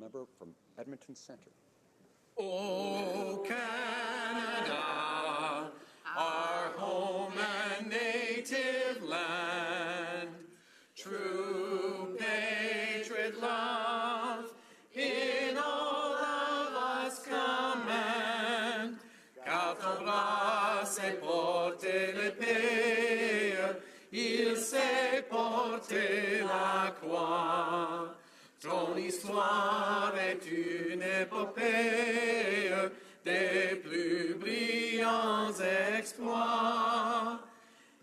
member from Edmonton Centre. O Canada, our home and native land, true patriot love in all of us command, car ton bras sait porter l'épée, il sait porter la croix. Ton histoire est une épopée des plus brillants exploits.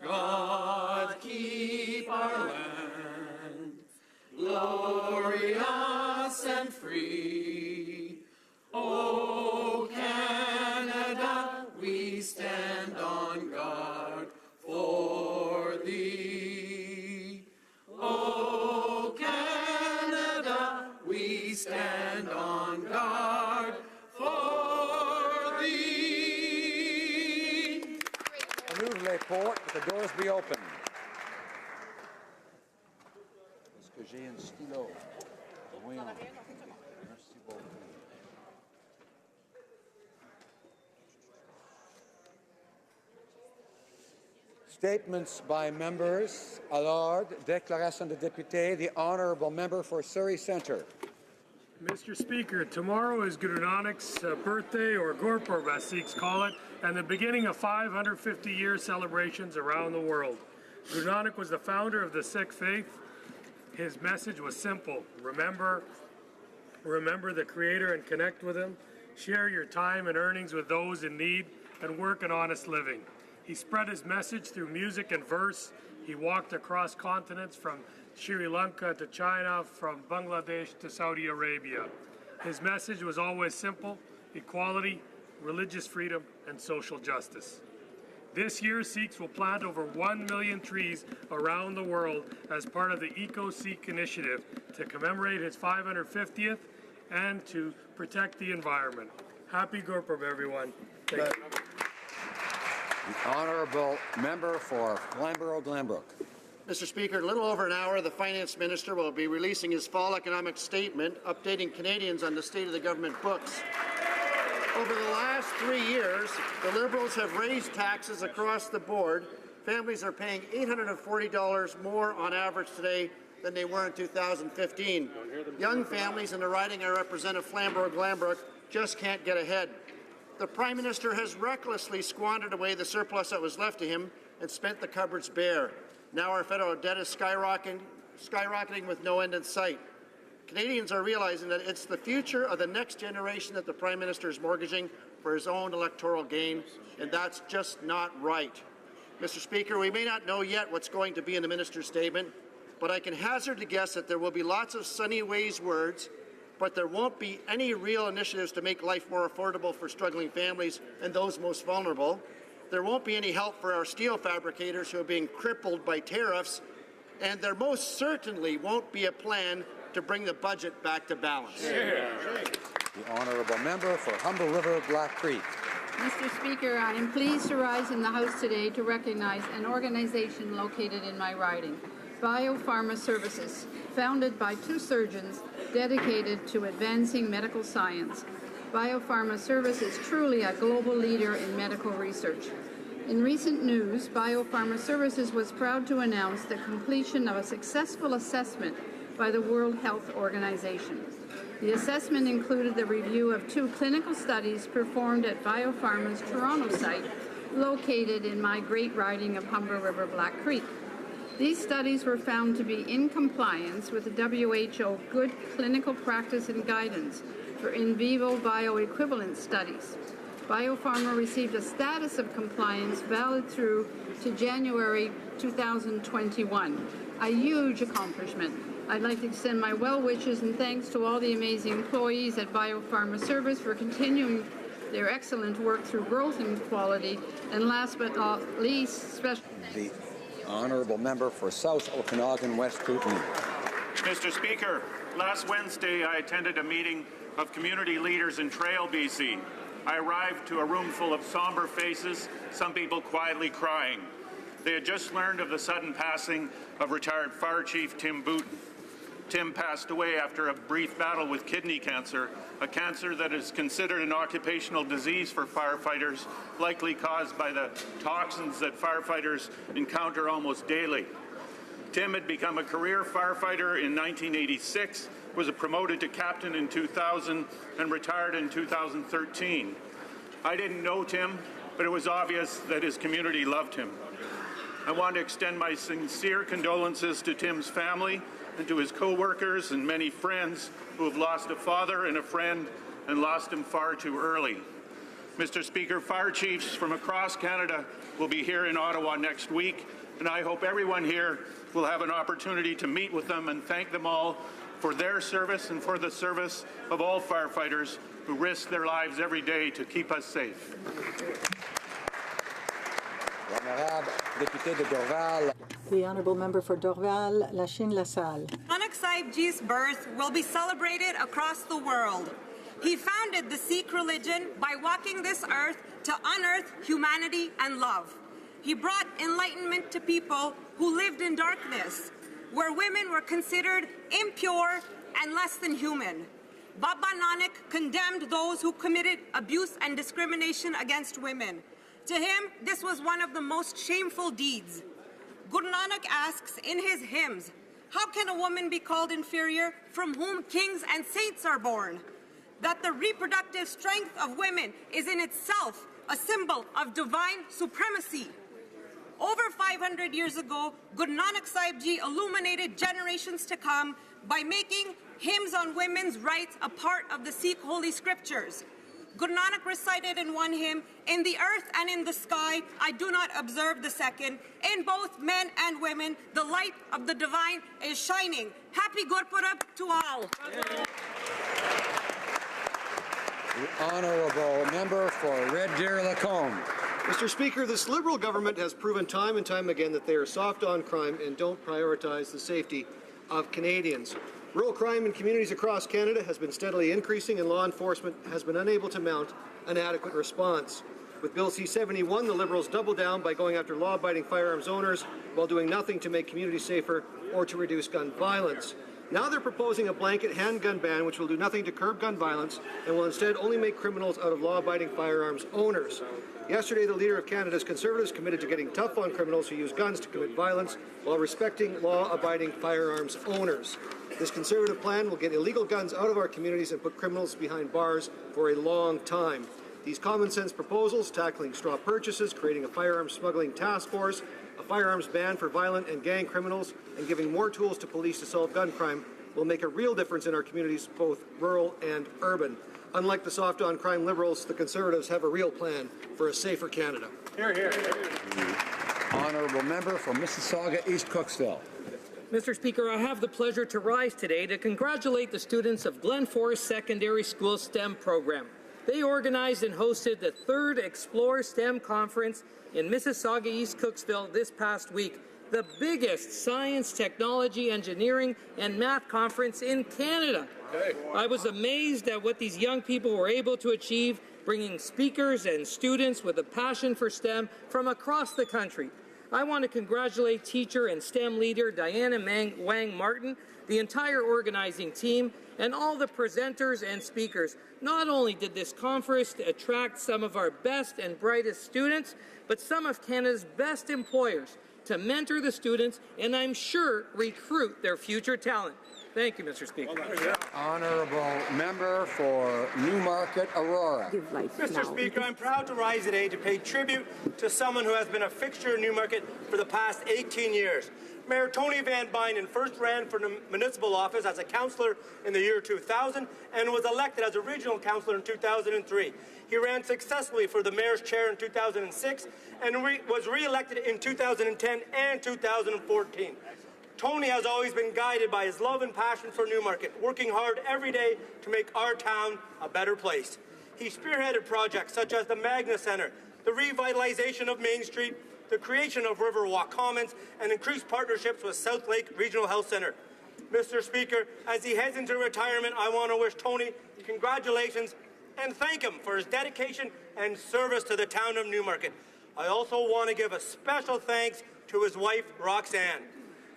God keep our land glorious and free. O Canada, we stand on guard for thee. O Canada, we stand on guard for thee. Renouvelez les portes, the doors be open. Est-ce que j'ai un stylo? Voyons. Merci beaucoup. Statements by members. Alors, déclaration de député, the honourable member for Surrey Centre. Mr. Speaker, tomorrow is Guru Nanak's birthday, or Gurpurb as Sikhs call it, and the beginning of 550-year celebrations around the world. Guru Nanak was the founder of the Sikh faith. His message was simple: remember the Creator and connect with Him. Share your time and earnings with those in need, and work an honest living. He spread his message through music and verse. He walked across continents from Sri Lanka to China, from Bangladesh to Saudi Arabia. His message was always simple: equality, religious freedom, and social justice. This year, Sikhs will plant over 1 million trees around the world as part of the Eco-Sikh initiative to commemorate his 550th and to protect the environment. Happy Gurpurb, everyone. Thank you. The honourable member for Glanborough-Glanbrook. Mr. Speaker, in a little over an hour, the Finance Minister will be releasing his fall economic statement, updating Canadians on the state of the government books. Over the last 3 years, the Liberals have raised taxes across the board. Families are paying $840 more on average today than they were in 2015. Young families in the riding I represent of Flamborough-Glanbrook just can't get ahead. The Prime Minister has recklessly squandered away the surplus that was left to him and spent the cupboards bare. Now our federal debt is skyrocketing with no end in sight. Canadians are realizing that it's the future of the next generation that the Prime Minister is mortgaging for his own electoral gain, and that's just not right. Mr. Speaker, we may not know yet what's going to be in the Minister's statement, but I can hazard to guess that there will be lots of sunny ways words, but there won't be any real initiatives to make life more affordable for struggling families and those most vulnerable. There won't be any help for our steel fabricators who are being crippled by tariffs, and there most certainly won't be a plan to bring the budget back to balance. The honourable member for Humber River, Black Creek. Mr. Speaker, I am pleased to rise in the House today to recognize an organization located in my riding, BioPharma Services, founded by 2 surgeons dedicated to advancing medical science. BioPharma Services is truly a global leader in medical research. In recent news, BioPharma Services was proud to announce the completion of a successful assessment by the World Health Organization. The assessment included the review of 2 clinical studies performed at BioPharma's Toronto site, located in my great riding of Humber River, Black Creek. These studies were found to be in compliance with the WHO Good Clinical Practice and Guidance for in vivo bioequivalence studies. BioPharma received a status of compliance valid through to January 2021, a huge accomplishment. I'd like to extend my well wishes and thanks to all the amazing employees at BioPharma Service for continuing their excellent work through growth and quality, and last but not least, special The honourable member for South Okanagan, West Kootenay. Mr. Speaker, last Wednesday I attended a meeting of community leaders in Trail, BC. I arrived to a room full of somber faces, some people quietly crying. They had just learned of the sudden passing of retired Fire Chief Tim Booten. Tim passed away after a brief battle with kidney cancer, a cancer that is considered an occupational disease for firefighters, likely caused by the toxins that firefighters encounter almost daily. Tim had become a career firefighter in 1986, was promoted to captain in 2000, and retired in 2013. I didn't know Tim, but it was obvious that his community loved him. I want to extend my sincere condolences to Tim's family and to his co-workers and many friends who have lost a father and a friend and lost him far too early. Mr. Speaker, fire chiefs from across Canada will be here in Ottawa next week, and I hope everyone here will have an opportunity to meet with them and thank them all for their service and for the service of all firefighters who risk their lives every day to keep us safe. The Honourable Member for Dorval, Lachine-LaSalle. Nanak Sahib Ji's birth will be celebrated across the world. He founded the Sikh religion by walking this earth to unearth humanity and love. He brought enlightenment to people who lived in darkness, where women were considered impure and less than human. Baba Nanak condemned those who committed abuse and discrimination against women. To him, this was one of the most shameful deeds. Guru Nanak asks in his hymns, how can a woman be called inferior from whom kings and saints are born? That the reproductive strength of women is in itself a symbol of divine supremacy. Over 500 years ago, Guru Nanak Sahib Ji illuminated generations to come by making hymns on women's rights a part of the Sikh holy scriptures. Guru Nanak recited in one hymn, in the earth and in the sky, I do not observe the second. In both men and women, the light of the divine is shining. Happy Gurpurab to all. The Honourable Member for Red Deer-Lacombe. Mr. Speaker, this Liberal government has proven time and time again that they are soft on crime and don't prioritize the safety of Canadians. Rural crime in communities across Canada has been steadily increasing, and law enforcement has been unable to mount an adequate response. With Bill C-71, the Liberals doubled down by going after law-abiding firearms owners while doing nothing to make communities safer or to reduce gun violence. Now they're proposing a blanket handgun ban which will do nothing to curb gun violence and will instead only make criminals out of law-abiding firearms owners. Yesterday, the Leader of Canada's Conservatives committed to getting tough on criminals who use guns to commit violence while respecting law-abiding firearms owners. This Conservative plan will get illegal guns out of our communities and put criminals behind bars for a long time. These common-sense proposals, tackling straw purchases, creating a firearms smuggling task force, a firearms ban for violent and gang criminals, and giving more tools to police to solve gun crime will make a real difference in our communities, both rural and urban. Unlike the soft-on-crime Liberals, the Conservatives have a real plan for a safer Canada. Hear, hear. Honourable Member for Mississauga East Cooksville. Mr. Speaker, I have the pleasure to rise today to congratulate the students of Glen Forest Secondary School STEM program. They organized and hosted the 3rd Explore STEM Conference in Mississauga East Cooksville this past week, the biggest science, technology, engineering, and math conference in Canada. I was amazed at what these young people were able to achieve, bringing speakers and students with a passion for STEM from across the country. I want to congratulate teacher and STEM leader Diana Wang Martin, the entire organizing team, and all the presenters and speakers. Not only did this conference attract some of our best and brightest students, but some of Canada's best employers to mentor the students and I'm sure recruit their future talent. Thank you, Mr. Speaker. Honourable Member for Newmarket Aurora. Mr. Speaker, I'm proud to rise today to pay tribute to someone who has been a fixture in Newmarket for the past 18 years. Mayor Tony Van Bynen first ran for the municipal office as a councillor in the year 2000 and was elected as a regional councillor in 2003. He ran successfully for the mayor's chair in 2006 and was re-elected in 2010 and 2014. Tony has always been guided by his love and passion for Newmarket, working hard every day to make our town a better place. He spearheaded projects such as the Magna Centre, the revitalization of Main Street, the creation of Riverwalk Commons, and increased partnerships with South Lake Regional Health Centre. Mr. Speaker, as he heads into retirement, I want to wish Tony congratulations and thank him for his dedication and service to the town of Newmarket. I also want to give a special thanks to his wife, Roxanne.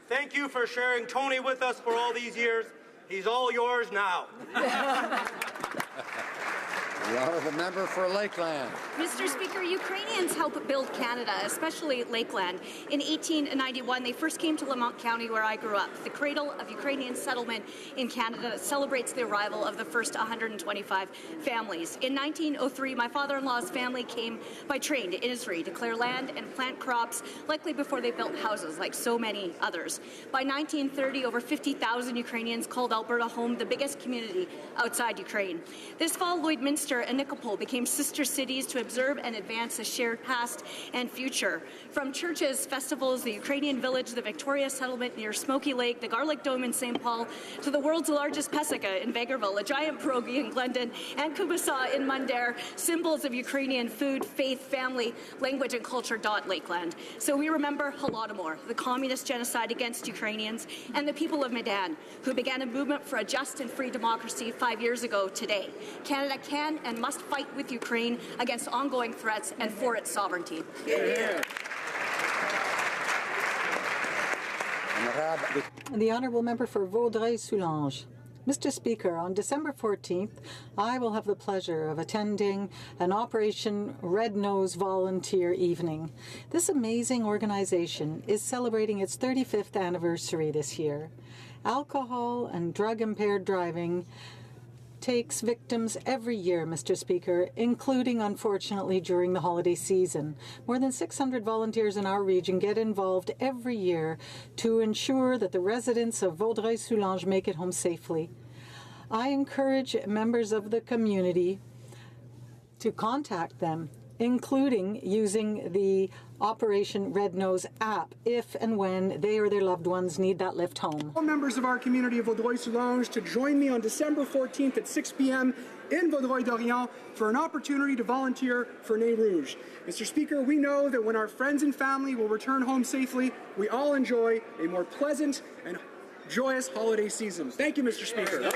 Thank you for sharing Tony with us for all these years. He's all yours now. The honourable member for Lakeland. Mr. Speaker, Ukrainians help build Canada, especially Lakeland. In 1891, they first came to Lamont County, where I grew up, the cradle of Ukrainian settlement in Canada that celebrates the arrival of the first 125 families. In 1903, my father-in-law's family came by train to Innisfree to clear land and plant crops, likely before they built houses, like so many others. By 1930, over 50,000 Ukrainians called Alberta home, the biggest community outside Ukraine. This fall, Lloydminster and Nikopol became sister cities to observe and advance a shared past and future. From churches, festivals, the Ukrainian village, the Victoria settlement near Smoky Lake, the Garlic Dome in St. Paul, to the world's largest pesika in Vegreville, a giant pierogi in Glendon, and kubasa in Mundare, symbols of Ukrainian food, faith, family, language, and culture dot Lakeland. So we remember Holodomor, the communist genocide against Ukrainians, and the people of Medan, who began a movement for a just and free democracy 5 years ago today. Canada can and must fight with Ukraine against ongoing threats and for its sovereignty. Yeah. The honourable member for Vaudreuil-Soulanges. Mr. Speaker, on December 14th, I will have the pleasure of attending an Operation Red Nose Volunteer Evening. This amazing organization is celebrating its 35th anniversary this year. Alcohol and drug-impaired driving takes victims every year, Mr. Speaker, including, unfortunately, during the holiday season. More than 600 volunteers in our region get involved every year to ensure that the residents of Vaudreuil-Soulanges make it home safely. I encourage members of the community to contact them, including using the Operation Red Nose app if and when they or their loved ones need that lift home. All members of our community of Vaudreuil-Soulanges to join me on December 14th at 6 p.m. in Vaudreuil-Dorion for an opportunity to volunteer for Nez Rouge. Mr. Speaker, we know that when our friends and family will return home safely, we all enjoy a more pleasant and joyous holiday season. Thank you, Mr. Speaker.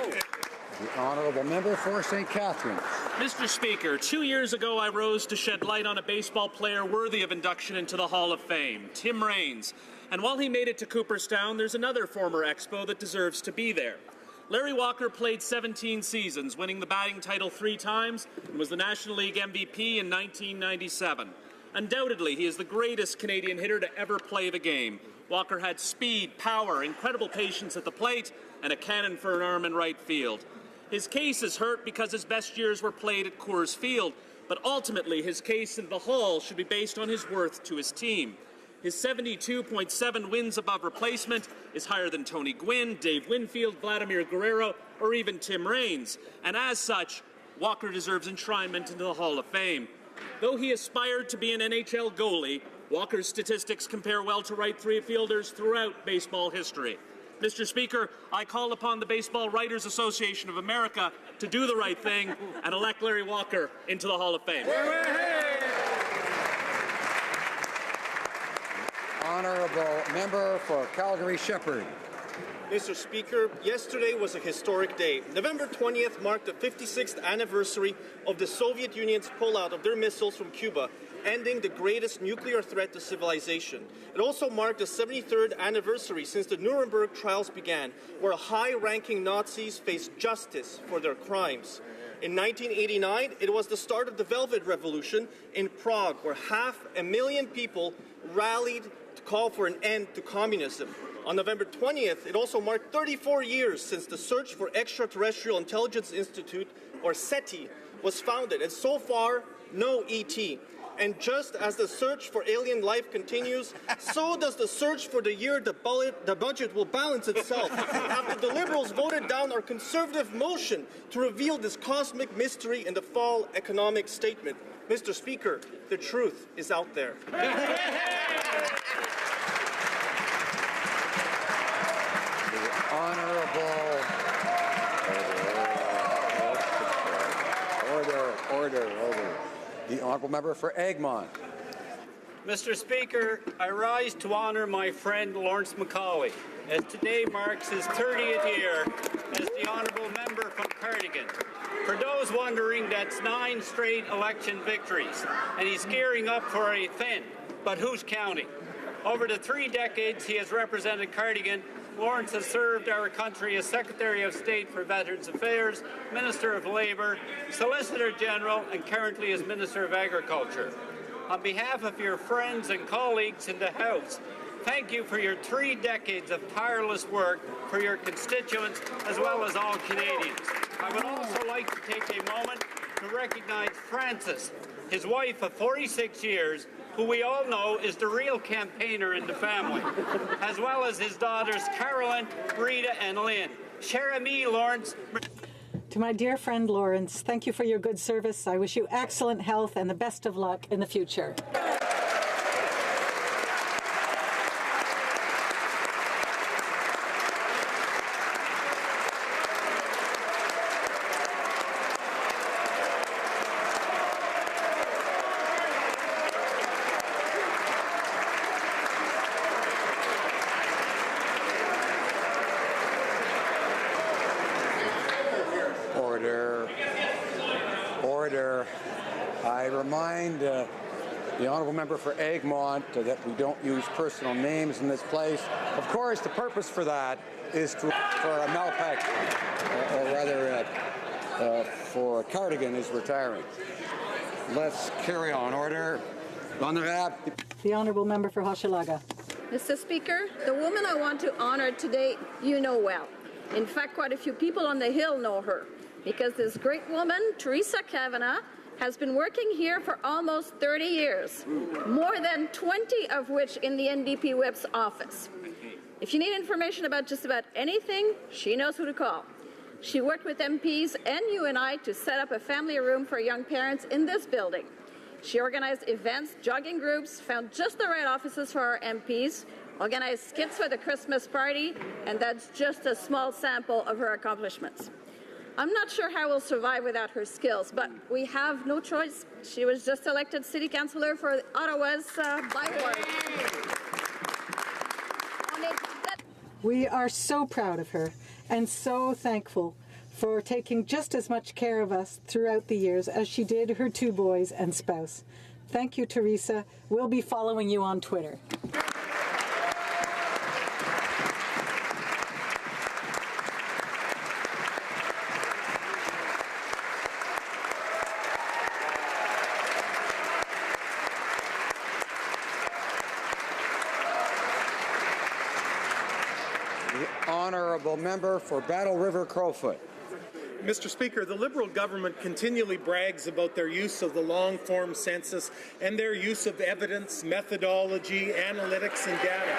The honourable member for St. Catharines. Mr. Speaker, 2 years ago I rose to shed light on a baseball player worthy of induction into the Hall of Fame, Tim Raines. And while he made it to Cooperstown, there's another former Expo that deserves to be there. Larry Walker played 17 seasons, winning the batting title 3 times, and was the National League MVP in 1997. Undoubtedly, he is the greatest Canadian hitter to ever play the game. Walker had speed, power, incredible patience at the plate, and a cannon for an arm in right field. His case is hurt because his best years were played at Coors Field, but ultimately his case in the Hall should be based on his worth to his team. His 72.7 wins above replacement is higher than Tony Gwynn, Dave Winfield, Vladimir Guerrero, or even Tim Raines, and as such, Walker deserves enshrinement into the Hall of Fame. Though he aspired to be an NHL goalie, Walker's statistics compare well to right fielders throughout baseball history. Mr. Speaker, I call upon the Baseball Writers Association of America to do the right thing and elect Larry Walker into the Hall of Fame. Honourable member for Calgary-Shepherd. Mr. Speaker, yesterday was a historic day. November 20th marked the 56th anniversary of the Soviet Union's pullout of their missiles from Cuba, ending the greatest nuclear threat to civilization. It also marked the 73rd anniversary since the Nuremberg trials began, where high-ranking Nazis faced justice for their crimes. In 1989, it was the start of the Velvet Revolution in Prague, where 500,000 people rallied to call for an end to communism. On November 20th, it also marked 34 years since the Search for Extraterrestrial Intelligence Institute, or SETI, was founded, and so far, no ET. And just as the search for alien life continues, so does the search for the year the budget will balance itself, after the Liberals voted down our Conservative motion to reveal this cosmic mystery in the fall economic statement. Mr. Speaker, the truth is out there. Order. The honourable member for Egmont. Mr. Speaker, I rise to honour my friend Lawrence Macaulay, as today marks his 30th year as the honourable member from Cardigan. For those wondering, that's 9 straight election victories, and he's gearing up for a 10th, but who's counting? Over the 3 decades he has represented Cardigan, Lawrence has served our country as Secretary of State for Veterans Affairs, Minister of Labour, Solicitor General, and currently as Minister of Agriculture. On behalf of your friends and colleagues in the House, thank you for your 3 decades of tireless work for your constituents as well as all Canadians. I would also like to take a moment to recognize Frances, his wife of 46 years, who we all know is the real campaigner in the family, as well as his daughters Carolyn, Rita, and Lynn. Cher ami, Lawrence. To my dear friend Lawrence, thank you for your good service. I wish you excellent health and the best of luck in the future. Order. I remind the honourable member for Egmont that we don't use personal names in this place. Of course, the purpose for that is for Malpeck, or rather for Cardigan is retiring. Let's carry on. Order. The honourable member for Hochelaga. Mr. Speaker, the woman I want to honour today, you know well. In fact, quite a few people on the Hill know her, because this great woman, Teresa Kavanagh, has been working here for almost 30 years, more than 20 of which in the NDP Whip's office. If you need information about just about anything, she knows who to call. She worked with MPs and you and I to set up a family room for young parents in this building. She organized events, jogging groups, found just the right offices for our MPs, organized skits for the Christmas party, and that's just a small sample of her accomplishments. I'm not sure how we'll survive without her skills, but we have no choice. She was just elected city councillor for Ottawa's by-ward. We are so proud of her and so thankful for taking just as much care of us throughout the years as she did her 2 boys and spouse. Thank you, Teresa. We'll be following you on Twitter. Honourable member for Battle River Crowfoot. Mr. Speaker, the Liberal government continually brags about their use of the long-form census and their use of evidence, methodology, analytics, and data.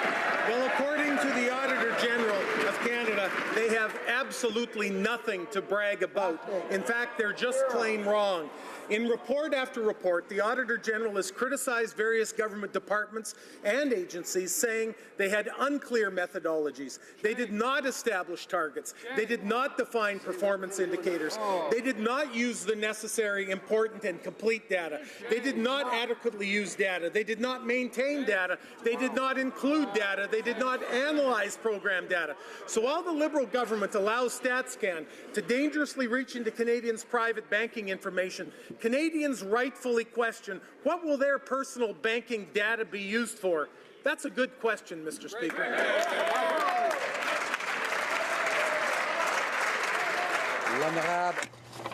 Well, according to the Auditor General of Canada, they have absolutely nothing to brag about. In fact, they're just plain wrong. In report after report, the Auditor General has criticized various government departments and agencies, saying they had unclear methodologies. They did not establish targets. They did not define performance indicators. They did not use the necessary, important, and complete data. They did not adequately use data. They did not maintain data. They did not include data. They did not analyze program data. So while the Liberal government allows StatsCan to dangerously reach into Canadians' private banking information, Canadians rightfully question, what will their personal banking data be used for? That's a good question, Mr. Speaker.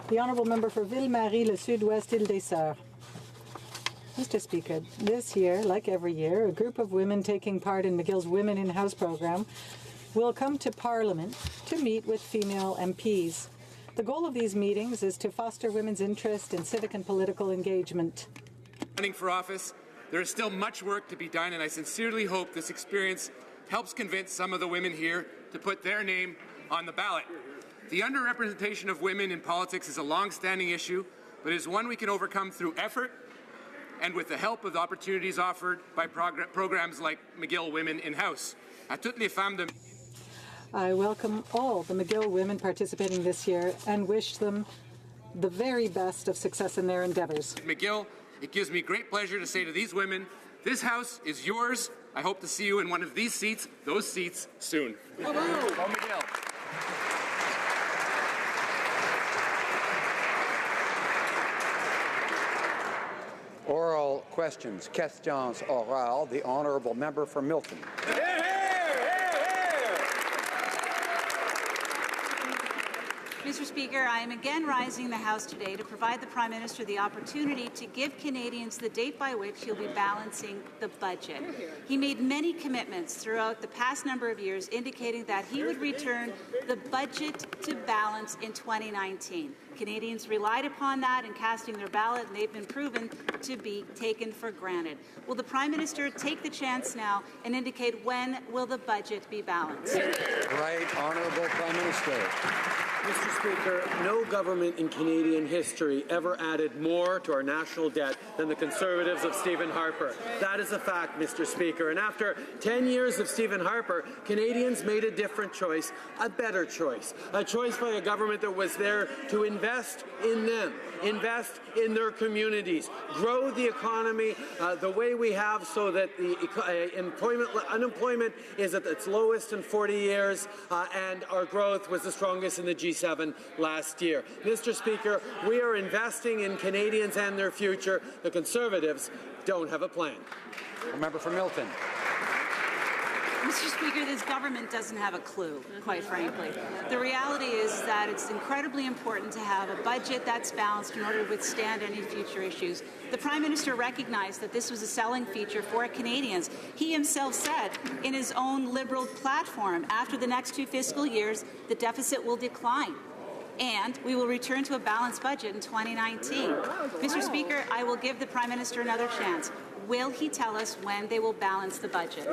The honourable member for Ville-Marie, le Sud-Ouest, Île-des-Sœurs. Mr. Speaker, this year, like every year, a group of women taking part in McGill's Women in House program will come to Parliament to meet with female MPs. The goal of these meetings is to foster women's interest in civic and political engagement. Running for office, there is still much work to be done, and I sincerely hope this experience helps convince some of the women here to put their name on the ballot. The underrepresentation of women in politics is a long-standing issue, but is one we can overcome through effort and with the help of the opportunities offered by programs like McGill Women in House. À toutes les femmes de I welcome all the McGill women participating this year and wish them the very best of success in their endeavours. McGill, it gives me great pleasure to say to these women, this House is yours. I hope to see you in one of these seats, those seats, soon. Go McGill. Oral questions. Questions orales. The honourable member for Milton. Mr. Speaker, I am again rising in the House today to provide the Prime Minister the opportunity to give Canadians the date by which he'll be balancing the budget. He made many commitments throughout the past number of years indicating that he would return the budget to balance in 2019. Canadians relied upon that in casting their ballot, and they've been proven to be taken for granted. Will the Prime Minister take the chance now and indicate when will the budget be balanced? Right, Honourable Prime Minister. Mr. Speaker, no government in Canadian history ever added more to our national debt than the Conservatives of Stephen Harper. That is a fact, Mr. Speaker. And after 10 years of Stephen Harper, Canadians made a different choice, a better choice, a choice by a government that was there to invest in them, invest in their communities, grow the economy the way we have so that the unemployment is at its lowest in 40 years and our growth was the strongest in the G7 last year. Mr. Speaker, we are investing in Canadians and their future. The Conservatives don't have a plan. A member for Milton. Mr. Speaker, this government doesn't have a clue, quite frankly. The reality is that it's incredibly important to have a budget that's balanced in order to withstand any future issues. The Prime Minister recognized that this was a selling feature for Canadians. He himself said in his own Liberal platform, after the next 2 fiscal years, the deficit will decline, and we will return to a balanced budget in 2019. Mr. Speaker, I will give the Prime Minister another chance. Will he tell us when they will balance the budget?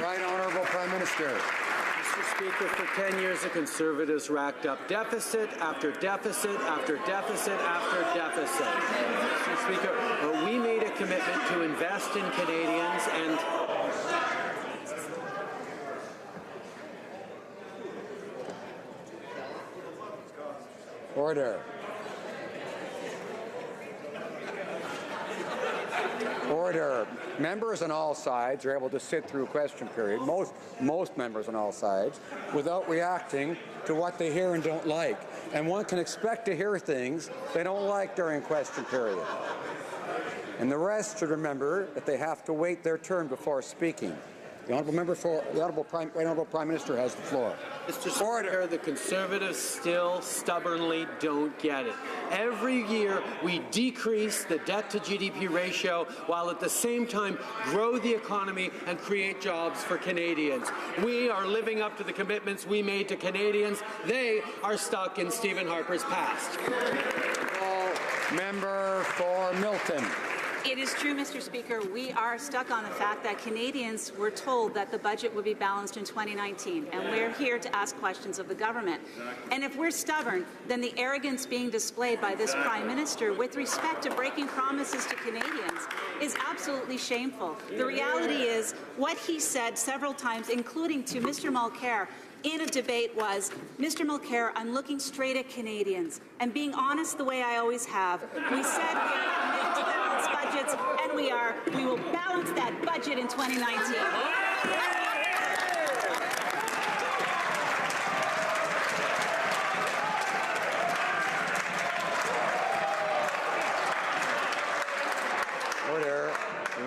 Right, Honourable Prime Minister. Mr. Speaker, for 10 years, the Conservatives racked up deficit after deficit after deficit after deficit. Mr. Speaker, we made a commitment to invest in Canadians and Order. Order. Members on all sides are able to sit through question period, most members on all sides, without reacting to what they hear and don't like. And one can expect to hear things they don't like during question period. And the rest should remember that they have to wait their turn before speaking. The Honourable Prime Minister has the floor. Mr. Speaker, the Conservatives still stubbornly don't get it. Every year we decrease the debt to GDP ratio while at the same time grow the economy and create jobs for Canadians. We are living up to the commitments we made to Canadians. They are stuck in Stephen Harper's past. Member for Milton. It is true, Mr. Speaker, we are stuck on the fact that Canadians were told that the budget would be balanced in 2019, and we're here to ask questions of the government. And if we're stubborn, then the arrogance being displayed by this Prime Minister with respect to breaking promises to Canadians is absolutely shameful. The reality is what he said several times, including to Mr. Mulcair, in a debate was, Mr. Mulcair, I'm looking straight at Canadians and being honest the way I always have. We said we are committed to balanced budgets, and we are. We will balance that budget in 2019. Order.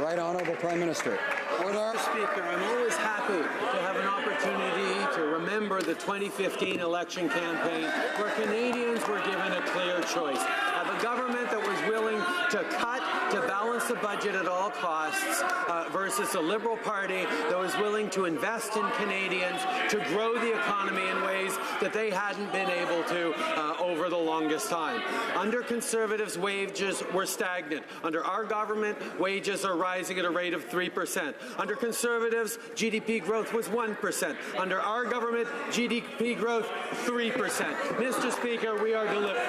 Right Honourable Prime Minister. Order. Mr. Speaker, I'm always happy to have an opportunity to remember the 2015 election campaign where Canadians were given a clear choice of a government that was willing to cut to balance the budget at all costs versus a Liberal Party that was willing to invest in Canadians to grow the economy in ways that they hadn't been able to over the longest time. Under Conservatives, wages were stagnant. Under our government, wages are rising at a rate of 3%. Under Conservatives, GDP growth was 1%. Under our government, GDP growth 3%. Mr. Speaker, we are delivering.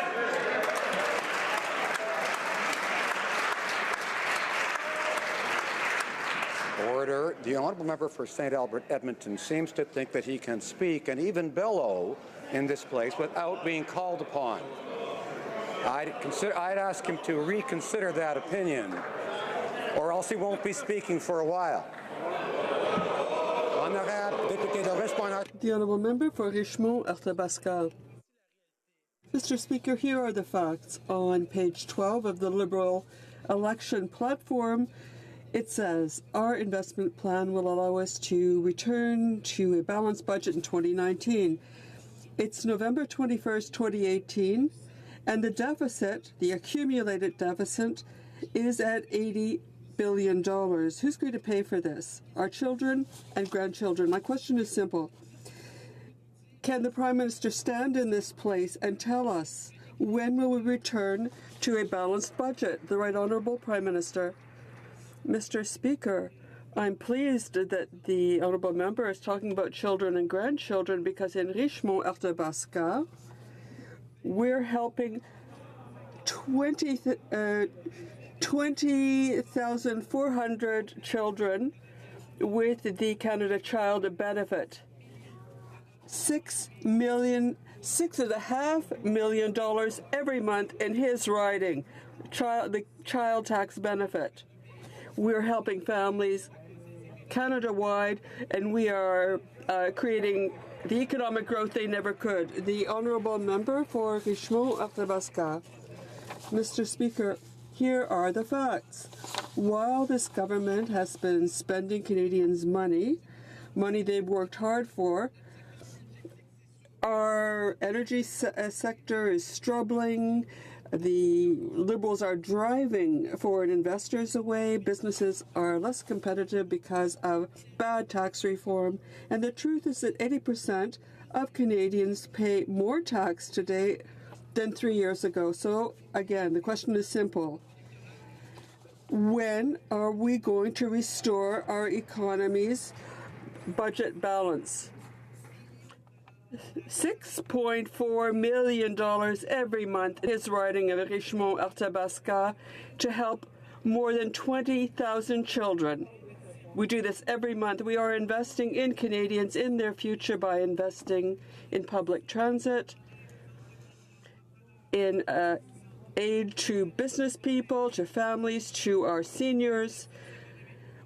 Order. The Honourable Member for St. Albert Edmonton seems to think that he can speak and even bellow in this place without being called upon. I'd ask him to reconsider that opinion, or else he won't be speaking for a while. The Honourable Member for Richmond, Arthabascal. Mr. Speaker, here are the facts on page 12 of the Liberal election platform, it says, our investment plan will allow us to return to a balanced budget in 2019. It's November 21st, 2018, and the deficit, the accumulated deficit, is at $80 billion. Who's going to pay for this? Our children and grandchildren. My question is simple. Can the Prime Minister stand in this place and tell us when will we return to a balanced budget? The Right Honourable Prime Minister. Mr. Speaker, I'm pleased that the Honourable Member is talking about children and grandchildren because in Richemont, Arthabaska, we're helping 20,400 children with the Canada Child Benefit. $6.5 million every month in his riding, the child tax benefit. We're helping families Canada-wide, and we are creating the economic growth they never could. The Honourable Member for Richemont, Arthabaska. Mr. Speaker, here are the facts. While this government has been spending Canadians' money they've worked hard for, our energy sector is struggling. The Liberals are driving foreign investors away. Businesses are less competitive because of bad tax reform. And the truth is that 80% of Canadians pay more tax today than 3 years ago. So, again, the question is simple. When are we going to restore our economy's budget balance? $6.4 million every month is riding of Richemont Arthabaska to help more than 20,000 children. We do this every month. We are investing in Canadians, in their future, by investing in public transit, in aid to business people, to families, to our seniors.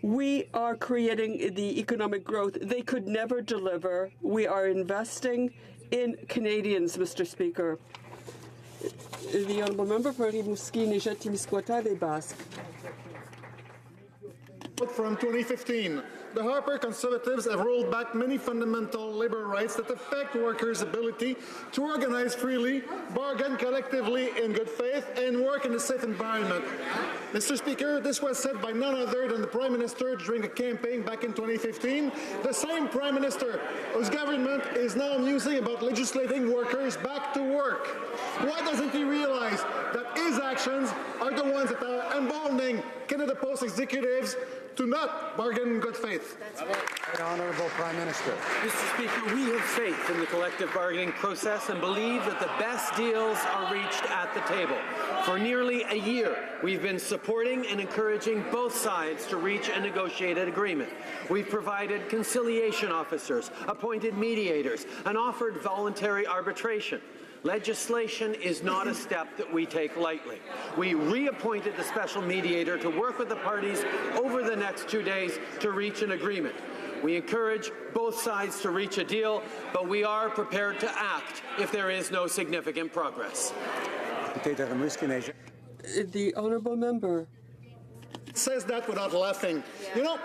We are creating the economic growth they could never deliver. We are investing in Canadians, Mr. Speaker. The Honourable Member for Rimouski, Niger-Témiscouata, Les Basques. From 2015, the Harper Conservatives have rolled back many fundamental labor rights that affect workers' ability to organize freely, bargain collectively in good faith, and work in a safe environment. Mr. Speaker, this was said by none other than the Prime Minister during a campaign back in 2015, the same Prime Minister whose government is now musing about legislating workers back to work. Why doesn't he realize that his actions are the ones that are emboldening Canada Post executives to not bargain in good faith? Right Honourable Prime Minister. Mr. Speaker, we have faith in the collective bargaining process and believe that the best deals are reached at the table. For nearly a year, we've been supporting and encouraging both sides to reach a negotiated agreement. We've provided conciliation officers, appointed mediators, and offered voluntary arbitration. Legislation is not a step that we take lightly. We reappointed the special mediator to work with the parties over the next 2 days to reach an agreement. We encourage both sides to reach a deal, but we are prepared to act if there is no significant progress. The Honourable Member. Says that without laughing. You know,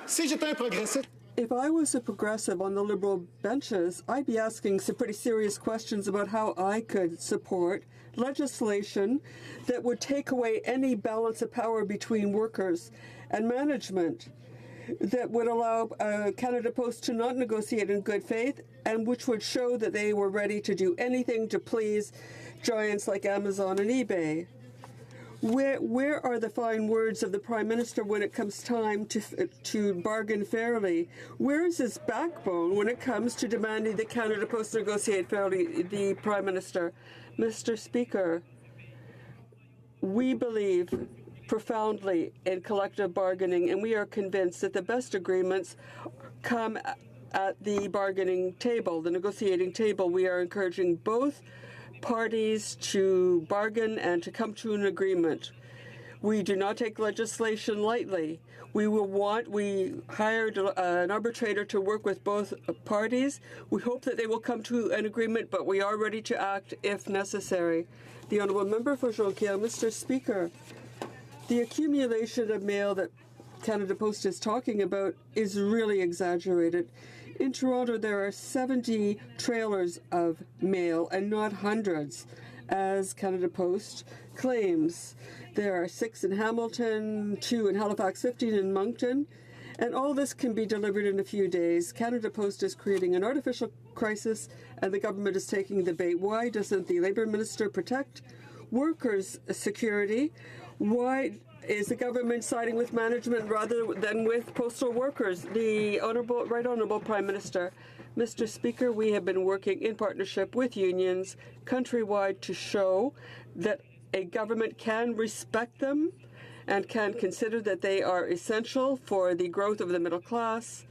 si j'étais un progressiste, if I was a progressive on the Liberal benches, I'd be asking some pretty serious questions about how I could support legislation that would take away any balance of power between workers and management, that would allow Canada Post to not negotiate in good faith, and which would show that they were ready to do anything to please giants like Amazon and eBay. Where are the fine words of the Prime Minister when it comes time to bargain fairly? Where is his backbone when it comes to demanding that Canada Post negotiate fairly, the Prime Minister? Mr. Speaker, we believe profoundly in collective bargaining, and we are convinced that the best agreements come at the bargaining table, the negotiating table. We are encouraging both parties to bargain and to come to an agreement. We do not take legislation lightly. We hired an arbitrator to work with both parties. We hope that they will come to an agreement, but we are ready to act if necessary. The Honourable Member for Jonquière. Mr. Speaker, The accumulation of mail that Canada Post is talking about is really exaggerated. In Toronto, there are 70 trailers of mail and not hundreds, as Canada Post claims. There are 6 in Hamilton, 2 in Halifax, 15 in Moncton, and all this can be delivered in a few days. Canada Post is creating an artificial crisis, and the government is taking the bait. Why doesn't the Labour Minister protect workers' security? Why is the government siding with management rather than with postal workers? The Right Honourable Prime Minister. Mr. Speaker, we have been working in partnership with unions countrywide to show that a government can respect them and can consider that they are essential for the growth of the middle class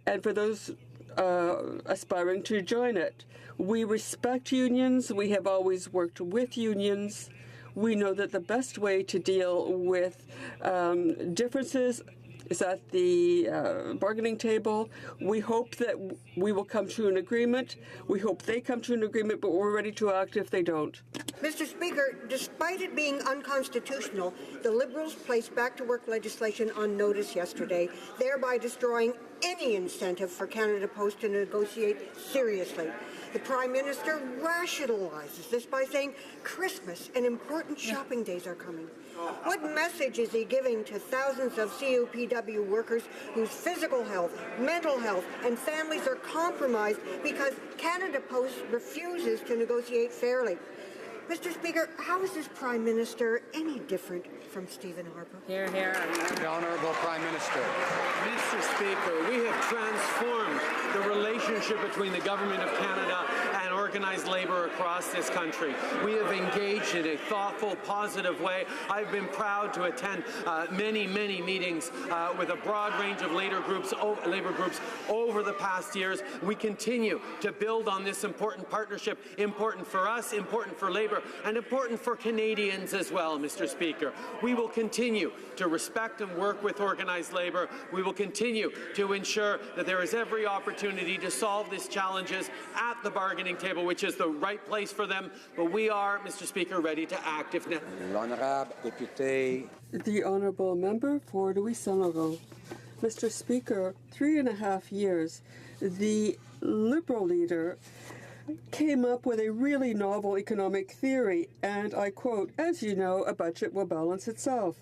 and for those aspiring to join it. We respect unions. We have always worked with unions. We know that the best way to deal with differences is at the bargaining table. We hope that we will come to an agreement. We hope they come to an agreement, but we're ready to act if they don't. Mr. Speaker, despite it being unconstitutional, the Liberals placed back-to-work legislation on notice yesterday, thereby destroying any incentive for Canada Post to negotiate seriously. The Prime Minister rationalizes this by saying Christmas and important shopping days are coming. What message is he giving to thousands of CUPW workers whose physical health, mental health, and families are compromised because Canada Post refuses to negotiate fairly? Mr. Speaker, how is this Prime Minister any different from Stephen Harper? Hear, hear. The Honourable Prime Minister. Mr. Speaker, we have transformed the relationship between the Government of Canada and organised labour across this country. We have engaged in a thoughtful, positive way. I've been proud to attend many meetings with a broad range of labour groups over the past years. We continue to build on this important partnership, important for us, important for labour, and important for Canadians as well, Mr. Speaker. We will continue to respect and work with organised labour. We will continue to ensure that there is every opportunity to solve these challenges at the bargaining table, which is the right place for them. But we are, Mr. Speaker, ready to act if necessary. L'honorable député. The Honourable Member for Louis Saint-Laurent. Mr. Speaker, 3.5 years, the Liberal leader came up with a really novel economic theory, and I quote, "As you know, a budget will balance itself."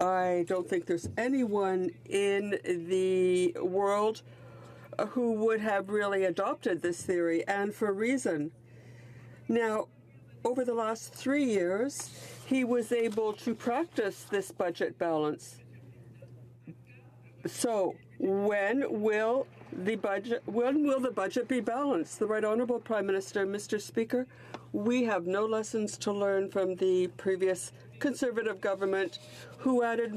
I don't think there's anyone in the world who would have really adopted this theory, and for a reason. Now, over the last 3 years, he was able to practice this budget balance. So, when will the budget be balanced? The Right Honourable Prime Minister. Mr. Speaker, we have no lessons to learn from the previous Conservative government who added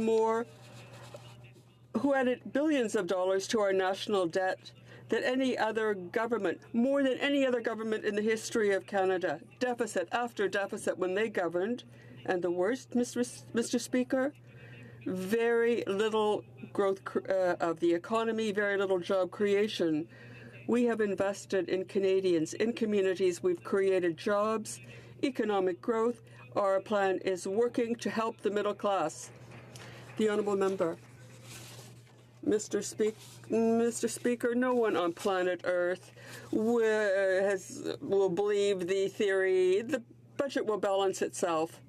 billions of dollars to our national debt than any other government, more than any other government in the history of Canada, deficit after deficit when they governed. And the worst, Mr. Speaker, very little growth of the economy, very little job creation. We have invested in Canadians, in communities. We've created jobs, economic growth. Our plan is working to help the middle class. The Honourable Member. Mr. Speaker, no one on planet Earth will believe the theory the budget will balance itself.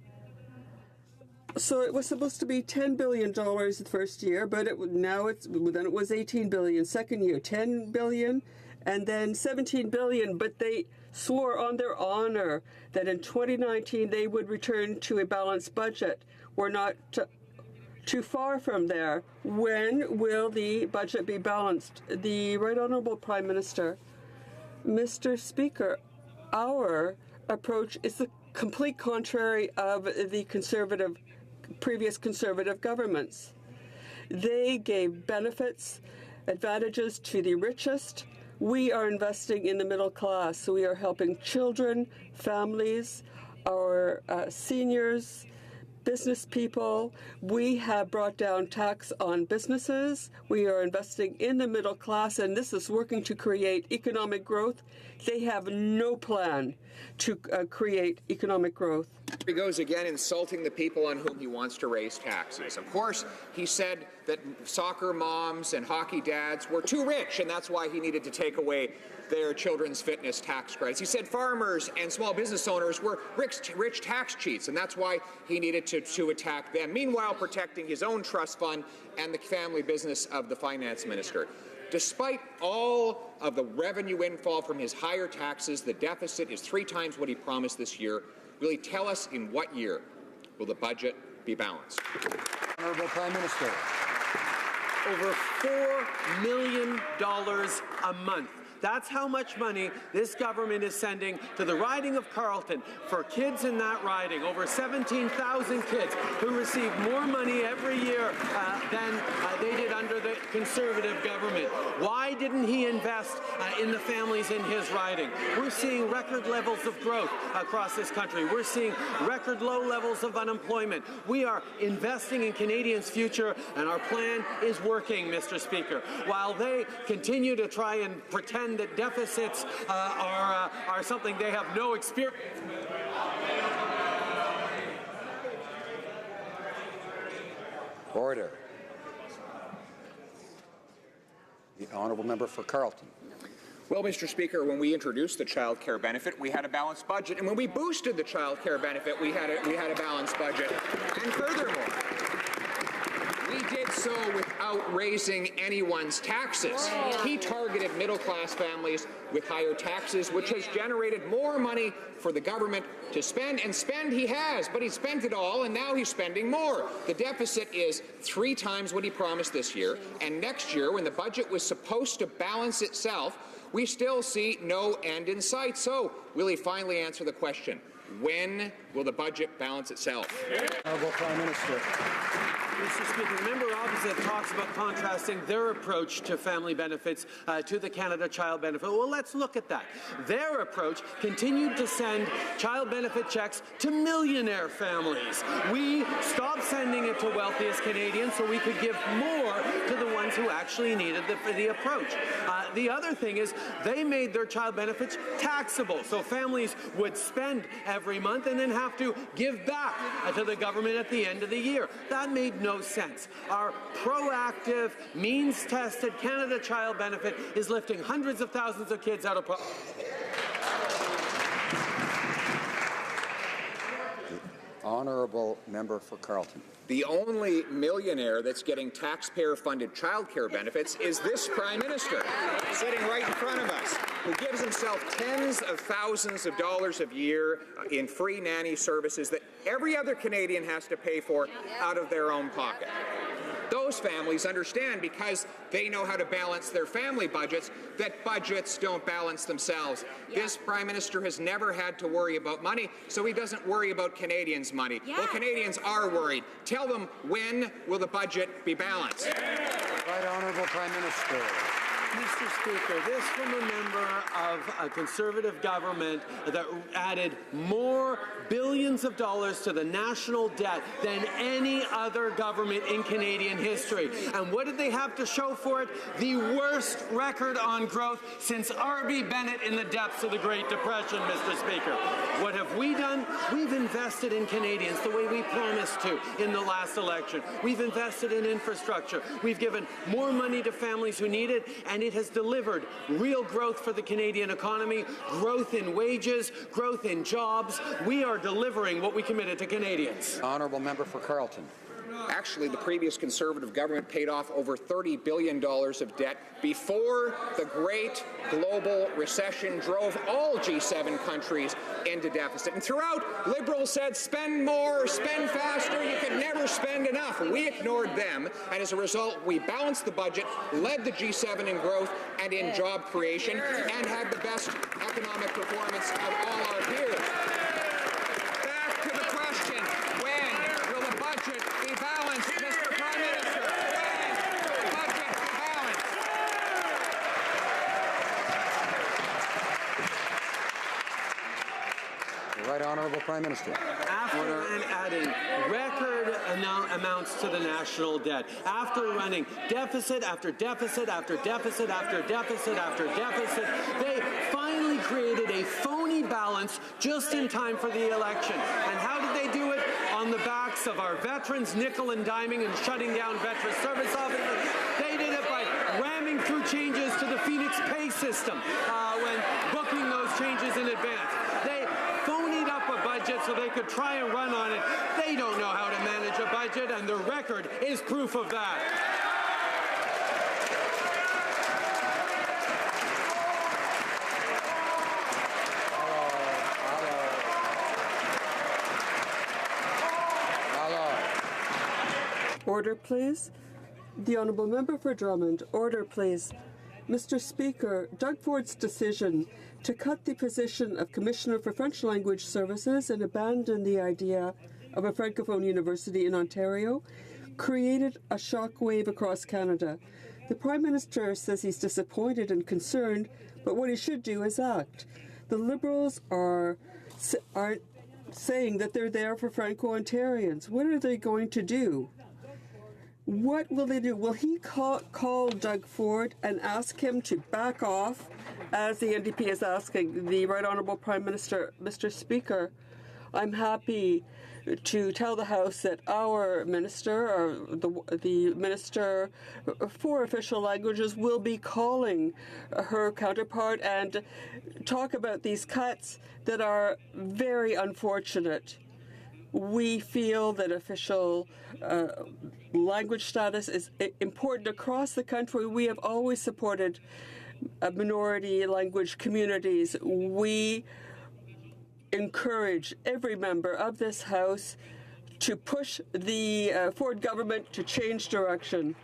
So it was supposed to be $10 billion the first year, but then it was $18 billion. Second year, $10 billion, and then $17 billion. But they swore on their honor that in 2019 they would return to a balanced budget. We're not too far from there. When will the budget be balanced? The Right Honourable Prime Minister. Mr. Speaker, our approach is the complete contrary of the previous Conservative governments. They gave benefits, advantages to the richest. We are investing in the middle class, so we are helping children, families, our seniors, business people. We have brought down tax on businesses. We are investing in the middle class, and this is working to create economic growth. They have no plan to create economic growth. He goes again insulting the people on whom he wants to raise taxes. Of course, he said that soccer moms and hockey dads were too rich, and that's why he needed to take away their children's fitness tax credits. He said farmers and small business owners were rich tax cheats, and that's why he needed to attack them, meanwhile protecting his own trust fund and the family business of the finance minister. Despite all of the revenue windfall from his higher taxes, the deficit is 3 times what he promised this year. Will he tell us in what year will the budget be balanced? Honourable Prime Minister. Over $4 million a month. That's how much money this government is sending to the riding of Carleton for kids in that riding. Over 17,000 kids who receive more money every year than they did under the Conservative government. Why didn't he invest in the families in his riding? We're seeing record levels of growth across this country. We're seeing record low levels of unemployment. We are investing in Canadians' future, and our plan is working, Mr. Speaker. While they continue to try and pretend that deficits are something they have no experience. Order. The honourable member for Carleton. Well, Mr. Speaker, when we introduced the child care benefit, we had a balanced budget, and when we boosted the child care benefit, we had a balanced budget. And furthermore, we did so without raising anyone's taxes. He targeted middle-class families with higher taxes, which has generated more money for the government to spend, and spend he has, but he spent it all, and now he's spending more. The deficit is 3 times what he promised this year, and next year, when the budget was supposed to balance itself, we still see no end in sight. So, will he finally answer the question? When will the budget balance itself? Honourable Prime Minister. Mr. Speaker, the member opposite talks about contrasting their approach to family benefits to the Canada Child Benefit. Well, let's look at that. Their approach continued to send child benefit checks to millionaire families. We stopped sending it to wealthiest Canadians so we could give more to the ones who actually needed the approach. The other thing is they made their child benefits taxable, so families would spend every month and then have to give back to the government at the end of the year. That made no sense. Our proactive, means-tested Canada Child Benefit is lifting hundreds of thousands of kids out of poverty. Honourable member for Carleton. The only millionaire that's getting taxpayer-funded childcare benefits is this Prime Minister, sitting right in front of us, who gives himself tens of thousands of dollars a year in free nanny services that every other Canadian has to pay for out of their own pocket. Those families understand, because they know how to balance their family budgets, that budgets don't balance themselves. This Prime Minister has never had to worry about money, so he doesn't worry about Canadians' money. Well, Canadians are worried. Tell them, when will the budget be balanced? Right Honourable Prime Minister. Mr. Speaker, this from a member of a Conservative government that added more billions of dollars to the national debt than any other government in Canadian history. And what did they have to show for it? The worst record on growth since R.B. Bennett in the depths of the Great Depression, Mr. Speaker. What have we done? We've invested in Canadians the way we promised to in the last election. We've invested in infrastructure. We've given more money to families who need it, and it has delivered real growth for the Canadian economy, growth in wages, growth in jobs. We are delivering what we committed to Canadians. Honourable member for Carleton. Actually, the previous Conservative government paid off over $30 billion of debt before the great global recession drove all G7 countries into deficit. And throughout, Liberals said, spend more, spend faster, you could never spend enough. We ignored them, and as a result, we balanced the budget, led the G7 in growth and in job creation, and had the best economic performance of all our peers. Back to the question, when will the budget be balanced, Mr. Prime Minister? When will the budget be balanced? The Right Honourable Prime Minister. ran adding record amounts to the national debt, after running deficit after deficit after deficit after deficit after deficit, they finally created a phony balance just in time for the election. And how did they do it? On the backs of our veterans, nickel and diming and shutting down veteran service offices. They did it by ramming through changes to the Phoenix pay system when booking those changes in advance. They phonied up a budget so they could try and run on it. They don't know how to manage a budget, and the record is proof of that. Order, please. The Honourable Member for Drummond. Order, please. Mr. Speaker, Doug Ford's decision to cut the position of Commissioner for French Language Services and abandon the idea of a Francophone university in Ontario created a shockwave across Canada. The Prime Minister says he's disappointed and concerned, but what he should do is act. The Liberals are saying that they're there for Franco-Ontarians. What are they going to do? What will they do? Will he call Doug Ford and ask him to back off, as the NDP is asking the Right Honourable Prime Minister? Mr. Speaker, I'm happy to tell the House that our minister, or the Minister for Official Languages, will be calling her counterpart and talk about these cuts that are very unfortunate. We feel that official language status is important across the country. We have always supported minority language communities. We encourage every member of this House to push the Ford government to change direction.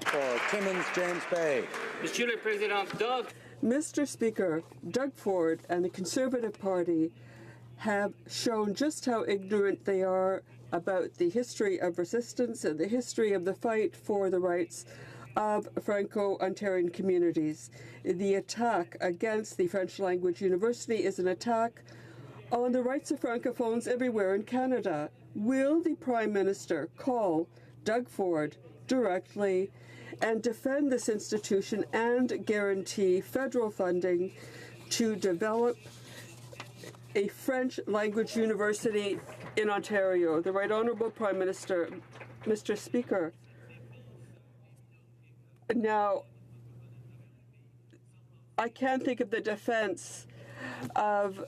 For Timmins, James Bay. Monsieur le Président, Doug. Mr. Speaker, Doug Ford and the Conservative Party have shown just how ignorant they are about the history of resistance and the history of the fight for the rights of Franco-Ontarian communities. The attack against the French Language University is an attack on the rights of Francophones everywhere in Canada. Will the Prime Minister call Doug Ford directly and defend this institution and guarantee federal funding to develop a French language university in Ontario? The Right Honourable Prime Minister. Mr. Speaker, now, I can't think of the defense of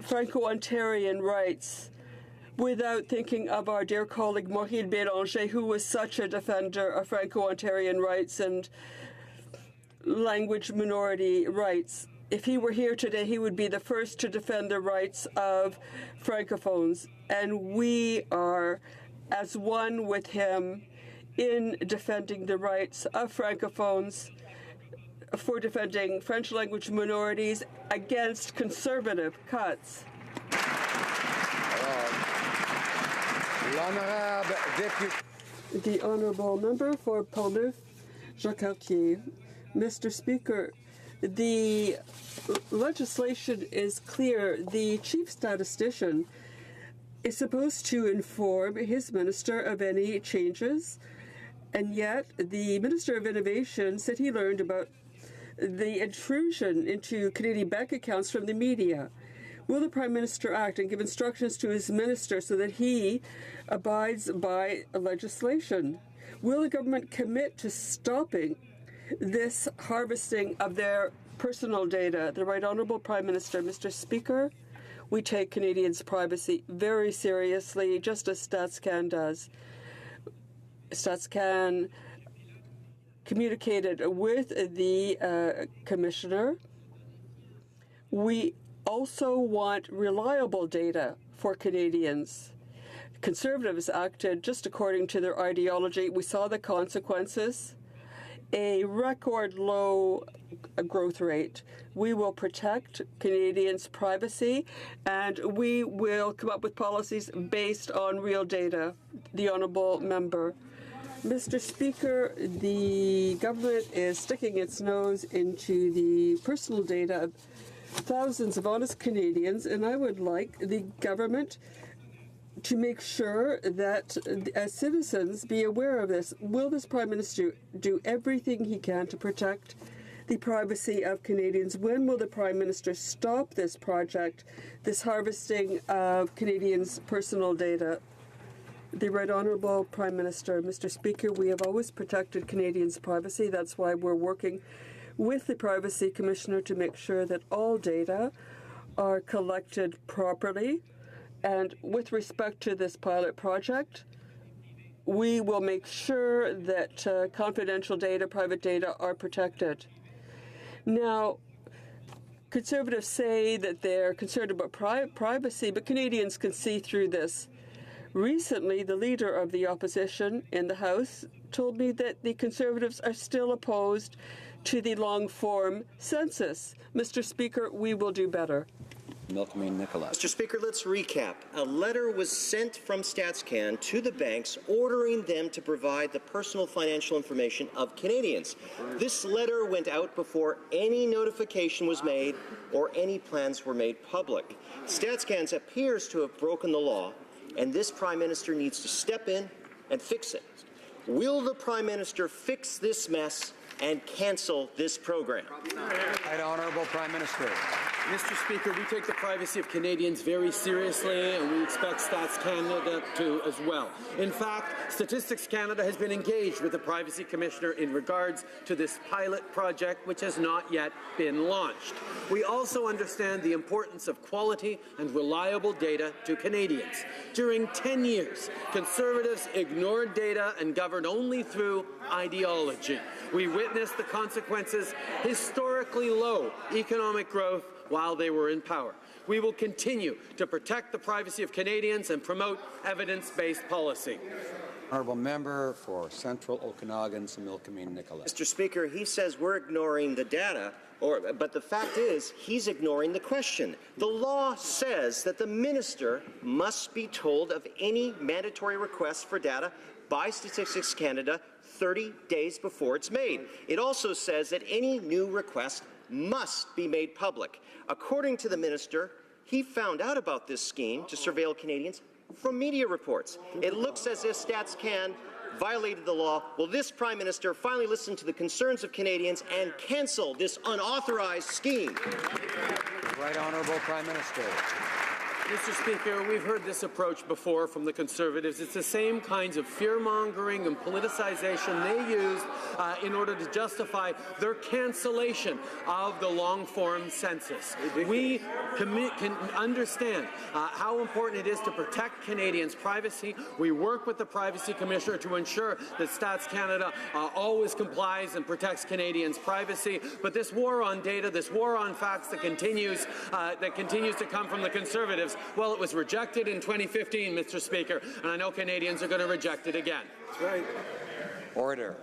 Franco-Ontarian rights without thinking of our dear colleague Maureen Bélanger, who was such a defender of Franco-Ontarian rights and language minority rights. If he were here today, he would be the first to defend the rights of Francophones. And we are as one with him in defending the rights of Francophones, for defending French language minorities against conservative cuts. The Honourable Member for Portneuf, Jacques-Cartier. Mr. Speaker, the legislation is clear. The chief statistician is supposed to inform his minister of any changes, and yet the Minister of Innovation said he learned about the intrusion into Canadian bank accounts from the media. Will the Prime Minister act and give instructions to his minister so that he abides by legislation? Will the government commit to stopping this harvesting of their personal data? The Right Honourable Prime Minister. Mr. Speaker, we take Canadians' privacy very seriously, just as StatsCan does. StatsCan communicated with the Commissioner. We also want reliable data for Canadians. Conservatives acted just according to their ideology. We saw the consequences. A record low growth rate. We will protect Canadians' privacy, and we will come up with policies based on real data. The Honourable Member. Mr. Speaker, the government is sticking its nose into the personal data of thousands of honest Canadians, and I would like the government to make sure that, as citizens, be aware of this. Will this Prime Minister do everything he can to protect the privacy of Canadians? When will the Prime Minister stop this project, this harvesting of Canadians' personal data? The Right Honourable Prime Minister. Mr. Speaker, we have always protected Canadians' privacy. That's why we're working with the Privacy Commissioner to make sure that all data are collected properly. And with respect to this pilot project, we will make sure that confidential data, private data, are protected. Now, Conservatives say that they're concerned about privacy, but Canadians can see through this. Recently, the Leader of the Opposition in the House told me that the Conservatives are still opposed to the long-form census. Mr. Speaker, we will do better. Milkman Nicholas. Mr. Speaker, let's recap. A letter was sent from StatsCan to the banks ordering them to provide the personal financial information of Canadians. This letter went out before any notification was made or any plans were made public. StatsCan appears to have broken the law, and this Prime Minister needs to step in and fix it. Will the Prime Minister fix this mess and cancel this program? Right Honourable Prime Minister. Mr. Speaker, we take the privacy of Canadians very seriously, and we expect Stats Canada to as well. In fact, Statistics Canada has been engaged with the Privacy Commissioner in regards to this pilot project, which has not yet been launched. We also understand the importance of quality and reliable data to Canadians. During 10 years, Conservatives ignored data and governed only through ideology. We witnessed the consequences: historically low economic growth while they were in power. We will continue to protect the privacy of Canadians and promote evidence-based policy. Honourable Member for Central Okanagan, Similkameen Nicholas. Mr. Speaker, he says we're ignoring the data, but the fact is he's ignoring the question. The law says that the minister must be told of any mandatory requests for data by Statistics Canada 30 days before it's made. It also says that any new request must be made public. According to the minister, he found out about this scheme to surveil Canadians from media reports. It looks as if StatsCan violated the law. Will this Prime Minister finally listen to the concerns of Canadians and cancel this unauthorized scheme? Right Honourable Prime Minister. Mr. Speaker, we've heard this approach before from the Conservatives. It's the same kinds of fear-mongering and politicization they used in order to justify their cancellation of the long-form census. We can understand how important it is to protect Canadians' privacy. We work with the Privacy Commissioner to ensure that Stats Canada always complies and protects Canadians' privacy. But this war on data, this war on facts that continues to come from the Conservatives, well, it was rejected in 2015, Mr. Speaker, and I know Canadians are going to reject it again. That's right. Order.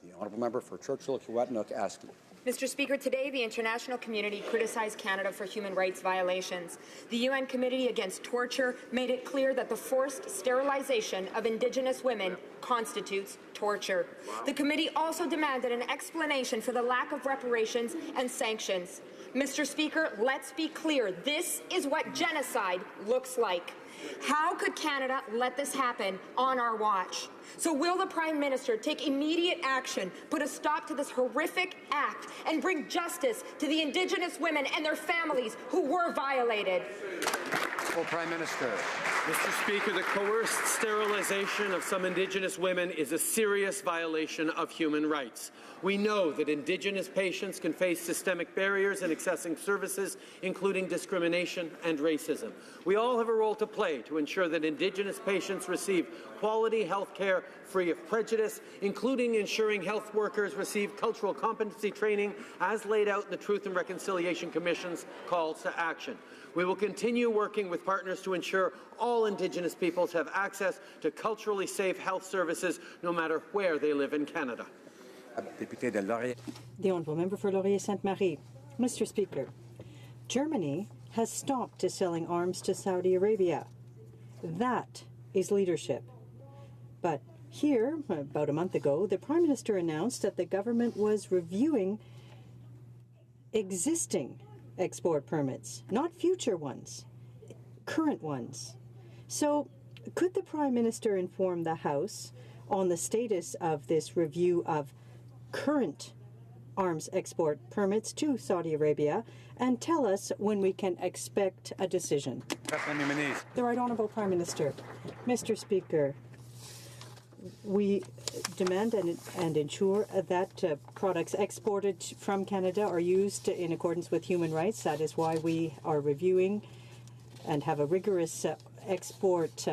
The Honourable Member for Churchill-Kiwetinoong Aski. Mr. Speaker, today the international community criticized Canada for human rights violations. The UN Committee Against Torture made it clear that the forced sterilization of Indigenous women constitutes torture. The committee also demanded an explanation for the lack of reparations and sanctions. Mr. Speaker, let's be clear. This is what genocide looks like. How could Canada let this happen on our watch? So will the Prime Minister take immediate action, put a stop to this horrific act, and bring justice to the Indigenous women and their families who were violated? Prime Minister. Mr. Speaker, the coerced sterilization of some Indigenous women is a serious violation of human rights. We know that Indigenous patients can face systemic barriers in accessing services, including discrimination and racism. We all have a role to play to ensure that Indigenous patients receive quality health care free of prejudice, including ensuring health workers receive cultural competency training as laid out in the Truth and Reconciliation Commission's calls to action. We will continue working with partners to ensure all Indigenous peoples have access to culturally safe health services, no matter where they live in Canada. The Honourable Member for Laurier-Sainte-Marie. Mr. Speaker, Germany has stopped selling arms to Saudi Arabia. That is leadership. But here, about a month ago, the Prime Minister announced that the government was reviewing existing export permits, not future ones. current ones. So, could the Prime Minister inform the House on the status of this review of current arms export permits to Saudi Arabia and tell us when we can expect a decision? The Right Honourable Prime Minister. Mr. Speaker, we demand and ensure that products exported from Canada are used in accordance with human rights. That is why we are reviewing and have a rigorous export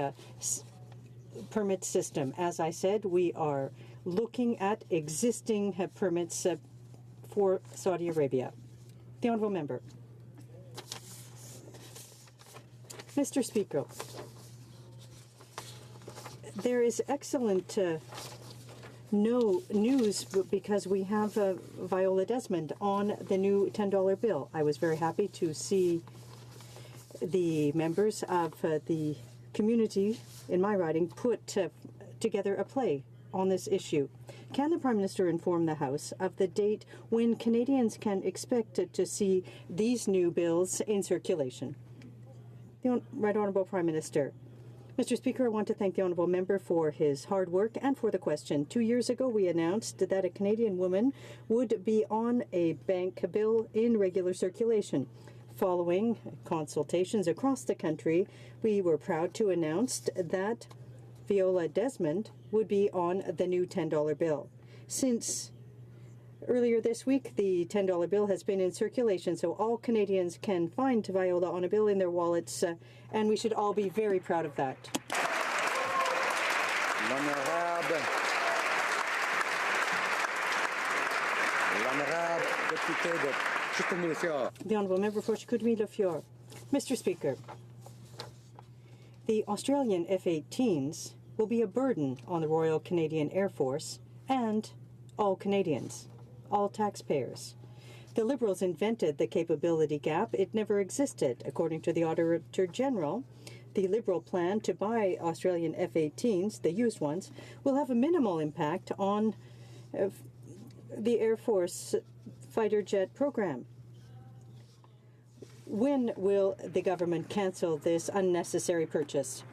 permit system. As I said, we are looking at existing permits for Saudi Arabia. The Honourable Member. Mr. Speaker, there is excellent news because we have Viola Desmond on the new $10 bill. I was very happy to see the members of the community in my riding put together a play on this issue. Can the Prime Minister inform the House of the date when Canadians can expect to see these new bills in circulation? The Right Honourable Prime Minister. Mr. Speaker, I want to thank the Honourable Member for his hard work and for the question. 2 years ago, we announced that a Canadian woman would be on a bank bill in regular circulation. Following consultations across the country, we were proud to announce that Viola Desmond would be on the new $10 bill. Since earlier this week, the $10 bill has been in circulation, so all Canadians can find Viola on a bill in their wallets, and we should all be very proud of that. The Honourable Member for Chicoutimi-Le-Fjord. Mr. Speaker, the Australian F-18s will be a burden on the Royal Canadian Air Force and all Canadians, all taxpayers. The Liberals invented the capability gap. It never existed. According to the Auditor General, the Liberal plan to buy Australian F-18s, the used ones, will have a minimal impact on the Air Force fighter jet program. When will the government cancel this unnecessary purchase?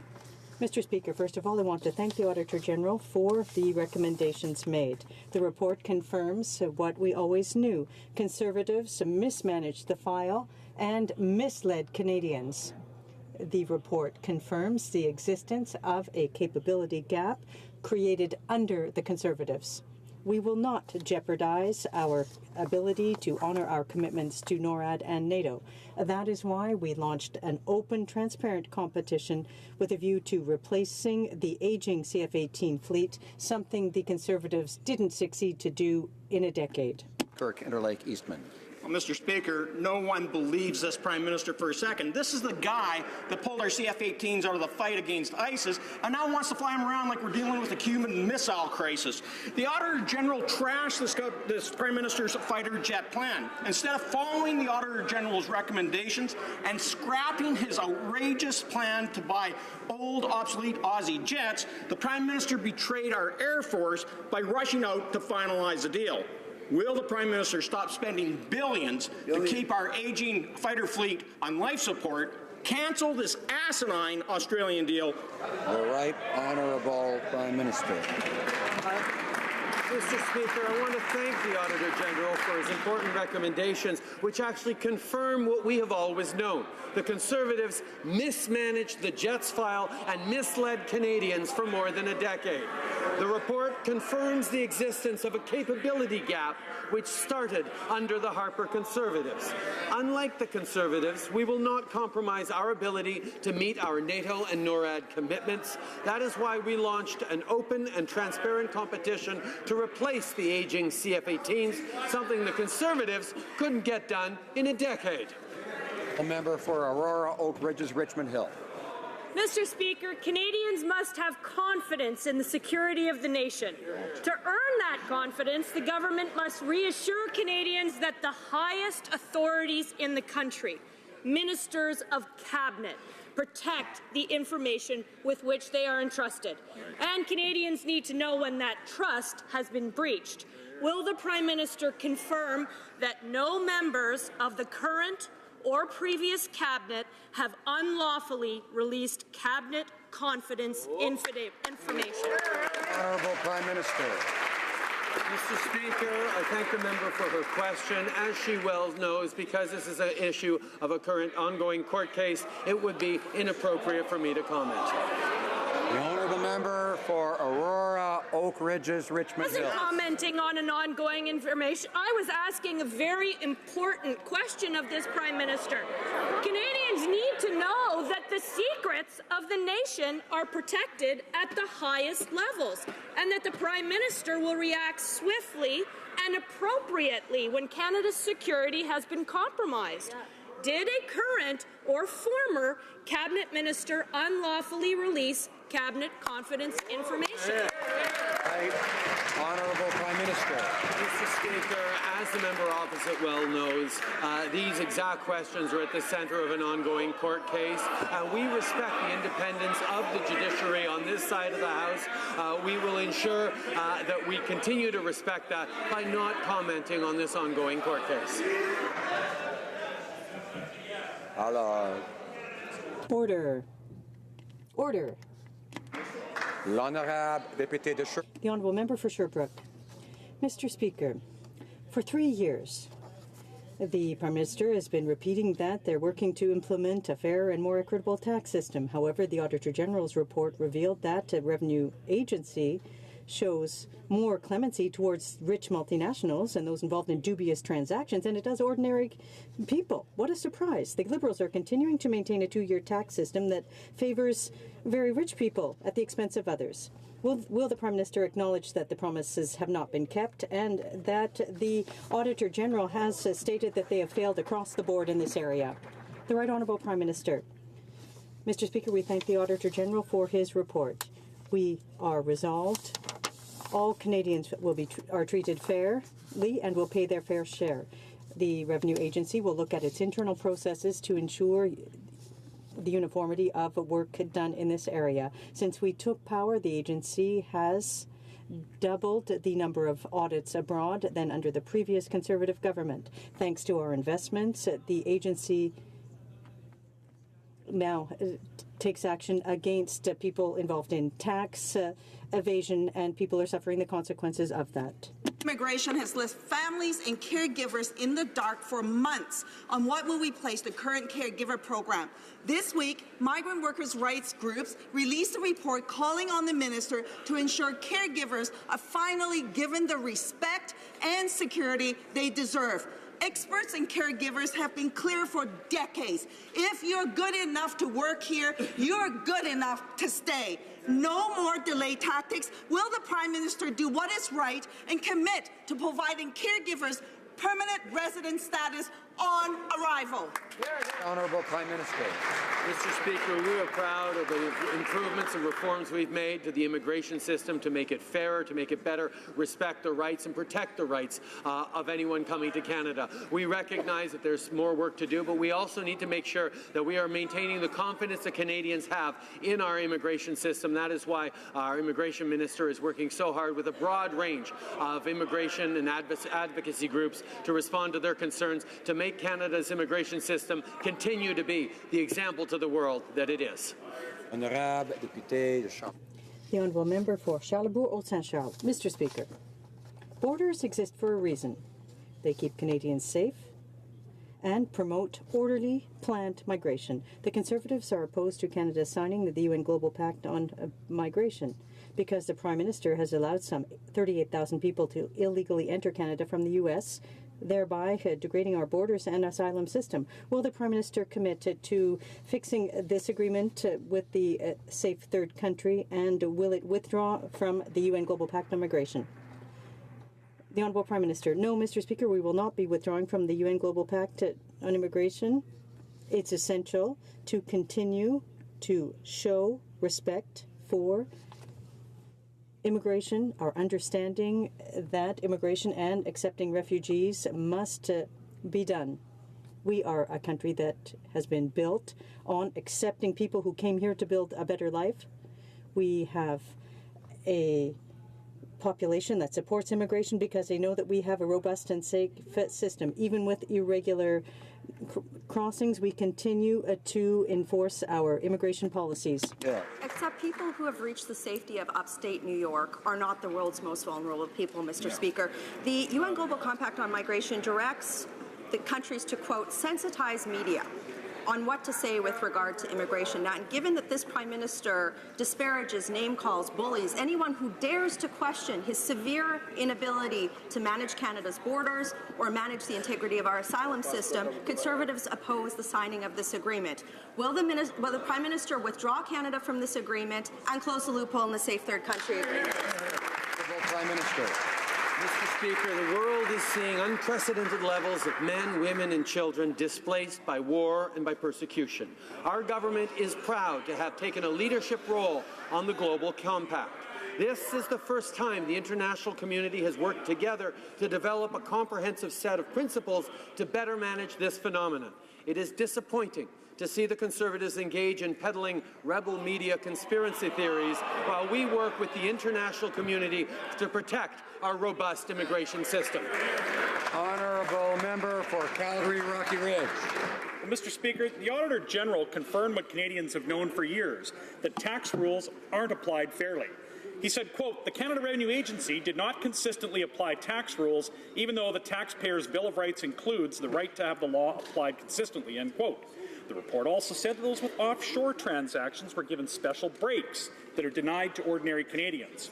Mr. Speaker, first of all, I want to thank the Auditor General for the recommendations made. The report confirms what we always knew. Conservatives mismanaged the file and misled Canadians. The report confirms the existence of a capability gap created under the Conservatives. We will not jeopardize our ability to honor our commitments to NORAD and NATO. That is why we launched an open, transparent competition with a view to replacing the aging CF-18 fleet, something the Conservatives didn't succeed to do in a decade. Kirk Interlake Eastman. Well, Mr. Speaker, no one believes this Prime Minister for a second. This is the guy that pulled our CF-18s out of the fight against ISIS and now wants to fly them around like we're dealing with a Cuban Missile Crisis. The Auditor General trashed this Prime Minister's fighter jet plan. Instead of following the Auditor General's recommendations and scrapping his outrageous plan to buy old, obsolete Aussie jets, the Prime Minister betrayed our Air Force by rushing out to finalize the deal. Will the Prime Minister stop spending billions to keep our aging fighter fleet on life support, cancel this asinine Australian deal? The Right Honourable Prime Minister. Mr. Speaker, I want to thank the Auditor General for his important recommendations, which actually confirm what we have always known. The Conservatives mismanaged the Jets file and misled Canadians for more than a decade. The report confirms the existence of a capability gap which started under the Harper Conservatives. Unlike the Conservatives, we will not compromise our ability to meet our NATO and NORAD commitments. That is why we launched an open and transparent competition to replace the aging CF-18s, something the Conservatives couldn't get done in a decade. A member for Aurora, Oak Ridges, Richmond Hill. Mr. Speaker, Canadians must have confidence in the security of the nation. To earn that confidence, the government must reassure Canadians that the highest authorities in the country, ministers of cabinet, protect the information with which they are entrusted. And Canadians need to know when that trust has been breached. Will the Prime Minister confirm that no members of the current or previous cabinet have unlawfully released cabinet confidence information. Honourable Prime Minister. Mr. Speaker, I thank the member for her question. As she well knows, because this is an issue of a current ongoing court case, it would be inappropriate for me to comment. The honourable member for Aurora, Oak Ridges, Richmond I wasn't Hill. commenting on an ongoing information. I was asking a very important question of this Prime Minister. Canadians need to know that the secrets of the nation are protected at the highest levels, and that the Prime Minister will react swiftly and appropriately when Canada's security has been compromised. Did a current or former cabinet minister unlawfully release cabinet confidence information? Honourable Prime Minister. Mr. Speaker, as the member opposite well knows, these exact questions are at the centre of an ongoing court case. We respect the independence of the judiciary on this side of the House. We will ensure that we continue to respect that by not commenting on this ongoing court case. Order. Order. L'honorable député de Sherbrooke. The honourable member for Sherbrooke. Mr. Speaker, for 3 years, the Prime Minister has been repeating that they're working to implement a fair and more equitable tax system. However, the Auditor General's report revealed that a revenue agency shows more clemency towards rich multinationals and those involved in dubious transactions than it does ordinary people. What a surprise. The Liberals are continuing to maintain a 2-year tax system that favors very rich people at the expense of others. Will the Prime Minister acknowledge that the promises have not been kept and that the Auditor General has stated that they have failed across the board in this area? The Right Honourable Prime Minister. Mr. Speaker, we thank the Auditor General for his report. We are resolved. All Canadians are treated fairly and will pay their fair share. The Revenue Agency will look at its internal processes to ensure the uniformity of work done in this area. Since we took power, the agency has doubled the number of audits abroad than under the previous Conservative government. Thanks to our investments, the agency now takes action against people involved in tax evasion, and people are suffering the consequences of that. Immigration has left families and caregivers in the dark for months on what will replace the current caregiver program. This week, migrant workers' rights groups released a report calling on the minister to ensure caregivers are finally given the respect and security they deserve. Experts and caregivers have been clear for decades. If you're good enough to work here, you're good enough to stay. No more delay tactics. Will the Prime Minister do what is right and commit to providing caregivers permanent resident status on arrival? Honourable Prime Minister. Mr. Speaker, we are proud of the improvements and reforms we've made to the immigration system to make it fairer, to make it better, respect the rights and protect the rights of anyone coming to Canada. We recognize that there's more work to do, but we also need to make sure that we are maintaining the confidence that Canadians have in our immigration system. That is why our Immigration Minister is working so hard with a broad range of immigration and advocacy groups to respond to their concerns, to make Canada's immigration system continue to be the example to the world that it is. Honourable député de Charles. The Honourable Member for Charlebourg-Haute-Saint-Charles. Mr. Speaker, borders exist for a reason. They keep Canadians safe and promote orderly, planned migration. The Conservatives are opposed to Canada signing the UN Global Pact on Migration because the Prime Minister has allowed some 38,000 people to illegally enter Canada from the U.S., thereby degrading our borders and asylum system. Will the Prime Minister commit to fixing this agreement with the safe third country, and will it withdraw from the UN Global Pact on Migration? The Honourable Prime Minister. No, Mr. Speaker, we will not be withdrawing from the UN Global Pact on Immigration. It's essential to continue to show respect for immigration, our understanding that immigration and accepting refugees must be done. We are a country that has been built on accepting people who came here to build a better life. We have a population that supports immigration because they know that we have a robust and safe system, even with irregular crossings, we continue to enforce our immigration policies. Yeah. Except people who have reached the safety of upstate New York are not the world's most vulnerable people, Mr. Speaker. The UN Global Compact on Migration directs the countries to, quote, sensitize media on what to say with regard to immigration. Now, and given that this Prime Minister disparages, name calls, bullies anyone who dares to question his severe inability to manage Canada's borders or manage the integrity of our asylum system, Conservatives oppose the signing of this agreement. Will the Prime Minister withdraw Canada from this agreement and close the loophole in the Safe Third Country agreement? Prime Minister. Mr. Speaker, the world is seeing unprecedented levels of men, women, and children displaced by war and by persecution. Our government is proud to have taken a leadership role on the Global Compact. This is the first time the international community has worked together to develop a comprehensive set of principles to better manage this phenomenon. It is disappointing to see the Conservatives engage in peddling rebel media conspiracy theories while we work with the international community to protect our robust immigration system. Honourable member for Calgary Rocky Ridge. Well, Mr. Speaker, the Auditor General confirmed what Canadians have known for years, that tax rules aren't applied fairly. He said, quote, the Canada Revenue Agency did not consistently apply tax rules, even though the taxpayer's Bill of Rights includes the right to have the law applied consistently, end quote. The report also said that those with offshore transactions were given special breaks that are denied to ordinary Canadians.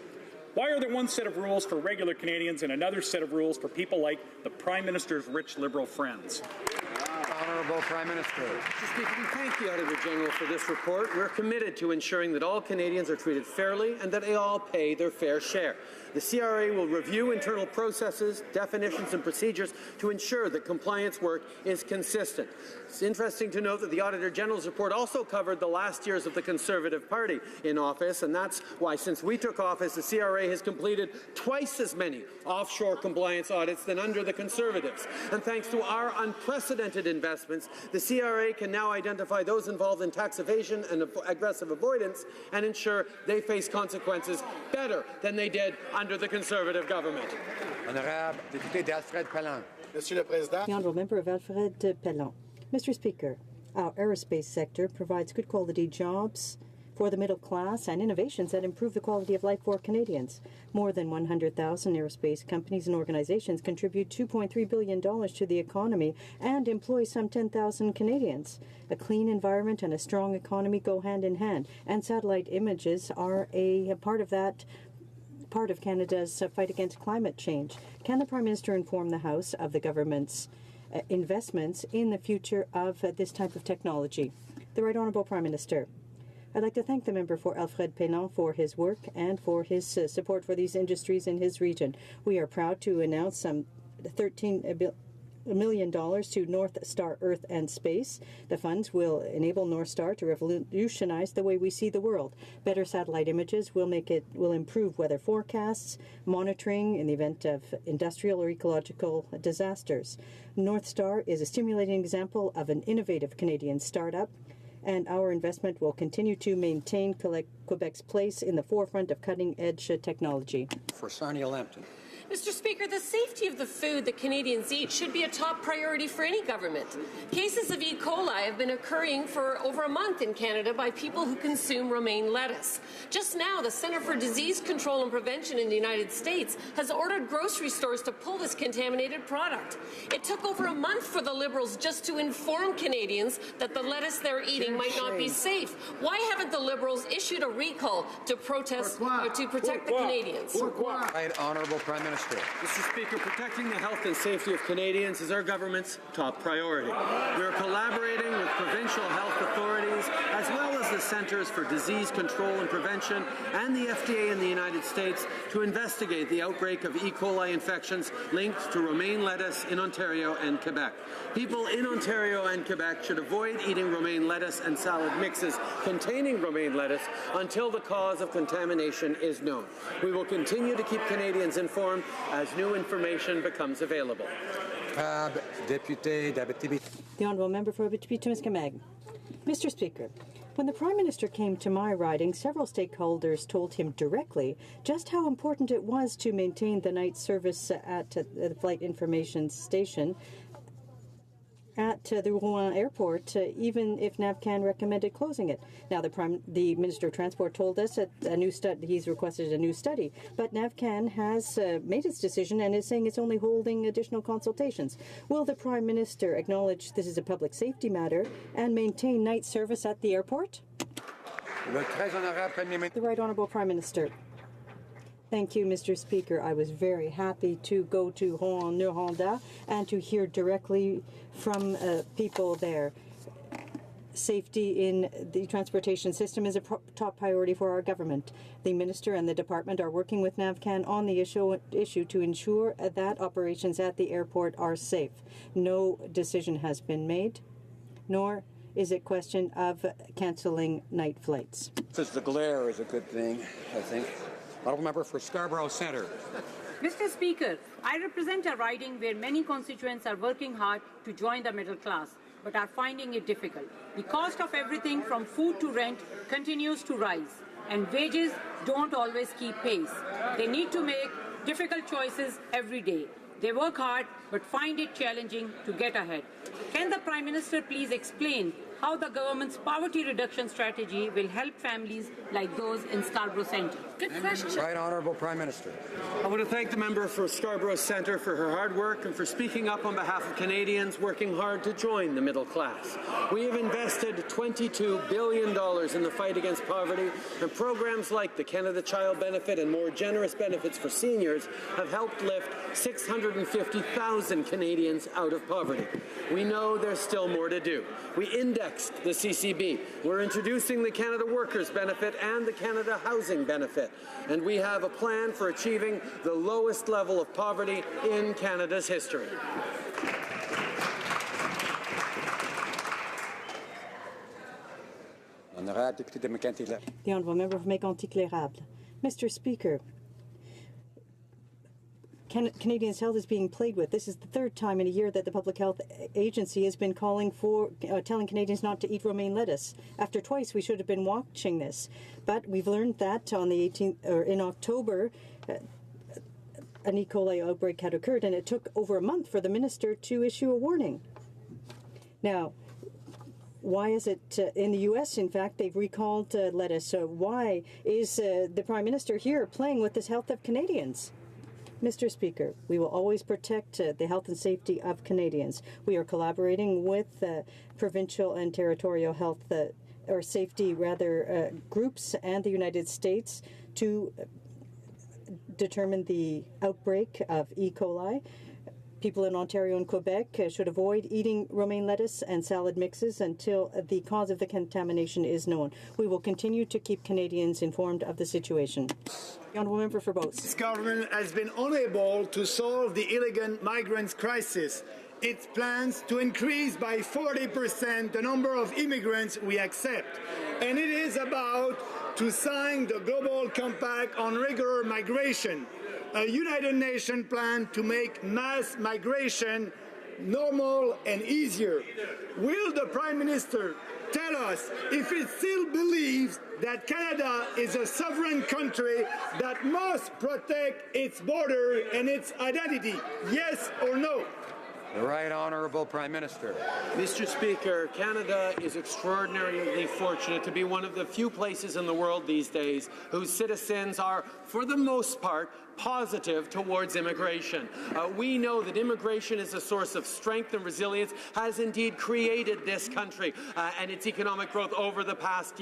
Why are there one set of rules for regular Canadians and another set of rules for people like the Prime Minister's rich Liberal friends? Honourable Prime Minister. Mr. Speaker, we thank the Auditor General for this report. We're committed to ensuring that all Canadians are treated fairly and that they all pay their fair share. The CRA will review internal processes, definitions, and procedures to ensure that compliance work is consistent. It's interesting to note that the Auditor General's report also covered the last years of the Conservative Party in office, and that's why since we took office, the CRA has completed twice as many offshore compliance audits than under the Conservatives. And thanks to our unprecedented investments, the CRA can now identify those involved in tax evasion and aggressive avoidance and ensure they face consequences better than they did under the Conservative government. Honorable député d'Alfred Pellan. Monsieur le Président. The Honourable Member of Alfred Pellan. Mr. Speaker, our aerospace sector provides good quality jobs for the middle class and innovations that improve the quality of life for Canadians. More than 100,000 aerospace companies and organizations contribute $2.3 billion to the economy and employ some 10,000 Canadians. A clean environment and a strong economy go hand in hand, and satellite images are a part of that. Part of Canada's fight against climate change. Can the Prime Minister inform the House of the government's investments in the future of this type of technology? The Right Honourable Prime Minister. I'd like to thank the member for Alfred Pellan for his work and for his support for these industries in his region. We are proud to announce some $13 million to North Star Earth and Space. The funds will enable North Star to revolutionize the way we see the world. Better satellite images will improve weather forecasts, monitoring in the event of industrial or ecological disasters. North Star is a stimulating example of an innovative Canadian startup, and our investment will continue to maintain Quebec's place in the forefront of cutting-edge technology. For Sarnia Lambton. Mr. Speaker, the safety of the food that Canadians eat should be a top priority for any government. Cases of E. coli have been occurring for over a month in Canada by people who consume romaine lettuce. Just now, the Centre for Disease Control and Prevention in the United States has ordered grocery stores to pull this contaminated product. It took over a month for the Liberals just to inform Canadians that the lettuce they're eating might not be safe. Why haven't the Liberals issued a recall to protest or to protect the Canadians? Right Honourable Prime Minister. Mr. Speaker, protecting the health and safety of Canadians is our government's top priority. We are collaborating with provincial health authorities as well as the Centers for Disease Control and Prevention and the FDA in the United States to investigate the outbreak of E. coli infections linked to romaine lettuce in Ontario and Quebec. People in Ontario and Quebec should avoid eating romaine lettuce and salad mixes containing romaine lettuce until the cause of contamination is known. We will continue to keep Canadians informed as new information becomes available. The Honourable Member for Abitibi-Témiscamingue. Mr. Speaker, when the Prime Minister came to my riding, several stakeholders told him directly just how important it was to maintain the night service at the Flight Information Station at the Rouen airport, even if NAVCAN recommended closing it. Now, the Minister of Transport told us that he's requested a new study, but NAVCAN has made its decision and is saying it's only holding additional consultations. Will the Prime Minister acknowledge this is a public safety matter and maintain night service at the airport? The Right Honourable Prime Minister. Thank you, Mr. Speaker. I was very happy to go to Rouen-Noranda and to hear directly from people there. Safety in the transportation system is a top priority for our government. The Minister and the Department are working with NAVCAN on the issue to ensure that operations at the airport are safe. No decision has been made, nor is it question of cancelling night flights. Because the glare is a good thing, I think. Honourable Member for Scarborough Centre. Mr. Speaker, I represent a riding where many constituents are working hard to join the middle class, but are finding it difficult. The cost of everything from food to rent continues to rise, and wages don't always keep pace. They need to make difficult choices every day. They work hard, but find it challenging to get ahead. Can the Prime Minister please explain how the government's poverty reduction strategy will help families like those in Scarborough Centre? Good question. Right Honourable Prime Minister. I want to thank the member for Scarborough Centre for her hard work and for speaking up on behalf of Canadians working hard to join the middle class. We have invested $22 billion in the fight against poverty, and programs like the Canada Child Benefit and more generous benefits for seniors have helped lift 650,000 Canadians out of poverty. We know there's still more to do. We indexed the CCB. We're introducing the Canada Workers Benefit and the Canada Housing Benefit. And we have a plan for achieving the lowest level of poverty in Canada's history. The Honourable Member for Mégantic-L'Érable. Mr. Speaker, Canadians' health is being played with. This is the third time in a year that the Public Health Agency has been calling for, telling Canadians not to eat romaine lettuce. After twice, we should have been watching this. But we've learned that on the 18th, or in October, an E. coli outbreak had occurred, and it took over a month for the minister to issue a warning. Now, why is it in the U.S., in fact, they've recalled lettuce? Why is the Prime Minister here playing with the health of Canadians? Mr. Speaker, we will always protect the health and safety of Canadians. We are collaborating with provincial and territorial health or safety groups and the United States to determine the outbreak of E. coli. People in Ontario and Quebec should avoid eating romaine lettuce and salad mixes until the cause of the contamination is known. We will continue to keep Canadians informed of the situation. The Honourable Member for Beauce. This government has been unable to solve the illegal migrants crisis. It plans to increase by 40% the number of immigrants we accept. And it is about to sign the Global Compact on Regular Migration, a United Nations plan to make mass migration normal and easier. Will the Prime Minister tell us if he still believes that Canada is a sovereign country that must protect its border and its identity? Yes or no? The Right Honourable Prime Minister. Mr. Speaker, Canada is extraordinarily fortunate to be one of the few places in the world these days whose citizens are, for the most part, positive towards immigration. We know that immigration is a source of strength and resilience, has indeed created this country and its economic growth over the past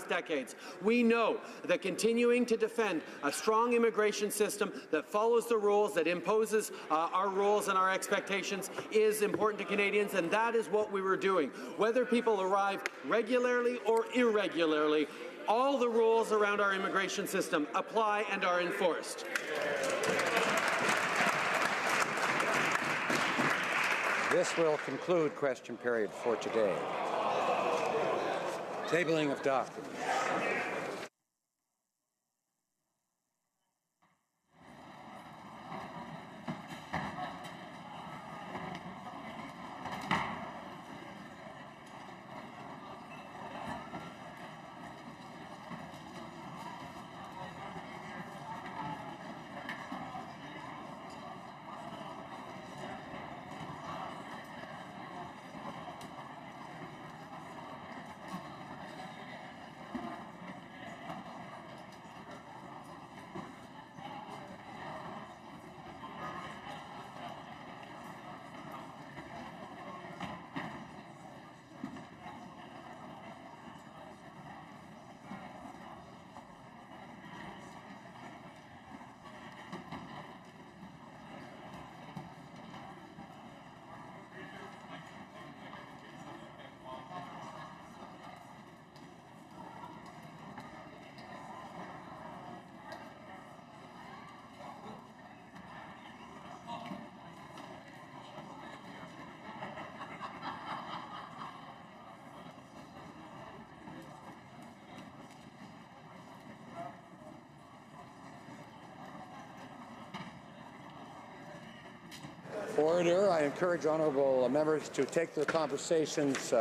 decades. We know that continuing to defend a strong immigration system that follows the rules, that imposes our rules and our expectations is important to Canadians, and that is what we were doing. Whether people arrive regularly or irregularly, all the rules around our immigration system apply and are enforced. This will conclude question period for today. Tabling of documents. Order. I encourage honourable members to take their conversations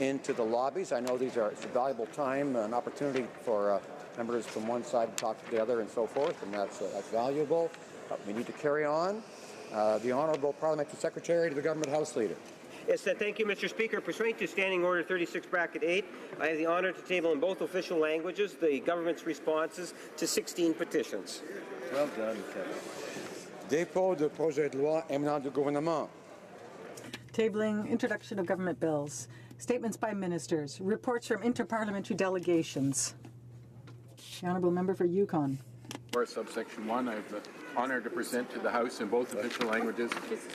into the lobbies. I know it's a valuable time, an opportunity for members from one side to talk to the other and so forth, and that's valuable. We need to carry on. The Honourable Parliamentary Secretary to the Government House Leader. Yes, thank you, Mr. Speaker. Pursuant to Standing Order 36(8), I have the honour to table in both official languages the government's responses to 16 petitions. Well done, Kevin. Dépôt de projet de loi émanant du gouvernement. Tabling introduction of government bills, statements by ministers, reports from interparliamentary delegations. The Honourable Member for Yukon. For subsection 1, I have the honour to present to the House in both official languages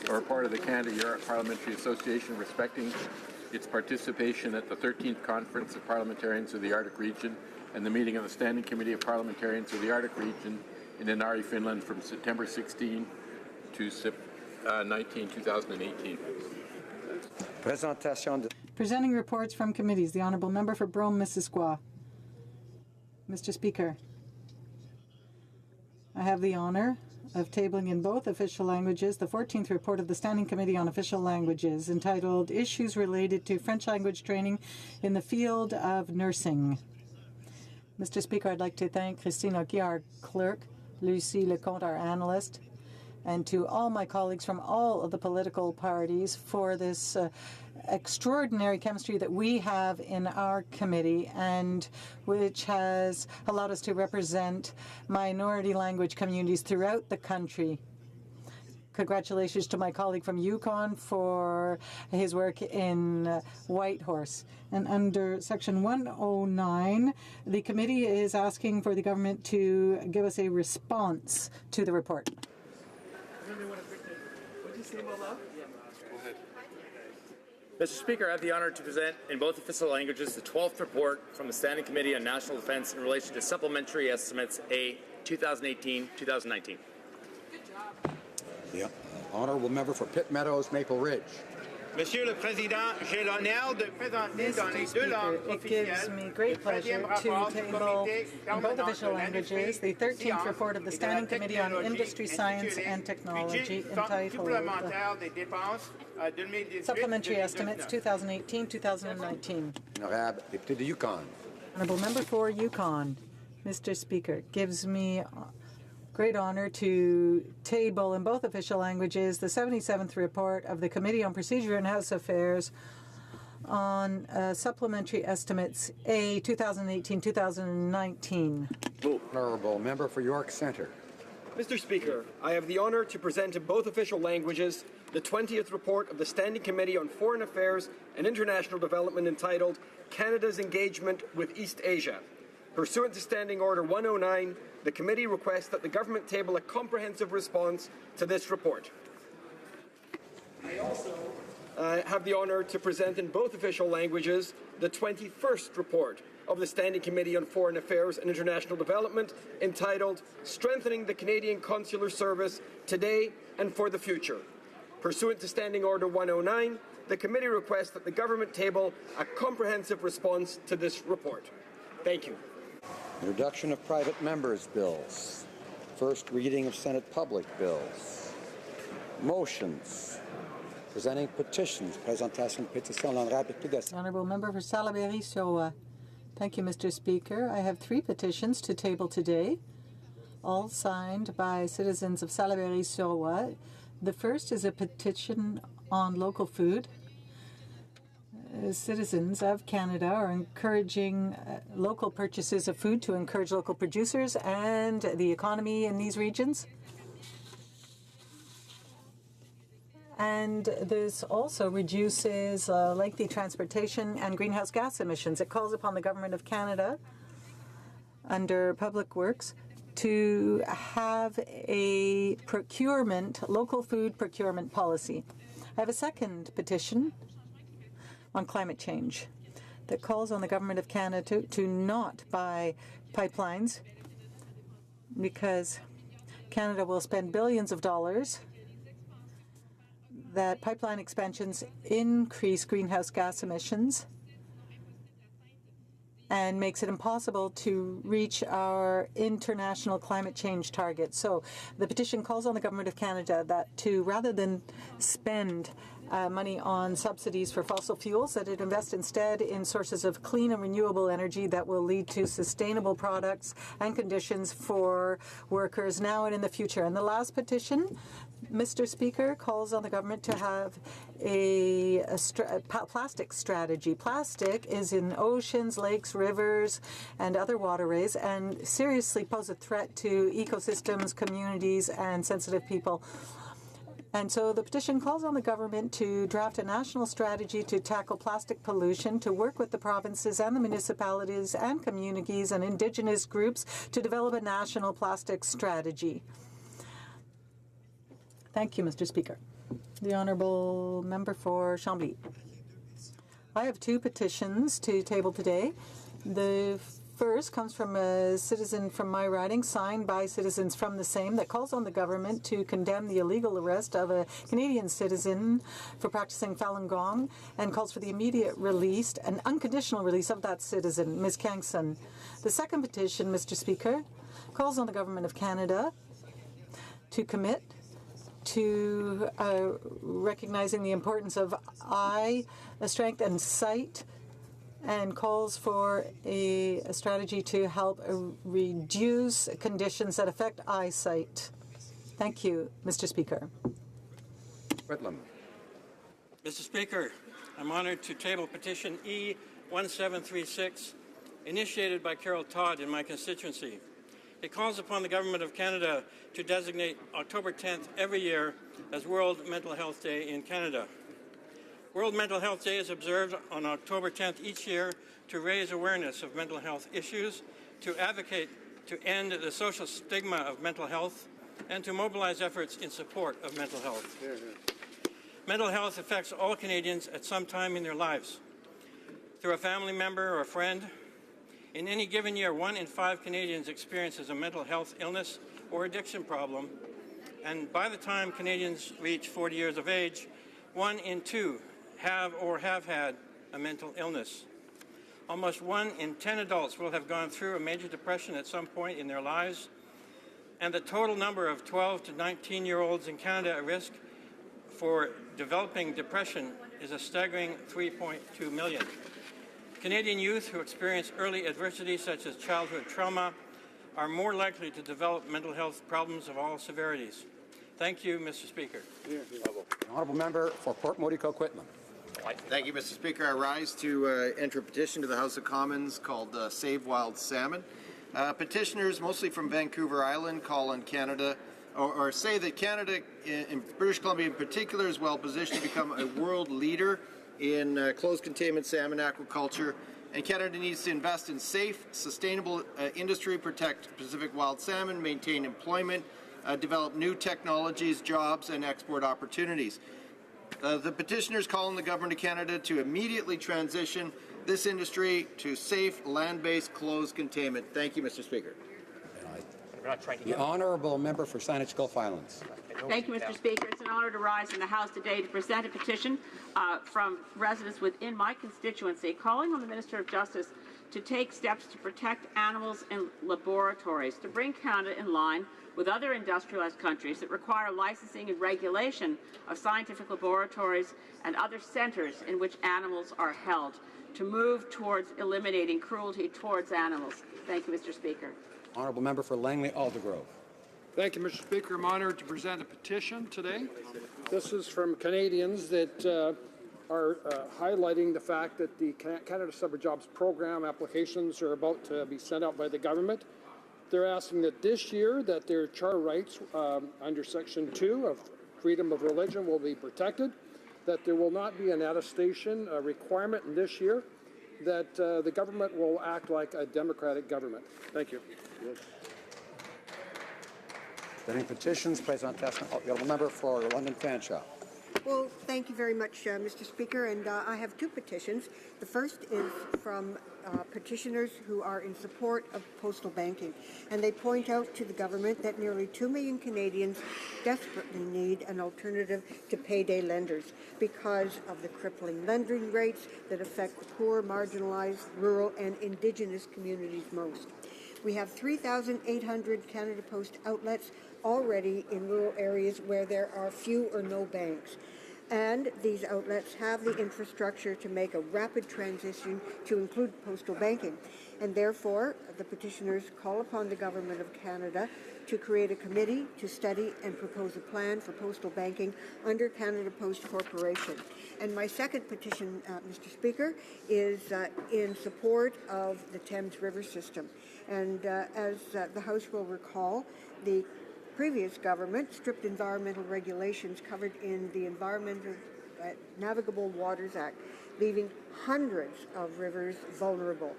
a report of the Canada-Europe Parliamentary Association respecting its participation at the 13th Conference of Parliamentarians of the Arctic Region and the meeting of the Standing Committee of Parliamentarians of the Arctic Region in Inari, Finland from September 16 to 19, 2018. Presenting reports from committees, the Honourable Member for Brome-Missisquoi. Mr. Speaker, I have the honour of tabling in both official languages the 14th report of the Standing Committee on Official Languages entitled Issues Related to French Language Training in the Field of Nursing. Mr. Speaker, I'd like to thank Christine Oki, our clerk, Lucie Lecomte, our analyst, and to all my colleagues from all of the political parties for this extraordinary chemistry that we have in our committee and which has allowed us to represent minority language communities throughout the country. Congratulations to my colleague from Yukon for his work in Whitehorse. And under Section 109, the committee is asking for the government to give us a response to the report. Mr. Speaker, I have the honour to present in both official languages the 12th report from the Standing Committee on National Defence in relation to Supplementary Estimates A 2018-2019. The Honourable Member for Pitt Meadows, Maple Ridge. Monsieur le Président, j'ai l'honneur de présenter dans les deux langues It gives me great pleasure to table in both official languages the 13th report of the Standing Committee on Industry, Science and Technology entitled Supplementary Estimates 2018-2019. Honorable Député de Yukon. Honourable Member for Yukon. Mr. Speaker, it gives me great honour to table in both official languages the 77th report of the Committee on Procedure and House Affairs on Supplementary Estimates A 2018-2019. Honourable Member for York Centre. Mr. Speaker, I have the honour to present in both official languages the 20th report of the Standing Committee on Foreign Affairs and International Development entitled Canada's Engagement with East Asia. Pursuant to Standing Order 109, the committee requests that the government table a comprehensive response to this report. I also have the honour to present in both official languages the 21st report of the Standing Committee on Foreign Affairs and International Development entitled Strengthening the Canadian Consular Service Today and for the Future. Pursuant to Standing Order 109, the committee requests that the government table a comprehensive response to this report. Thank you. Introduction of private members' bills. First reading of Senate public bills. Motions. Presenting petitions. Présentation de pétition. Honourable Member for Salaberry-sur-Oise. Thank you, Mr. Speaker. I have 3 petitions to table today, all signed by citizens of Salaberry-sur-Oise. The first is a petition on local food. Citizens of Canada are encouraging local purchases of food to encourage local producers and the economy in these regions. And this also reduces lengthy transportation and greenhouse gas emissions. It calls upon the Government of Canada, under Public Works, to have a local food procurement policy. I have a second petition on climate change that calls on the Government of Canada to not buy pipelines because Canada will spend billions of dollars, that pipeline expansions increase greenhouse gas emissions, and makes it impossible to reach our international climate change targets. So the petition calls on the Government of Canada that rather than spend money on subsidies for fossil fuels, that it invest instead in sources of clean and renewable energy that will lead to sustainable products and conditions for workers now and in the future. And the last petition, Mr. Speaker, calls on the government to have a plastic strategy. Plastic is in oceans, lakes, rivers, and other waterways, and seriously pose a threat to ecosystems, communities, and sensitive people. And so the petition calls on the government to draft a national strategy to tackle plastic pollution, to work with the provinces and the municipalities and communities and Indigenous groups to develop a national plastic strategy. Thank you, Mr. Speaker. The Honourable Member for Chambly. I have two petitions to table today. The first comes from a citizen from my riding, signed by citizens from the same, that calls on the government to condemn the illegal arrest of a Canadian citizen for practicing Falun Gong and calls for the immediate release and unconditional release of that citizen, Ms. Kangson. The second petition, Mr. Speaker, calls on the Government of Canada to commit to recognizing the importance of eye strength and sight, and calls for a strategy to help reduce conditions that affect eyesight. Thank you, Mr. Speaker. Whitlam. Mr. Speaker, I'm honored to table petition E1736, initiated by Carol Todd in my constituency. It calls upon the Government of Canada to designate October 10th every year as World Mental Health Day in Canada. World Mental Health Day is observed on October 10th each year to raise awareness of mental health issues, to advocate to end the social stigma of mental health, and to mobilize efforts in support of mental health. Mental health affects all Canadians at some time in their lives, through a family member or a friend. In any given year, 1 in 5 Canadians experiences a mental health illness or addiction problem, and by the time Canadians reach 40 years of age, 1 in 2 have or have had a mental illness. Almost 1 in 10 adults will have gone through a major depression at some point in their lives, and the total number of 12 to 19-year-olds in Canada at risk for developing depression is a staggering 3.2 million. Canadian youth who experience early adversity such as childhood trauma are more likely to develop mental health problems of all severities. Thank you, Mr. Speaker. Honourable Member for Port Moody Coquitlam. Thank you, Mr. Speaker. I rise to enter a petition to the House of Commons called Save Wild Salmon. Petitioners, mostly from Vancouver Island, call on Canada, or say that Canada, in British Columbia in particular, is well positioned to become a world leader in closed containment salmon aquaculture, and Canada needs to invest in safe, sustainable industry, protect Pacific wild salmon, maintain employment, develop new technologies, jobs, and export opportunities. The petitioners call on the Government of Canada to immediately transition this industry to safe, land-based, closed containment. Thank you, Mr. Speaker. The Honourable Member for Saanich Gulf Islands. Thank you, Mr. Speaker. It's an honor to rise in the House today to present a petition from residents within my constituency calling on the Minister of Justice to take steps to protect animals in laboratories, to bring Canada in line with other industrialized countries that require licensing and regulation of scientific laboratories and other centers in which animals are held, to move towards eliminating cruelty towards animals. Thank you, Mr. Speaker. Honourable Member for Langley Aldergrove. Thank you, Mr. Speaker. I'm honored to present a petition today. This is from Canadians that are highlighting the fact that the Canada Summer Jobs Program applications are about to be sent out by the government. They're asking that this year that their charter rights under Section 2 of freedom of religion will be protected, that there will not be an attestation requirement in this year, that the government will act like a democratic government. Thank you. Any petitions placed on testament? The Honourable Member for London Fanshawe. Well, thank you very much, Mr. Speaker, and I have two petitions. The first is from petitioners who are in support of postal banking, and they point out to the government that nearly 2 million Canadians desperately need an alternative to payday lenders because of the crippling lending rates that affect the poor, marginalized, rural, and Indigenous communities most. We have 3,800 Canada Post outlets already in rural areas where there are few or no banks. And these outlets have the infrastructure to make a rapid transition to include postal banking. And therefore, the petitioners call upon the Government of Canada to create a committee to study and propose a plan for postal banking under Canada Post Corporation. And my second petition, Mr. Speaker, is in support of the Thames River system. And as the House will recall, the previous government stripped environmental regulations covered in the Environmental Navigable Waters Act, leaving hundreds of rivers vulnerable.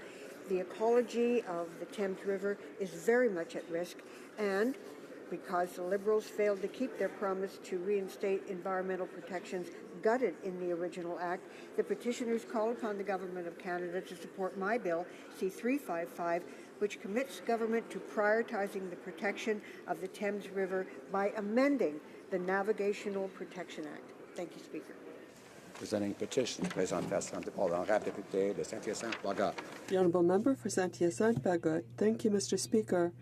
The ecology of the Thames River is very much at risk, and because the Liberals failed to keep their promise to reinstate environmental protections gutted in the original Act, the petitioners call upon the Government of Canada to support my bill, C-355, which commits government to prioritizing the protection of the Thames River by amending the Navigational Protection Act. Thank you, Speaker. Presenting petition, présentation de l'honorable député de Saint-Hyacinthe-Bagotte. The Honourable Member for Saint-Hyacinthe-Bagotte. Thank you, Mr. Speaker.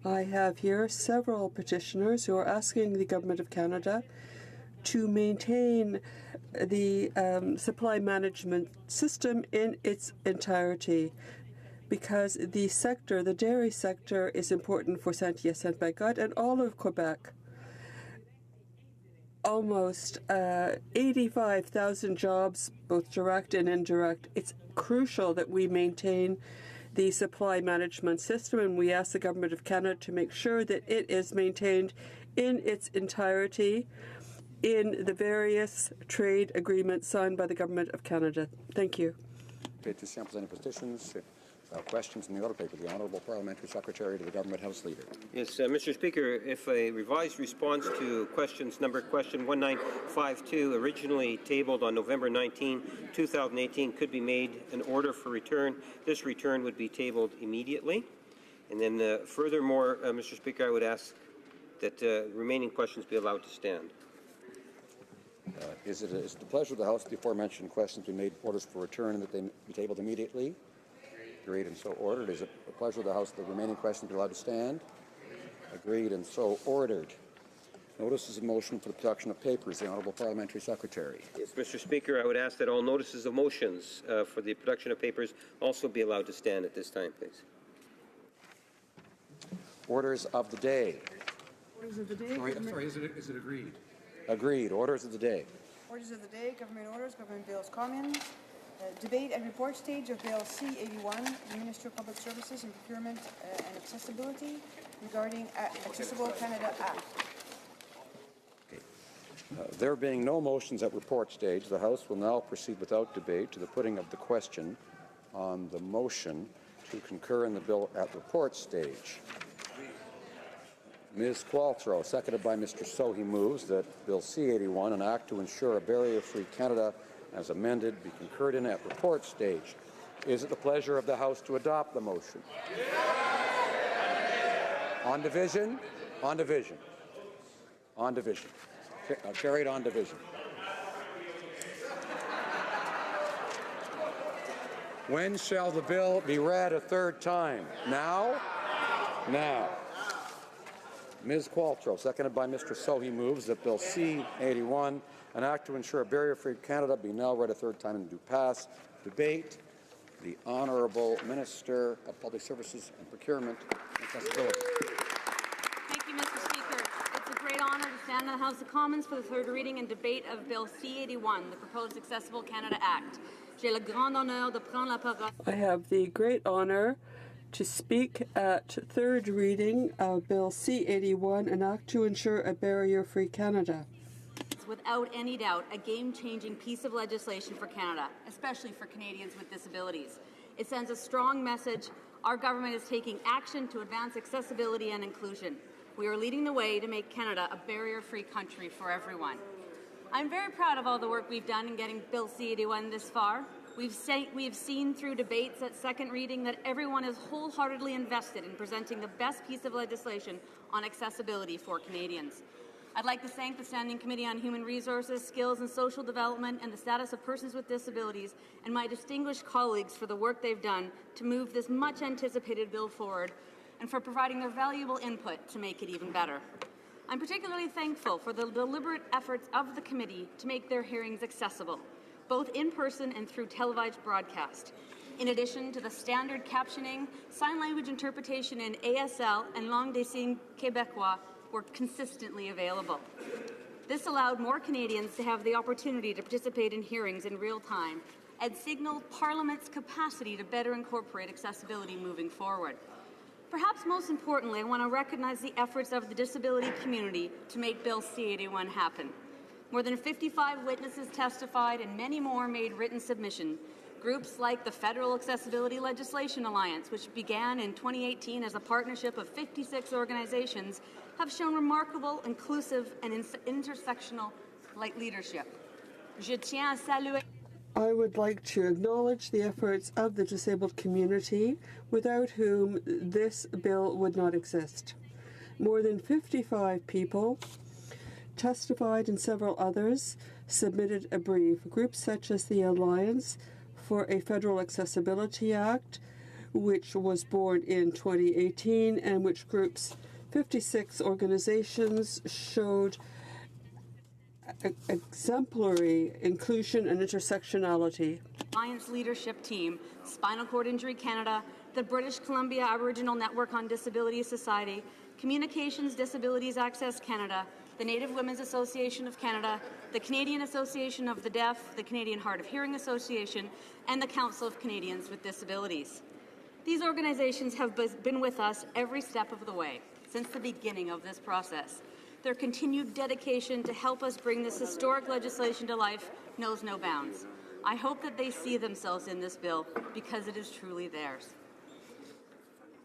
I have here several petitioners who are asking the Government of Canada to maintain the supply management system in its entirety, because the sector, the dairy sector, is important for Saint-Hyacinthe-Bagotte and all of Quebec. Almost 85,000 jobs, both direct and indirect. It's crucial that we maintain the supply management system, and we ask the Government of Canada to make sure that it is maintained in its entirety in the various trade agreements signed by the Government of Canada. Thank you. Petitions and petitions. Questions in the order paper. The Honourable Parliamentary Secretary to the Government House Leader. Yes, Mr. Speaker, if a revised response to question 1952, originally tabled on November 19, 2018, could be made an order for return, this return would be tabled immediately. And then furthermore, Mr. Speaker, I would ask that remaining questions be allowed to stand. Is it the pleasure of the House that the aforementioned questions be made orders for return and that they be tabled immediately? Agreed and so ordered. Is it the pleasure of the House that the remaining questions be allowed to stand? Agreed and so ordered. Notices of motion for the production of papers. The Honourable Parliamentary Secretary. Yes, Mr. Speaker, I would ask that all notices of motions for the production of papers also be allowed to stand at this time, please. Orders of the day. Orders of the day. Sorry, is it agreed? Agreed. Orders of the day. Orders of the day, government orders, government bills, comments. Debate and report stage of Bill C-81, the Ministry of Public Services and Procurement and Accessibility regarding Accessible Canada Act. Okay. There being no motions at report stage, the House will now proceed without debate to the putting of the question on the motion to concur in the bill at report stage. Ms. Qualtrough, seconded by Mr. Sohi, moves that Bill C-81, an act to ensure a barrier-free Canada as amended, be concurred in at report stage. Is it the pleasure of the House to adopt the motion? On division? On division. On division. Carried on division. When shall the bill be read a third time? Now? Now. Ms. Qualtrough, seconded by Mr. Sohi, moves that Bill C-81, an act to ensure a barrier-free Canada, be now read a third time and do pass. Debate. The Honourable Minister of Public Services and Procurement and Accessibility. Thank you, Mr. Speaker. It's a great honour to stand in the House of Commons for the third reading and debate of Bill C-81, the proposed Accessible Canada Act. J'ai le grand honneur de prendre la parole. I have the great honour to speak at third reading of Bill C-81, an act to ensure a barrier-free Canada. It's without any doubt a game-changing piece of legislation for Canada, especially for Canadians with disabilities. It sends a strong message. Our government is taking action to advance accessibility and inclusion. We are leading the way to make Canada a barrier-free country for everyone. I'm very proud of all the work we've done in getting Bill C-81 this far. We've seen through debates at second reading that everyone is wholeheartedly invested in presenting the best piece of legislation on accessibility for Canadians. I'd like to thank the Standing Committee on Human Resources, Skills and Social Development and the Status of Persons with Disabilities and my distinguished colleagues for the work they've done to move this much-anticipated bill forward and for providing their valuable input to make it even better. I'm particularly thankful for the deliberate efforts of the committee to make their hearings accessible, both in person and through televised broadcast. In addition to the standard captioning, sign language interpretation in ASL and langue des signes québécois were consistently available. This allowed more Canadians to have the opportunity to participate in hearings in real time and signaled Parliament's capacity to better incorporate accessibility moving forward. Perhaps most importantly, I want to recognize the efforts of the disability community to make Bill C-81 happen. More than 55 witnesses testified and many more made written submission. Groups like the Federal Accessibility Legislation Alliance, which began in 2018 as a partnership of 56 organizations, have shown remarkable, inclusive and intersectional leadership. Je tiens à saluer. I would like to acknowledge the efforts of the disabled community, without whom this bill would not exist. More than 55 people testified and several others submitted a brief. Groups such as the Alliance for a Federal Accessibility Act, which was born in 2018 and which groups 56 organizations showed exemplary inclusion and intersectionality. Alliance leadership team, Spinal Cord Injury Canada, the British Columbia Aboriginal Network on Disability Society, Communications Disabilities Access Canada, the Native Women's Association of Canada, the Canadian Association of the Deaf, the Canadian Hard of Hearing Association, and the Council of Canadians with Disabilities. These organizations have been with us every step of the way since the beginning of this process. Their continued dedication to help us bring this historic legislation to life knows no bounds. I hope that they see themselves in this bill because it is truly theirs.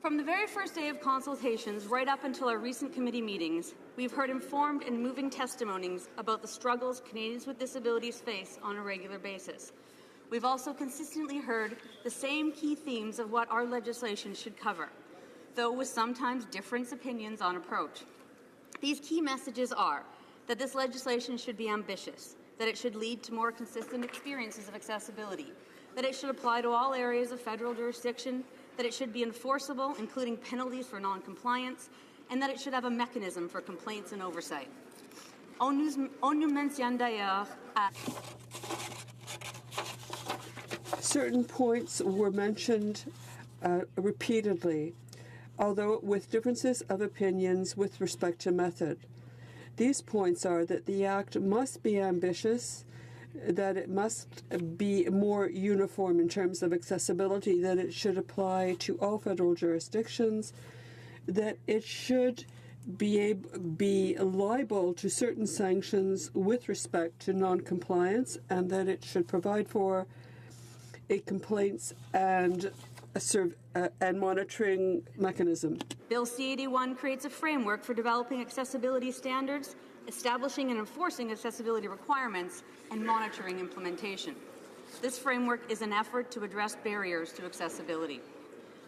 From the very first day of consultations right up until our recent committee meetings, we've heard informed and moving testimonies about the struggles Canadians with disabilities face on a regular basis. We've also consistently heard the same key themes of what our legislation should cover, though with sometimes different opinions on approach. These key messages are that this legislation should be ambitious, that it should lead to more consistent experiences of accessibility, that it should apply to all areas of federal jurisdiction, that it should be enforceable, including penalties for non-compliance, and that it should have a mechanism for complaints and oversight. On nous mentionne d'ailleurs Certain points were mentioned repeatedly, although with differences of opinions with respect to method. These points are that the Act must be ambitious, that it must be more uniform in terms of accessibility, that it should apply to all federal jurisdictions, that it should be liable to certain sanctions with respect to non-compliance, and that it should provide for a complaints and monitoring mechanism. Bill C-81 creates a framework for developing accessibility standards, establishing and enforcing accessibility requirements, and monitoring implementation. This framework is an effort to address barriers to accessibility.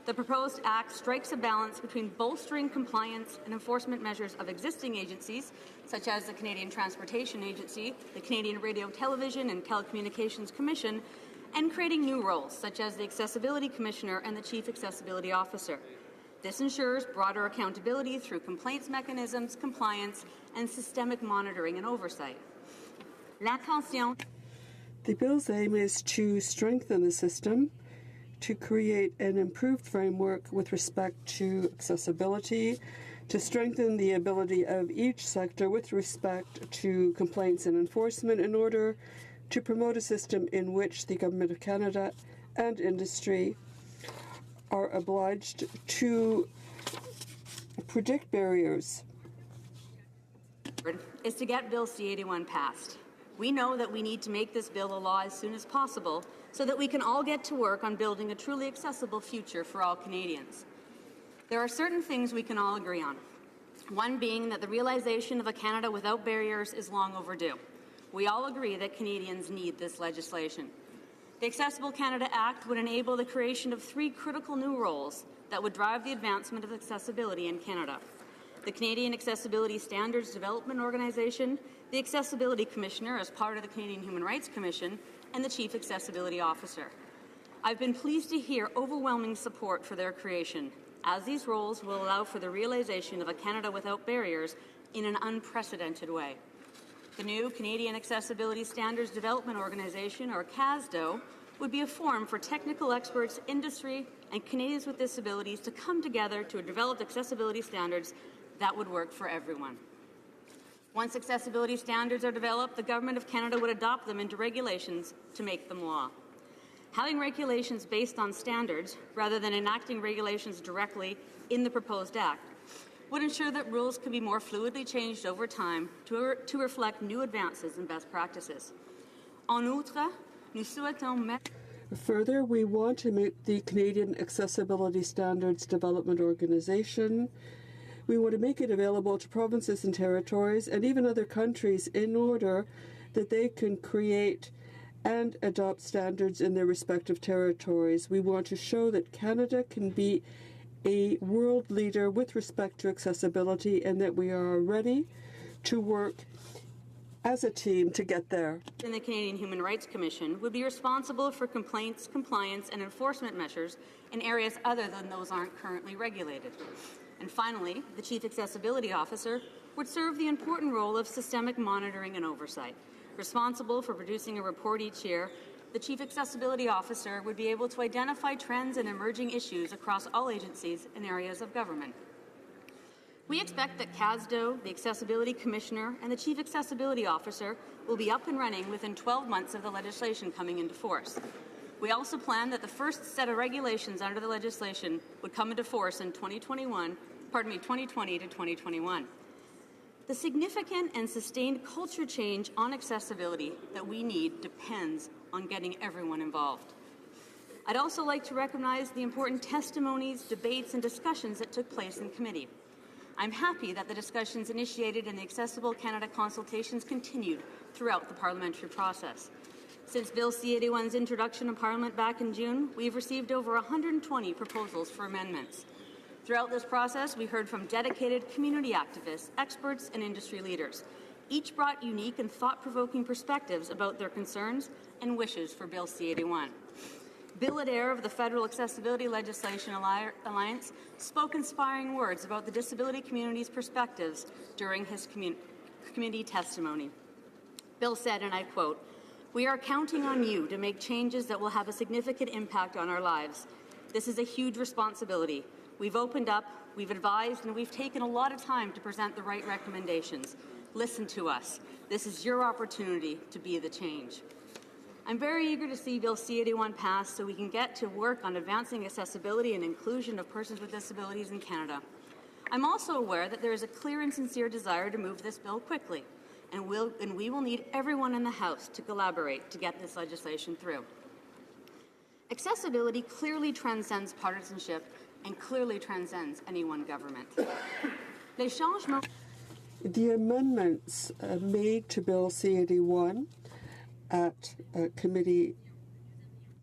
The proposed Act strikes a balance between bolstering compliance and enforcement measures of existing agencies, such as the Canadian Transportation Agency, the Canadian Radio, Television and Telecommunications Commission, and creating new roles, such as the Accessibility Commissioner and the Chief Accessibility Officer. This ensures broader accountability through complaints mechanisms, compliance, and systemic monitoring and oversight. L'intention. The bill's aim is to strengthen the system, to create an improved framework with respect to accessibility, to strengthen the ability of each sector with respect to complaints and enforcement in order to promote a system in which the Government of Canada and industry are obliged to predict barriers. Is to get Bill C-81 passed. We know that we need to make this bill a law as soon as possible so that we can all get to work on building a truly accessible future for all Canadians. There are certain things we can all agree on. One being that the realization of a Canada without barriers is long overdue. We all agree that Canadians need this legislation. The Accessible Canada Act would enable the creation of 3 critical new roles that would drive the advancement of accessibility in Canada: the Canadian Accessibility Standards Development Organization, the Accessibility Commissioner as part of the Canadian Human Rights Commission, and the Chief Accessibility Officer. I've been pleased to hear overwhelming support for their creation, as these roles will allow for the realization of a Canada without barriers in an unprecedented way. The new Canadian Accessibility Standards Development Organization, or CASDO, would be a forum for technical experts, industry, and Canadians with disabilities to come together to develop accessibility standards that would work for everyone. Once accessibility standards are developed, the Government of Canada would adopt them into regulations to make them law. Having regulations based on standards, rather than enacting regulations directly in the proposed Act, would ensure that rules can be more fluidly changed over time to reflect new advances and best practices. En outre, nous souhaitons mettre Further, we want to make the Canadian Accessibility Standards Development Organization, we want to make it available to provinces and territories and even other countries in order that they can create and adopt standards in their respective territories. We want to show that Canada can be a world leader with respect to accessibility and that we are ready to work as a team to get there. The Canadian Human Rights Commission would be responsible for complaints, compliance, and enforcement measures in areas other than those aren't currently regulated. And finally, the Chief Accessibility Officer would serve the important role of systemic monitoring and oversight. Responsible for producing a report each year, the Chief Accessibility Officer would be able to identify trends and emerging issues across all agencies and areas of government. We expect that CASDO, the Accessibility Commissioner, and the Chief Accessibility Officer will be up and running within 12 months of the legislation coming into force. We also plan that the first set of regulations under the legislation would come into force in 2020 to 2021. The significant and sustained culture change on accessibility that we need depends on getting everyone involved. I'd also like to recognize the important testimonies, debates, and discussions that took place in committee. I'm happy that the discussions initiated in the Accessible Canada consultations continued throughout the parliamentary process. Since Bill C-81's introduction in Parliament back in June, we've received over 120 proposals for amendments. Throughout this process, we heard from dedicated community activists, experts, and industry leaders. Each brought unique and thought-provoking perspectives about their concerns and wishes for Bill C-81. Bill Adair of the Federal Accessibility Legislation Alliance spoke inspiring words about the disability community's perspectives during his community testimony. Bill said, and I quote, "We are counting on you to make changes that will have a significant impact on our lives. This is a huge responsibility. We've opened up, we've advised, and we've taken a lot of time to present the right recommendations. Listen to us. This is your opportunity to be the change." I'm very eager to see Bill C-81 pass so we can get to work on advancing accessibility and inclusion of persons with disabilities in Canada. I'm also aware that there is a clear and sincere desire to move this bill quickly, and we will need everyone in the House to collaborate to get this legislation through. Accessibility clearly transcends partisanship and clearly transcends any one government. The amendments made to Bill C-81 at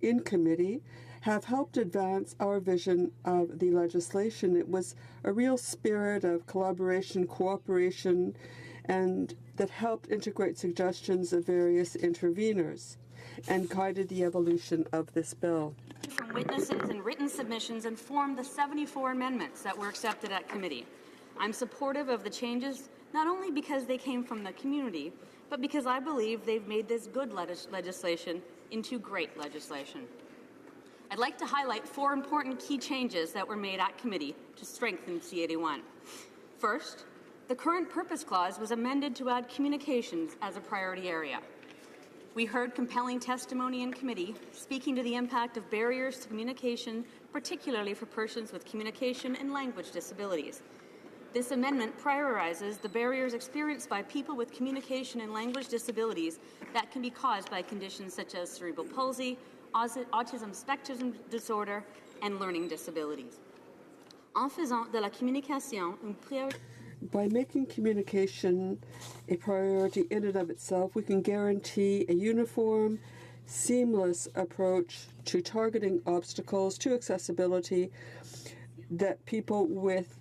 in committee have helped advance our vision of the legislation. It was a real spirit of collaboration, cooperation, and that helped integrate suggestions of various interveners and guided the evolution of this bill. From witnesses and written submissions and formed the 74 amendments that were accepted at committee. I'm supportive of the changes not only because they came from the community, but because I believe they've made this good legislation into great legislation. I'd like to highlight 4 important key changes that were made at committee to strengthen C-81. First, the current purpose clause was amended to add communications as a priority area. We heard compelling testimony in committee speaking to the impact of barriers to communication, particularly for persons with communication and language disabilities. This amendment prioritizes the barriers experienced by people with communication and language disabilities that can be caused by conditions such as cerebral palsy, autism spectrum disorder, and learning disabilities. En faisant de la communication une priorité. By making communication a priority in and of itself, we can guarantee a uniform, seamless approach to targeting obstacles to accessibility that people with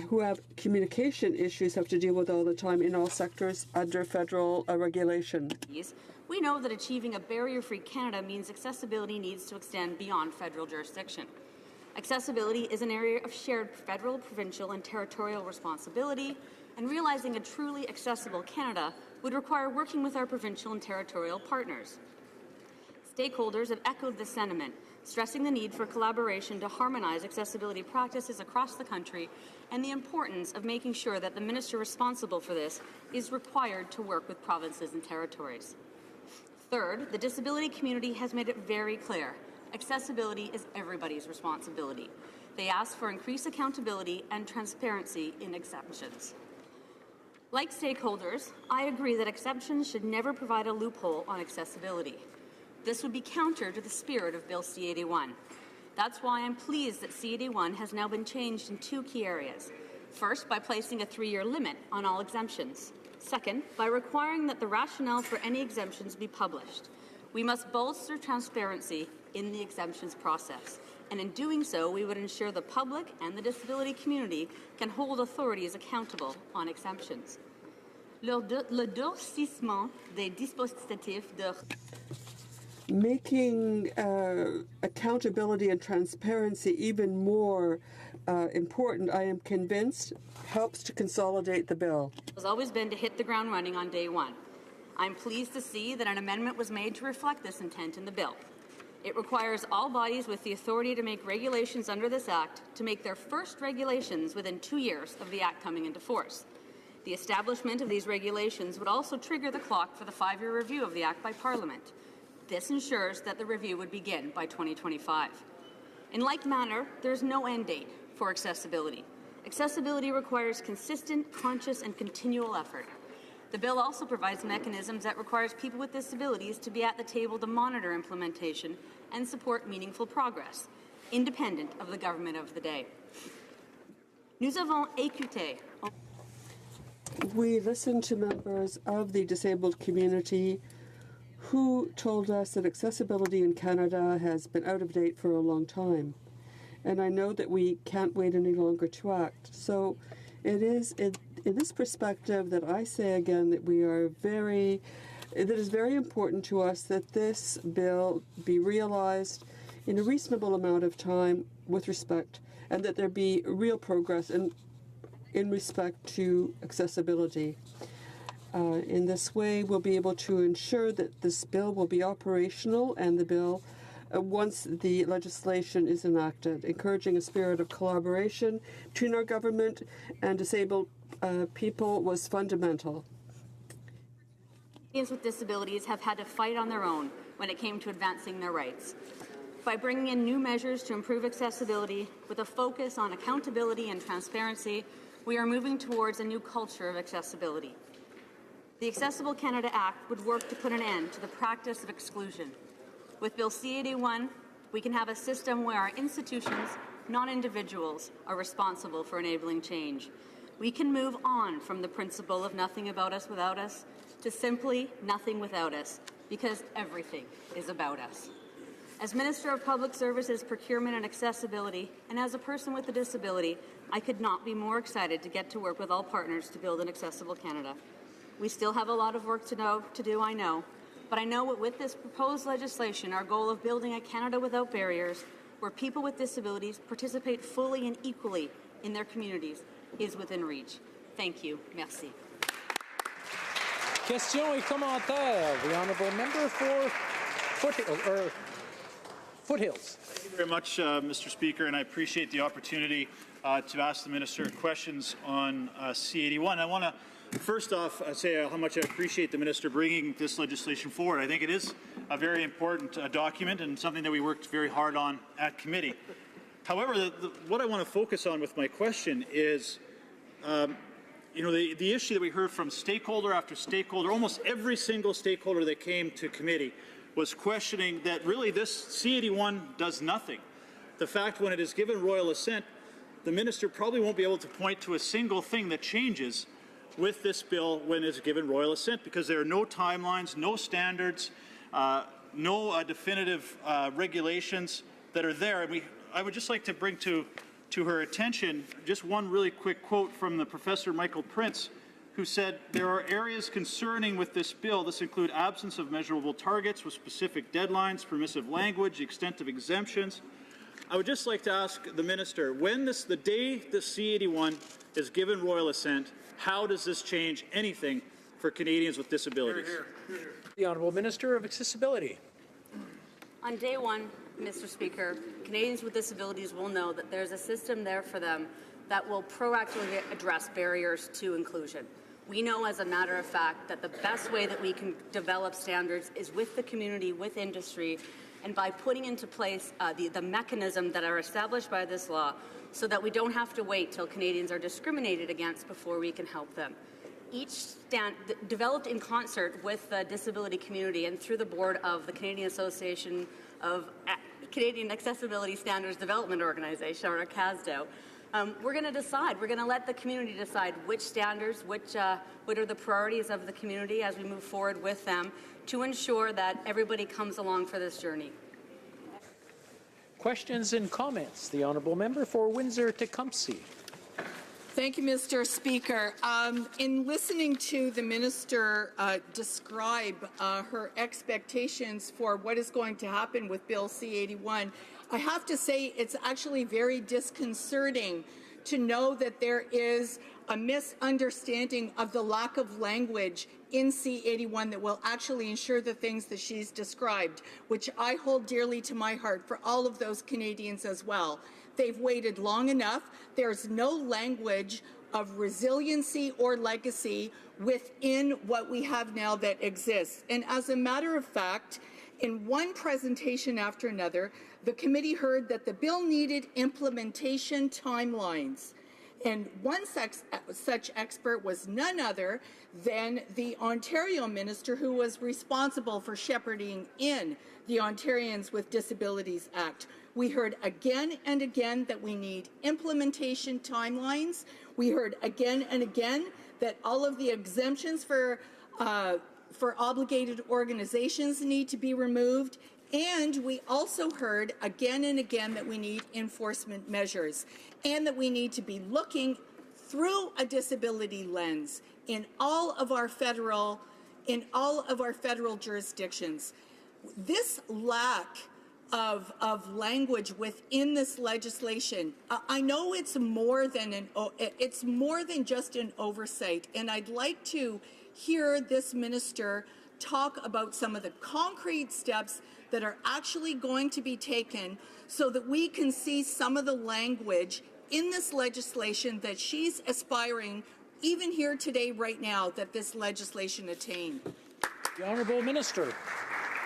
who have communication issues have to deal with all the time in all sectors under federal regulation. We know that achieving a barrier-free Canada means accessibility needs to extend beyond federal jurisdiction. Accessibility is an area of shared federal, provincial, and territorial responsibility, and realizing a truly accessible Canada would require working with our provincial and territorial partners. Stakeholders have echoed this sentiment, stressing the need for collaboration to harmonize accessibility practices across the country and the importance of making sure that the minister responsible for this is required to work with provinces and territories. Third, the disability community has made it very clear accessibility is everybody's responsibility. They ask for increased accountability and transparency in exemptions. Like stakeholders, I agree that exemptions should never provide a loophole on accessibility. This would be counter to the spirit of Bill C-81. That's why I'm pleased that C-81 has now been changed in two key areas. First, by placing a 3-year limit on all exemptions. Second, by requiring that the rationale for any exemptions be published. We must bolster transparency in the exemptions process, and in doing so, we would ensure the public and the disability community can hold authorities accountable on exemptions. Le durcissement des dispositifs de Making accountability and transparency even more important, I am convinced, helps to consolidate the bill. Has always been to hit the ground running on day one. I'm pleased to see that an amendment was made to reflect this intent in the bill. It requires all bodies with the authority to make regulations under this Act to make their first regulations within 2 years of the Act coming into force. The establishment of these regulations would also trigger the clock for the 5-year review of the Act by Parliament. This ensures that the review would begin by 2025. In like manner, there is no end date for accessibility. Accessibility requires consistent, conscious, and continual effort. The bill also provides mechanisms that requires people with disabilities to be at the table to monitor implementation and support meaningful progress, independent of the government of the day. Nous avons écouté. We listened to members of the disabled community who told us that accessibility in Canada has been out of date for a long time. And I know that we can't wait any longer to act. So it is in this perspective that I say again that it is very important to us that this bill be realized in a reasonable amount of time with respect, and that there be real progress in respect to accessibility. In this way, we'll be able to ensure that this bill will be operational and the bill once the legislation is enacted, encouraging a spirit of collaboration between our government and disabled people was fundamental. Canadians with disabilities have had to fight on their own when it came to advancing their rights. By bringing in new measures to improve accessibility with a focus on accountability and transparency, we are moving towards a new culture of accessibility. The Accessible Canada Act would work to put an end to the practice of exclusion. With Bill C-81, we can have a system where our institutions, not individuals, are responsible for enabling change. We can move on from the principle of nothing about us without us to simply nothing without us, because everything is about us. As Minister of Public Services, Procurement and Accessibility, and as a person with a disability, I could not be more excited to get to work with all partners to build an accessible Canada. We still have a lot of work to do, I know, but I know that with this proposed legislation, our goal of building a Canada without barriers, where people with disabilities participate fully and equally in their communities, is within reach. Thank you. Merci. Questions et commentaires. The honourable member for Foothills. Thank you very much, Mr. Speaker, and I appreciate the opportunity to ask the Minister questions on C-81. I want to first off say how much I appreciate the Minister bringing this legislation forward. I think it is a very important document and something that we worked very hard on at committee. However, what I want to focus on with my question is the issue that we heard from stakeholder after stakeholder. Almost every single stakeholder that came to committee was questioning that really this C-81 does nothing. The fact when it is given royal assent, the minister probably won't be able to point to a single thing that changes with this bill when it's given royal assent, because there are no timelines, no standards, no definitive regulations that are there. And I would just like to bring to her attention just one really quick quote from the Professor Michael Prince, who said, "There are areas concerning with this bill. This include absence of measurable targets with specific deadlines, permissive language, the extent of exemptions." I would just like to ask the minister, the day the C-81 is given royal assent, how does this change anything for Canadians with disabilities? The Honourable Minister of Accessibility. On day one, Mr. Speaker, Canadians with disabilities will know that there's a system there for them that will proactively address barriers to inclusion. We know, as a matter of fact, that the best way that we can develop standards is with the community, with industry, and by putting into place the mechanism that are established by this law so that we don't have to wait till Canadians are discriminated against before we can help them. Each stand developed in concert with the disability community and through the board of the Canadian Association of Canadian Accessibility Standards Development Organization, or CASDO. We're going to decide. We're going to let the community decide which standards, what are the priorities of the community as we move forward with them to ensure that everybody comes along for this journey. Questions and comments. The Honourable Member for Windsor-Tecumseh. Thank you, Mr. Speaker. In listening to the Minister describe her expectations for what is going to happen with Bill C-81, I have to say it's actually very disconcerting to know that there is a misunderstanding of the lack of language in C-81 that will actually ensure the things that she's described, which I hold dearly to my heart for all of those Canadians as well. They've waited long enough. There's no language of resiliency or legacy within what we have now that exists. And as a matter of fact, in one presentation after another, the committee heard that the bill needed implementation timelines. And one such expert was none other than the Ontario minister who was responsible for shepherding in the Ontarians with Disabilities Act. We heard again and again that we need implementation timelines. We heard again and again that all of the exemptions for obligated organizations need to be removed. And we also heard again and again that we need enforcement measures and that we need to be looking through a disability lens in all of our federal jurisdictions. This lack of language within this legislation, I know it's more than just an oversight, and I'd like to hear this minister talk about some of the concrete steps that are actually going to be taken so that we can see some of the language in this legislation that she's aspiring, even here today, right now, that this legislation attain. The Honourable Minister.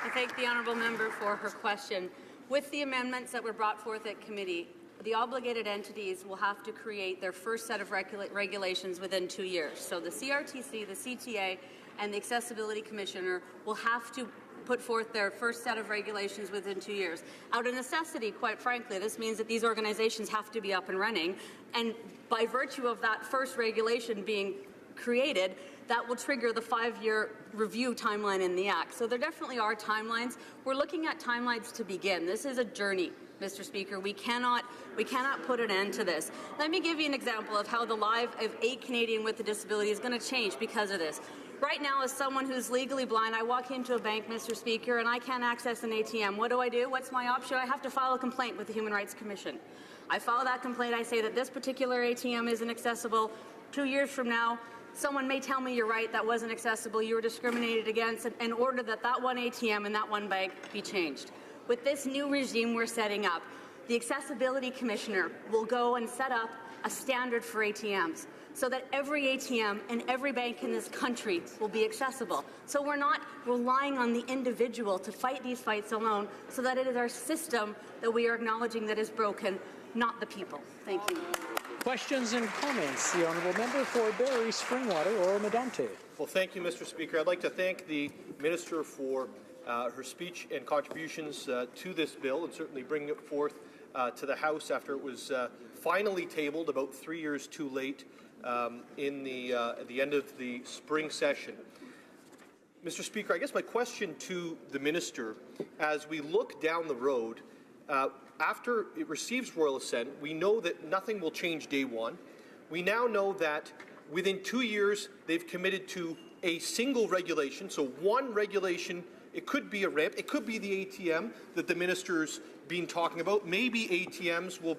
I thank the Honourable Member for her question. With the amendments that were brought forth at committee, the obligated entities will have to create their first set of regulations within 2 years. So the CRTC, the CTA, and the Accessibility Commissioner will have to put forth their first set of regulations within 2 years. Out of necessity, quite frankly, this means that these organizations have to be up and running, and by virtue of that first regulation being created, that will trigger the 5-year review timeline in the Act. So there definitely are timelines. We're looking at timelines to begin. This is a journey, Mr. Speaker. We cannot put an end to this. Let me give you an example of how the life of a Canadian with a disability is going to change because of this. Right now, as someone who's legally blind, I walk into a bank, Mr. Speaker, and I can't access an ATM. What do? What's my option? I have to file a complaint with the Human Rights Commission. I file that complaint. I say that this particular ATM isn't accessible. 2 years from now, someone may tell me you're right, that wasn't accessible, you were discriminated against, and order that that one ATM and that one bank be changed. With this new regime we're setting up, the Accessibility Commissioner will go and set up a standard for ATMs so that every ATM and every bank in this country will be accessible. So we're not relying on the individual to fight these fights alone, so that it is our system that we are acknowledging that is broken, not the people. Thank you. Questions and comments. The Honourable Member for Barrie, Springwater, Oro-Medonte. Well, thank you, Mr. Speaker. I'd like to thank the Minister for her speech and contributions to this bill, and certainly bringing it forth to the House after it was finally tabled about 3 years too late at the end of the spring session. Mr. Speaker, I guess my question to the Minister, as we look down the road, after it receives royal assent, we know that nothing will change day one. We now know that within 2 years, they've committed to a single regulation, so one regulation. It could be a ramp, it could be the ATM that the Minister's been talking about. Maybe ATMs will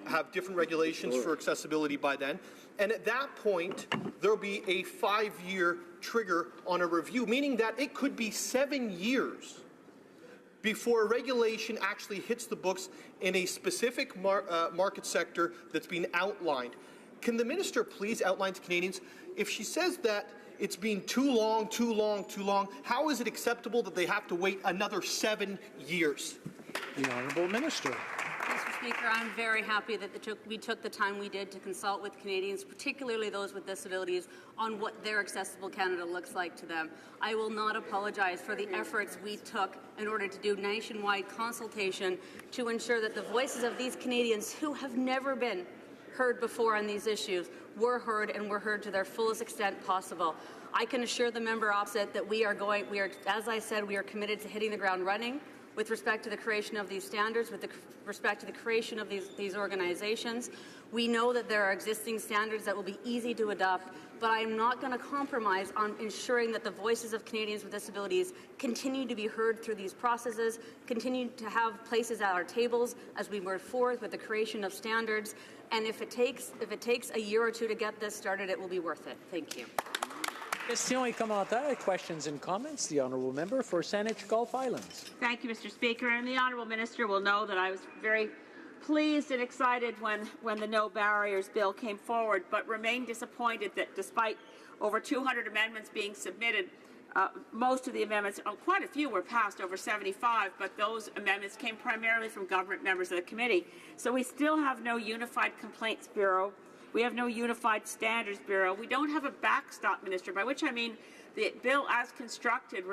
have different regulations for accessibility by then. And at that point, there'll be a 5-year trigger on a review, meaning that it could be 7 years before a regulation actually hits the books in a specific market sector that's been outlined. Can the Minister please outline to Canadians, if she says that it's been too long, how is it acceptable that they have to wait another 7 years? The Honourable Minister. Mr. Speaker, I'm very happy that we took the time we did to consult with Canadians, particularly those with disabilities, on what their Accessible Canada looks like to them. I will not apologize for the efforts we took in order to do nationwide consultation to ensure that the voices of these Canadians who have never been heard before on these issues were heard, and were heard to their fullest extent possible. I can assure the member opposite that as I said, we are committed to hitting the ground running with respect to the creation of these standards, with respect to the creation of these organizations. We know that there are existing standards that will be easy to adopt, but I am not going to compromise on ensuring that the voices of Canadians with disabilities continue to be heard through these processes, continue to have places at our tables as we move forward with the creation of standards. And if it takes a year or two to get this started, it will be worth it. Thank you. Questions et commentaires, questions and comments. The Honourable Member for Saanich Gulf Islands. Thank you, Mr. Speaker. And the Honourable Minister will know that I was very pleased and excited when the No Barriers Bill came forward, but remained disappointed that despite over 200 amendments being submitted, most of the amendments, quite a few were passed, over 75, but those amendments came primarily from government members of the committee. So we still have no unified complaints bureau. We have no unified standards bureau. We don't have a backstop minister, by which I mean the bill as constructed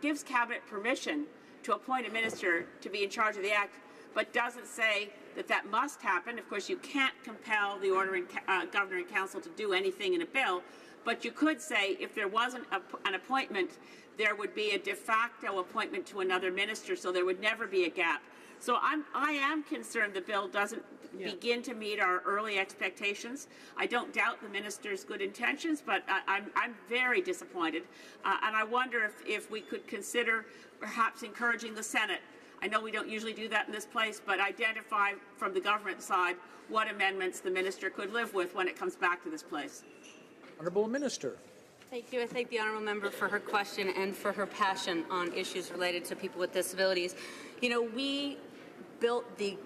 gives Cabinet permission to appoint a minister to be in charge of the Act, but doesn't say that must happen. Of course, you can't compel the ordering Governor and Council to do anything in a bill, but you could say if there wasn't an appointment, there would be a de facto appointment to another minister, so there would never be a gap. So I am concerned the bill doesn't begin to meet our early expectations. I don't doubt the minister's good intentions, but I'm very disappointed. And I wonder if we could consider perhaps encouraging the Senate. I know we don't usually do that in this place, but identify from the government side what amendments the minister could live with when it comes back to this place. Honourable Minister. Thank you. I thank the Honourable Member for her question and for her passion on issues related to people with disabilities. You know, we built the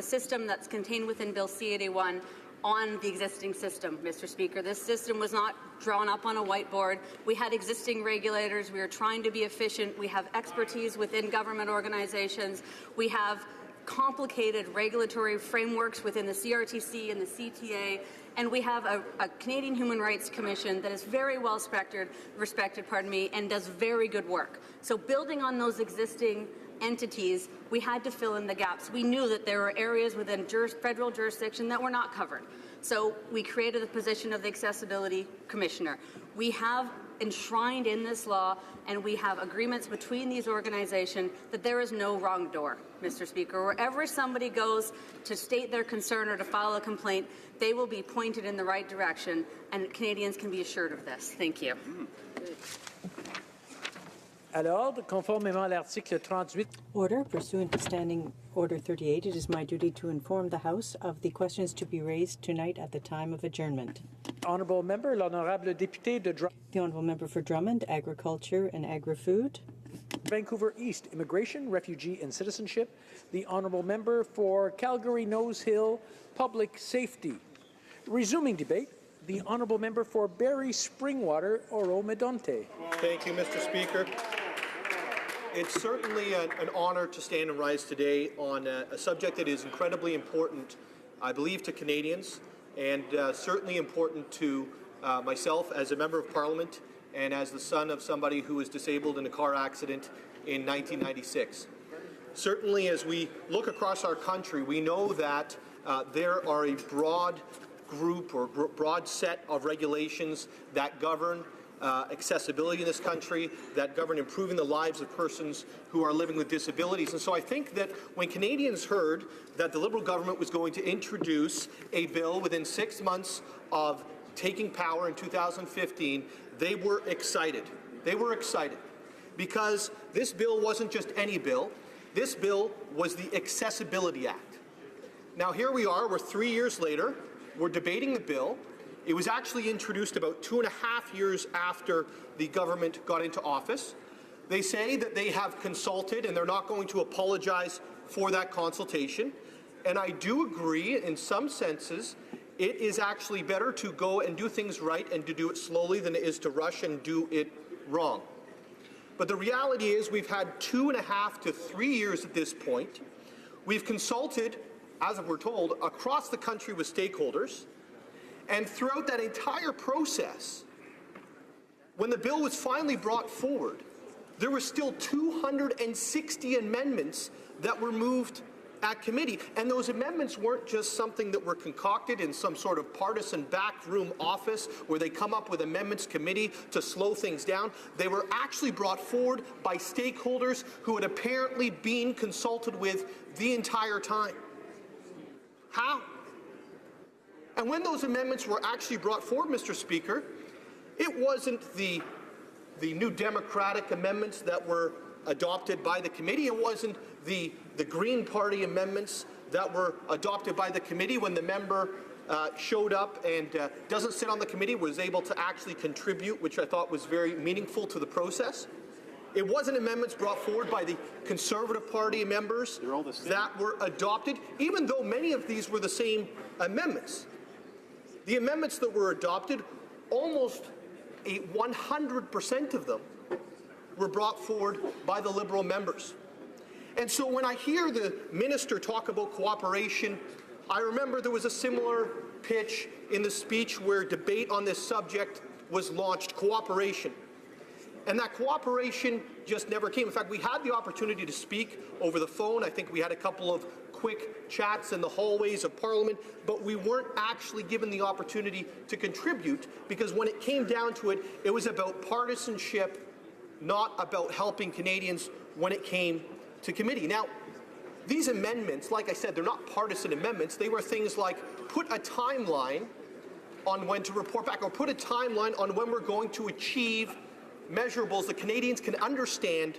system that's contained within Bill C-81 on the existing system, Mr. Speaker. This system was not drawn up on a whiteboard. We had existing regulators. We are trying to be efficient. We have expertise within government organizations. We have complicated regulatory frameworks within the CRTC and the CTA, and we have a Canadian Human Rights Commission that is very well respected, and does very good work. So building on those existing entities, we had to fill in the gaps. We knew that there were areas within federal jurisdiction that were not covered. So we created the position of the Accessibility Commissioner. We have enshrined in this law, and we have agreements between these organizations that there is no wrong door, Mr. Speaker. Wherever somebody goes to state their concern or to file a complaint, they will be pointed in the right direction, and Canadians can be assured of this. Thank you. À l'ordre, conformément à l'article 38. Order. Pursuant to Standing Order 38, it is my duty to inform the House of the questions to be raised tonight at the time of adjournment. Honourable Member, l'Honourable Député de Drummond. The Honourable Member for Drummond, Agriculture and Agri-Food. Vancouver East, Immigration, Refugee and Citizenship. The Honourable Member for Calgary Nose Hill, Public Safety. Resuming debate, the Honourable Member for Barrie Springwater, Oro-Medonte. Thank you, Mr. Speaker. It's certainly an honour to stand and rise today on a subject that is incredibly important, I believe, to Canadians, and certainly important to myself as a Member of Parliament and as the son of somebody who was disabled in a car accident in 1996. certainly as we look across our country, we know that there are a broad group or broad set of regulations that govern accessibility in this country, that govern improving the lives of persons who are living with disabilities. And so I think that when Canadians heard that the Liberal government was going to introduce a bill within 6 months of taking power in 2015, they were excited. They were excited because this bill wasn't just any bill. This bill was the Accessibility Act. Now here we are, we're 3 years later, we're debating the bill. It was actually introduced about 2.5 years after the government got into office. They say that they have consulted and they're not going to apologize for that consultation. And I do agree in some senses it is actually better to go and do things right and to do it slowly than it is to rush and do it wrong. But the reality is we've had 2.5 to 3 years at this point. We've consulted, as we're told, across the country with stakeholders. And throughout that entire process, when the bill was finally brought forward, there were still 260 amendments that were moved at committee. And those amendments weren't just something that were concocted in some sort of partisan backroom office where they come up with amendments committee to slow things down. They were actually brought forward by stakeholders who had apparently been consulted with the entire time. How? And when those amendments were actually brought forward, Mr. Speaker, it wasn't the New Democratic amendments that were adopted by the committee. It wasn't the Green Party amendments that were adopted by the committee when the member showed up and doesn't sit on the committee, was able to actually contribute, which I thought was very meaningful to the process. It wasn't amendments brought forward by the Conservative Party members that were adopted, even though many of these were the same amendments. The amendments that were adopted, almost 100% of them were brought forward by the Liberal members. And so when I hear the minister talk about cooperation, I remember there was a similar pitch in the speech where debate on this subject was launched, cooperation. And that cooperation just never came. In fact, we had the opportunity to speak over the phone. I think we had a couple of quick chats in the hallways of Parliament, but we weren't actually given the opportunity to contribute because when it came down to it, it was about partisanship, not about helping Canadians when it came to committee. Now, these amendments, like I said, they're not partisan amendments. They were things like put a timeline on when to report back or put a timeline on when we're going to achieve measurables that Canadians can understand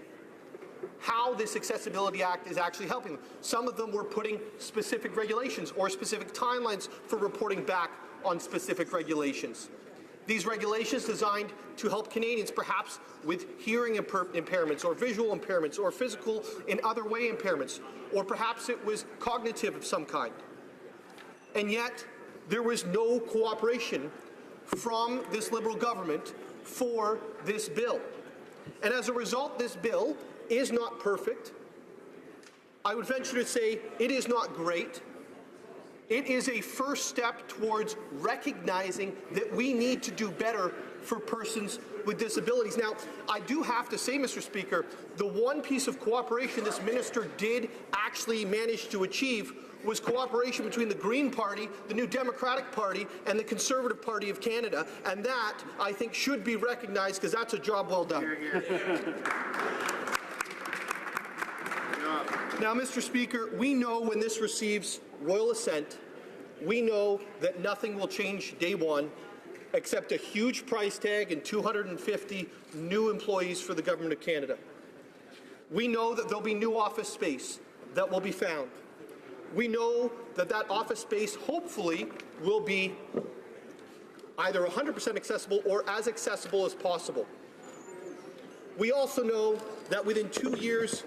how this Accessibility Act is actually helping them. Some of them were putting specific regulations or specific timelines for reporting back on specific regulations. These regulations designed to help Canadians perhaps with hearing impairments or visual impairments or physical in other way impairments, or perhaps it was cognitive of some kind. And yet there was no cooperation from this Liberal government for this bill. And as a result, this bill is not perfect. I would venture to say it is not great. It is a first step towards recognizing that we need to do better for persons with disabilities. Now, I do have to say, Mr. Speaker, the one piece of cooperation this minister did actually manage to achieve was cooperation between the Green Party, the New Democratic Party, and the Conservative Party of Canada. And that, I think, should be recognized because that's a job well done. Now, Mr. Speaker, we know when this receives royal assent, we know that nothing will change day one except a huge price tag and 250 new employees for the Government of Canada. We know that there'll be new office space that will be found. We know that that office space hopefully will be either 100% accessible or as accessible as possible. We also know that within 2 years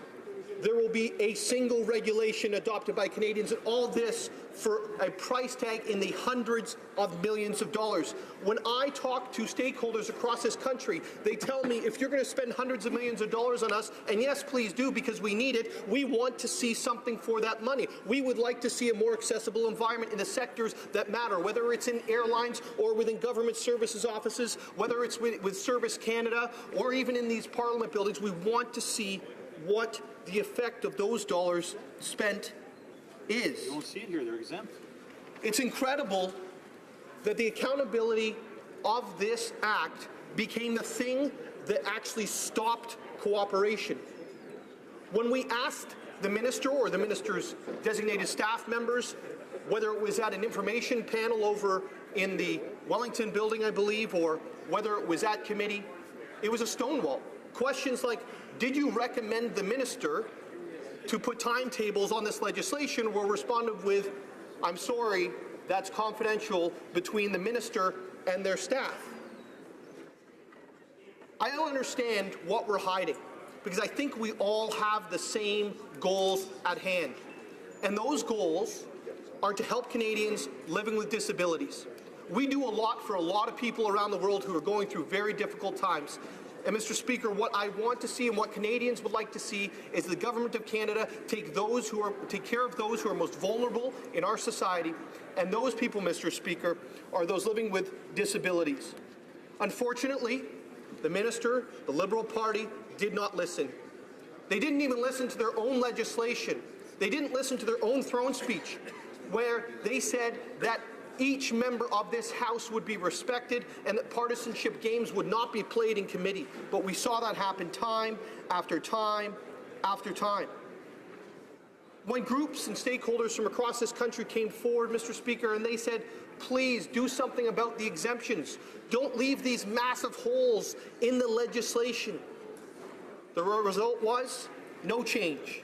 there will be a single regulation adopted by Canadians, and all this for a price tag in the hundreds of millions of dollars. When I talk to stakeholders across this country, they tell me if you're going to spend hundreds of millions of dollars on us, and yes, please do, because we need it, we want to see something for that money. We would like to see a more accessible environment in the sectors that matter, whether it's in airlines or within government services offices, whether it's with Service Canada or even in these Parliament buildings. We want to see what the effect of those dollars spent is. You won't see it here. They're exempt. It's incredible that the accountability of this act became the thing that actually stopped cooperation. When we asked the minister or the minister's designated staff members, whether it was at an information panel over in the Wellington building, I believe, or whether it was at committee, it was a stonewall. Questions like, did you recommend the minister to put timetables on this legislation, were responded with, I'm sorry, that's confidential between the minister and their staff. I don't understand what we're hiding, because I think we all have the same goals at hand. And those goals are to help Canadians living with disabilities. We do a lot for a lot of people around the world who are going through very difficult times. And Mr. Speaker, what I want to see and what Canadians would like to see is the Government of Canada take care of those who are most vulnerable in our society, and those people, Mr. Speaker, are those living with disabilities. Unfortunately, the minister, the Liberal Party, did not listen. They didn't even listen to their own legislation. They didn't listen to their own throne speech, where they said that each member of this House would be respected and that partisanship games would not be played in committee. But we saw that happen time after time after time. When groups and stakeholders from across this country came forward, Mr. Speaker, and they said, please do something about the exemptions. Don't leave these massive holes in the legislation. The result was no change.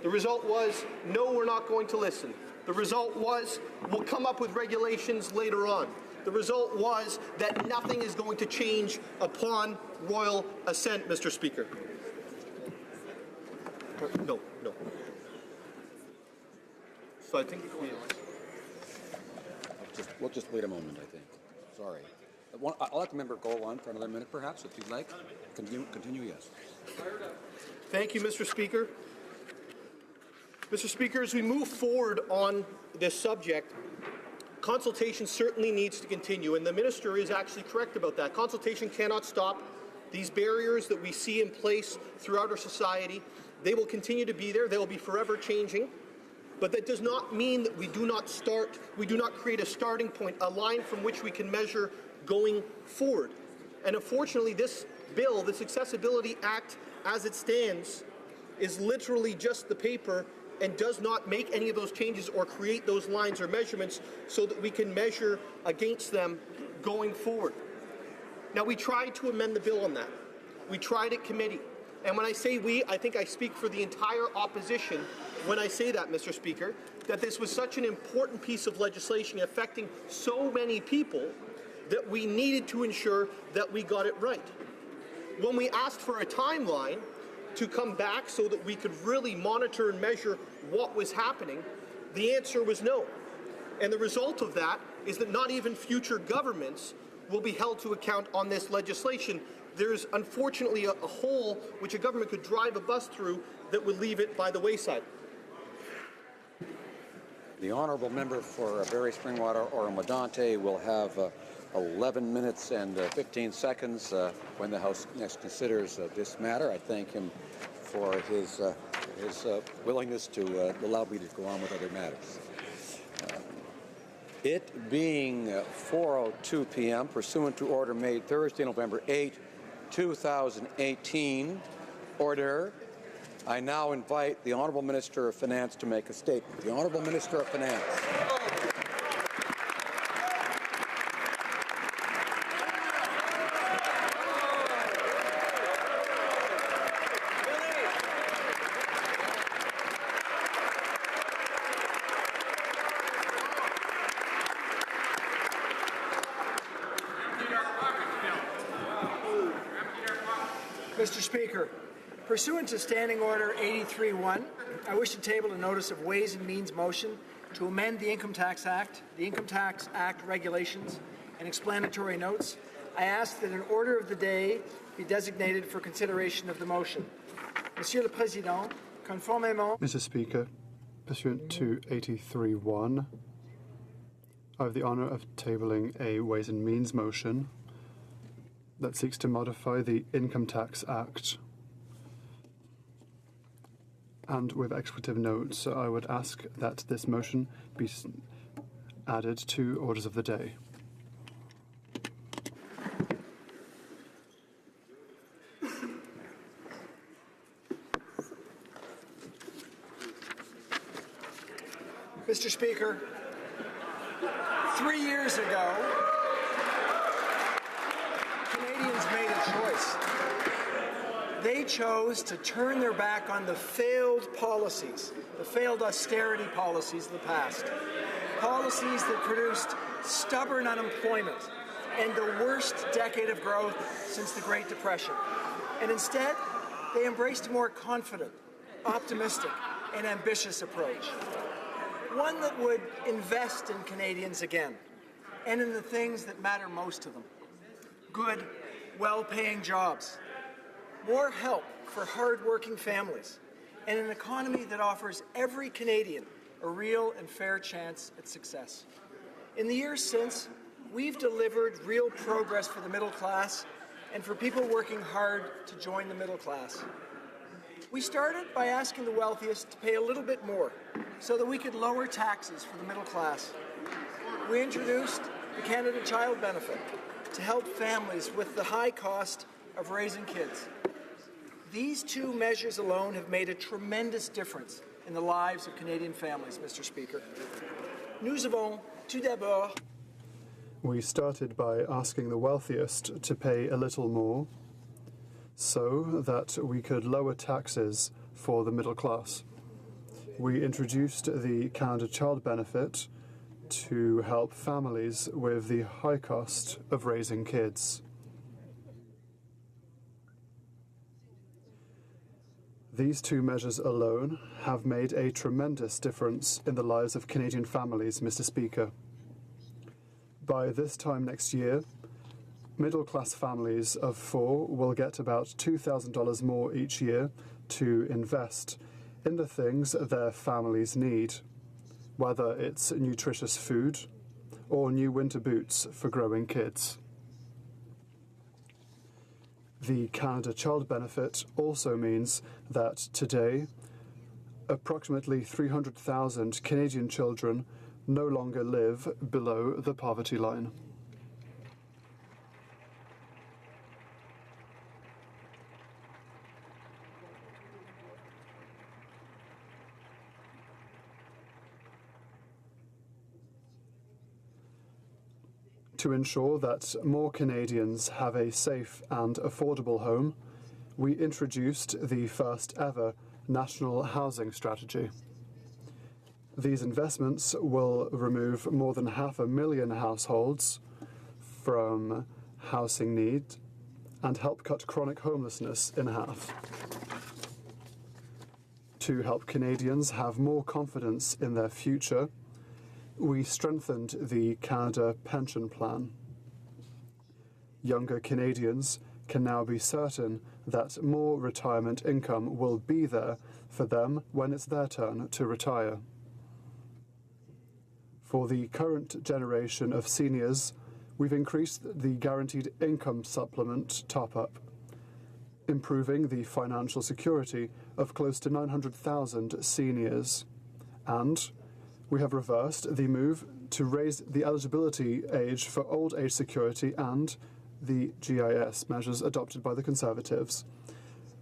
The result was, no, we're not going to listen. The result was, we'll come up with regulations later on. The result was that nothing is going to change upon royal assent, Mr. Speaker. No. So I think we'll just wait a moment, I think. Sorry. I'll let the member go on for another minute, perhaps, if you'd like. Continue, yes. Thank you, Mr. Speaker. Mr. Speaker, as we move forward on this subject, consultation certainly needs to continue, and the minister is actually correct about that. Consultation cannot stop. These barriers that we see in place throughout our society, they will continue to be there. They will be forever changing. But that does not mean that we do not create a starting point, a line from which we can measure going forward. And unfortunately, this bill, this Accessibility Act, as it stands, is literally just the paper and does not make any of those changes or create those lines or measurements so that we can measure against them going forward. Now, we tried to amend the bill on that. We tried at committee. And when I say we, I think I speak for the entire opposition when I say that, Mr. Speaker, that this was such an important piece of legislation affecting so many people that we needed to ensure that we got it right. When we asked for a timeline to come back so that we could really monitor and measure what was happening, the answer was no. And the result of that is that not even future governments will be held to account on this legislation. There's unfortunately a hole which a government could drive a bus through that would leave it by the wayside. The honourable member for Barrie Springwater Oro-Medonte will have 11 minutes and 15 seconds when the House next considers this matter. I thank him for his willingness to allow me to go on with other matters. It being 4:02 p.m., pursuant to order made Thursday, November 8, 2018, order, I now invite the Honourable Minister of Finance to make a statement. The Honourable Minister of Finance. Mr. Speaker, pursuant to Standing Order 83-1, I wish to table a notice of Ways and Means motion to amend the Income Tax Act, the Income Tax Act regulations, and explanatory notes. I ask that an order of the day be designated for consideration of the motion. Monsieur le Président, conformément... Mr. Speaker, pursuant to 83-1, I have the honour of tabling a Ways and Means motion that seeks to modify the Income Tax Act And with executive notes, I would ask that this motion be added to orders of the day. Mr. Speaker, 3 years ago, Canadians made a choice. They chose to turn their back on the failed policies, the failed austerity policies of the past, policies that produced stubborn unemployment and the worst decade of growth since the Great Depression. And instead, they embraced a more confident, optimistic, and ambitious approach. One that would invest in Canadians again, and in the things that matter most to them. Good, well-paying jobs, more help for hard-working families, and an economy that offers every Canadian a real and fair chance at success. In the years since, we've delivered real progress for the middle class and for people working hard to join the middle class. We started by asking the wealthiest to pay a little bit more so that we could lower taxes for the middle class. We introduced the Canada Child Benefit to help families with the high cost of raising kids. These two measures alone have made a tremendous difference in the lives of Canadian families, Mr. Speaker. Nous avons tout d'abord. We started by asking the wealthiest to pay a little more so that we could lower taxes for the middle class. We introduced the Canada Child Benefit to help families with the high cost of raising kids. These two measures alone have made a tremendous difference in the lives of Canadian families, Mr. Speaker. By this time next year, middle-class families of four will get about $2,000 more each year to invest in the things their families need, whether it's nutritious food or new winter boots for growing kids. The Canada Child Benefit also means that today, approximately 300,000 Canadian children no longer live below the poverty line. To ensure that more Canadians have a safe and affordable home, we introduced the first ever National Housing Strategy. These investments will remove more than 500,000 households from housing need and help cut chronic homelessness in half. To help Canadians have more confidence in their future, we strengthened the Canada Pension Plan. Younger Canadians can now be certain that more retirement income will be there for them when it's their turn to retire. For the current generation of seniors, we've increased the Guaranteed Income Supplement top-up, improving the financial security of close to 900,000 seniors, and we have reversed the move to raise the eligibility age for old age security and the GIS measures adopted by the Conservatives.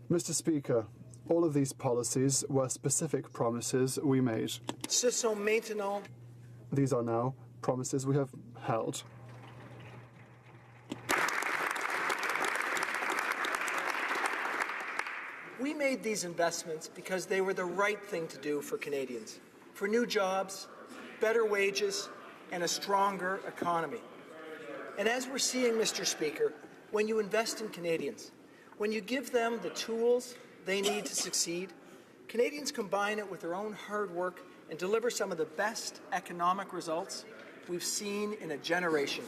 Mr. Speaker, all of these policies were specific promises we made. Ce sont maintenant. These are now promises we have held. We made these investments because they were the right thing to do for Canadians, for new jobs, better wages, and a stronger economy. And as we're seeing, Mr. Speaker, when you invest in Canadians, when you give them the tools they need to succeed, Canadians combine it with their own hard work and deliver some of the best economic results we've seen in a generation.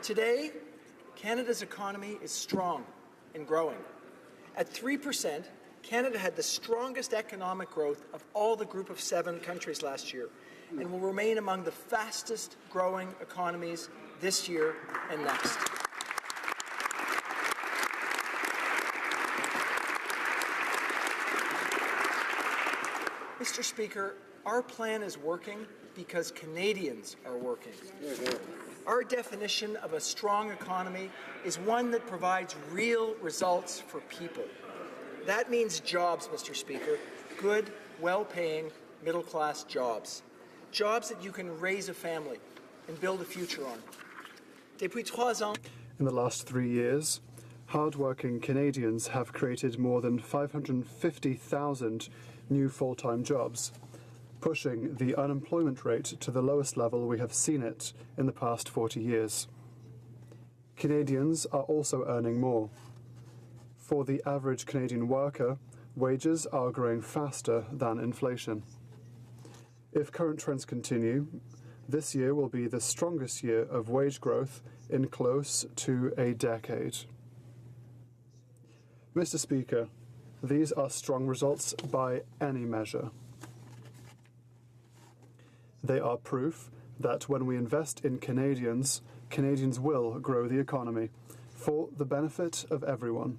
Today, Canada's economy is strong and growing. At 3%, Canada had the strongest economic growth of all the Group of 7 countries last year and will remain among the fastest growing economies this year and next. Mr. Speaker, our plan is working because Canadians are working. Our definition of a strong economy is one that provides real results for people. That means jobs, Mr. Speaker, good, well-paying, middle-class jobs. Jobs that you can raise a family and build a future on. Depuis 3 ans. In the last 3 years, hard-working Canadians have created more than 550,000 new full-time jobs, pushing the unemployment rate to the lowest level we have seen it in the past 40 years. Canadians are also earning more. For the average Canadian worker, wages are growing faster than inflation. If current trends continue, this year will be the strongest year of wage growth in close to a decade. Mr. Speaker, these are strong results by any measure. They are proof that when we invest in Canadians, Canadians will grow the economy for the benefit of everyone.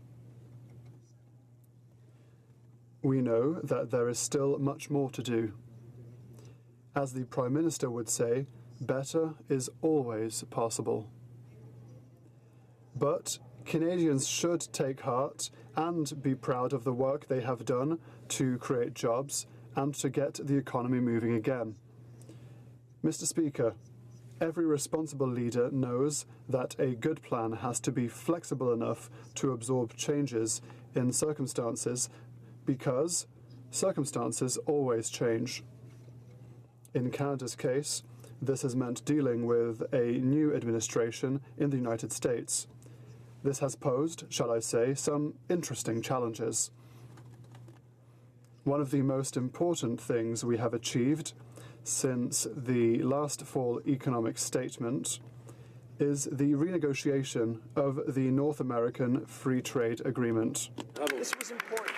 We know that there is still much more to do. As the Prime Minister would say, better is always possible. But Canadians should take heart and be proud of the work they have done to create jobs and to get the economy moving again. Mr. Speaker, every responsible leader knows that a good plan has to be flexible enough to absorb changes in circumstances because circumstances always change. In Canada's case, this has meant dealing with a new administration in the United States. This has posed, shall I say, some interesting challenges. One of the most important things we have achieved since the last fall economic statement is the renegotiation of the North American Free Trade Agreement. This was important.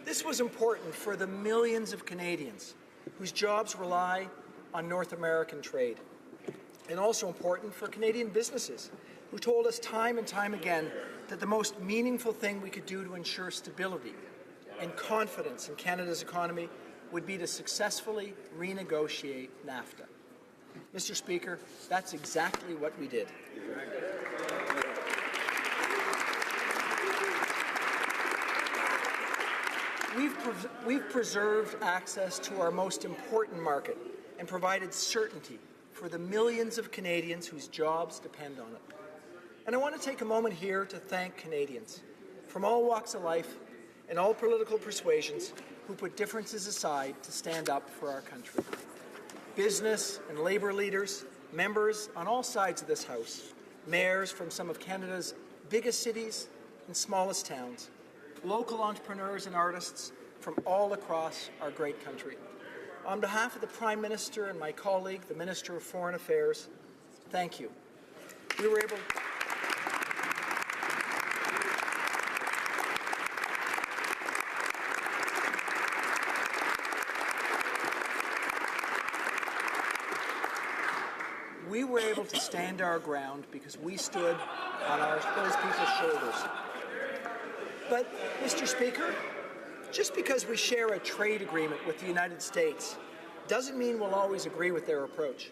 This was important for the millions of Canadians whose jobs rely on North American trade, and also important for Canadian businesses who told us time and time again that the most meaningful thing we could do to ensure stability and confidence in Canada's economy would be to successfully renegotiate NAFTA. Mr. Speaker, that's exactly what we did. We've preserved access to our most important market and provided certainty for the millions of Canadians whose jobs depend on it. And I want to take a moment here to thank Canadians from all walks of life and all political persuasions who put differences aside to stand up for our country. Business and labour leaders, members on all sides of this House, mayors from some of Canada's biggest cities and smallest towns, local entrepreneurs and artists from all across our great country. On behalf of the Prime Minister and my colleague, the Minister of Foreign Affairs, thank you. We were able to stand our ground because we stood on those people's shoulders. But, Mr. Speaker, just because we share a trade agreement with the United States doesn't mean we'll always agree with their approach.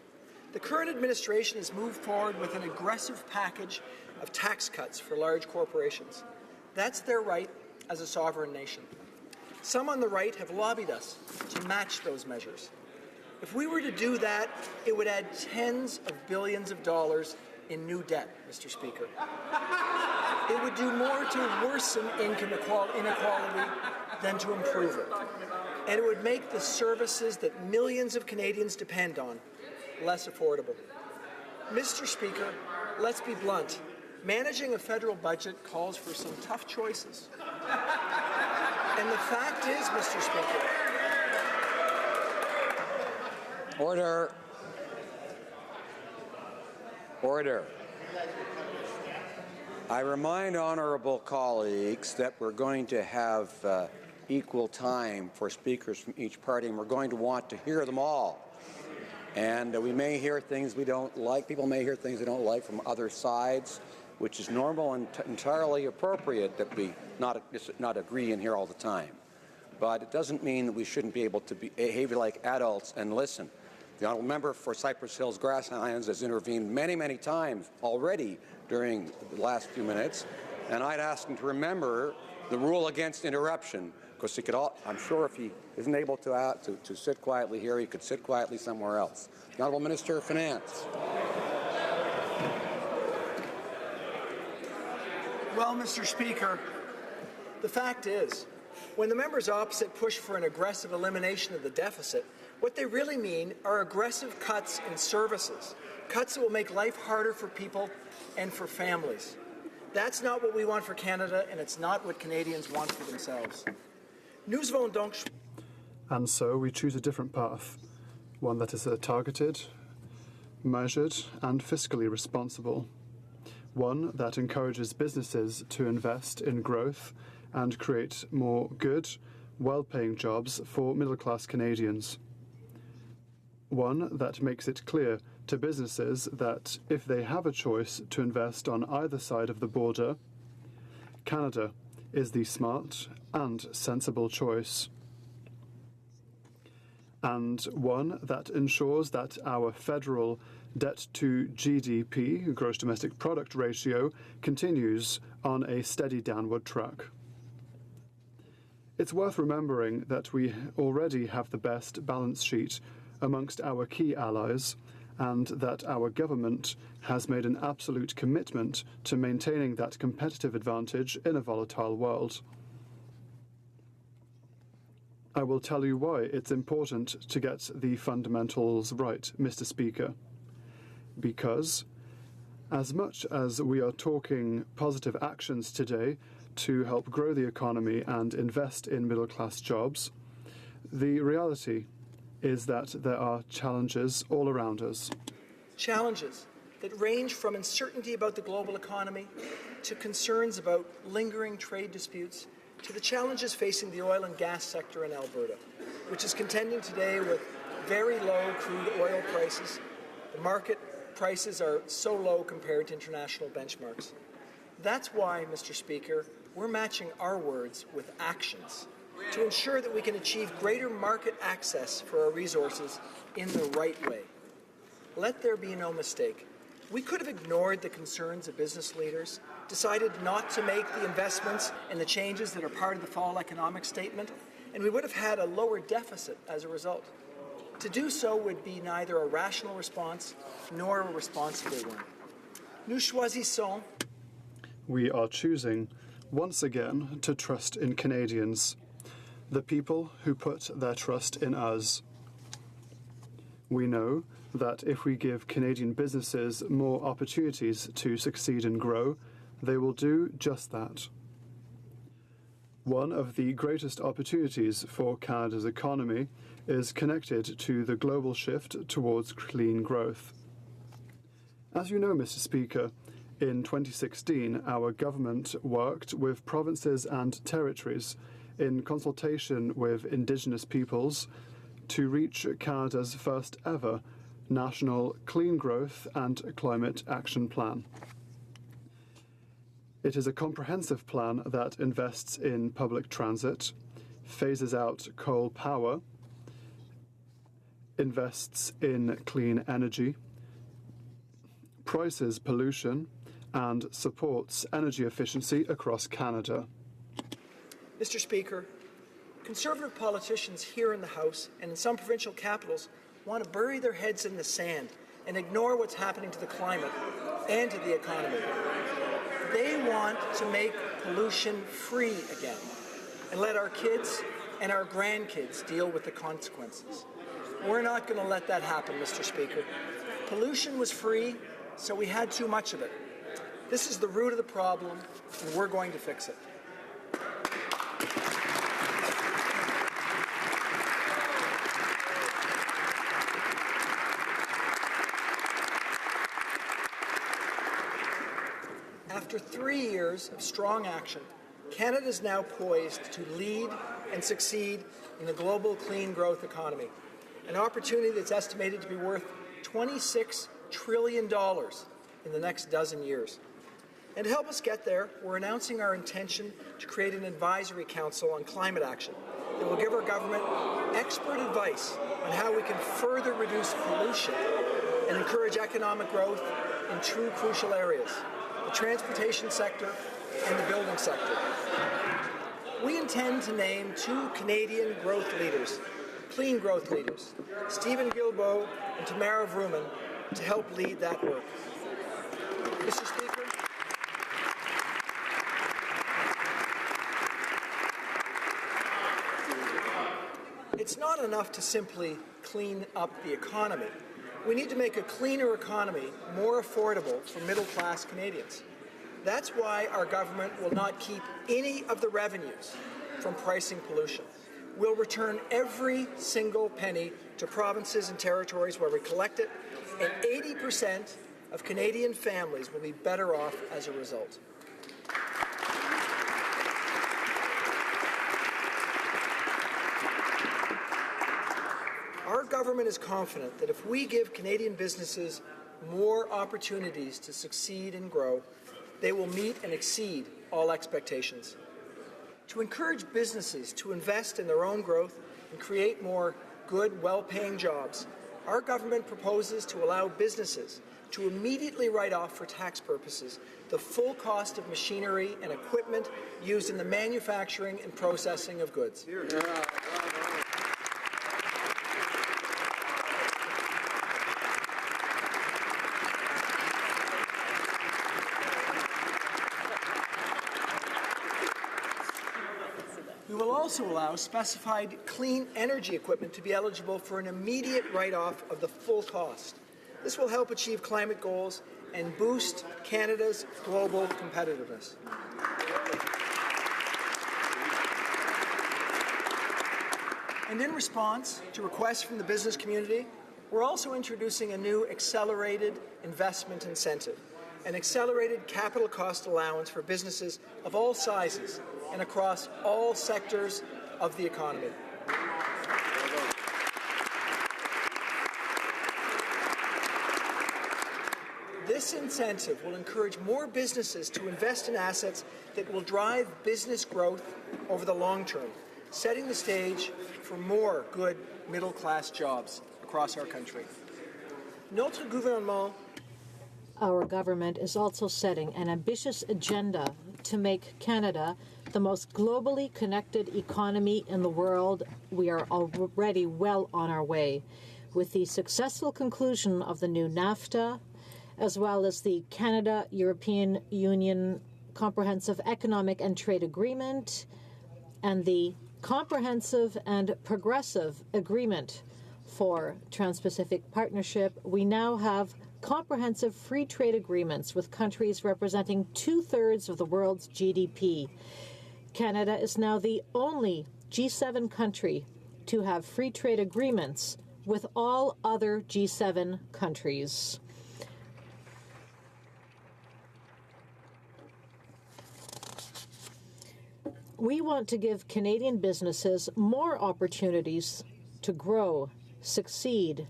The current administration has moved forward with an aggressive package of tax cuts for large corporations. That's their right as a sovereign nation. Some on the right have lobbied us to match those measures. If we were to do that, it would add tens of billions of dollars in new debt, Mr. Speaker. It would do more to worsen income inequality than to improve it. And it would make the services that millions of Canadians depend on less affordable. Mr. Speaker, let's be blunt. Managing a federal budget calls for some tough choices. And the fact is, Mr. Speaker, Order. Order. I remind honourable colleagues that we're going to have equal time for speakers from each party, and we're going to want to hear them all. And we may hear things we don't like. People may hear things they don't like from other sides. which is normal and entirely appropriate that we not agree in here all the time. But it doesn't mean that we shouldn't be able to behave like adults and listen. The honourable member for Cypress Hills Grasslands has intervened many, many times already during the last few minutes, and I'd ask him to remember the rule against interruption, because he could I'm sure if he isn't able to sit quietly here, he could sit quietly somewhere else. The Honourable Minister of Finance. Well, Mr. Speaker, the fact is, when the members opposite push for an aggressive elimination of the deficit, what they really mean are aggressive cuts in services, cuts that will make life harder for people and for families. That's not what we want for Canada, and it's not what Canadians want for themselves. Nous allons donc... And so we choose a different path, one that is targeted, measured, and fiscally responsible. One that encourages businesses to invest in growth and create more good, well-paying jobs for middle-class Canadians. One that makes it clear to businesses that if they have a choice to invest on either side of the border, Canada is the smart and sensible choice. And one that ensures that our federal debt to GDP, gross domestic product ratio, continues on a steady downward track. It's worth remembering that we already have the best balance sheet amongst our key allies, and that our government has made an absolute commitment to maintaining that competitive advantage in a volatile world. I will tell you why it's important to get the fundamentals right, Mr. Speaker. Because, as much as we are talking positive actions today to help grow the economy and invest in middle-class jobs, the reality is that there are challenges all around us. Challenges that range from uncertainty about the global economy to concerns about lingering trade disputes to the challenges facing the oil and gas sector in Alberta, which is contending today with very low crude oil prices. The market prices are so low compared to international benchmarks. That's why, Mr. Speaker, we're matching our words with actions to ensure that we can achieve greater market access for our resources in the right way. Let there be no mistake. We could have ignored the concerns of business leaders, decided not to make the investments and the changes that are part of the fall economic statement, and we would have had a lower deficit as a result. To do so would be neither a rational response nor a responsible one. Nous choisissons. We are choosing, once again, to trust in Canadians, the people who put their trust in us. We know that if we give Canadian businesses more opportunities to succeed and grow, they will do just that. One of the greatest opportunities for Canada's economy is connected to the global shift towards clean growth. As you know, Mr. Speaker, in 2016, our government worked with provinces and territories in consultation with Indigenous peoples to reach Canada's first ever National Clean Growth and Climate Action Plan. It is a comprehensive plan that invests in public transit, phases out coal power, invests in clean energy, prices pollution, and supports energy efficiency across Canada. Mr. Speaker, Conservative politicians here in the House and in some provincial capitals want to bury their heads in the sand and ignore what's happening to the climate and to the economy. They want to make pollution free again and let our kids and our grandkids deal with the consequences. We're not going to let that happen, Mr. Speaker. Pollution was free, so we had too much of it. This is the root of the problem, and we're going to fix it. After 3 years of strong action, Canada is now poised to lead and succeed in the global clean growth economy, an opportunity that's estimated to be worth $26 trillion in the next dozen years. And to help us get there, we're announcing our intention to create an advisory council on climate action that will give our government expert advice on how we can further reduce pollution and encourage economic growth in two crucial areas, the transportation sector and the building sector. We intend to name two Canadian growth leaders, clean growth leaders, Stephen Guilbeault and Tamara Vrooman, to help lead that work. Mr. Speaker, it's not enough to simply clean up the economy. We need to make a cleaner economy more affordable for middle-class Canadians. That's why our government will not keep any of the revenues from pricing pollution. We'll return every single penny to provinces and territories where we collect it, and 80% of Canadian families will be better off as a result. Our government is confident that if we give Canadian businesses more opportunities to succeed and grow, they will meet and exceed all expectations. To encourage businesses to invest in their own growth and create more good, well-paying jobs, our government proposes to allow businesses to immediately write off for tax purposes the full cost of machinery and equipment used in the manufacturing and processing of goods. We will also allow specified clean energy equipment to be eligible for an immediate write-off of the full cost. This will help achieve climate goals and boost Canada's global competitiveness. And in response to requests from the business community, we're also introducing a new accelerated investment incentive, an accelerated capital cost allowance for businesses of all sizes and across all sectors of the economy. This incentive will encourage more businesses to invest in assets that will drive business growth over the long term, setting the stage for more good middle-class jobs across our country. Notre gouvernement. Our government is also setting an ambitious agenda to make Canada the most globally connected economy in the world. We are already well on our way. With the successful conclusion of the new NAFTA, as well as the Canada-European Union Comprehensive Economic and Trade Agreement and the Comprehensive and Progressive Agreement for Trans-Pacific Partnership, we now have comprehensive free trade agreements with countries representing 2/3 of the world's GDP. Canada is now the only G7 country to have free trade agreements with all other G7 countries. We want to give Canadian businesses more opportunities to grow, succeed,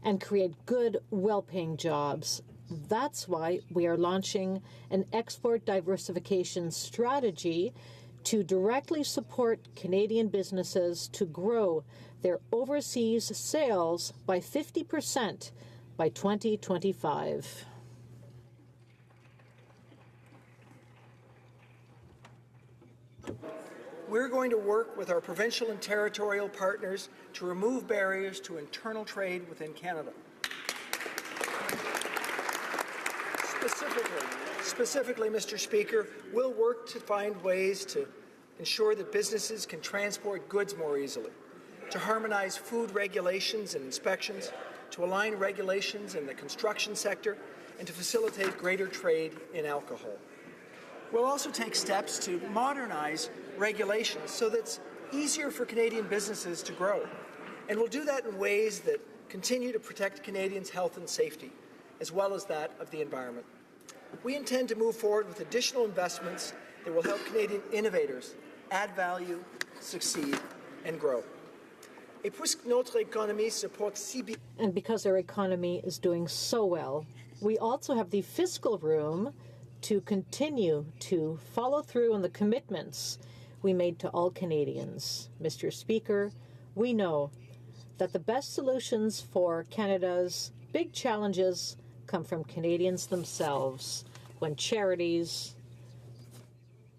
and create good, well-paying jobs. That's why we are launching an export diversification strategy to directly support Canadian businesses to grow their overseas sales by 50% by 2025. We're going to work with our provincial and territorial partners to remove barriers to internal trade within Canada. Specifically, Mr. Speaker, we'll work to find ways to ensure that businesses can transport goods more easily, to harmonize food regulations and inspections, to align regulations in the construction sector, and to facilitate greater trade in alcohol. We'll also take steps to modernize regulations so that it's easier for Canadian businesses to grow. And we'll do that in ways that continue to protect Canadians' health and safety, as well as that of the environment. We intend to move forward with additional investments that will help Canadian innovators add value, succeed, and grow. And because our economy is doing so well, we also have the fiscal room to continue to follow through on the commitments we made to all Canadians. Mr. Speaker, we know that the best solutions for Canada's big challenges come from Canadians themselves. When charities,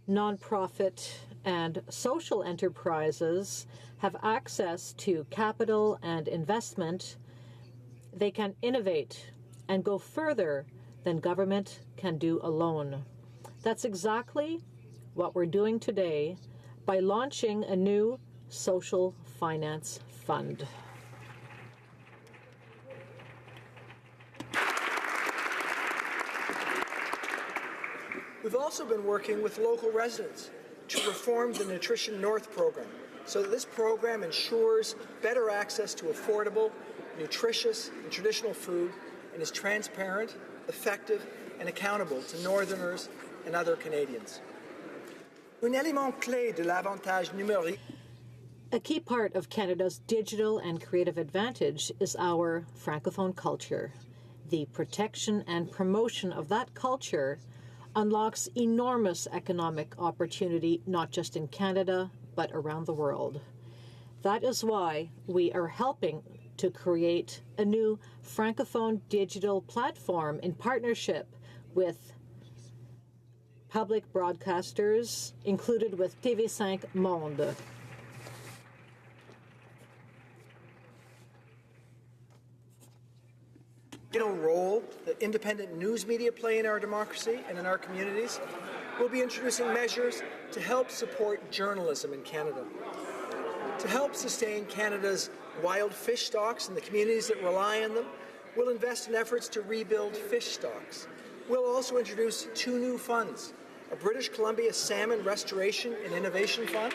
nonprofit, and social enterprises have access to capital and investment, they can innovate and go further than government can do alone. That's exactly what we're doing today by launching a new social finance fund. We've also been working with local residents to reform the Nutrition North program so that this program ensures better access to affordable, nutritious, and traditional food and is transparent, effective, and accountable to Northerners and other Canadians. Un élément clé de l'avantage numérique. A key part of Canada's digital and creative advantage is our Francophone culture. The protection and promotion of that culture unlocks enormous economic opportunity, not just in Canada, but around the world. That is why we are helping to create a new Francophone digital platform in partnership with public broadcasters, included with TV5 Monde. Role that independent news media play in our democracy and in our communities, we'll be introducing measures to help support journalism in Canada. To help sustain Canada's wild fish stocks and the communities that rely on them, we'll invest in efforts to rebuild fish stocks. We'll also introduce 2 new funds, a British Columbia Salmon Restoration and Innovation Fund,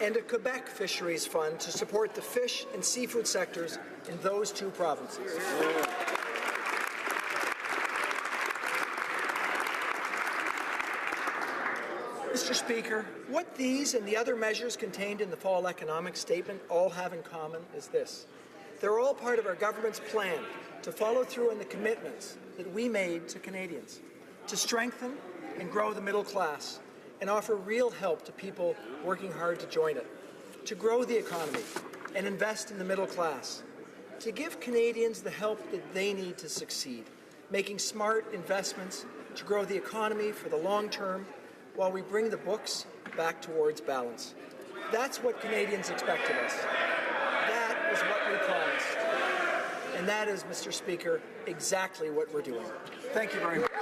and a Quebec Fisheries Fund to support the fish and seafood sectors in those 2 provinces. Mr. Speaker, what these and the other measures contained in the Fall Economic Statement all have in common is this. They're all part of our government's plan to follow through on the commitments that we made to Canadians, to strengthen and grow the middle class, and offer real help to people working hard to join it, to grow the economy and invest in the middle class, to give Canadians the help that they need to succeed, making smart investments to grow the economy for the long term while we bring the books back towards balance. That's what Canadians expect of us. That is what we promised. And that is, Mr. Speaker, exactly what we're doing. Thank you very much.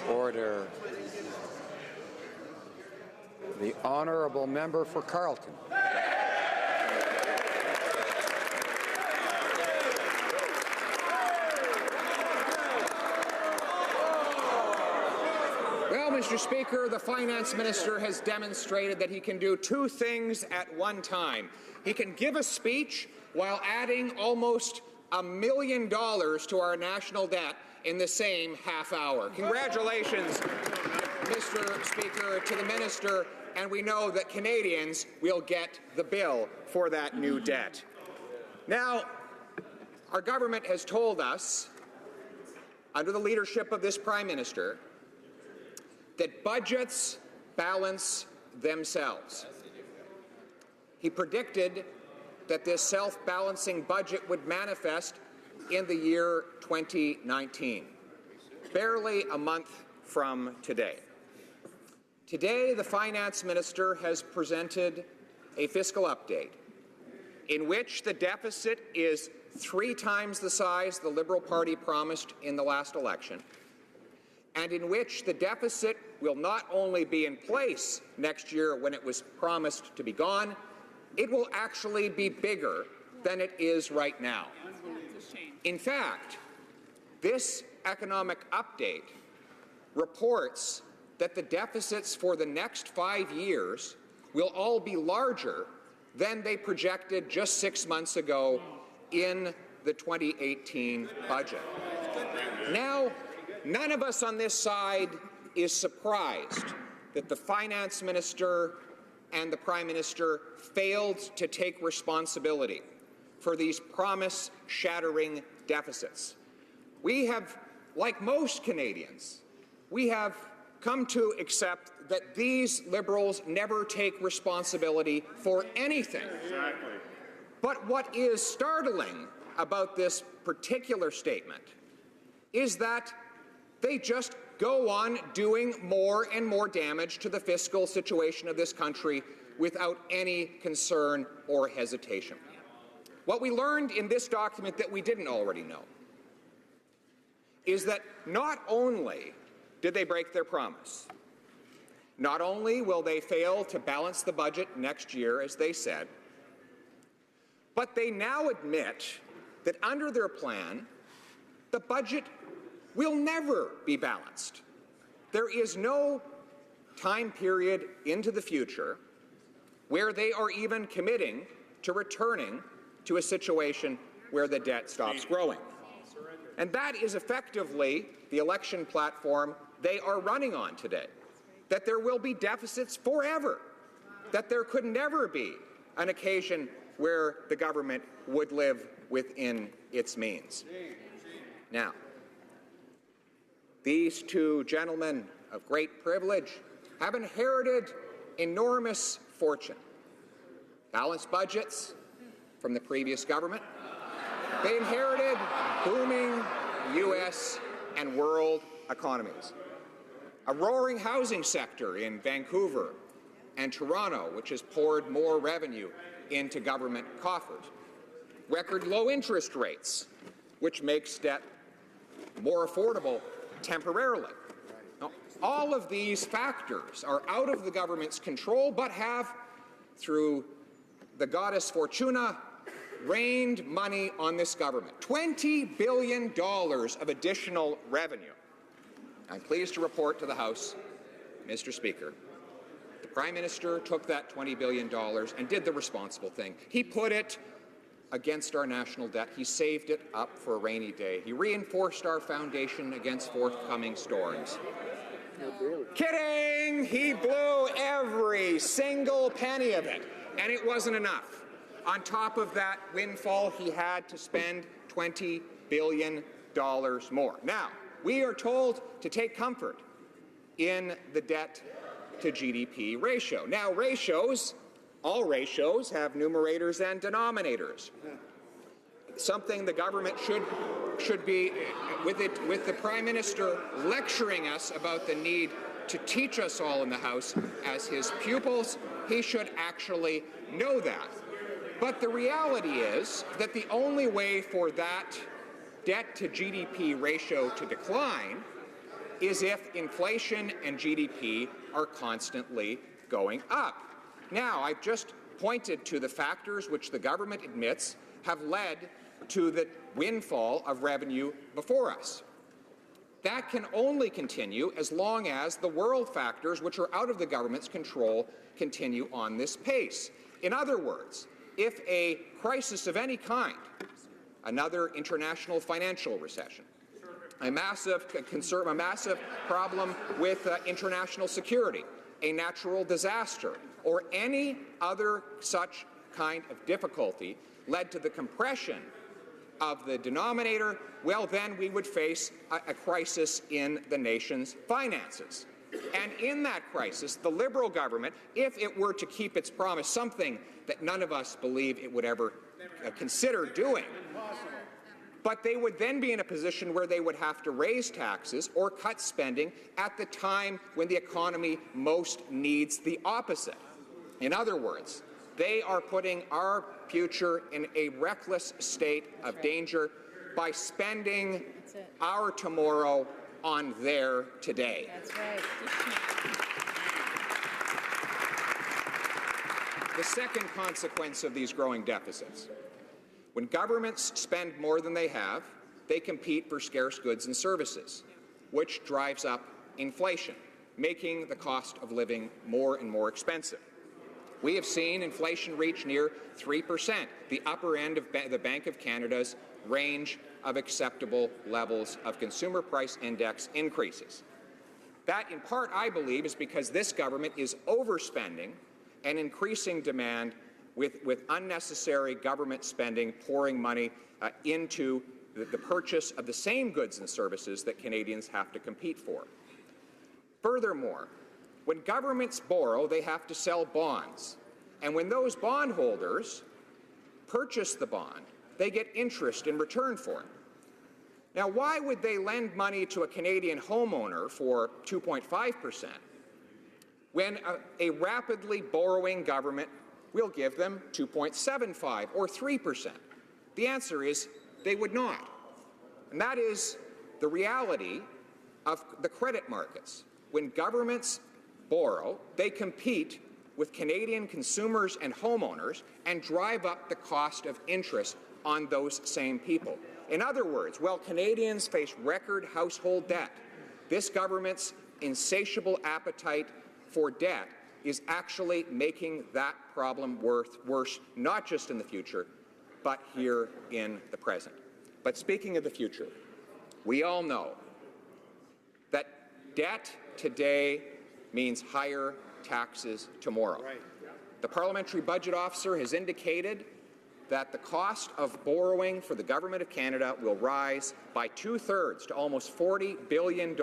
Order. The honourable member for Carleton. Well, Mr. Speaker, the Finance Minister has demonstrated that he can do 2 things at one time. He can give a speech while adding almost $1 million to our national debt in the same half hour. Congratulations, Mr. Speaker, to the Minister, and we know that Canadians will get the bill for that new debt. Now, our government has told us, under the leadership of this Prime Minister, that budgets balance themselves. He predicted that this self-balancing budget would manifest in the year 2019, barely a month from today. Today, the Finance Minister has presented a fiscal update in which the deficit is 3 times the size the Liberal Party promised in the last election, and in which the deficit will not only be in place next year when it was promised to be gone, it will actually be bigger than it is right now. In fact, this economic update reports that the deficits for the next 5 years will all be larger than they projected just 6 months ago in the 2018 budget. Now, none of us on this side is surprised that the Finance Minister and the Prime Minister failed to take responsibility for these promise-shattering deficits. We have, like most Canadians, we have come to accept that these Liberals never take responsibility for anything. Exactly. But what is startling about this particular statement is that they just go on doing more and more damage to the fiscal situation of this country without any concern or hesitation. What we learned in this document that we didn't already know is that not only did they break their promise, not only will they fail to balance the budget next year, as they said, but they now admit that under their plan, the budget will never be balanced. There is no time period into the future where they are even committing to returning to a situation where the debt stops growing. And that is effectively the election platform they are running on today, that there will be deficits forever, that there could never be an occasion where the government would live within its means. Now, these two gentlemen of great privilege have inherited enormous fortune. Balanced budgets from the previous government. They inherited booming U.S. and world economies. A roaring housing sector in Vancouver and Toronto, which has poured more revenue into government coffers. Record low interest rates, which makes debt more affordable temporarily. Now, all of these factors are out of the government's control, but have, through the goddess Fortuna, rained money on this government. $20 billion of additional revenue. I'm pleased to report to the House, Mr. Speaker, the Prime Minister took that $20 billion and did the responsible thing. He put it against our national debt. He saved it up for a rainy day. He reinforced our foundation against forthcoming storms. Kidding! He blew every single penny of it, and it wasn't enough. On top of that windfall, he had to spend $20 billion more. Now, we are told to take comfort in the debt to GDP ratio. Now, ratios, all ratios have numerators and denominators. Something the government should be, with the Prime Minister lecturing us about the need to teach us all in the House as his pupils, he should actually know that. But the reality is that the only way for that debt to GDP ratio to decline is if inflation and GDP are constantly going up. Now, I've just pointed to the factors which the government admits have led to the windfall of revenue before us. That can only continue as long as the world factors, which are out of the government's control, continue on this pace. In other words, if a crisis of any kind, another international financial recession, a massive problem with international security, a natural disaster, or any other such kind of difficulty led to the compression of the denominator, well, then we would face a crisis in the nation's finances. And in that crisis, the Liberal government, if it were to keep its promise, something that none of us believe it would ever consider doing, But they would then be in a position where they would have to raise taxes or cut spending at the time when the economy most needs the opposite. In other words, they are putting our future in a reckless state of danger by spending our tomorrow on their today. That's right. The second consequence of these growing deficits: when governments spend more than they have, they compete for scarce goods and services, which drives up inflation, making the cost of living more and more expensive. We have seen inflation reach near 3%, the upper end of the Bank of Canada's range of acceptable levels of consumer price index increases. That, in part, I believe, is because this government is overspending and increasing demand with unnecessary government spending, pouring money into the purchase of the same goods and services that Canadians have to compete for. Furthermore, when governments borrow, they have to sell bonds. And when those bondholders purchase the bond, they get interest in return for it. Now, why would they lend money to a Canadian homeowner for 2.5% when a rapidly borrowing government will give them 2.75 or 3%? The answer is they would not. And that is the reality of the credit markets. When governments borrow, they compete with Canadian consumers and homeowners and drive up the cost of interest on those same people. In other words, while Canadians face record household debt, this government's insatiable appetite for debt is actually making that problem worse, not just in the future, but here in the present. But speaking of the future, we all know that debt today means higher taxes tomorrow. Right. The Parliamentary Budget Officer has indicated that the cost of borrowing for the Government of Canada will rise by 2/3 to almost $40 billion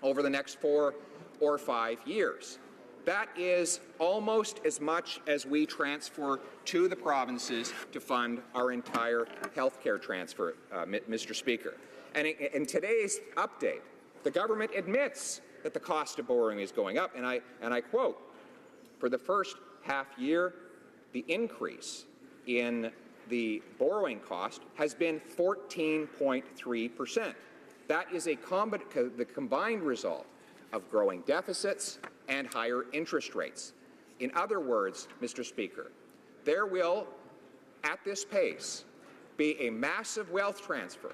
over the next 4 or 5 years. That is almost as much as we transfer to the provinces to fund our entire health care transfer, Mr. Speaker. And in today's update, the government admits that the cost of borrowing is going up, and I quote, for the first half year, the increase in the borrowing cost has been 14.3%. That is the combined result of growing deficits and higher interest rates. In other words, Mr. Speaker, there will, at this pace, be a massive wealth transfer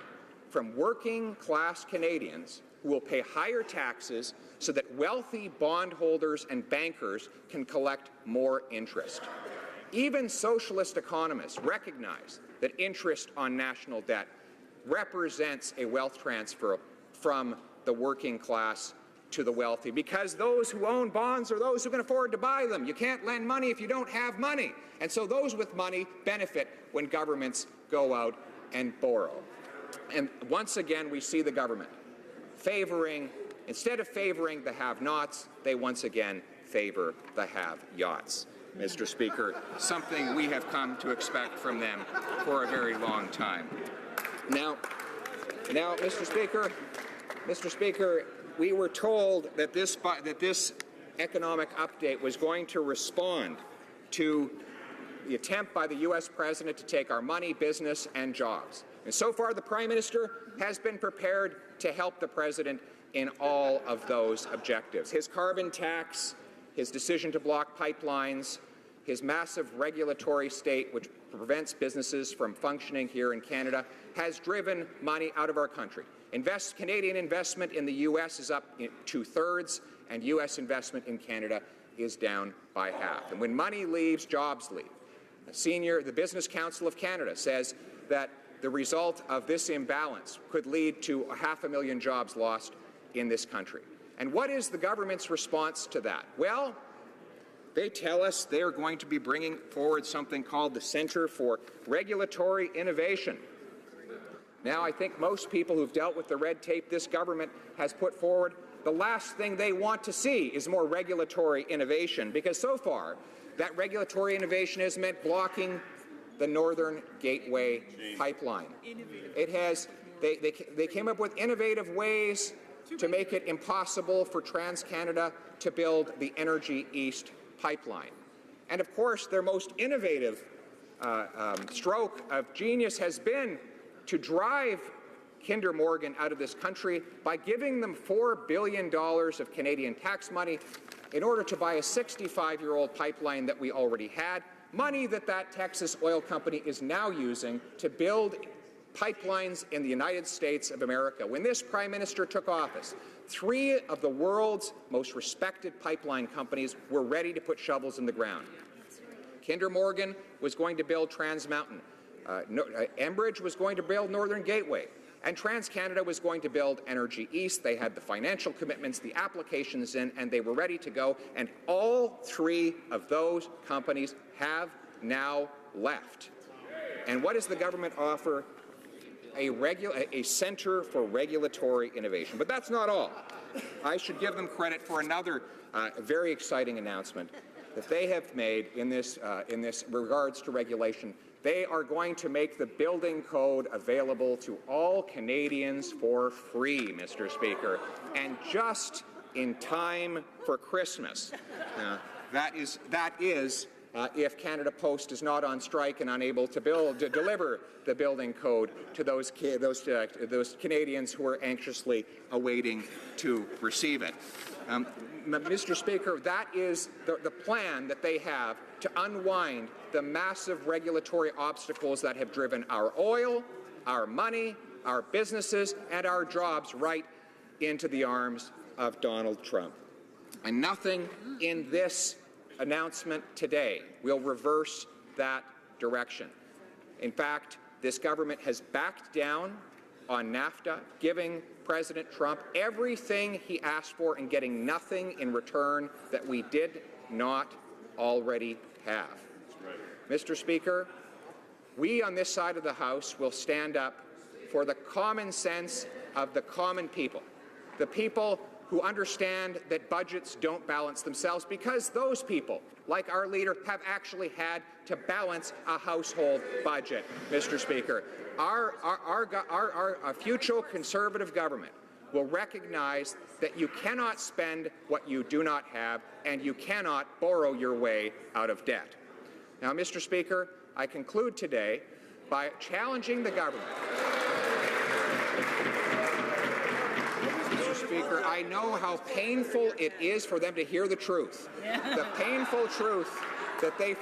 from working-class Canadians who will pay higher taxes so that wealthy bondholders and bankers can collect more interest. Even socialist economists recognize that interest on national debt represents a wealth transfer from the working class to the wealthy, because those who own bonds are those who can afford to buy them. You can't lend money if you don't have money. And so those with money benefit when governments go out and borrow. And once again, we see the government instead of favoring the have-nots, they once again favor the have-yachts. Mr. Speaker, something we have come to expect from them for a very long time. Now, Mr. Speaker, we were told that this economic update was going to respond to the attempt by the U.S. President to take our money, business, and jobs. And so far, the Prime Minister has been prepared to help the President in all of those objectives. His carbon tax, his decision to block pipelines, his massive regulatory state, which prevents businesses from functioning here in Canada, has driven money out of our country. Canadian investment in the U.S. is up 2/3, and U.S. investment in Canada is down by half. And when money leaves, jobs leave. The Business Council of Canada says that the result of this imbalance could lead to 500,000 jobs lost in this country. And what is the government's response to that? Well, they tell us they're going to be bringing forward something called the Centre for Regulatory Innovation. Now, I think most people who've dealt with the red tape this government has put forward, the last thing they want to see is more regulatory innovation, because so far that regulatory innovation has meant blocking the Northern Gateway pipeline. It has, they came up with innovative ways to make it impossible for TransCanada to build the Energy East pipeline. And of course, their most innovative stroke of genius has been to drive Kinder Morgan out of this country by giving them $4 billion of Canadian tax money in order to buy a 65-year-old pipeline that we already had, money that Texas oil company is now using to build pipelines in the United States of America. When this Prime Minister took office, 3 of the world's most respected pipeline companies were ready to put shovels in the ground. Kinder Morgan was going to build Trans Mountain. Enbridge was going to build Northern Gateway. And TransCanada was going to build Energy East. They had the financial commitments, the applications in, and they were ready to go. And all 3 of those companies have now left. And what does the government offer? A Center for Regulatory Innovation. But that's not all. I should give them credit for another very exciting announcement that they have made in this regards to regulation. They are going to make the building code available to all Canadians for free, Mr. Speaker, and just in time for Christmas. That is if Canada Post is not on strike and unable to deliver the building code to those Canadians who are anxiously awaiting to receive it. Mr. Speaker, that is the plan that they have to unwind the massive regulatory obstacles that have driven our oil, our money, our businesses, and our jobs right into the arms of Donald Trump. And nothing in this announcement today will reverse that direction. In fact, this government has backed down on NAFTA, giving President Trump everything he asked for and getting nothing in return that we did not already have. Mr. Speaker, we on this side of the House will stand up for the common sense of the common people, the people who understand that budgets don't balance themselves, because those people, like our leader, have actually had to balance a household budget, Mr. Speaker. Our future Conservative government will recognize that you cannot spend what you do not have, and you cannot borrow your way out of debt. Now, Mr. Speaker, I conclude today by challenging the government. Mr. Speaker, I know how painful it is for them to hear the truth, the painful truth that they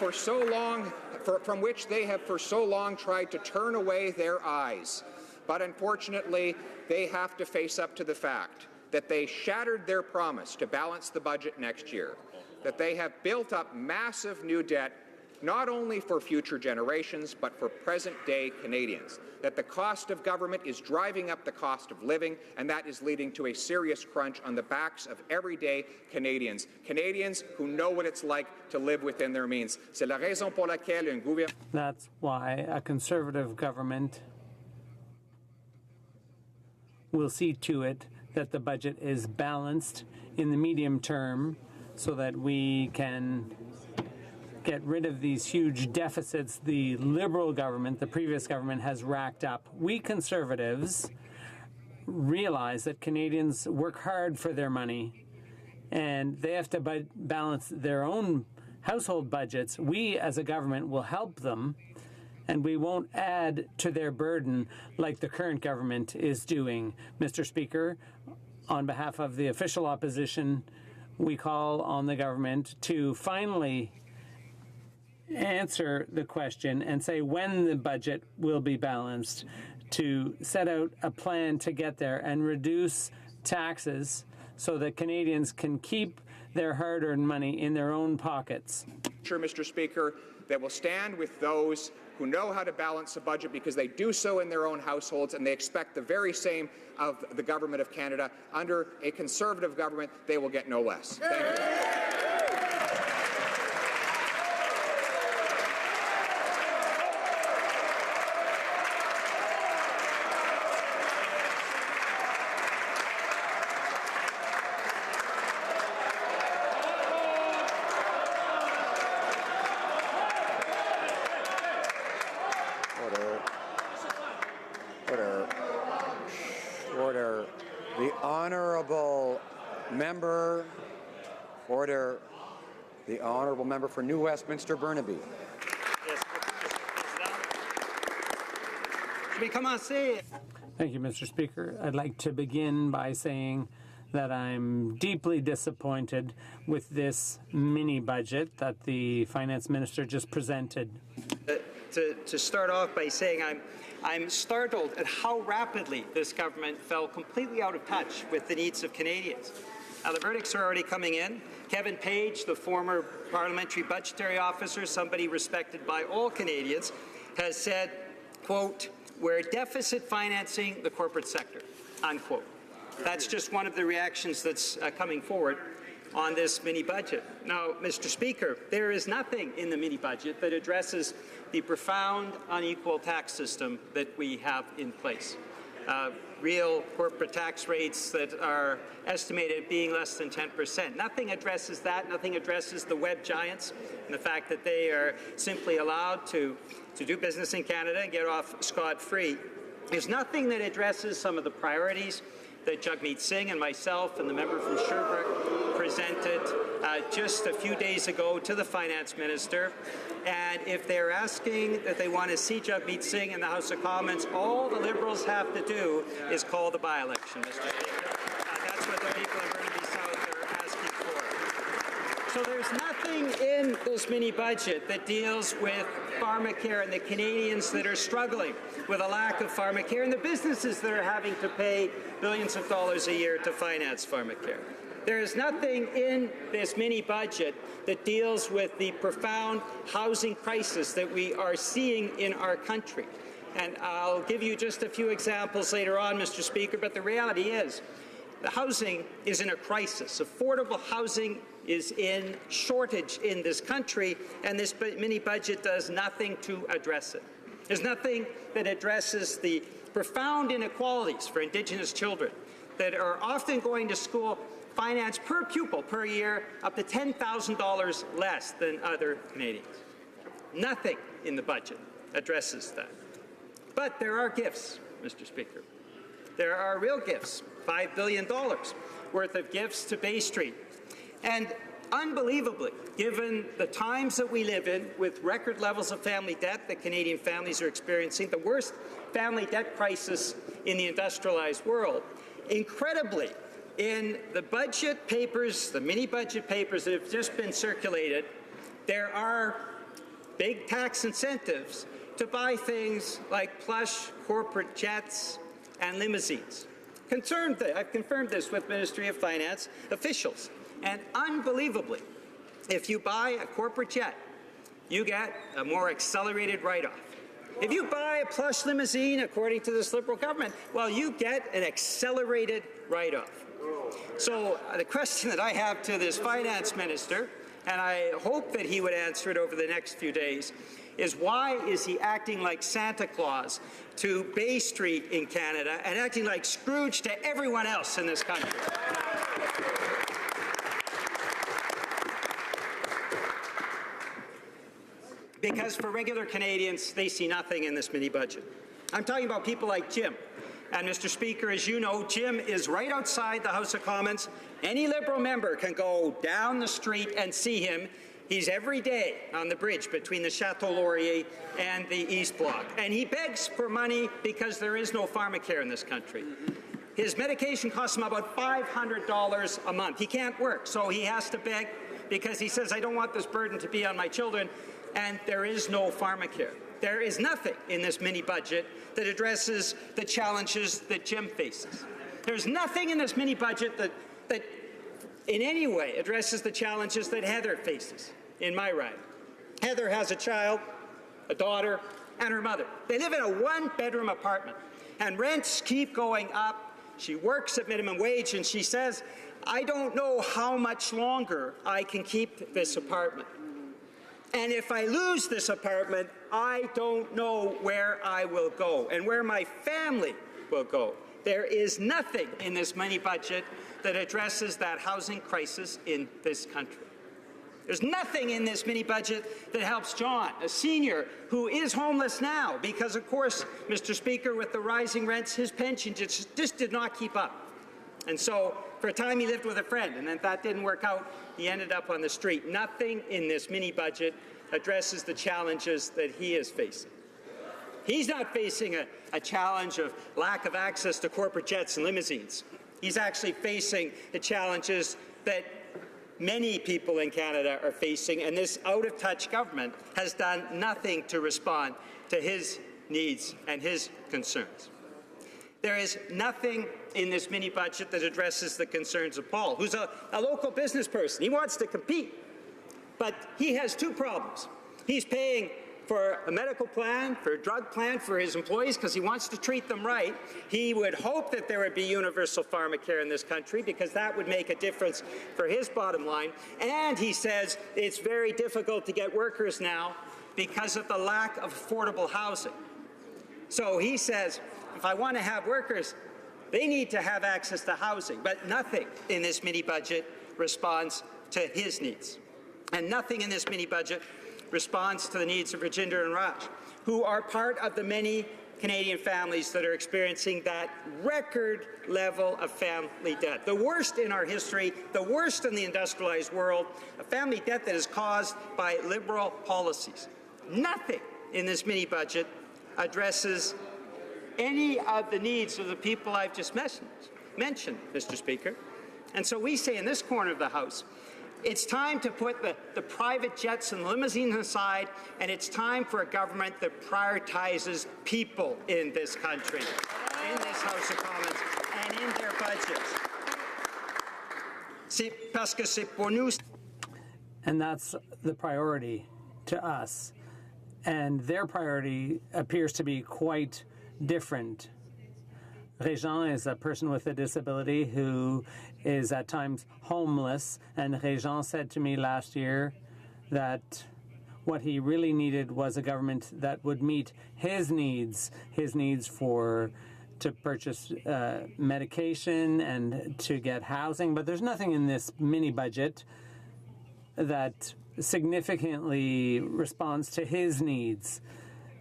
from which they have for so long tried to turn away their eyes. But unfortunately, they have to face up to the fact that they shattered their promise to balance the budget next year, that they have built up massive new debt, not only for future generations, but for present-day Canadians, that the cost of government is driving up the cost of living, and that is leading to a serious crunch on the backs of everyday Canadians, Canadians who know what it's like to live within their means. C'est la raison pour laquelle un gouvernement... That's why a Conservative government will see to it that the budget is balanced in the medium term so that we can get rid of these huge deficits the Liberal government, the previous government, has racked up. We Conservatives realize that Canadians work hard for their money and they have to balance their own household budgets. We as a government will help them, and we won't add to their burden like the current government is doing. Mr. Speaker, on behalf of the official opposition, we call on the government to finally answer the question and say when the budget will be balanced, to set out a plan to get there and reduce taxes so that Canadians can keep their hard-earned money in their own pockets. Sure, Mr. Speaker, that will stand with those who know how to balance a budget because they do so in their own households, and they expect the very same of the Government of Canada. Under a Conservative government, they will get no less. Thank you. Honourable member, order. The honourable member for New Westminster Burnaby. Thank you, Mr. Speaker. I'd like to begin by saying that I'm deeply disappointed with this mini budget that the finance minister just presented. To start off by saying I'm startled at how rapidly this government fell completely out of touch with the needs of Canadians. Now, the verdicts are already coming in. Kevin Page, the former parliamentary budgetary officer, somebody respected by all Canadians, has said, quote, "We're deficit financing the corporate sector," unquote. That's just one of the reactions that's coming forward on this mini-budget. Now, Mr. Speaker, there is nothing in the mini-budget that addresses the profound unequal tax system that we have in place. Real corporate tax rates that are estimated at being less than 10%. Nothing addresses that. Nothing addresses the web giants and the fact that they are simply allowed to do business in Canada and get off scot-free. There's nothing that addresses some of the priorities that Jagmeet Singh and myself and the member from Sherbrooke presented just a few days ago to the finance minister. And if they're asking that they want to see Jagmeet Singh in the House of Commons, all the Liberals have to do is call the by-election, Mr. Speaker. That's what the people of Burnaby South are asking for. So there's nothing in this mini-budget that deals with pharmacare and the Canadians that are struggling with a lack of pharmacare and the businesses that are having to pay billions of dollars a year to finance pharmacare. There is nothing in this mini-budget that deals with the profound housing crisis that we are seeing in our country. And I'll give you just a few examples later on, Mr. Speaker, but the reality is the housing is in a crisis. Affordable housing is in shortage in this country, and this mini-budget does nothing to address it. There's nothing that addresses the profound inequalities for Indigenous children that are often going to school financed per pupil per year up to $10,000 less than other Canadians. Nothing in the budget addresses that. But there are gifts, Mr. Speaker. There are real gifts, $5 billion worth of gifts to Bay Street. And unbelievably, given the times that we live in with record levels of family debt that Canadian families are experiencing, the worst family debt crisis in the industrialized world, incredibly, in the budget papers, the mini-budget papers that have just been circulated, there are big tax incentives to buy things like plush corporate jets and limousines. I've confirmed this with Ministry of Finance officials. And unbelievably, if you buy a corporate jet, you get a more accelerated write-off. If you buy a plush limousine, according to this Liberal government, well, you get an accelerated write-off. So the question that I have to this finance minister, and I hope that he would answer it over the next few days, is why is he acting like Santa Claus to Bay Street in Canada and acting like Scrooge to everyone else in this country? Because for regular Canadians, they see nothing in this mini-budget. I'm talking about people like Jim. And Mr. Speaker, as you know, Jim is right outside the House of Commons. Any Liberal member can go down the street and see him. He's every day on the bridge between the Chateau Laurier and the East Block. And he begs for money because there is no pharmacare in this country. His medication costs him about $500 a month. He can't work, so he has to beg because he says, I don't want this burden to be on my children. And there is no pharmacare. There is nothing in this mini-budget that addresses the challenges that Jim faces. There's nothing in this mini-budget that in any way addresses the challenges that Heather faces in my ride. Heather has a child, a daughter, and her mother. They live in a one-bedroom apartment, and rents keep going up. She works at minimum wage, and she says, I don't know how much longer I can keep this apartment. And if I lose this apartment, I don't know where I will go and where my family will go. There is nothing in this mini-budget that addresses that housing crisis in this country. There's nothing in this mini-budget that helps John, a senior who is homeless now because, of course, Mr. Speaker, with the rising rents, his pension just did not keep up. And so for a time he lived with a friend, and if that didn't work out, he ended up on the street. Nothing in this mini-budget addresses the challenges that he is facing. He's not facing a challenge of lack of access to corporate jets and limousines. He's actually facing the challenges that many people in Canada are facing, and this out-of-touch government has done nothing to respond to his needs and his concerns. There is nothing in this mini-budget that addresses the concerns of Paul, who's a local business person. He wants to compete, but he has two problems. He's paying for a medical plan, for a drug plan for his employees because he wants to treat them right. He would hope that there would be universal pharmacare in this country because that would make a difference for his bottom line. And he says it's very difficult to get workers now because of the lack of affordable housing. So he says, if I want to have workers, they need to have access to housing. But nothing in this mini-budget responds to his needs. And nothing in this mini-budget responds to the needs of Rajinder and Raj, who are part of the many Canadian families that are experiencing that record level of family debt. The worst in our history, the worst in the industrialized world, a family debt that is caused by Liberal policies. Nothing in this mini-budget addresses any of the needs of the people I've just mentioned, Mr. Speaker. And so we say in this corner of the House, it's time to put the private jets and limousines aside, and it's time for a government that prioritizes people in this country, in this House of Commons, and in their budgets. Parce que c'est pour nous. And that's the priority to us. And their priority appears to be quite different. Régent is a person with a disability who is at times homeless, and Régent said to me last year that what he really needed was a government that would meet his needs to purchase medication and to get housing. But there's nothing in this mini-budget that significantly responds to his needs.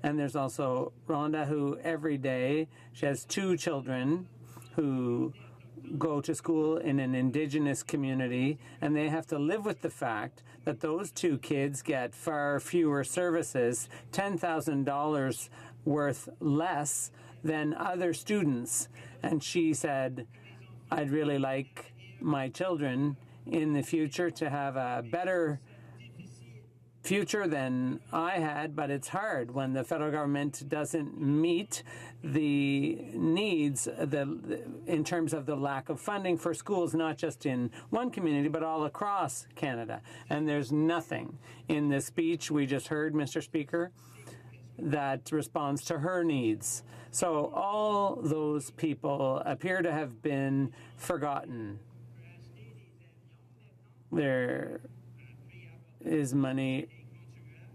And there's also Rhonda, who every day, she has 2 children who go to school in an Indigenous community, and they have to live with the fact that those 2 kids get far fewer services, $10,000 worth less than other students. And she said, I'd really like my children in the future to have a better future than I had, but it's hard when the federal government doesn't meet the needs in terms of the lack of funding for schools, not just in one community, but all across Canada. And there's nothing in this speech we just heard, Mr. Speaker, that responds to her needs. So all those people appear to have been forgotten. There is money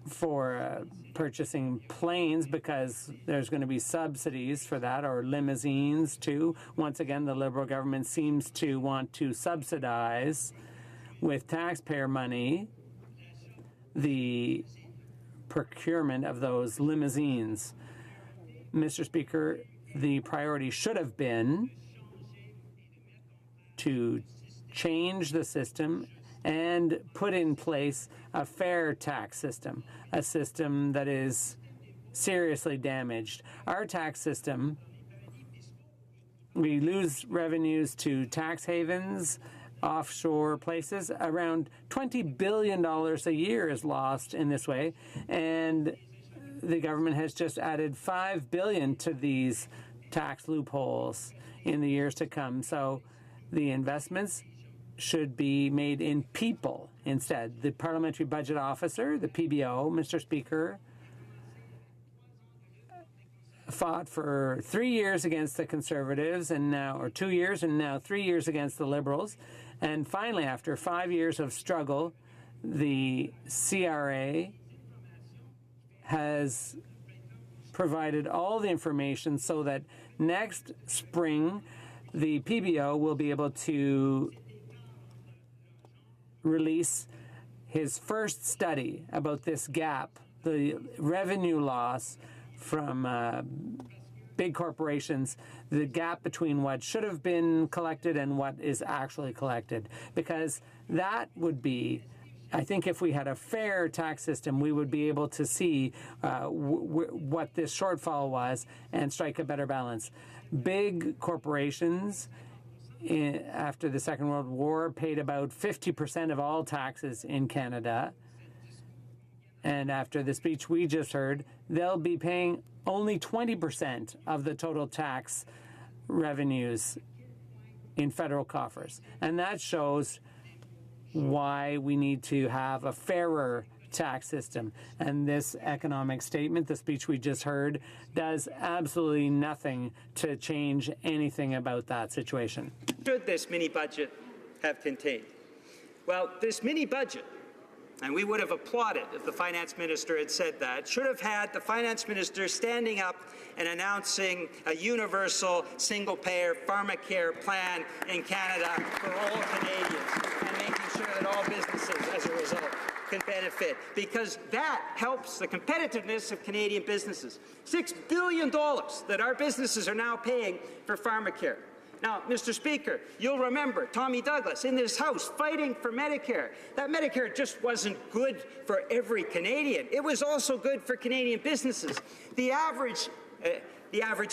for purchasing planes because there's going to be subsidies for that, or limousines too. Once again, the Liberal government seems to want to subsidize with taxpayer money the procurement of those limousines. Mr. Speaker, the priority should have been to change the system and put in place a fair tax system, a system that is seriously damaged. Our tax system, we lose revenues to tax havens, offshore places. Around $20 billion a year is lost in this way, and the government has just added $5 billion to these tax loopholes in the years to come. So the investments should be made in people instead. The Parliamentary Budget Officer, the PBO, Mr. Speaker, fought for 3 years against the Conservatives, and now, or 2 years, and now 3 years against the Liberals. And finally, after 5 years of struggle, the CRA has provided all the information so that next spring, the PBO will be able to release his first study about this gap, the revenue loss from big corporations, the gap between what should have been collected and what is actually collected. Because that would be, I think if we had a fair tax system, we would be able to see what this shortfall was and strike a better balance. Big corporations after the Second World War paid about 50% of all taxes in Canada. And after the speech we just heard, they'll be paying only 20% of the total tax revenues in federal coffers. And that shows why we need to have a fairer tax system. And this economic statement, the speech we just heard, does absolutely nothing to change anything about that situation. Should this mini budget have contained? Well, this mini budget, and we would have applauded if the finance minister had said that, should have had the finance minister standing up and announcing a universal single-payer pharmacare plan in Canada for all Canadians and making sure that all businesses, as a result, can benefit, because that helps the competitiveness of Canadian businesses. $6 billion that our businesses are now paying for pharmacare. Now, Mr. Speaker, you'll remember Tommy Douglas in this House fighting for Medicare. That Medicare just wasn't good for every Canadian. It was also good for Canadian businesses. The average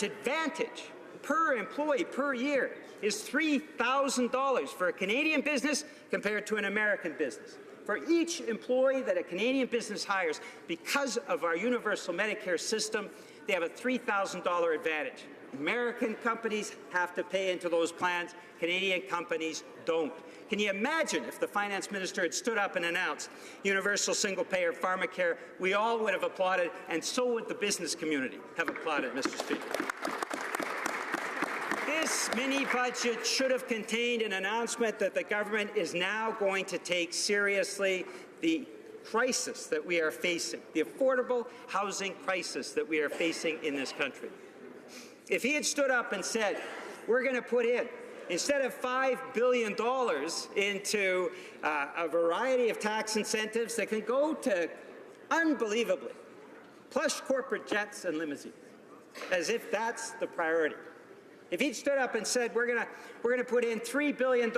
advantage per employee per year is $3,000 for a Canadian business compared to an American business. For each employee that a Canadian business hires, because of our universal Medicare system, they have a $3,000 advantage. American companies have to pay into those plans. Canadian companies don't. Can you imagine if the finance minister had stood up and announced universal single-payer pharmacare? We all would have applauded, and so would the business community have applauded, Mr. Speaker. This mini-budget should have contained an announcement that the government is now going to take seriously the crisis that we are facing, the affordable housing crisis that we are facing in this country. If he had stood up and said, we're going to put in, instead of $5 billion into a variety of tax incentives that can go to, unbelievably, plush corporate jets and limousines, as if that's the priority. If he'd stood up and said, we're going to put in $3 billion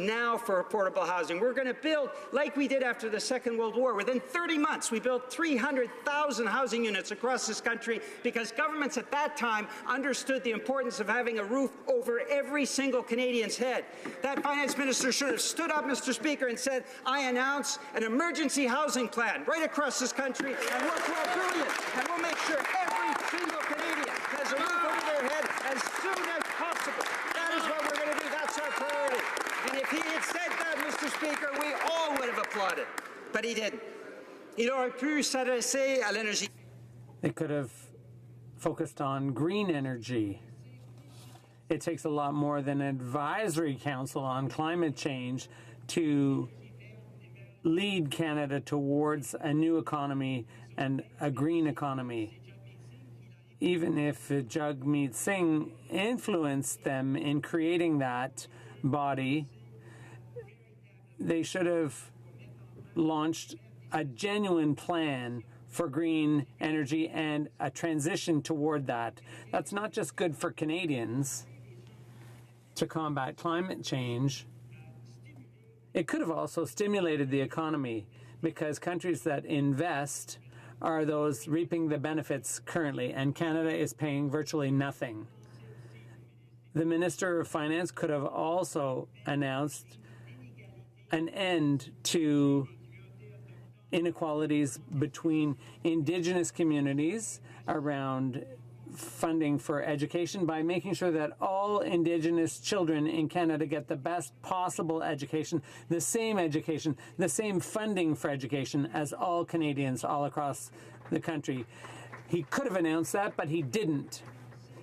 now for affordable housing. We're going to build, like we did after the Second World War, within 30 months, we built 300,000 housing units across this country because governments at that time understood the importance of having a roof over every single Canadian's head. That finance minister should have stood up, Mr. Speaker, and said, I announce an emergency housing plan right across this country, and we'll grow brilliant, and we'll make sure every single Canadian has a roof over their head as soon as possible. That is what we're going to do. That's our priority. And if he had said that, Mr. Speaker, we all would have applauded. But he didn't. Il aurait pu s'adresser à l'énergie. They could have focused on green energy. It takes a lot more than an advisory council on climate change to lead Canada towards a new economy and a green economy. Even if Jagmeet Singh influenced them in creating that body, they should have launched a genuine plan for green energy and a transition toward that. That's not just good for Canadians to combat climate change. It could have also stimulated the economy, because countries that invest are those reaping the benefits currently, and Canada is paying virtually nothing. The Minister of Finance could have also announced an end to inequalities between Indigenous communities around funding for education by making sure that all Indigenous children in Canada get the best possible education, the same funding for education as all Canadians all across the country. He could have announced that, but he didn't.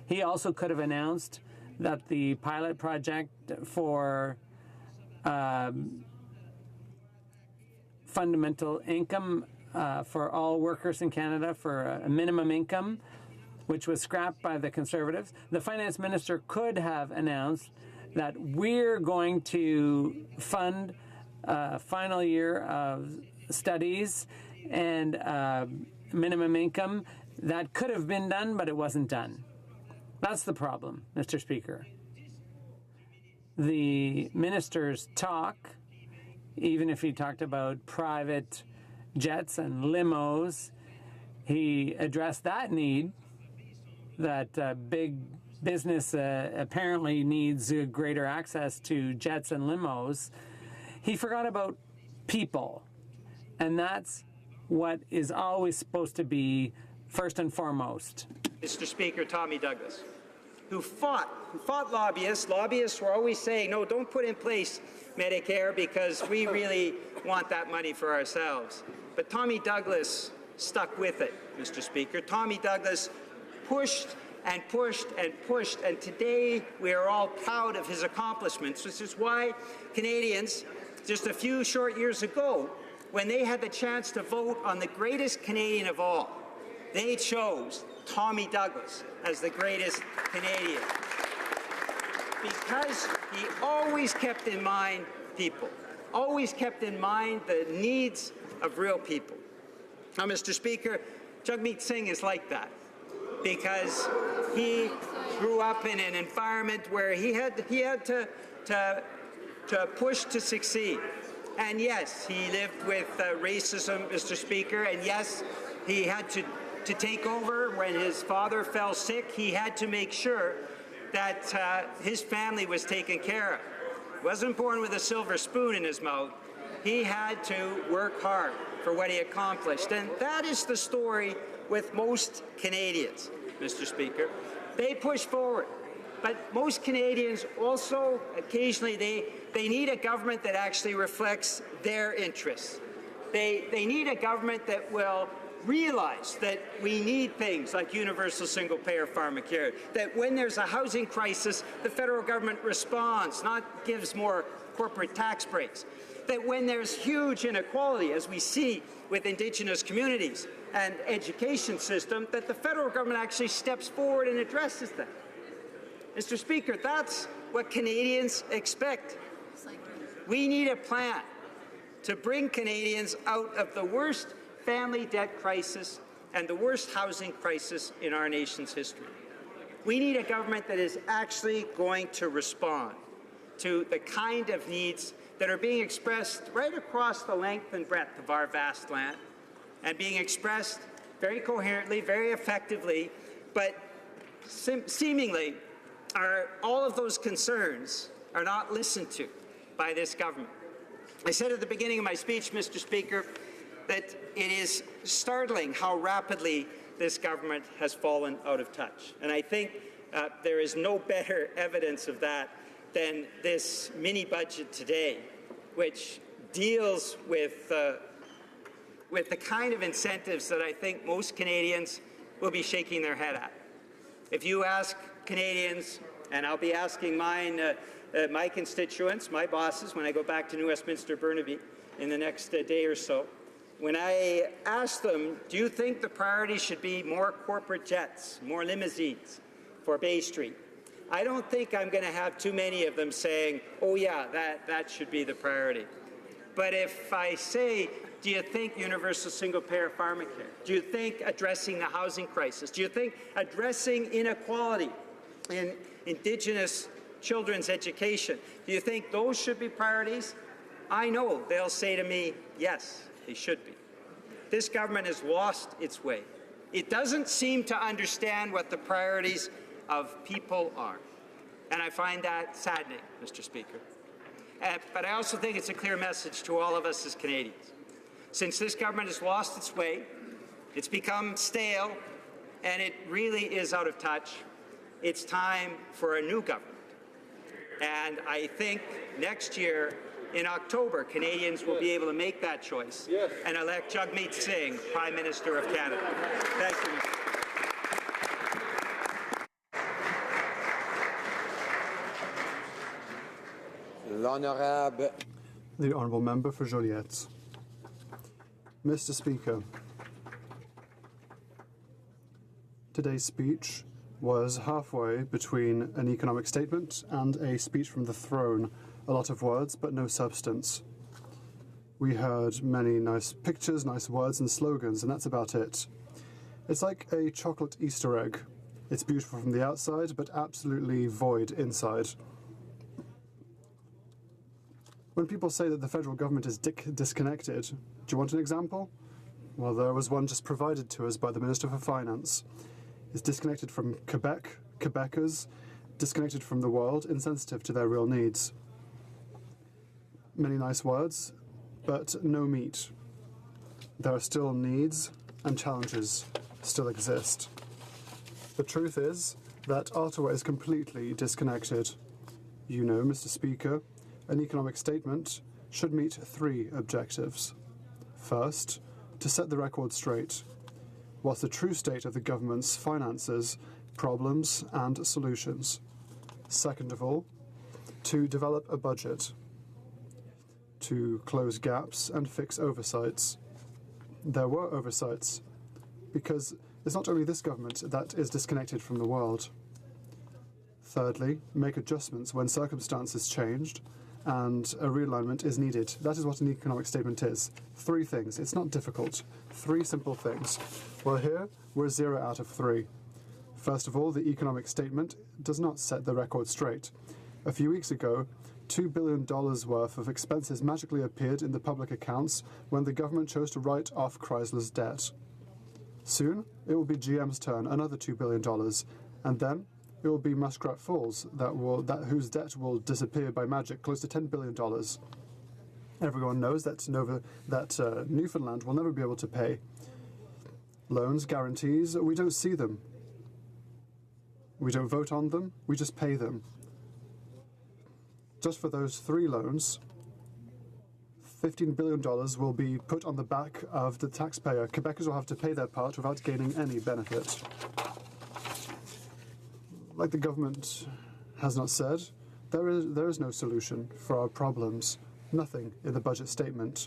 He also could have announced that the pilot project for fundamental income for all workers in Canada, for a minimum income, which was scrapped by the Conservatives. The finance minister could have announced that we're going to fund a final year of studies and minimum income. That could have been done, but it wasn't done. That's the problem, Mr. Speaker. The minister's talk, even if he talked about private jets and limos, he addressed that need, that big business apparently needs greater access to jets and limos. He forgot about people, and that's what is always supposed to be first and foremost. Mr. Speaker, Tommy Douglas, who fought lobbyists. Lobbyists were always saying, no, don't put in place Medicare because we really want that money for ourselves. But Tommy Douglas stuck with it, Mr. Speaker. Tommy Douglas pushed and pushed and pushed, and today we are all proud of his accomplishments, which is why Canadians, just a few short years ago, when they had the chance to vote on the greatest Canadian of all, they chose Tommy Douglas as the greatest Canadian. Because he always kept in mind people, always kept in mind the needs of real people. Now, Mr. Speaker, Jagmeet Singh is like that because he grew up in an environment where he had to push to succeed. And yes, he lived with racism, Mr. Speaker, and yes, he had to take over when his father fell sick. He had to make sure that his family was taken care of. He wasn't born with a silver spoon in his mouth. He had to work hard for what he accomplished. And that is the story with most Canadians, Mr. Speaker. They push forward. But most Canadians also, occasionally, they need a government that actually reflects their interests. They need a government that will realize that we need things like universal single-payer pharmacare, that when there's a housing crisis, the federal government responds, not gives more corporate tax breaks, that when there's huge inequality, as we see with Indigenous communities and education system, that the federal government actually steps forward and addresses them. Mr. Speaker, that's what Canadians expect. We need a plan to bring Canadians out of the worst family debt crisis and the worst housing crisis in our nation's history. We need a government that is actually going to respond to the kind of needs that are being expressed right across the length and breadth of our vast land and being expressed very coherently, very effectively, but seemingly all of those concerns are not listened to by this government. I said at the beginning of my speech, Mr. Speaker, that it is startling how rapidly this government has fallen out of touch. And I think there is no better evidence of that than this mini-budget today, which deals with the kind of incentives that I think most Canadians will be shaking their head at. If you ask Canadians, and I'll be asking mine, my constituents, my bosses, when I go back to New Westminster Burnaby in the next day or so, when I ask them, do you think the priority should be more corporate jets, more limousines for Bay Street? I don't think I'm going to have too many of them saying, oh yeah, that should be the priority. But if I say, do you think universal single-payer pharmacare? Do you think addressing the housing crisis? Do you think addressing inequality in Indigenous children's education? Do you think those should be priorities? I know they'll say to me, yes, they should be. This government has lost its way. It doesn't seem to understand what the priorities of people are. And I find that saddening, Mr. Speaker. But I also think it's a clear message to all of us as Canadians. Since this government has lost its way, it's become stale, and it really is out of touch, it's time for a new government. And I think next year, in October, Canadians will be able to make that choice and elect Jagmeet Singh Prime Minister of Canada. Thank you, Mr. The Honourable Member for Joliette. Mr. Speaker, today's speech was halfway between an economic statement and a speech from the throne. A lot of words, but no substance. We heard many nice pictures, nice words and slogans, and that's about it. It's like a chocolate Easter egg. It's beautiful from the outside, but absolutely void inside. When people say that the federal government is disconnected, do you want an example? Well, there was one just provided to us by the Minister for Finance. It's disconnected from Quebec, Quebecers, disconnected from the world, insensitive to their real needs. Many nice words, but no meat. There are still needs and challenges still exist. The truth is that Ottawa is completely disconnected. You know, Mr. Speaker, an economic statement should meet 3 objectives. First, to set the record straight. What's the true state of the government's finances, problems and solutions? Second of all, to develop a budget, to close gaps and fix oversights. There were oversights, because it's not only this government that is disconnected from the world. Thirdly, make adjustments when circumstances changed and a realignment is needed. That is what an economic statement is. 3 things. It's not difficult. 3 simple things. Well, here we're 0 out of 3. First of all, the economic statement does not set the record straight. A few weeks ago, $2 billion worth of expenses magically appeared in the public accounts when the government chose to write off Chrysler's debt. Soon, it will be GM's turn, another $2 billion, and then it will be Muskrat Falls whose debt will disappear by magic, close to $10 billion. Everyone knows that Newfoundland will never be able to pay. Loans, guarantees, we don't see them. We don't vote on them, we just pay them. Just for those 3 loans, $15 billion will be put on the back of the taxpayer. Quebecers will have to pay their part without gaining any benefit. Like the government has not said, there is no solution for our problems. Nothing in the budget statement.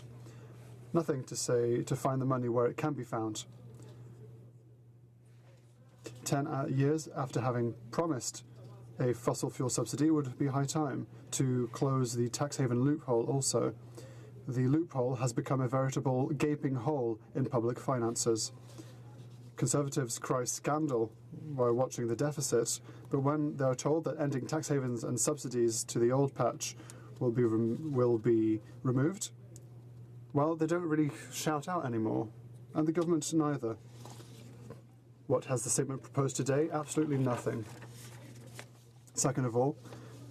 Nothing to say to find the money where it can be found. 10 years after having promised a fossil fuel subsidy, it would be high time to close the tax haven loophole also. The loophole has become a veritable gaping hole in public finances. Conservatives cry scandal while watching the deficit, but when they are told that ending tax havens and subsidies to the old patch will be removed, well, they don't really shout out anymore, and the government neither. What has the statement proposed today? Absolutely nothing. Second of all,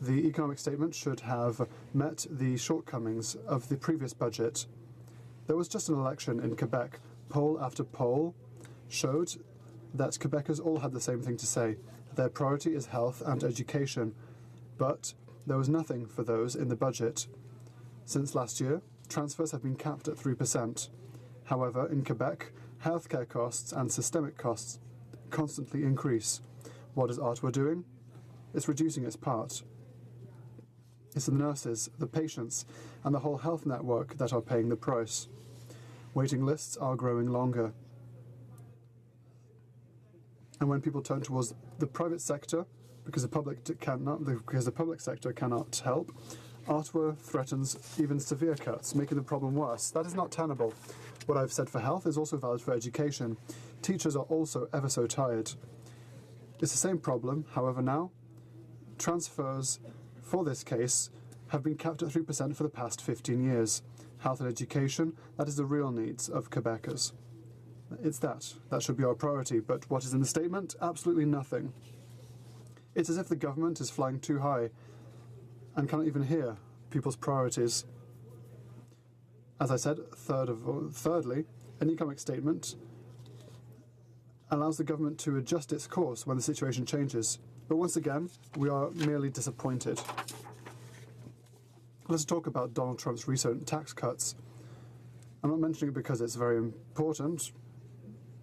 the economic statement should have met the shortcomings of the previous budget. There was just an election in Quebec. Poll after poll showed that Quebecers all had the same thing to say. Their priority is health and education, but there was nothing for those in the budget. Since last year, transfers have been capped at 3%. However, in Quebec, healthcare costs and systemic costs constantly increase. What is Ottawa doing? It's reducing its part. It's the nurses, the patients, and the whole health network that are paying the price. Waiting lists are growing longer. And when people turn towards the private sector, because the public sector cannot help, Ottawa threatens even severe cuts, making the problem worse. That is not tenable. What I've said for health is also valid for education. Teachers are also ever so tired. It's the same problem, however now, transfers for this case have been capped at 3% for the past 15 years. Health and education, that is the real needs of Quebecers. It's that. That should be our priority, but what is in the statement? Absolutely nothing. It's as if the government is flying too high and cannot even hear people's priorities. As I said, thirdly, an economic statement allows the government to adjust its course when the situation changes. But once again, we are merely disappointed. Let's talk about Donald Trump's recent tax cuts. I'm not mentioning it because it's very important.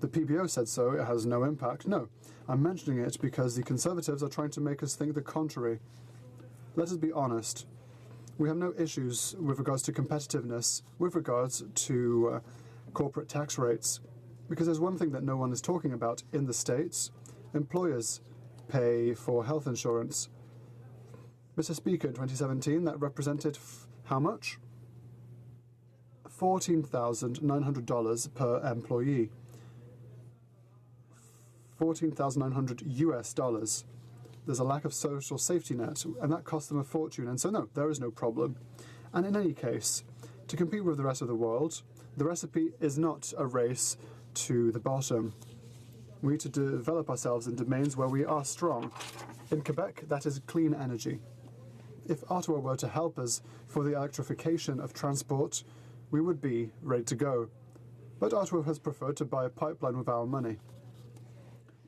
The PBO said so, it has no impact. No, I'm mentioning it because the Conservatives are trying to make us think the contrary. Let us be honest. We have no issues with regards to competitiveness, with regards to corporate tax rates. Because there's one thing that no one is talking about in the States. Employers pay for health insurance. Mr. Speaker, in 2017, that represented how much? $14,900 per employee. $14,900 US. There's a lack of social safety net, and that costs them a fortune. And so, no, there is no problem. And in any case, to compete with the rest of the world, the recipe is not a race to the bottom. We need to develop ourselves in domains where we are strong. In Quebec, that is clean energy. If Ottawa were to help us for the electrification of transport, we would be ready to go. But Ottawa has preferred to buy a pipeline with our money.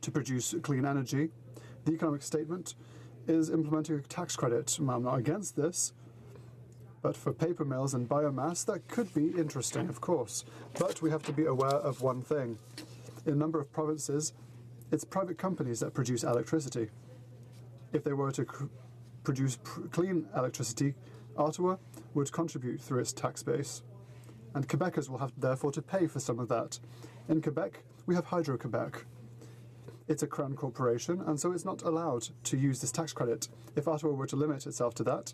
To produce clean energy, the economic statement is implementing a tax credit. I'm not against this, but for paper mills and biomass, that could be interesting, of course. But we have to be aware of one thing. In a number of provinces, it's private companies that produce electricity. If they were to produce clean electricity, Ottawa would contribute through its tax base. And Quebecers will have, therefore, to pay for some of that. In Quebec, we have Hydro-Quebec. It's a crown corporation, and so it's not allowed to use this tax credit. If Ottawa were to limit itself to that,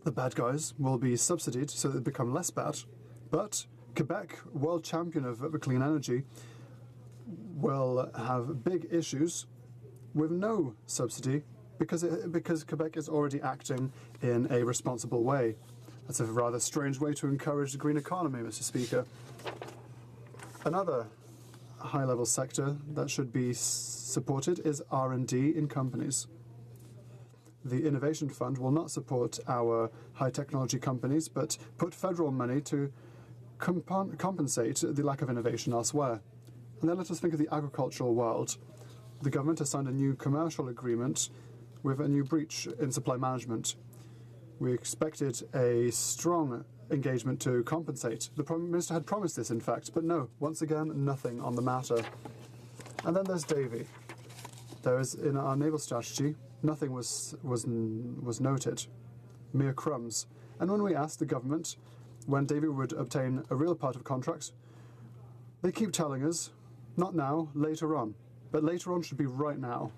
the bad guys will be subsidied so that they become less bad. But Quebec, world champion of clean energy, will have big issues with no subsidy because Quebec is already acting in a responsible way. That's a rather strange way to encourage the green economy, Mr. Speaker. Another high-level sector that should be supported is R&D in companies. The Innovation Fund will not support our high-technology companies, but put federal money to compensate the lack of innovation elsewhere. And then let us think of the agricultural world. The government has signed a new commercial agreement with a new breach in supply management. We expected a strong engagement to compensate. The Prime Minister had promised this, in fact, but no, once again, nothing on the matter. And then there's Davy. There is, in our naval strategy, nothing was noted. Mere crumbs. And when we asked the government when Davy would obtain a real part of contracts, they keep telling us, not now, later on. But later on should be right now.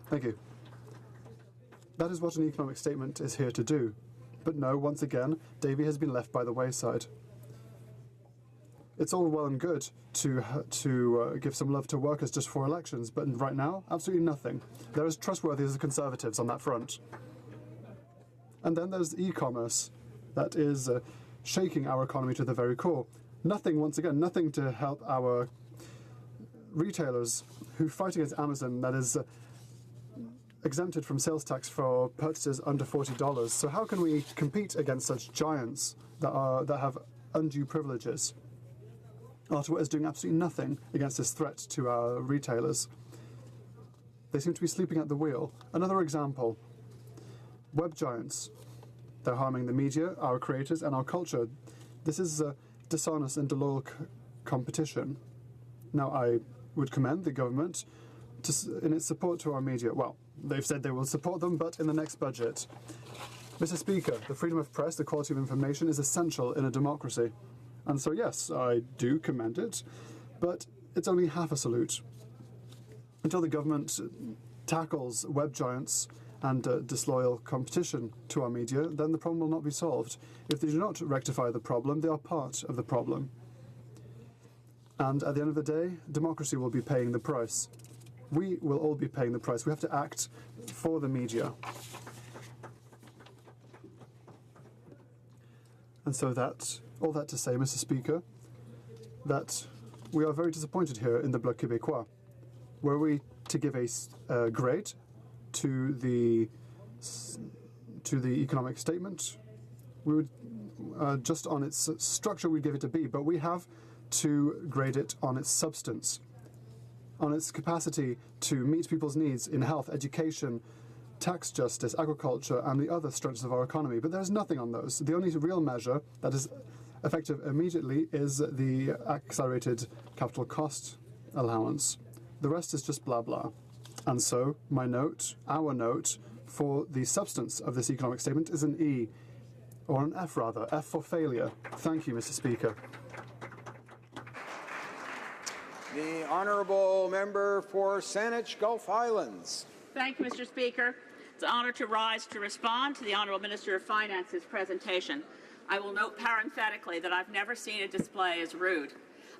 Thank you. That is what an economic statement is here to do. But no, once again, Davy has been left by the wayside. It's all well and good to give some love to workers just for elections, but right now, absolutely nothing. They're as trustworthy as the Conservatives on that front. And then there's e-commerce that is shaking our economy to the very core. Nothing, once again, nothing to help our retailers who fight against Amazon that is exempted from sales tax for purchases under $40. So how can we compete against such giants that have undue privileges? Ottawa is doing absolutely nothing against this threat to our retailers. They seem to be sleeping at the wheel. Another example, web giants. They're harming the media, our creators, and our culture. This is dishonest and disloyal competition. Now, I would commend the government in its support to our media. Well, they've said they will support them, but in the next budget. Mr. Speaker, the freedom of press, the quality of information is essential in a democracy. And so, yes, I do commend it, but it's only half a salute. Until the government tackles web giants and disloyal competition to our media, then the problem will not be solved. If they do not rectify the problem, they are part of the problem. And at the end of the day, democracy will be paying the price. We will all be paying the price. We have to act for the media. And so all that to say, Mr. Speaker, that we are very disappointed here in the Bloc Québécois. Were we to give a grade to the economic statement, we would just on its structure we'd give it a B, but we have to grade it on its substance, on its capacity to meet people's needs in health, education, tax justice, agriculture, and the other structures of our economy. But there's nothing on those. The only real measure that is effective immediately is the accelerated capital cost allowance. The rest is just blah blah. And so my note, our note, for the substance of this economic statement is an E, or an F rather, F for failure. Thank you, Mr. Speaker. The honourable member for Saanich Gulf Islands. Thank you, Mr. Speaker. It's an honour to rise to respond to the Honourable Minister of Finance's presentation. I will note parenthetically that I've never seen a display as rude.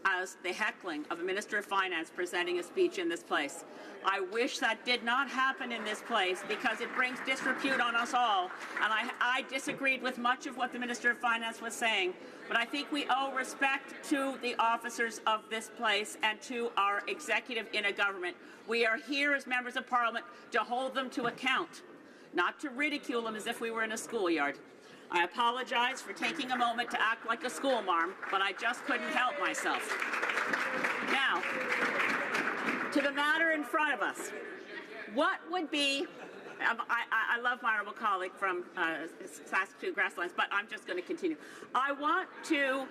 as the heckling of a Minister of Finance presenting a speech in this place. I wish that did not happen in this place because it brings disrepute on us all. And I disagreed with much of what the Minister of Finance was saying. But I think we owe respect to the officers of this place and to our executive in a government. We are here as members of Parliament to hold them to account, not to ridicule them as if we were in a schoolyard. I apologize for taking a moment to act like a schoolmarm, but I just couldn't help myself. Now, to the matter in front of us. What would be, I love my honourable colleague from Saskatoon Grasslands, but I'm just going to continue. I want to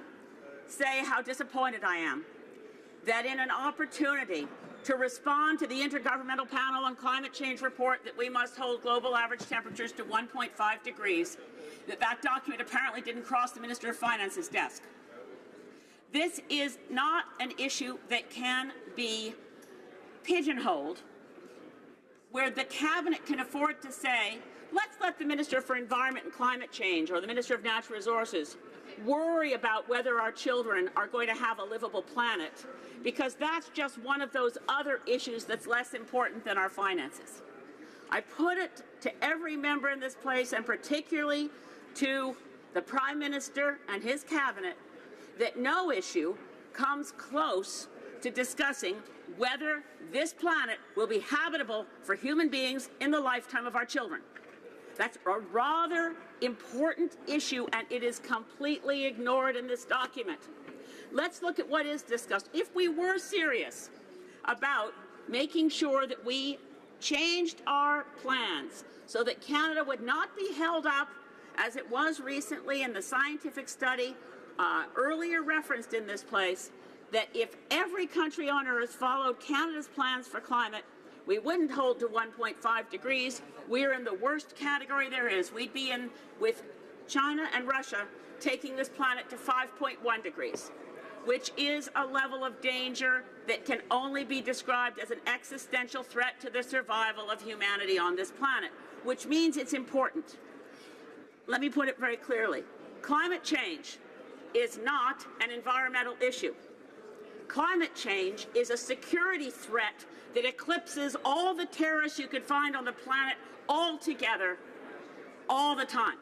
say how disappointed I am that in an opportunity to respond to the Intergovernmental Panel on Climate Change report that we must hold global average temperatures to 1.5 degrees, that document apparently didn't cross the Minister of Finance's desk. This is not an issue that can be pigeonholed, where the Cabinet can afford to say, let's let the Minister for Environment and Climate Change or the Minister of Natural Resources worry about whether our children are going to have a livable planet, because that's just one of those other issues that's less important than our finances. I put it to every member in this place, and particularly to the Prime Minister and his Cabinet, that no issue comes close to discussing whether this planet will be habitable for human beings in the lifetime of our children. That's a rather important issue, and it is completely ignored in this document. Let's look at what is discussed. If we were serious about making sure that we changed our plans so that Canada would not be held up, as it was recently in the scientific study earlier referenced in this place, that if every country on Earth followed Canada's plans for climate, we wouldn't hold to 1.5 degrees. We're in the worst category there is. We'd be in with China and Russia taking this planet to 5.1 degrees, which is a level of danger that can only be described as an existential threat to the survival of humanity on this planet, which means it's important. Let me put it very clearly. Climate change is not an environmental issue. Climate change is a security threat that eclipses all the terrorists you could find on the planet all together, all the time.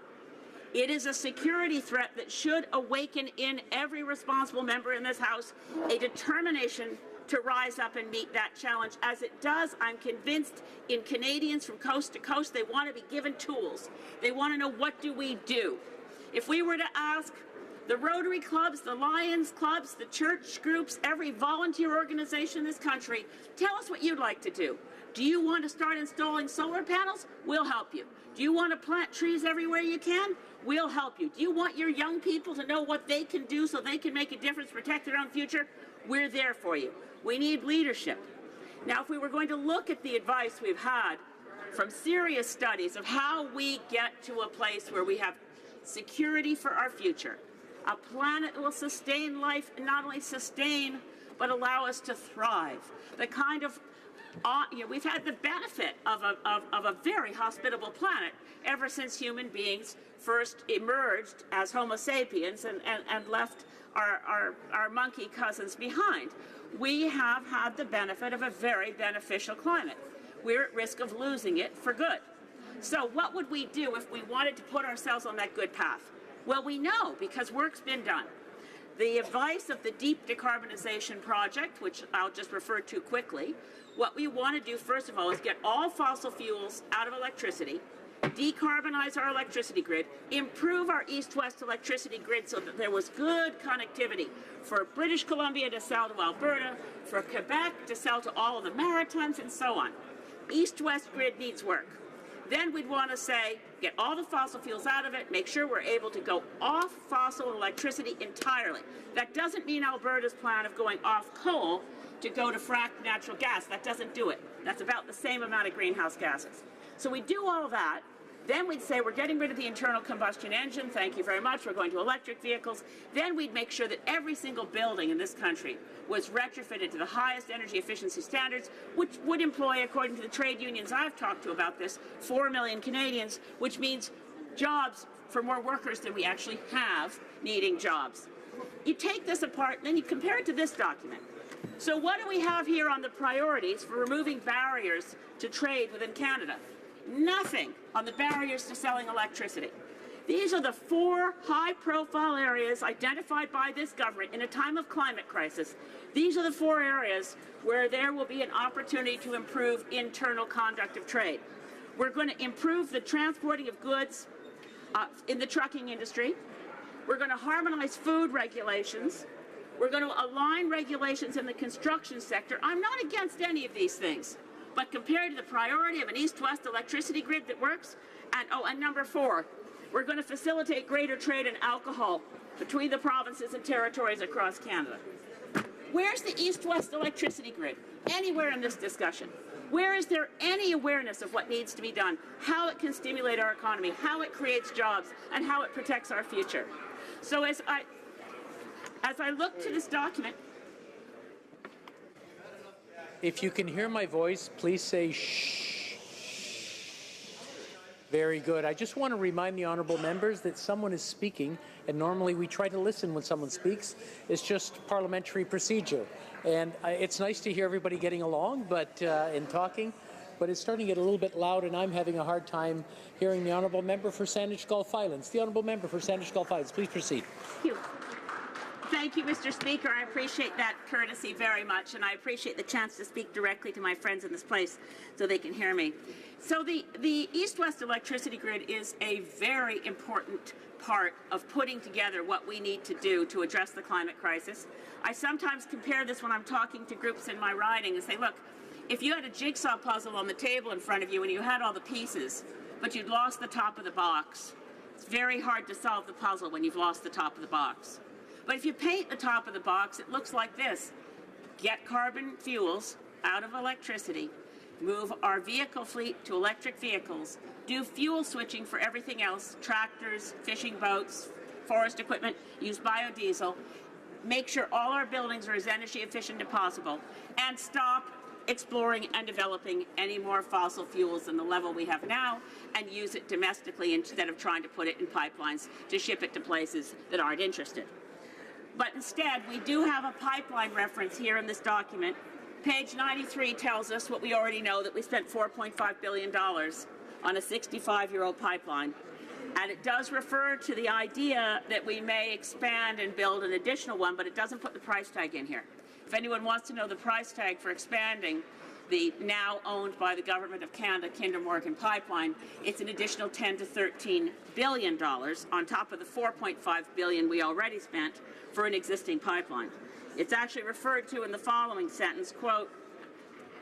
It is a security threat that should awaken in every responsible member in this House a determination to rise up and meet that challenge. As it does, I'm convinced, in Canadians from coast to coast, they want to be given tools. They want to know, what do we do? If we were to ask the Rotary clubs, the Lions clubs, the church groups, every volunteer organization in this country, tell us what you'd like to do. Do you want to start installing solar panels? We'll help you. Do you want to plant trees everywhere you can? We'll help you. Do you want your young people to know what they can do so they can make a difference, protect their own future? We're there for you. We need leadership. Now, if we were going to look at the advice we've had from serious studies of how we get to a place where we have security for our future, a planet that will sustain life, and not only sustain, but allow us to thrive. The kind of, we've had the benefit of a very hospitable planet ever since human beings first emerged as Homo sapiens and left our monkey cousins behind. We have had the benefit of a very beneficial climate. We're at risk of losing it for good. So what would we do if we wanted to put ourselves on that good path? Well, we know, because work's been done. The advice of the Deep Decarbonization Project, which I'll just refer to quickly, what we want to do, first of all, is get all fossil fuels out of electricity, decarbonize our electricity grid, improve our east-west electricity grid so that there was good connectivity for British Columbia to sell to Alberta, for Quebec to sell to all of the Maritimes, and so on. East-west grid needs work. Then we'd want to say, get all the fossil fuels out of it, make sure we're able to go off fossil electricity entirely. That doesn't mean Alberta's plan of going off coal to go to fracked natural gas. That doesn't do it. That's about the same amount of greenhouse gases. So we do all that. Then we'd say we're getting rid of the internal combustion engine. Thank you very much. We're going to electric vehicles. Then we'd make sure that every single building in this country was retrofitted to the highest energy efficiency standards, which would employ, according to the trade unions I've talked to about this, 4 million Canadians, which means jobs for more workers than we actually have needing jobs. You take this apart, and then you compare it to this document. So what do we have here on the priorities for removing barriers to trade within Canada? Nothing on the barriers to selling electricity. These are the 4 high-profile areas identified by this government in a time of climate crisis. These are the 4 areas where there will be an opportunity to improve internal conduct of trade. We're going to improve the transporting of goods in the trucking industry. We're going to harmonize food regulations. We're going to align regulations in the construction sector. I'm not against any of these things, but compared to the priority of an east-west electricity grid that works, and number 4, we're going to facilitate greater trade in alcohol between the provinces and territories across Canada. Where's the east-west electricity grid? Anywhere in this discussion. Where is there any awareness of what needs to be done, how it can stimulate our economy, how it creates jobs, and how it protects our future? So as I look to this document... If you can hear my voice, please say shh. Very good. I just want to remind the honourable members that someone is speaking, and normally we try to listen when someone speaks. It's just parliamentary procedure. And it's nice to hear everybody getting along and talking, but it's starting to get a little bit loud, and I'm having a hard time hearing the honourable member for Saanich Gulf Islands. The honourable member for Saanich Gulf Islands, please proceed. Thank you. Thank you, Mr. Speaker. I appreciate that courtesy very much, and I appreciate the chance to speak directly to my friends in this place so they can hear me. So the East-West electricity grid is a very important part of putting together what we need to do to address the climate crisis. I sometimes compare this when I'm talking to groups in my riding and say, look, if you had a jigsaw puzzle on the table in front of you and you had all the pieces, but you'd lost the top of the box, it's very hard to solve the puzzle when you've lost the top of the box. But if you paint the top of the box, it looks like this. Get carbon fuels out of electricity, move our vehicle fleet to electric vehicles, do fuel switching for everything else, tractors, fishing boats, forest equipment, use biodiesel, make sure all our buildings are as energy efficient as possible, and stop exploring and developing any more fossil fuels than the level we have now, and use it domestically instead of trying to put it in pipelines to ship it to places that aren't interested. But instead, we do have a pipeline reference here in this document. Page 93 tells us what we already know, that we spent $4.5 billion on a 65-year-old pipeline. And it does refer to the idea that we may expand and build an additional one, but it doesn't put the price tag in here. If anyone wants to know the price tag for expanding the now owned by the Government of Canada Kinder Morgan pipeline, it's an additional $10 to $13 billion on top of the $4.5 billion we already spent for an existing pipeline. It's actually referred to in the following sentence, quote,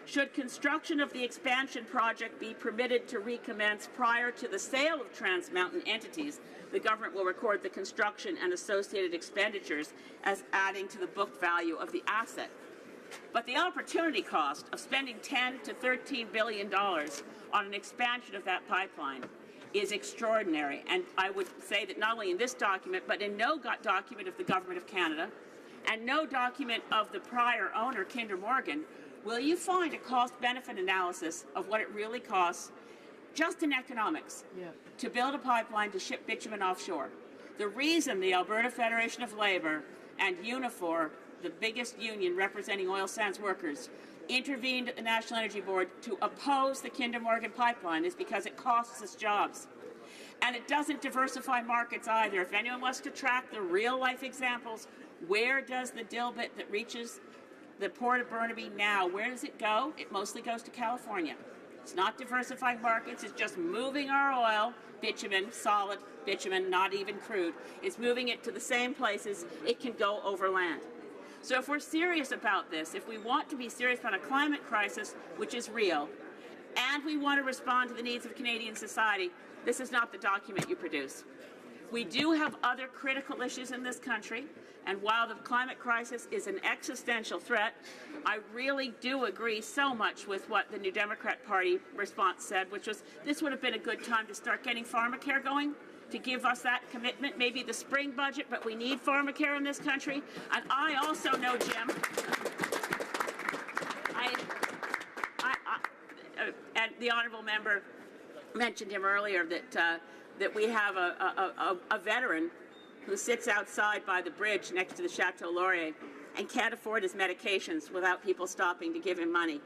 should construction of the expansion project be permitted to recommence prior to the sale of Trans Mountain entities, the government will record the construction and associated expenditures as adding to the book value of the asset. But the opportunity cost of spending $10 to $13 billion on an expansion of that pipeline is extraordinary. And I would say that not only in this document, but in no document of the Government of Canada and no document of the prior owner, Kinder Morgan, will you find a cost-benefit analysis of what it really costs, just in economics, to build a pipeline to ship bitumen offshore. The reason the Alberta Federation of Labour and Unifor, the biggest union representing oil sands workers, intervened at the National Energy Board to oppose the Kinder Morgan pipeline is because it costs us jobs. And it doesn't diversify markets either. If anyone wants to track the real-life examples, where does the dilbit that reaches the Port of Burnaby now, where does it go? It mostly goes to California. It's not diversifying markets, it's just moving our oil, bitumen, solid bitumen, not even crude. It's moving it to the same places it can go overland. So if we're serious about this, if we want to be serious about a climate crisis, which is real, and we want to respond to the needs of Canadian society, this is not the document you produce. We do have other critical issues in this country, and while the climate crisis is an existential threat, I really do agree so much with what the New Democrat Party response said, which was this would have been a good time to start getting pharmacare going, to give us that commitment, maybe the spring budget, but we need pharmacare in this country. And I also know, Jim, and the honourable member mentioned him earlier, that we have a veteran who sits outside by the bridge next to the Chateau Laurier and can't afford his medications without people stopping to give him money.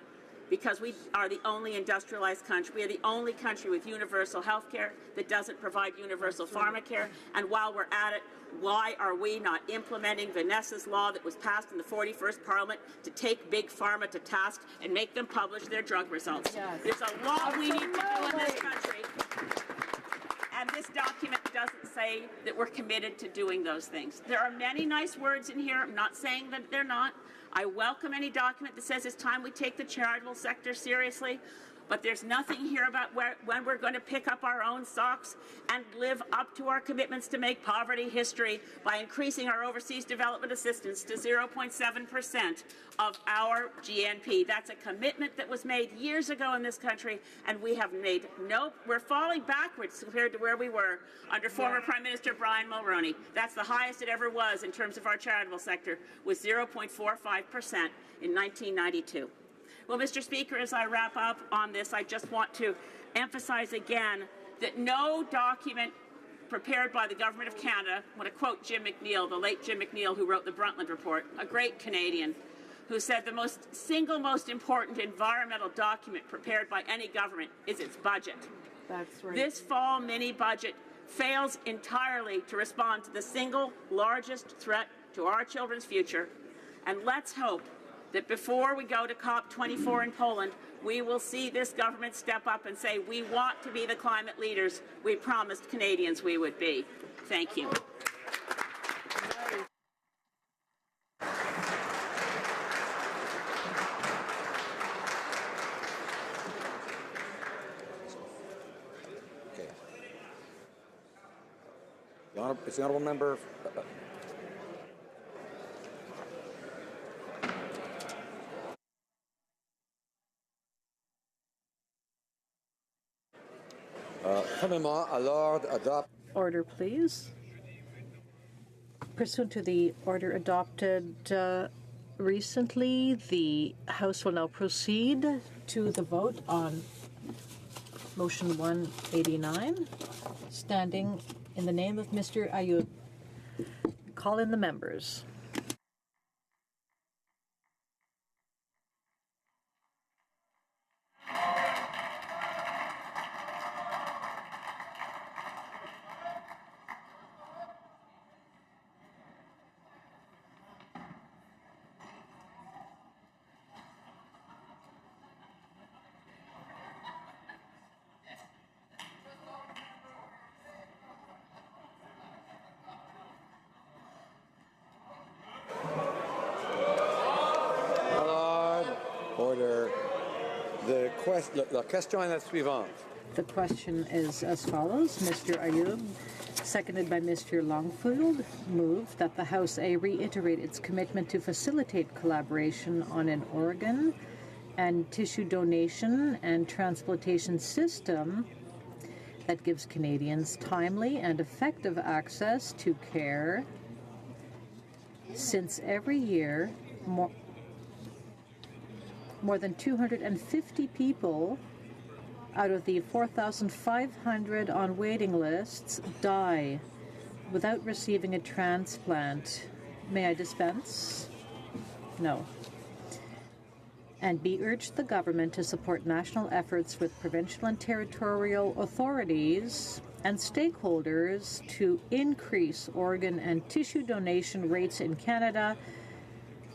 Because we are the only industrialized country. We are the only country with universal health care that doesn't provide universal pharmacare. And while we're at it, why are we not implementing Vanessa's law that was passed in the 41st Parliament to take Big Pharma to task and make them publish their drug results? Yes. There's a lot we need to do in this country. And this document doesn't say that we're committed to doing those things. There are many nice words in here. I'm not saying that they're not. I welcome any document that says it's time we take the charitable sector seriously, but there's nothing here about when we're going to pick up our own socks and live up to our commitments to make poverty history by increasing our overseas development assistance to 0.7% of our GNP. That's a commitment that was made years ago in this country, and we have made we're falling backwards compared to where we were under former Prime Minister Brian Mulroney. That's the highest it ever was in terms of our charitable sector, with 0.45% in 1992. Well, Mr. Speaker, as I wrap up on this, I just want to emphasize again that no document prepared by the Government of Canada, I want to quote Jim McNeil, the late Jim McNeil, who wrote the Brundtland Report, a great Canadian, who said the single most important environmental document prepared by any government is its budget. That's right. This fall mini-budget fails entirely to respond to the single largest threat to our children's future, and let's hope that before we go to COP24 in Poland, we will see this government step up and say, we want to be the climate leaders we promised Canadians we would be. Thank you. It's the honourable member. Order, please. Pursuant to the order adopted recently, the House will now proceed to the vote on Motion 189, standing in the name of Mr. Ayoub. Call in the members. La question est la suivante. The question is as follows. Mr. Ayoub, seconded by Mr. Longfield, moved that the House A reiterate its commitment to facilitate collaboration on an organ and tissue donation and transplantation system that gives Canadians timely and effective access to care, since every year more than 250 people out of the 4,500 on waiting lists die without receiving a transplant. May I dispense? No. And B, urged the government to support national efforts with provincial and territorial authorities and stakeholders to increase organ and tissue donation rates in Canada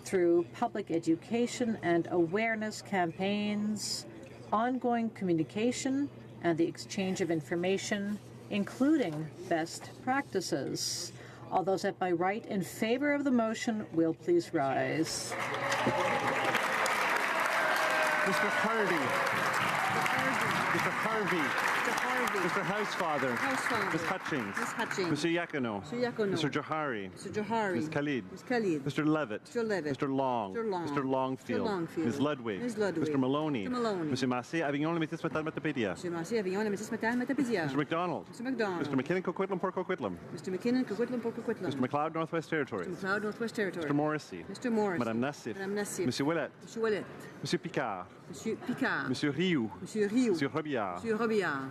through public education and awareness campaigns, ongoing communication, and the exchange of information, including best practices. All those at my right in favor of the motion will please rise. Mr. Harvey. Mr. Harvey. Mr. Housefather. Ms. Hutchings. Mr. Iacono. Mr. Johari. Ms. Khalid. Mr. Levitt. Mr. Long. Mr. Longfield. Ms. Ludwig. Mr. Maloney. Mr. Massey, Avignon, le métis matal matapédia. Mr. McDonald. Mr. McKinnon, Coquitlam, Port Coquitlam. Mr. McLeod, Northwest Territories. Mr. Morrissey. Madame Nassif. Monsieur Ouellet. Monsieur Picard. Monsieur Rioux. Monsieur Robillard.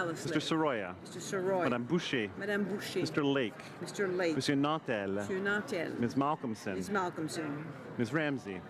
Ballisley. Mr. Soroya. Mr. Soroy. Madame Boucher. Madame Boucher. Mr. Lake. Mr. Lake. Monsieur Nantel. Monsieur Nantel. Ms. Malcolmson. Ms. Malcolmson. Ms. Ramsey.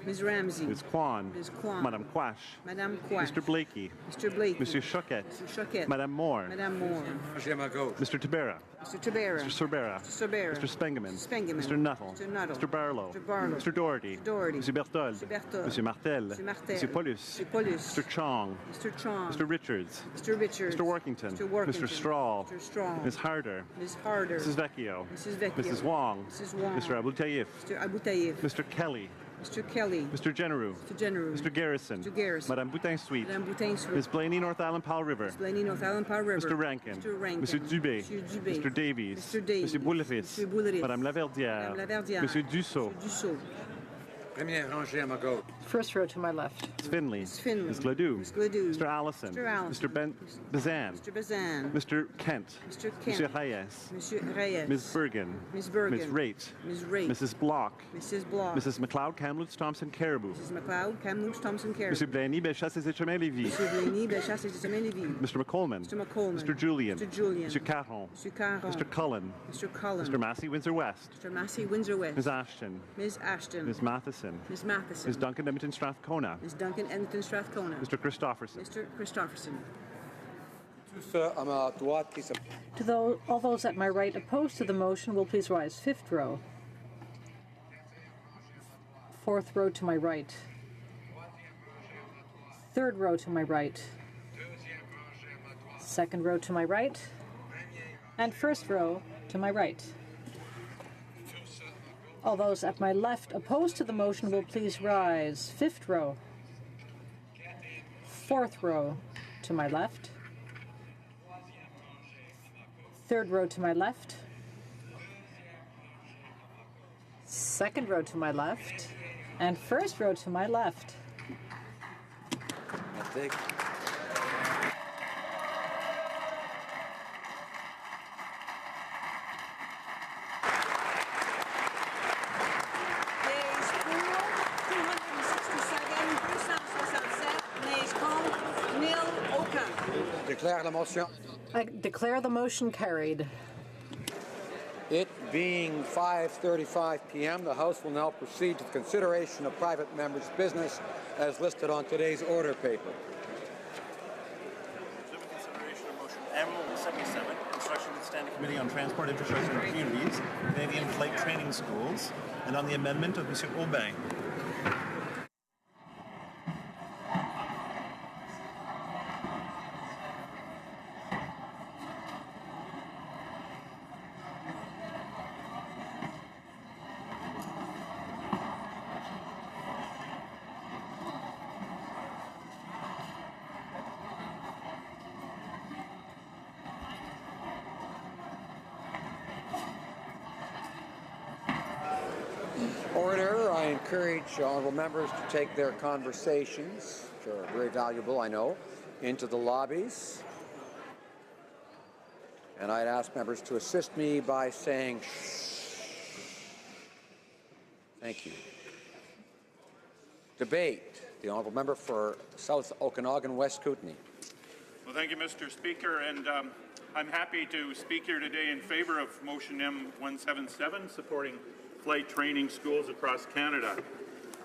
Ms. Ramsey. Ms. Kwan. Ms. Kwan. Madame Quash. Madame Quash. Mr. Blakey. Mr. Blakey. Monsieur Choquette. Mr. Choquette. Madame Moore. Madame Moore. Mr. Tabera. Mr. Tabera. Mr. Sorbera. Mr. Sorbera. Mr. Spengeman. Spengeman. Mr. Nuttall. Mr. Nuttall. Mr. Barlow. Mr. Barlow. Mr. Doherty. Mr. Doherty. Mr. Berthold. Mr. Berthold. Mr. Martel. Mr. Martel. Mr. Paulus. Mr. Paulus. Mr. Chong. Mr. Chong. Mr. Richards. Mr. Richards. Mr. Workington. Mr. Workington. Mr. Straw. Mr. Straw. Ms. Harder. Ms. Harder. Mrs. Vecchio. Mrs. Vecchio. Mrs. Wong. Mrs. Wong. Mr. Abu Tayyif. Mr. Abu Tayyif. Mr. Kelly. Mr. Kelly. Mr. Generou. Mr. Generou. Mr. Garrison. Mr. Garrison. Madame Boutin-Sweet. Madame Boutin-Sweet. Ms. Blaney, North Island, Powell River. Ms. Blaney, North Island, Powell River. Mr. Rankin. Mr. Rankin. Monsieur Dubé. Monsieur Dubé. Mr. Davies. Mr. Davies. Monsieur Boulefis. Monsieur Boulefis. Madame Laverdière. Madame Laverdière. Monsieur Dussault. Monsieur Dussault. Première rangée à ma gauche. First row to my left. Ms. Finley. Ms. Finley. Ms. Gladue. Ms. Gladue. Mr. Allison. Mr. Allison. Mr. Bazan. Mr. Bazan. Mr. Kent. Mr. Kent. Monsieur Reyes. Monsieur Reyes. Ms. Bergen. Ms. Bergen. Ms. Raitt. Ms. Raitt. Mrs. Block. Mrs. Block. Mrs. McLeod, Kamloops, Thompson, Caribou. Mrs. McLeod, Kamloops, Thompson, Caribou. Monsieur Blaney, Bellechasse et Chemin-Lévis. Monsieur Blaney, Bellechasse et Chemin-Lévis. Mr. McColeman. Mr. McColeman. Mr. Julian. Mr. Julian. Monsieur Caron. Monsieur Caron. Mr. Cullen. Mr. Cullen. Mr. Massey, Windsor West. Mr. Massey, Windsor West. Ms. Ashton. Ms. Ashton. Ms. Matheson. Ms. Matheson. Ms. Duncan, Edmonton, Strathcona. Ms. Duncan, Edmonton, Strathcona. Mr. Christofferson. Mr. Christofferson. To all those at my right opposed to the motion will please rise. Fifth row. Fourth row to my right. Third row to my right. Second row to my right. And first row to my right. All those at my left opposed to the motion will please rise. Fifth row. Fourth row to my left. Third row to my left. Second row to my left. And first row to my left. Declare la motion. I declare the motion carried. It being 5:35 p.m., the House will now proceed to the consideration of private members' business as listed on today's order paper. Consideration of motion M77, instruction to the Standing Committee on Transport, Infrastructure and Communities, Canadian Flight Training Schools, and on the amendment of Monsieur Aubin. Order. I encourage honorable members to take their conversations, which are very valuable, I know, into the lobbies. And I'd ask members to assist me by saying shh. Thank you. Debate. The honorable member for South Okanagan, West Kootenay. Well, thank you, Mr. Speaker, and I'm happy to speak here today in favor of motion M177, supporting flight training schools across Canada.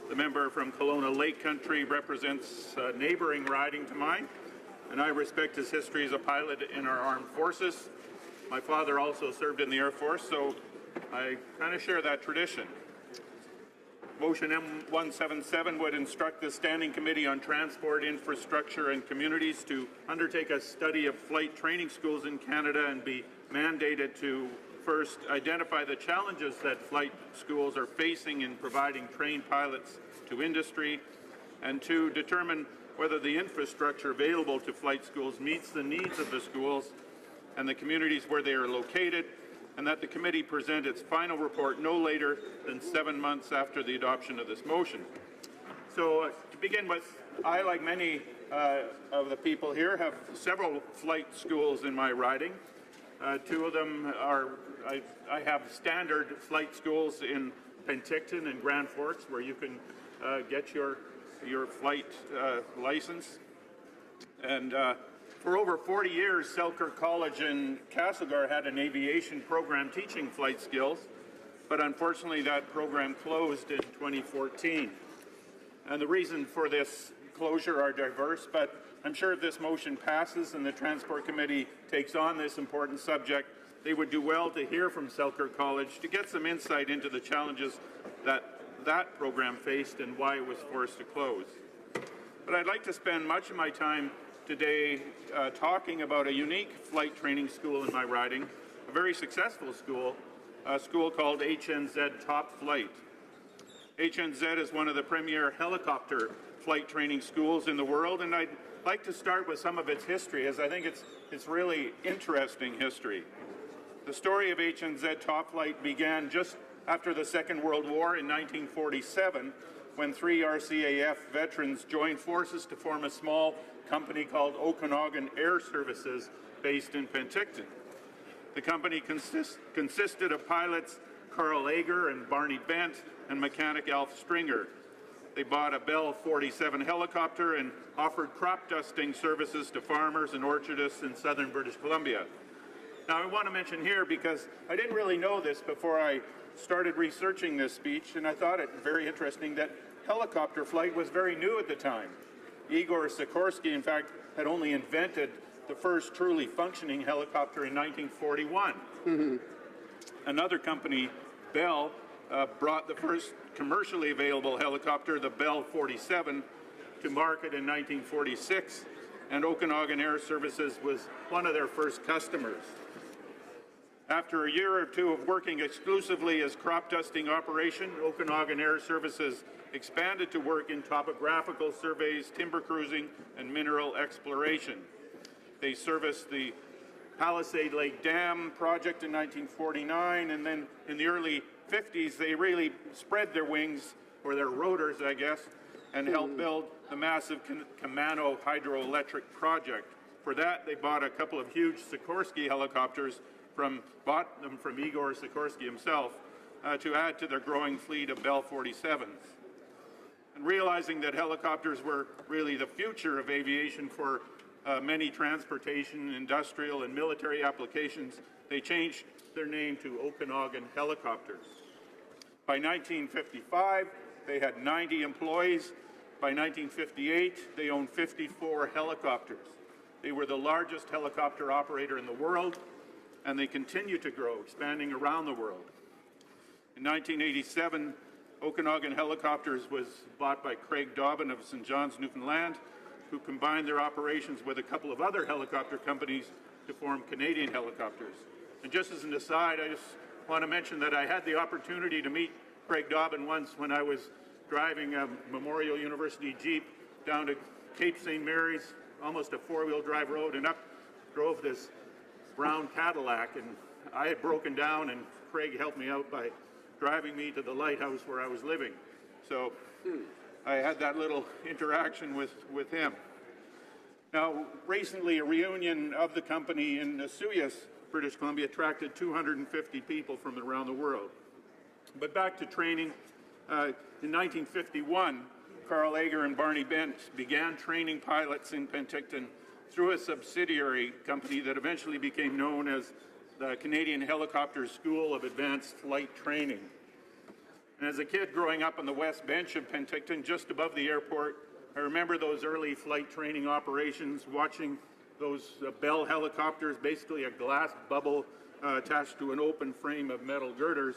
The member from Kelowna Lake Country represents a neighbouring riding to mine, and I respect his history as a pilot in our armed forces. My father also served in the Air Force, so I kind of share that tradition. Motion M177 would instruct the Standing Committee on Transport, Infrastructure and Communities to undertake a study of flight training schools in Canada and be mandated to first identify the challenges that flight schools are facing in providing trained pilots to industry, and two, determine whether the infrastructure available to flight schools meets the needs of the schools and the communities where they are located, and that the committee present its final report no later than 7 months after the adoption of this motion. So to begin with, I, like many of the people here, have several flight schools in my riding. Two of them are, I have standard flight schools in Penticton and Grand Forks where you can get your flight license. And for over 40 years, Selkirk College in Castlegar had an aviation program teaching flight skills, but unfortunately that program closed in 2014. And the reason for this closure are diverse, but I'm sure if this motion passes and the Transport Committee takes on this important subject, they would do well to hear from Selkirk College to get some insight into the challenges that program faced and why it was forced to close. But I'd like to spend much of my time today talking about a unique flight training school in my riding, a very successful school, a school called HNZ Top Flight. HNZ is one of the premier helicopter flight training schools in the world, and I'd like to start with some of its history, as I think it's really interesting history. The story of HNZ Top Flight began just after the Second World War in 1947, when 3 RCAF veterans joined forces to form a small company called Okanagan Air Services based in Penticton. The company consisted of pilots Carl Ager and Barney Bent and mechanic Alf Stringer. They bought a Bell 47 helicopter and offered crop dusting services to farmers and orchardists in southern British Columbia. Now, I want to mention here, because I didn't really know this before I started researching this speech, and I thought it very interesting that helicopter flight was very new at the time. Igor Sikorsky, in fact, had only invented the first truly functioning helicopter in 1941. Another company, Bell, brought the first commercially available helicopter, the Bell 47, to market in 1946, and Okanagan Air Services was one of their first customers. After a year or two of working exclusively as crop dusting operation, Okanagan Air Services expanded to work in topographical surveys, timber cruising, and mineral exploration. They serviced the Palisade Lake Dam project in 1949, and then in the early 50s, they really spread their wings, or their rotors, I guess, and helped build the massive Camano hydroelectric project. For that, they bought a couple of huge Sikorsky helicopters, bought them from Igor Sikorsky himself, to add to their growing fleet of Bell 47s. And realizing that helicopters were really the future of aviation for many transportation, industrial, and military applications, they changed their name to Okanagan Helicopters. By 1955, they had 90 employees. By 1958, they owned 54 helicopters. They were the largest helicopter operator in the world, and they continue to grow, expanding around the world. In 1987, Okanagan Helicopters was bought by Craig Dobbin of St. John's, Newfoundland, who combined their operations with a couple of other helicopter companies to form Canadian Helicopters. And just as an aside, I just want to mention that I had the opportunity to meet Craig Dobbin once when I was driving a Memorial University Jeep down to Cape St. Mary's, almost a four-wheel drive road, and up drove this brown Cadillac, and I had broken down, and Craig helped me out by driving me to the lighthouse where I was living. So I had that little interaction with him. Now, recently, a reunion of the company in Osoyoos, British Columbia, attracted 250 people from around the world. But back to training. In 1951, Carl Ager and Barney Bent began training pilots in Penticton through a subsidiary company that eventually became known as the Canadian Helicopter School of Advanced Flight Training. And as a kid growing up on the west bench of Penticton, just above the airport, I remember those early flight training operations, watching those Bell helicopters, basically a glass bubble attached to an open frame of metal girders,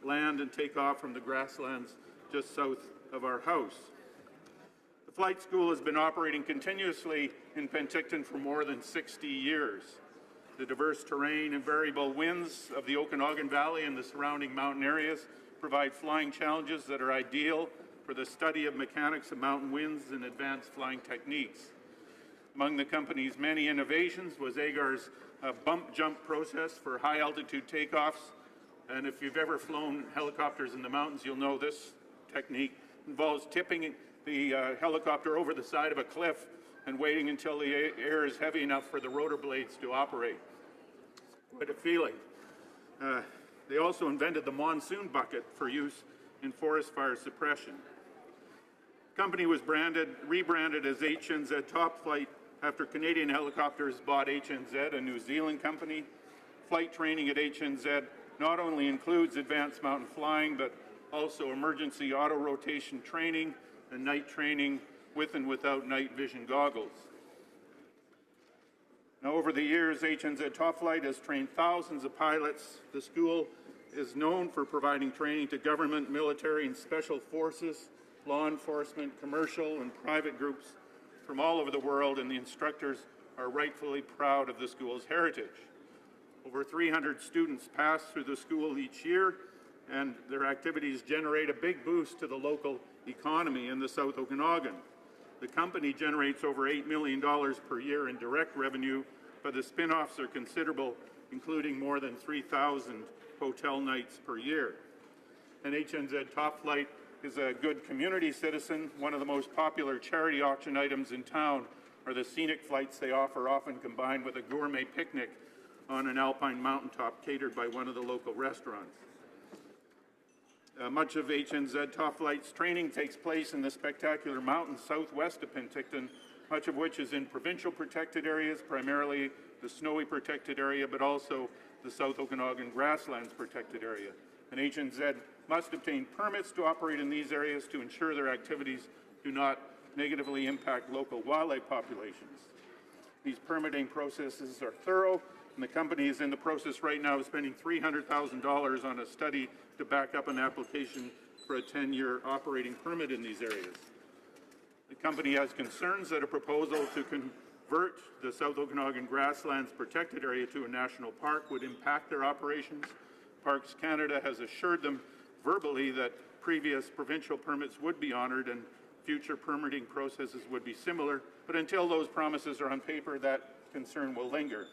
land and take off from the grasslands just south of our house. The flight school has been operating continuously in Penticton for more than 60 years. The diverse terrain and variable winds of the Okanagan Valley and the surrounding mountain areas provide flying challenges that are ideal for the study of mechanics of mountain winds and advanced flying techniques. Among the company's many innovations was Agar's bump jump process for high altitude takeoffs. And if you've ever flown helicopters in the mountains, you'll know this technique involves tipping the helicopter over the side of a cliff and waiting until the air is heavy enough for the rotor blades to operate. Quite a feeling. They also invented the monsoon bucket for use in forest fire suppression. The company was rebranded as HNZ Top Flight after Canadian Helicopters bought HNZ, a New Zealand company. Flight training at HNZ not only includes advanced mountain flying, but also emergency auto rotation training and night training with and without night vision goggles. Now, over the years, HNZ Top Flight has trained thousands of pilots. The school is known for providing training to government, military, and special forces, law enforcement, commercial, and private groups from all over the world, and the instructors are rightfully proud of the school's heritage. Over 300 students pass through the school each year, and their activities generate a big boost to the local economy in the South Okanagan. The company generates over $8 million per year in direct revenue, but the spin-offs are considerable, including more than 3,000 hotel nights per year. And HNZ Top Flight is a good community citizen. One of the most popular charity auction items in town are the scenic flights they offer, often combined with a gourmet picnic on an alpine mountaintop catered by one of the local restaurants. Much of HNZ Top Flight's training takes place in the spectacular mountains southwest of Penticton, much of which is in provincial protected areas, primarily the Snowy protected area, but also the South Okanagan Grasslands protected area. And HNZ must obtain permits to operate in these areas to ensure their activities do not negatively impact local wildlife populations. These permitting processes are thorough, and the company is in the process right now of spending $300,000 on a study to back up an application for a 10-year operating permit in these areas. The company has concerns that a proposal to convert the South Okanagan Grasslands protected area to a national park would impact their operations. Parks Canada has assured them verbally that previous provincial permits would be honored and future permitting processes would be similar, but until those promises are on paper, that concern will linger.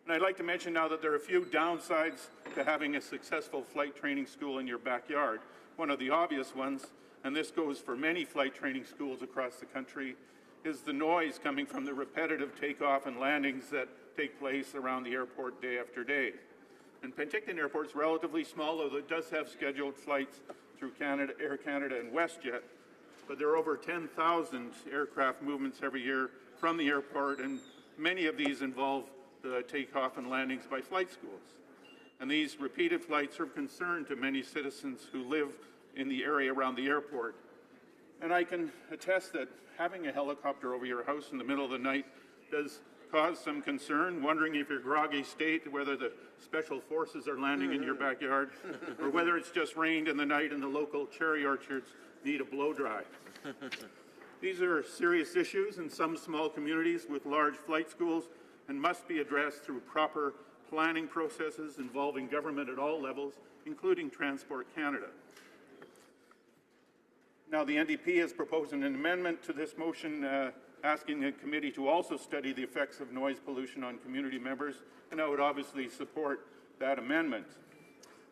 And I'd like to mention now that there are a few downsides to having a successful flight training school in your backyard. One of the obvious ones, and this goes for many flight training schools across the country, is the noise coming from the repetitive takeoff and landings that take place around the airport day after day. And Penticton Airport is relatively small, although it does have scheduled flights through Canada, Air Canada and WestJet, but there are over 10,000 aircraft movements every year from the airport, and many of these involve the takeoff and landings by flight schools. And these repeated flights are of concern to many citizens who live in the area around the airport. And I can attest that having a helicopter over your house in the middle of the night does cause some concern, wondering if you're groggy state, whether the special forces are landing in your backyard, or whether it's just rained in the night and the local cherry orchards need a blow dry. These are serious issues in some small communities with large flight schools and must be addressed through proper planning processes involving government at all levels, including Transport Canada. Now, the NDP has proposed an amendment to this motion asking the committee to also study the effects of noise pollution on community members, and I would obviously support that amendment.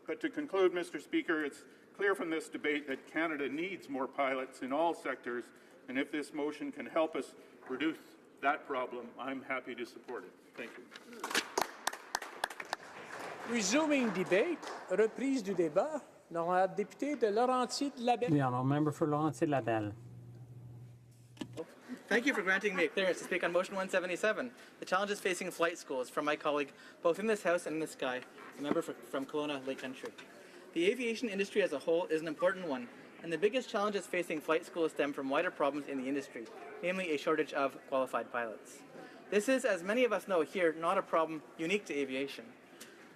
But to conclude, Mr. Speaker, it's clear from this debate that Canada needs more pilots in all sectors, and if this motion can help us reduce that problem, I'm happy to support it. Thank you. Resuming debate, reprise du débat. L'honorable député de Laurentides-Labelle. The honourable member for Laurentides-Labelle. Thank you for granting me clearance to speak on motion 177, the challenges facing flight schools, from my colleague both in this House and in the sky, the member from Kelowna Lake Country. The aviation industry as a whole is an important one, and the biggest challenges facing flight schools stem from wider problems in the industry, namely a shortage of qualified pilots. This is, as many of us know here, not a problem unique to aviation.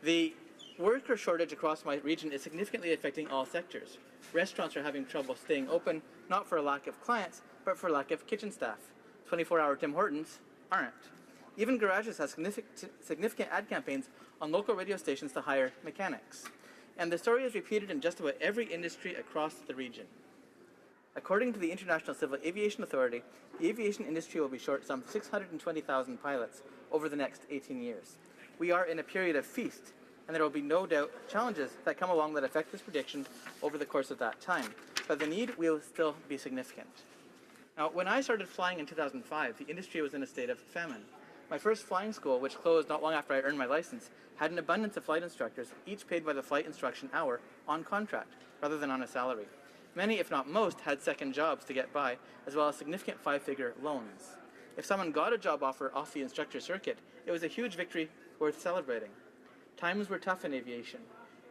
The worker shortage across my region is significantly affecting all sectors. Restaurants are having trouble staying open, not for a lack of clients, but for lack of kitchen staff. 24-hour Tim Hortons aren't. Even garages have significant ad campaigns on local radio stations to hire mechanics. And the story is repeated in just about every industry across the region. According to the International Civil Aviation Authority, the aviation industry will be short some 620,000 pilots over the next 18 years. We are in a period of feast, and there will be no doubt challenges that come along that affect this prediction over the course of that time, but the need will still be significant. Now, when I started flying in 2005, the industry was in a state of famine. My first flying school, which closed not long after I earned my license, had an abundance of flight instructors, each paid by the flight instruction hour on contract, rather than on a salary. Many, if not most, had second jobs to get by, as well as significant five-figure loans. If someone got a job offer off the instructor circuit, it was a huge victory worth celebrating. Times were tough in aviation.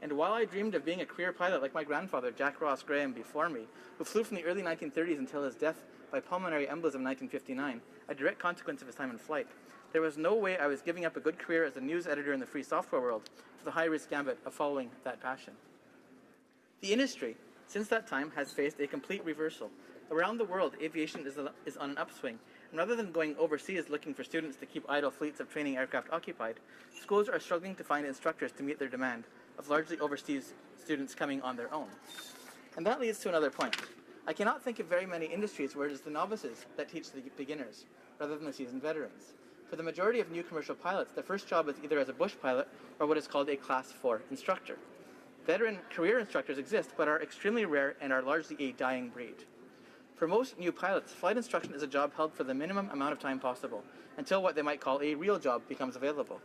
And while I dreamed of being a career pilot like my grandfather, Jack Ross Graham, before me, who flew from the early 1930s until his death by pulmonary embolism in 1959, a direct consequence of his time in flight, there was no way I was giving up a good career as a news editor in the free software world for the high-risk gambit of following that passion. The industry, since that time, has faced a complete reversal. Around the world, aviation is on an upswing, and rather than going overseas looking for students to keep idle fleets of training aircraft occupied, schools are struggling to find instructors to meet their demand of largely overseas students coming on their own. And that leads to another point. I cannot think of very many industries where it is the novices that teach the beginners, rather than the seasoned veterans. For the majority of new commercial pilots, their first job is either as a bush pilot or what is called a Class 4 instructor. Veteran career instructors exist, but are extremely rare and are largely a dying breed. For most new pilots, flight instruction is a job held for the minimum amount of time possible, until what they might call a real job becomes available.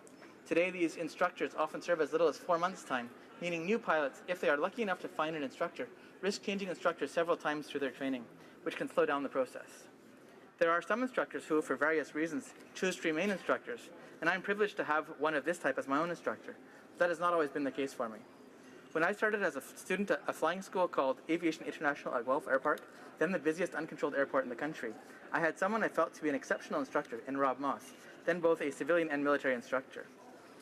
Today, these instructors often serve as little as 4 months' time, meaning new pilots, if they are lucky enough to find an instructor, risk changing instructors several times through their training, which can slow down the process. There are some instructors who, for various reasons, choose to remain instructors, and I'm privileged to have one of this type as my own instructor. That has not always been the case for me. When I started as a student at a flying school called Aviation International at Guelph Air Park, then the busiest uncontrolled airport in the country, I had someone I felt to be an exceptional instructor in Rob Moss, then both a civilian and military instructor.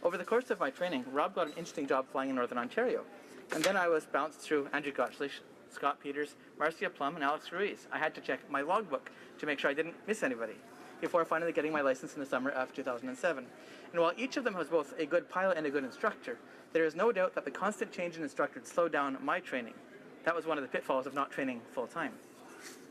Over the course of my training, Rob got an interesting job flying in Northern Ontario, and then I was bounced through Andrew Gotchlich, Scott Peters, Marcia Plum, and Alex Ruiz. I had to check my logbook to make sure I didn't miss anybody before finally getting my license in the summer of 2007. And while each of them was both a good pilot and a good instructor, there is no doubt that the constant change in instructors slowed down my training. That was one of the pitfalls of not training full-time.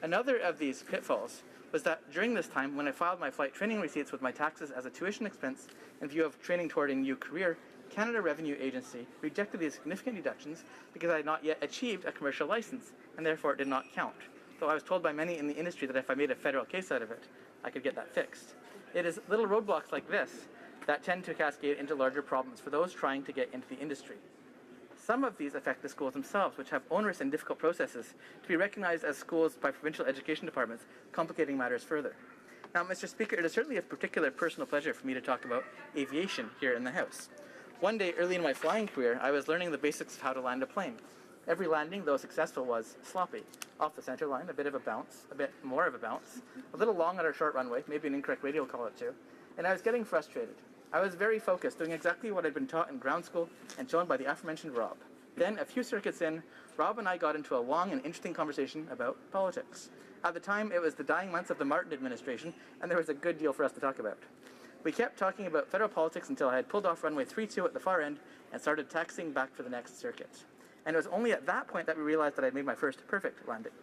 Another of these pitfalls was that during this time, when I filed my flight training receipts with my taxes as a tuition expense in view of training toward a new career, Canada Revenue Agency rejected these significant deductions because I had not yet achieved a commercial license, and therefore it did not count. Though I was told by many in the industry that if I made a federal case out of it, I could get that fixed. It is little roadblocks like this that tend to cascade into larger problems for those trying to get into the industry. Some of these affect the schools themselves, which have onerous and difficult processes to be recognized as schools by provincial education departments, complicating matters further. Now, Mr. Speaker, it is certainly a particular personal pleasure for me to talk about aviation here in the House. One day early in my flying career, I was learning the basics of how to land a plane. Every landing, though successful, was sloppy. Off the center line, a bit of a bounce, a bit more of a bounce, a little long on our short runway, maybe an incorrect radial call it too, and I was getting frustrated. I was very focused, doing exactly what I'd been taught in ground school and shown by the aforementioned Rob. Then, a few circuits in, Rob and I got into a long and interesting conversation about politics. At the time, it was the dying months of the Martin administration, and there was a good deal for us to talk about. We kept talking about federal politics until I had pulled off runway 32 at the far end and started taxiing back for the next circuit. And it was only at that point that we realized that I'd made my first perfect landing.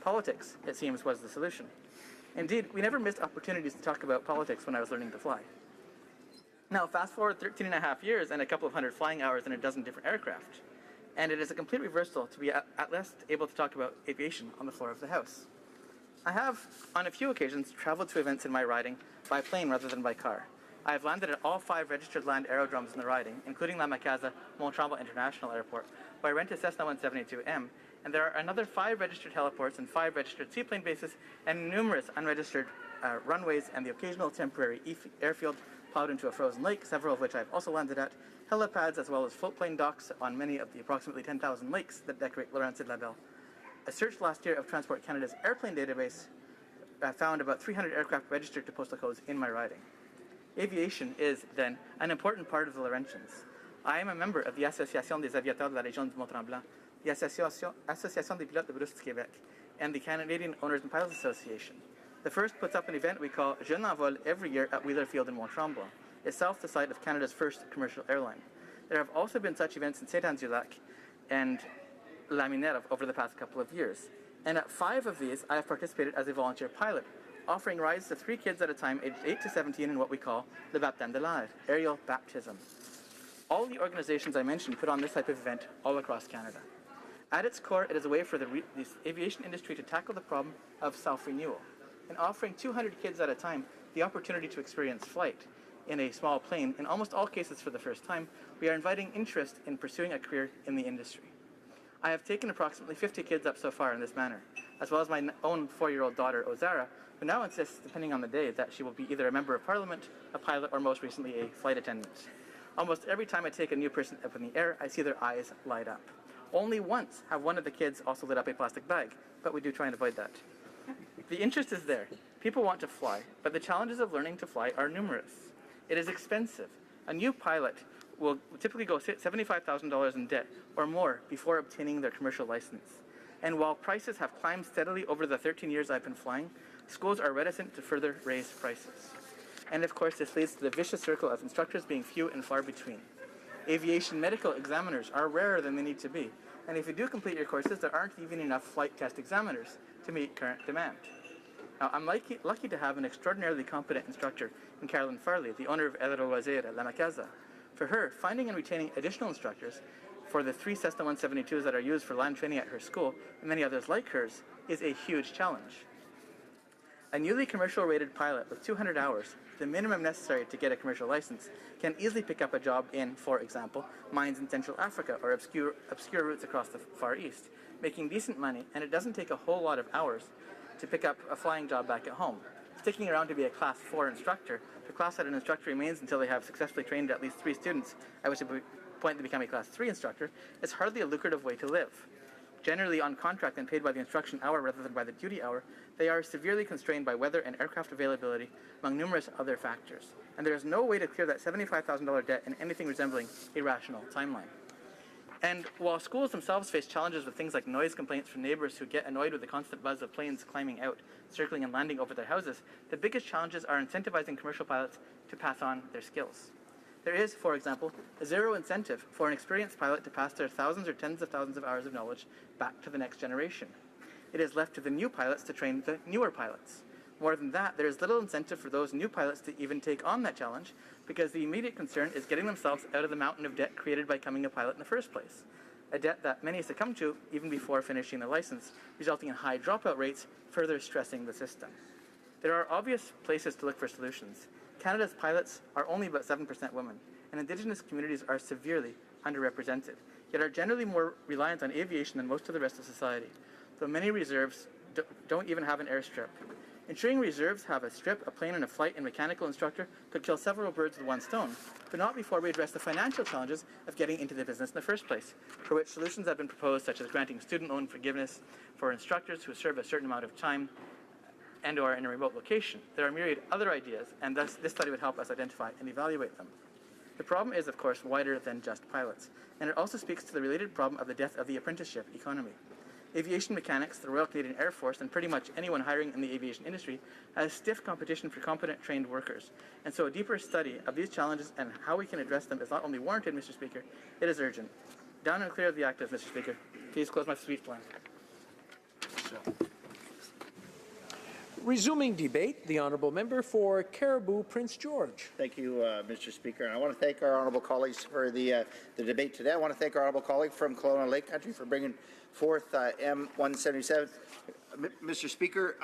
Politics, it seems, was the solution. Indeed, we never missed opportunities to talk about politics when I was learning to fly. Now, fast forward 13 and a half years and a couple of hundred flying hours in a dozen different aircraft, and it is a complete reversal to be at last able to talk about aviation on the floor of the House. I have, on a few occasions, traveled to events in my riding by plane rather than by car. I have landed at all 5 registered land aerodromes in the riding, including La Macasa Mont Tremblant International Airport, where I rent a Cessna 172M, and there are another 5 registered heliports and 5 registered seaplane bases, and numerous unregistered runways and the occasional temporary airfield plowed into a frozen lake, several of which I've also landed at, helipads as well as floatplane docks on many of the approximately 10,000 lakes that decorate Laurentides-la-Belle. A search last year of Transport Canada's airplane database found about 300 aircraft registered to postal codes in my riding. Aviation is, then, an important part of the Laurentians. I am a member of the Association des aviateurs de la région du Mont-Tremblant, the Association des pilotes de Brousse du Québec, and the Canadian Owners and Pilots Association. The first puts up an event we call Jeunes en Vol every year at Wheeler Field in Mont-Tremblant, itself the site of Canada's first commercial airline. There have also been such events in Saint-Anne-du-Lac and La Minerve over the past couple of years. And at 5 of these, I have participated as a volunteer pilot, offering rides to 3 kids at a time aged 8 to 17 in what we call le baptême de l'air, aerial baptism. All the organizations I mentioned put on this type of event all across Canada. At its core, it is a way for the aviation industry to tackle the problem of self-renewal, and offering 200 kids at a time the opportunity to experience flight in a small plane, in almost all cases for the first time, we are inviting interest in pursuing a career in the industry. I have taken approximately 50 kids up so far in this manner, as well as my own 4-year-old daughter, Ozara, who now insists, depending on the day, that she will be either a member of Parliament, a pilot, or most recently a flight attendant. Almost every time I take a new person up in the air, I see their eyes light up. Only once have one of the kids also lit up a plastic bag, but we do try and avoid that. The interest is there. People want to fly, but the challenges of learning to fly are numerous. It is expensive. A new pilot will typically go $75,000 in debt or more before obtaining their commercial license. And while prices have climbed steadily over the 13 years I've been flying, schools are reticent to further raise prices. And of course, this leads to the vicious circle of instructors being few and far between. Aviation medical examiners are rarer than they need to be. And if you do complete your courses, there aren't even enough flight test examiners to meet current demand. Now, I'm lucky to have an extraordinarily competent instructor in Carolyn Farley, the owner of Air Loisir at La Macaza. For her, finding and retaining additional instructors for the 3 Cessna 172s that are used for land training at her school, and many others like hers, is a huge challenge. A newly commercial-rated pilot with 200 hours, the minimum necessary to get a commercial license, can easily pick up a job in, for example, mines in Central Africa or obscure routes across the Far East, making decent money, and it doesn't take a whole lot of hours to pick up a flying job back at home. Sticking around to be a Class 4 instructor, the class that an instructor remains until they have successfully trained at least 3 students, at which point they become a Class 3 instructor, is hardly a lucrative way to live. Generally on contract and paid by the instruction hour rather than by the duty hour, they are severely constrained by weather and aircraft availability, among numerous other factors. And there is no way to clear that $75,000 debt in anything resembling a rational timeline. And while schools themselves face challenges with things like noise complaints from neighbors who get annoyed with the constant buzz of planes climbing out, circling and landing over their houses, the biggest challenges are incentivizing commercial pilots to pass on their skills. There is, for example, a zero incentive for an experienced pilot to pass their thousands or tens of thousands of hours of knowledge back to the next generation. It is left to the new pilots to train the newer pilots. More than that, there is little incentive for those new pilots to even take on that challenge, because the immediate concern is getting themselves out of the mountain of debt created by becoming a pilot in the first place, a debt that many succumb to even before finishing their license, resulting in high dropout rates, further stressing the system. There are obvious places to look for solutions. Canada's pilots are only about 7% women, and Indigenous communities are severely underrepresented, yet are generally more reliant on aviation than most of the rest of society, though many reserves don't even have an airstrip. Ensuring reserves have a strip, a plane, and a flight and mechanical instructor could kill several birds with one stone, but not before we address the financial challenges of getting into the business in the first place, for which solutions have been proposed, such as granting student loan forgiveness for instructors who serve a certain amount of time and or in a remote location. There are myriad other ideas, and thus this study would help us identify and evaluate them. The problem is, of course, wider than just pilots, and it also speaks to the related problem of the death of the apprenticeship economy. Aviation mechanics, the Royal Canadian Air Force, and pretty much anyone hiring in the aviation industry has stiff competition for competent, trained workers. And so a deeper study of these challenges and how we can address them is not only warranted, Mr. Speaker, it is urgent. Down and clear of the active, Mr. Speaker. Please close my speech plan. Resuming debate, the honourable member for Caribou Prince George. Thank you, Mr. Speaker. And I want to thank our honourable colleagues for the debate today. I want to thank our honourable colleague from Kelowna Lake Country for bringing forth M177. Mr. Speaker,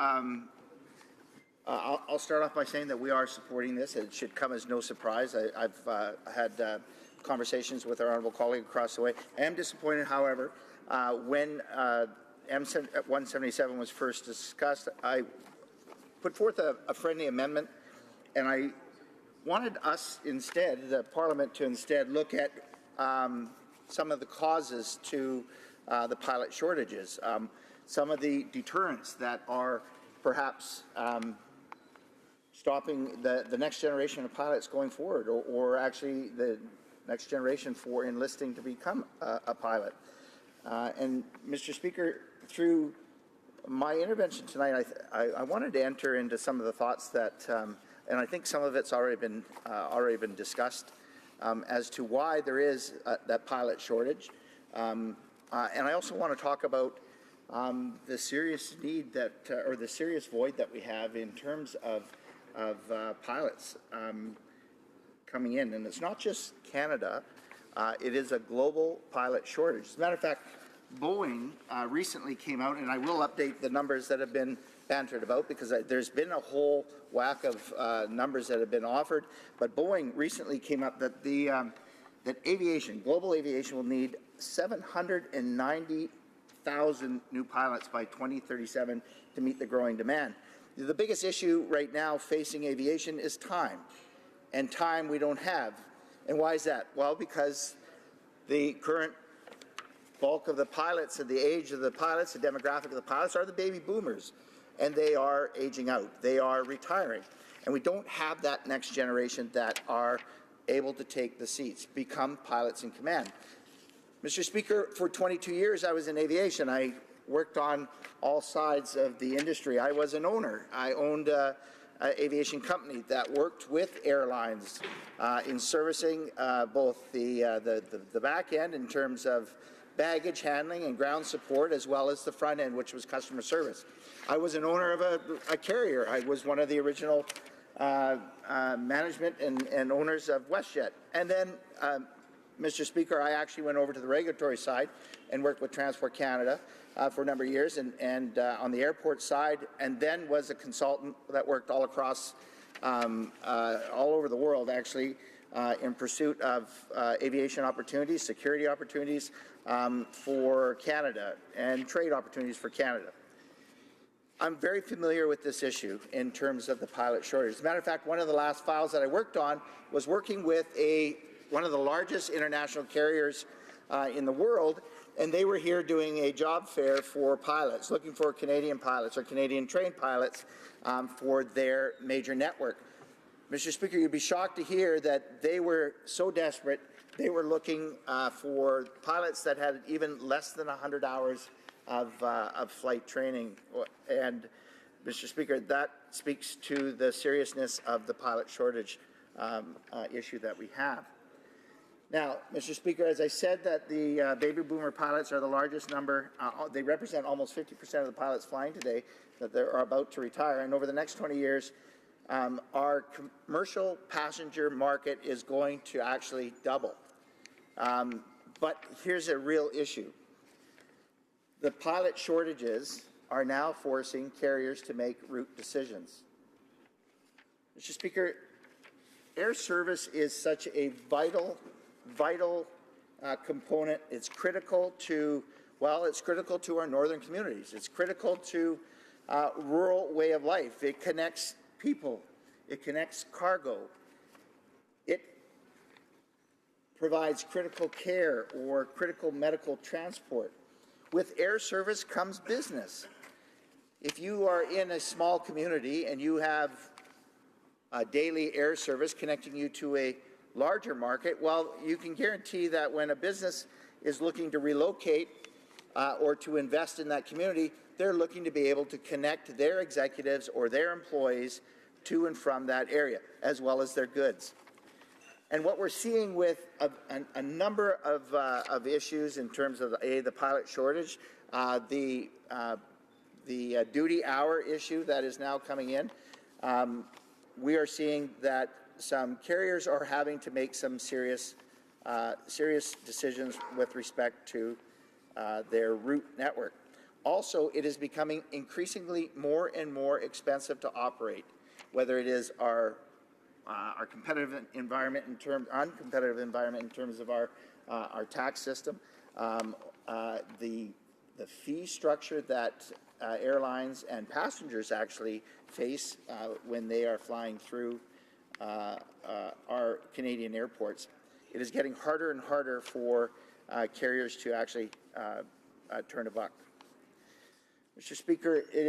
I'll start off by saying that we are supporting this. It should come as no surprise. I've had conversations with our honourable colleague across the way. I am disappointed, however, when M177 was first discussed, I put forth a friendly amendment, and I wanted us instead, the Parliament, to instead look at some of the causes to the pilot shortages, some of the deterrents that are perhaps stopping the next generation of pilots going forward, or actually the next generation for enlisting to become a pilot. And Mr. Speaker, through my intervention tonight, I wanted to enter into some of the thoughts that, and I think some of it's already been discussed, as to why there is that pilot shortage. And I also want to talk about the serious need that, or the serious void that we have in terms of pilots coming in. And it's not just Canada, it is a global pilot shortage. As a matter of fact, Boeing recently came out, and I will update the numbers that have been bantered about, because there's been a whole whack of numbers that have been offered, but Boeing recently came up that that aviation, global aviation, will need 790,000 new pilots by 2037 to meet the growing demand. The biggest issue right now facing aviation is time, and time we don't have. And why is that? Well, because the current bulk of the pilots and the age of the pilots, the demographic of the pilots are the baby boomers, and they are aging out. They are retiring. And we don't have that next generation that are able to take the seats, become pilots in command. Mr. Speaker, for 22 years I was in aviation. I worked on all sides of the industry. I was an owner. I owned an aviation company that worked with airlines in servicing both the back end in terms of baggage handling and ground support, as well as the front end, which was customer service. I was an owner of a carrier. I was one of the original management and owners of WestJet. And then, Mr. Speaker, I actually went over to the regulatory side and worked with Transport Canada for a number of years and on the airport side, and then was a consultant that worked all across, all over the world, actually, in pursuit of aviation opportunities, security opportunities for Canada, and trade opportunities for Canada. I'm very familiar with this issue in terms of the pilot shortage. As a matter of fact, one of the last files that I worked on was working with one of the largest international carriers in the world, and they were here doing a job fair for pilots, looking for Canadian pilots or Canadian trained pilots for their major network. Mr. Speaker, you'd be shocked to hear that they were so desperate, they were looking for pilots that had even less than 100 hours of flight training. And, Mr. Speaker, that speaks to the seriousness of the pilot shortage issue that we have. Now, Mr. Speaker, as I said, that the baby boomer pilots are the largest number. They represent almost 50% of the pilots flying today that are about to retire. And over the next 20 years, our commercial passenger market is going to actually double. But here's a real issue. The pilot shortages are now forcing carriers to make route decisions. Mr. Speaker, air service is such a vital component. It's critical to, well, it's critical to our northern communities. It's critical to rural way of life. It connects people. It connects cargo. It provides critical care or critical medical transport. With air service comes business. If you are in a small community and you have a daily air service connecting you to a larger market, well, you can guarantee that when a business is looking to relocate or to invest in that community, they're looking to be able to connect their executives or their employees to and from that area, as well as their goods. And what we're seeing with a number of issues in terms of the pilot shortage, the duty hour issue that is now coming in, we are seeing that some carriers are having to make some serious decisions with respect to their route network. Also, it is becoming increasingly more and more expensive to operate, whether it is our competitive environment in terms, uncompetitive environment in terms of our tax system, the fee structure that airlines and passengers actually face when they are flying through our Canadian airports. It is getting harder and harder for carriers to actually turn a buck. Mr. Speaker, it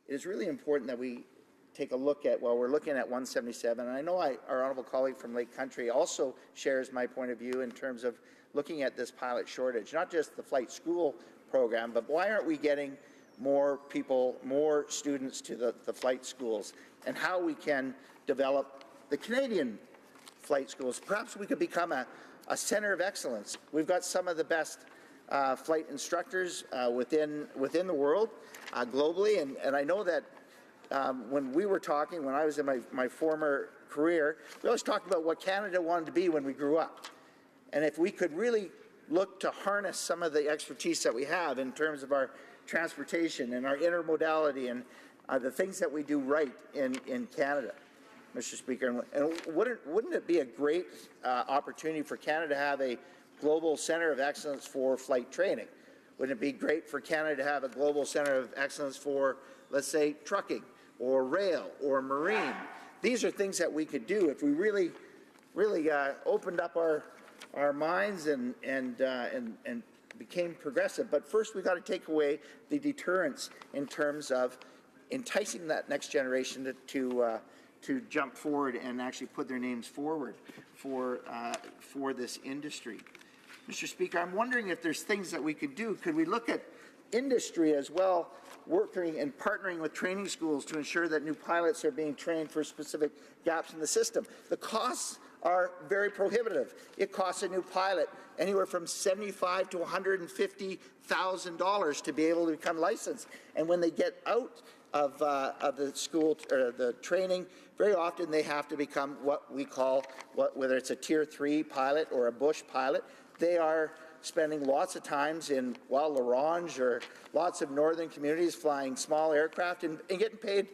is really important that we take a look at, well, we're looking at 177, and I know our honourable colleague from Lake Country also shares my point of view in terms of looking at this pilot shortage, not just the flight school program, but why aren't we getting more people, more students to the flight schools, and how we can develop the Canadian flight schools. Perhaps we could become a center of excellence. We've got some of the best flight instructors within the world, globally, and I know that when we were talking, when I was in my former career, we always talked about what Canada wanted to be when we grew up. And if we could really look to harness some of the expertise that we have in terms of our transportation and our intermodality and the things that we do right in Canada, Mr. Speaker, and wouldn't it be a great opportunity for Canada to have a global center of excellence for flight training? Wouldn't it be great for Canada to have a global center of excellence for, let's say, trucking or rail or marine? These are things that we could do if we really opened up our minds and became progressive. But first, we got to take away the deterrence in terms of enticing that next generation to jump forward and actually put their names forward for this industry. Mr. Speaker, I'm wondering if there's things that we could do. Could we look at industry as well, working and partnering with training schools to ensure that new pilots are being trained for specific gaps in the system? The costs are very prohibitive. It costs a new pilot anywhere from $75,000 to $150,000 to be able to become licensed. And when they get out of the school or the training, very often they have to become what we call, whether it's a Tier 3 pilot or a bush pilot, they are spending lots of times in, La Ronge or lots of northern communities flying small aircraft and getting paid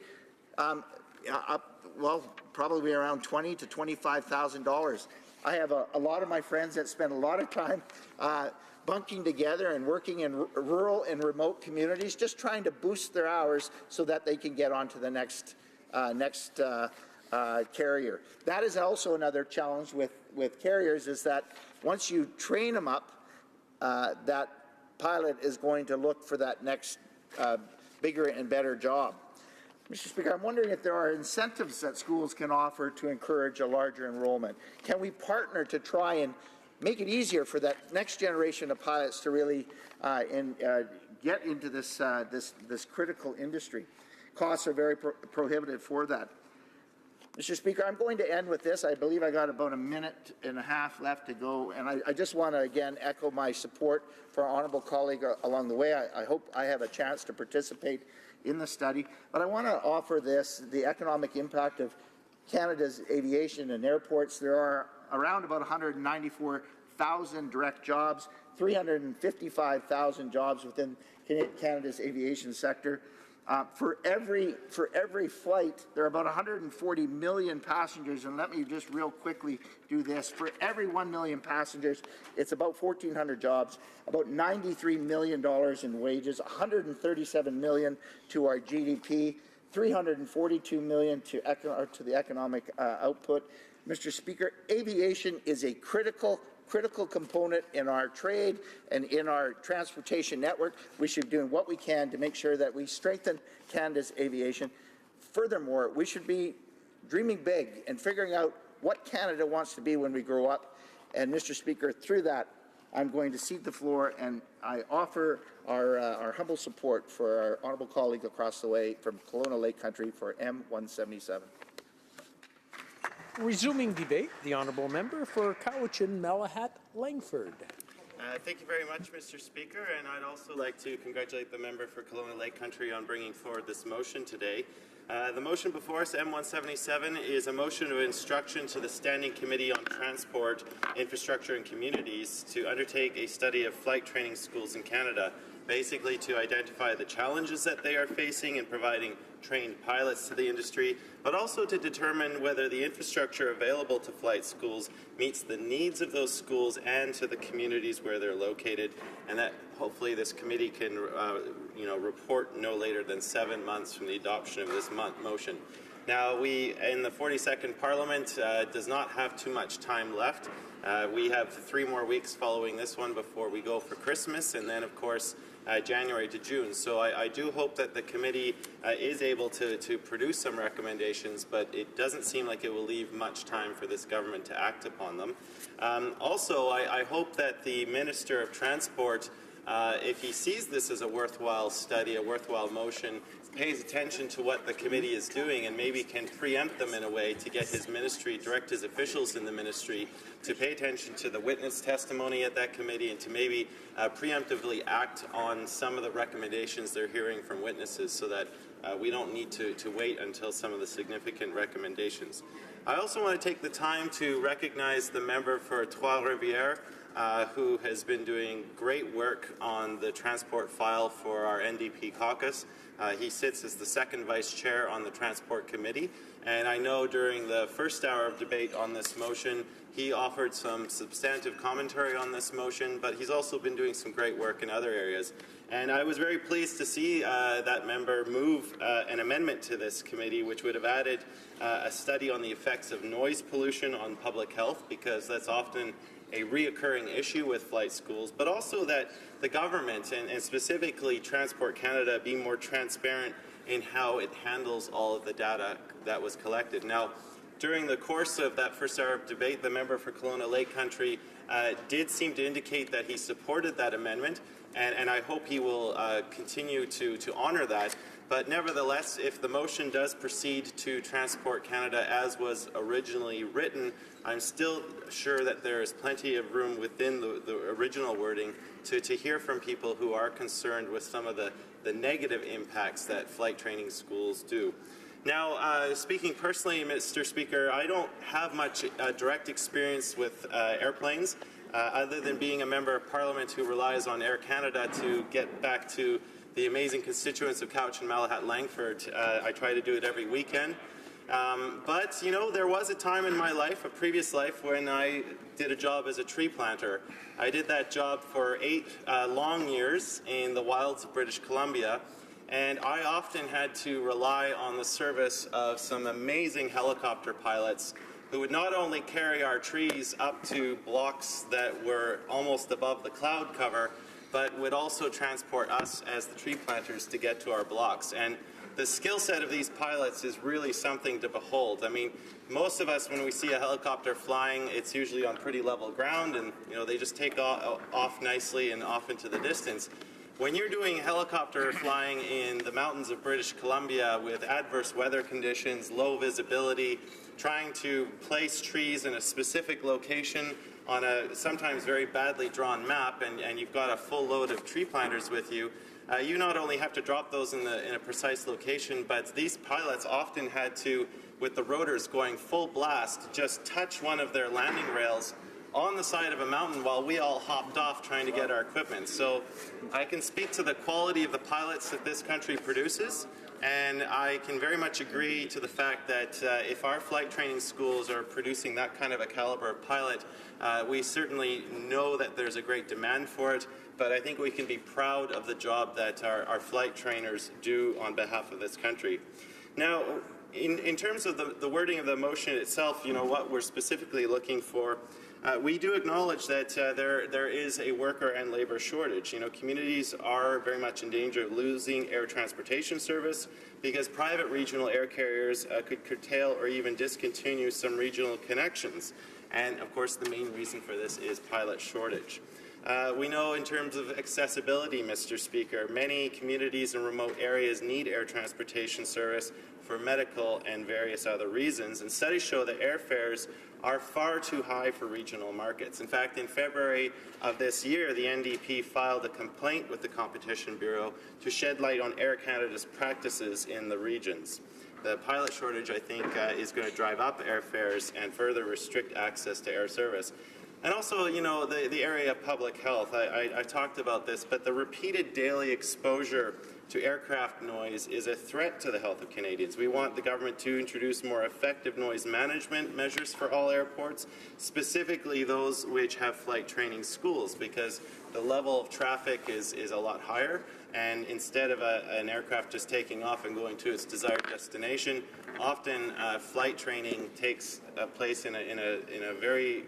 probably around $20,000 to $25,000. I have a lot of my friends that spend a lot of time bunking together and working in rural and remote communities, just trying to boost their hours so that they can get onto the next carrier. That is also another challenge with carriers, is that once you train them up, that pilot is going to look for that next bigger and better job. Mr. Speaker, I'm wondering if there are incentives that schools can offer to encourage a larger enrollment. Can we partner to try and make it easier for that next generation of pilots to really get into this critical industry? Costs are very prohibitive for that. Mr. Speaker, I'm going to end with this. I believe I got about a minute and a half left to go, and I just want to again echo my support for our honourable colleague along the way. I hope I have a chance to participate in the study, but I want to offer this, the economic impact of Canada's aviation and airports. There are around about 194,000 direct jobs, 355,000 jobs within Canada's aviation sector. For every flight, there are about 140 million passengers, and let me just real quickly do this. For every 1 million passengers, it's about 1,400 jobs, about $93 million in wages, 137 million to our GDP, 342 million to the economic output. Mr. Speaker, aviation is a critical component in our trade and in our transportation network. We should be doing what we can to make sure that we strengthen Canada's aviation. Furthermore, we should be dreaming big and figuring out what Canada wants to be when we grow up. And Mr. Speaker, through that, I'm going to cede the floor, and I offer our humble support for our honourable colleague across the way from Kelowna Lake Country for M177. Resuming debate, the honourable member for Cowichan-Malahat Langford. Thank you very much, Mr. Speaker, and I'd also like to congratulate the member for Kelowna Lake Country on bringing forward this motion today. The motion before us, M177, is a motion of instruction to the Standing Committee on Transport, Infrastructure and Communities to undertake a study of flight training schools in Canada, basically to identify the challenges that they are facing in providing trained pilots to the industry, but also to determine whether the infrastructure available to flight schools meets the needs of those schools and to the communities where they're located, and that hopefully this committee can report no later than 7 months from the adoption of this motion. Now, we in the 42nd Parliament does not have too much time left. We have 3 more weeks following this one before we go for Christmas, and then of course January to June. So I do hope that the committee is able to produce some recommendations, but it doesn't seem like it will leave much time for this government to act upon them. Also, I hope that the Minister of Transport, if he sees this as a worthwhile study, a worthwhile motion, pays attention to what the committee is doing and maybe can preempt them in a way to get his ministry, direct his officials in the ministry to pay attention to the witness testimony at that committee and to maybe preemptively act on some of the recommendations they're hearing from witnesses so that we don't need to wait until some of the significant recommendations. I also want to take the time to recognize the member for Trois-Rivières, who has been doing great work on the transport file for our NDP caucus. He sits as the second vice chair on the Transport Committee, and I know during the first hour of debate on this motion, he offered some substantive commentary on this motion, but he's also been doing some great work in other areas. And I was very pleased to see that member move an amendment to this committee which would have added a study on the effects of noise pollution on public health, because that's often a reoccurring issue with flight schools, but also that the government and specifically Transport Canada be more transparent in how it handles all of the data that was collected. Now, during the course of that first hour of debate, the member for Kelowna Lake Country did seem to indicate that he supported that amendment, and I hope he will continue to honour that. But nevertheless, if the motion does proceed to Transport Canada as was originally written, I'm still sure that there is plenty of room within the original wording to hear from people who are concerned with some of the negative impacts that flight training schools do. Now, speaking personally, Mr. Speaker, I don't have much direct experience with airplanes, other than being a member of Parliament who relies on Air Canada to get back to the amazing constituents of Couch and Malahat Langford. I try to do it every weekend. But, you know, there was a time in my life, a previous life, when I did a job as a tree planter. I did that job for 8 long years in the wilds of British Columbia, and I often had to rely on the service of some amazing helicopter pilots who would not only carry our trees up to blocks that were almost above the cloud cover, but would also transport us as the tree planters to get to our blocks. And the skill set of these pilots is really something to behold. I mean, most of us, when we see a helicopter flying, it's usually on pretty level ground, and you know, they just take off nicely and off into the distance. When you're doing helicopter flying in the mountains of British Columbia with adverse weather conditions, low visibility, trying to place trees in a specific location on a sometimes very badly drawn map, and you've got a full load of tree planters with you, you not only have to drop those in a precise location, but these pilots often had to, with the rotors going full blast, just touch one of their landing rails on the side of a mountain while we all hopped off trying to get our equipment. So I can speak to the quality of the pilots that this country produces, and I can very much agree to the fact that if our flight training schools are producing that kind of a caliber of pilot, we certainly know that there's a great demand for it, but I think we can be proud of the job that our flight trainers do on behalf of this country. Now, in terms of the wording of the motion itself, you know, what we're specifically looking for, we do acknowledge that there is a worker and labor shortage. You know, communities are very much in danger of losing air transportation service because private regional air carriers could curtail or even discontinue some regional connections. And of course, the main reason for this is pilot shortage. We know in terms of accessibility, Mr. Speaker, many communities in remote areas need air transportation service for medical and various other reasons, and studies show that airfares are far too high for regional markets. In fact, in February of this year, the NDP filed a complaint with the Competition Bureau to shed light on Air Canada's practices in the regions. The pilot shortage, I think, is going to drive up airfares and further restrict access to air service. And also, you know, the area of public health, I talked about this, but the repeated daily exposure to aircraft noise is a threat to the health of Canadians. We want the government to introduce more effective noise management measures for all airports, specifically those which have flight training schools, because the level of traffic is a lot higher, and instead of an aircraft just taking off and going to its desired destination, often flight training takes place in a very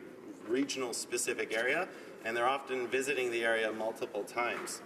regional specific area, and they're often visiting the area multiple times.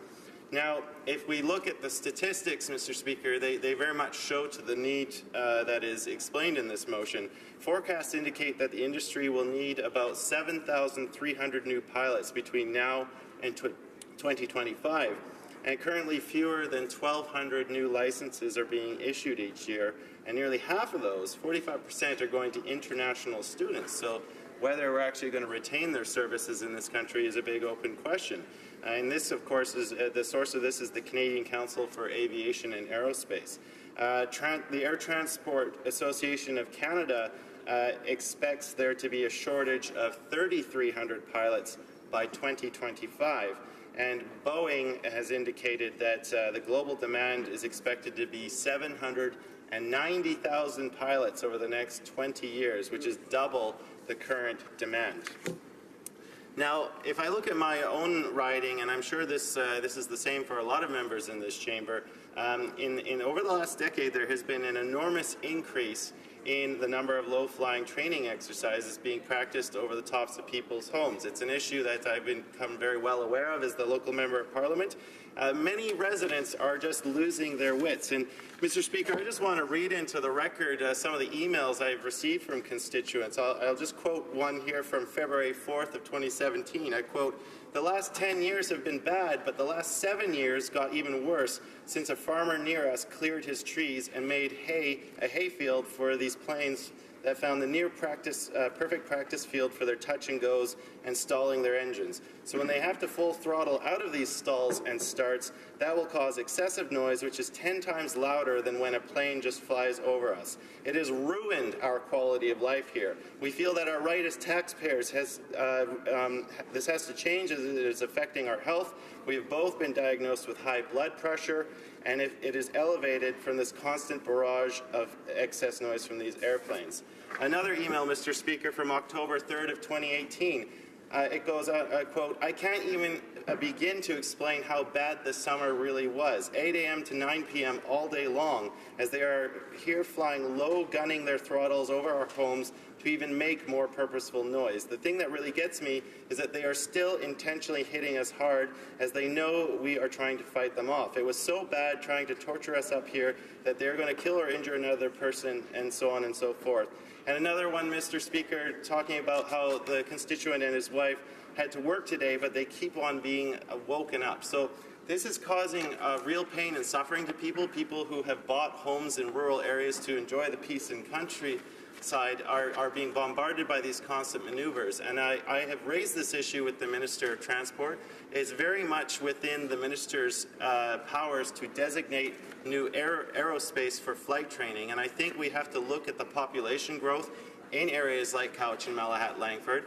Now, if we look at the statistics, Mr. Speaker, they very much show to the need that is explained in this motion. Forecasts indicate that the industry will need about 7,300 new pilots between now and 2025, and currently fewer than 1,200 new licenses are being issued each year, and nearly half of those, 45%, are going to international students. So whether we're actually going to retain their services in this country is a big open question. And this, of course, is the source of this is the Canadian Council for Aviation and Aerospace. The Air Transport Association of Canada expects there to be a shortage of 3,300 pilots by 2025. And Boeing has indicated that the global demand is expected to be 790,000 pilots over the next 20 years, which is double the current demand. Now, if I look at my own riding, and I'm sure this is the same for a lot of members in this chamber, in over the last decade there has been an enormous increase in the number of low-flying training exercises being practiced over the tops of people's homes. It's an issue that I've become very well aware of as the local member of Parliament. Many residents are just losing their wits. And Mr. Speaker, I just want to read into the record some of the emails I've received from constituents. I'll just quote one here from February 4th of 2017. I quote, "The last 10 years have been bad, but the last 7 years got even worse since a farmer near us cleared his trees and made a hayfield for these planes that found the near perfect practice field for their touch and goes and stalling their engines. So when they have to full throttle out of these stalls and starts, that will cause excessive noise, which is 10 times louder than when a plane just flies over us. It has ruined our quality of life here. We feel that our right as taxpayers this has to change as it is affecting our health. We have both been diagnosed with high blood pressure, and it is elevated from this constant barrage of excess noise from these airplanes." Another email, Mr. Speaker, from October 3rd of 2018. It goes on, quote, "I can't even begin to explain how bad this summer really was. 8 a.m. to 9 p.m. all day long, as they are here flying low, gunning their throttles over our homes to even make more purposeful noise. The thing that really gets me is that they are still intentionally hitting us hard, as they know we are trying to fight them off. It was so bad trying to torture us up here that they're going to kill or injure another person," and so on and so forth. And another one, Mr. Speaker, talking about how the constituent and his wife had to work today, but they keep on being woken up. So this is causing real pain and suffering to people who have bought homes in rural areas to enjoy the peace and countryside are being bombarded by these constant maneuvers. And I have raised this issue with the Minister of Transport. It's very much within the Minister's powers to designate new aerospace for flight training. And I think we have to look at the population growth in areas like Couch and Malahat Langford.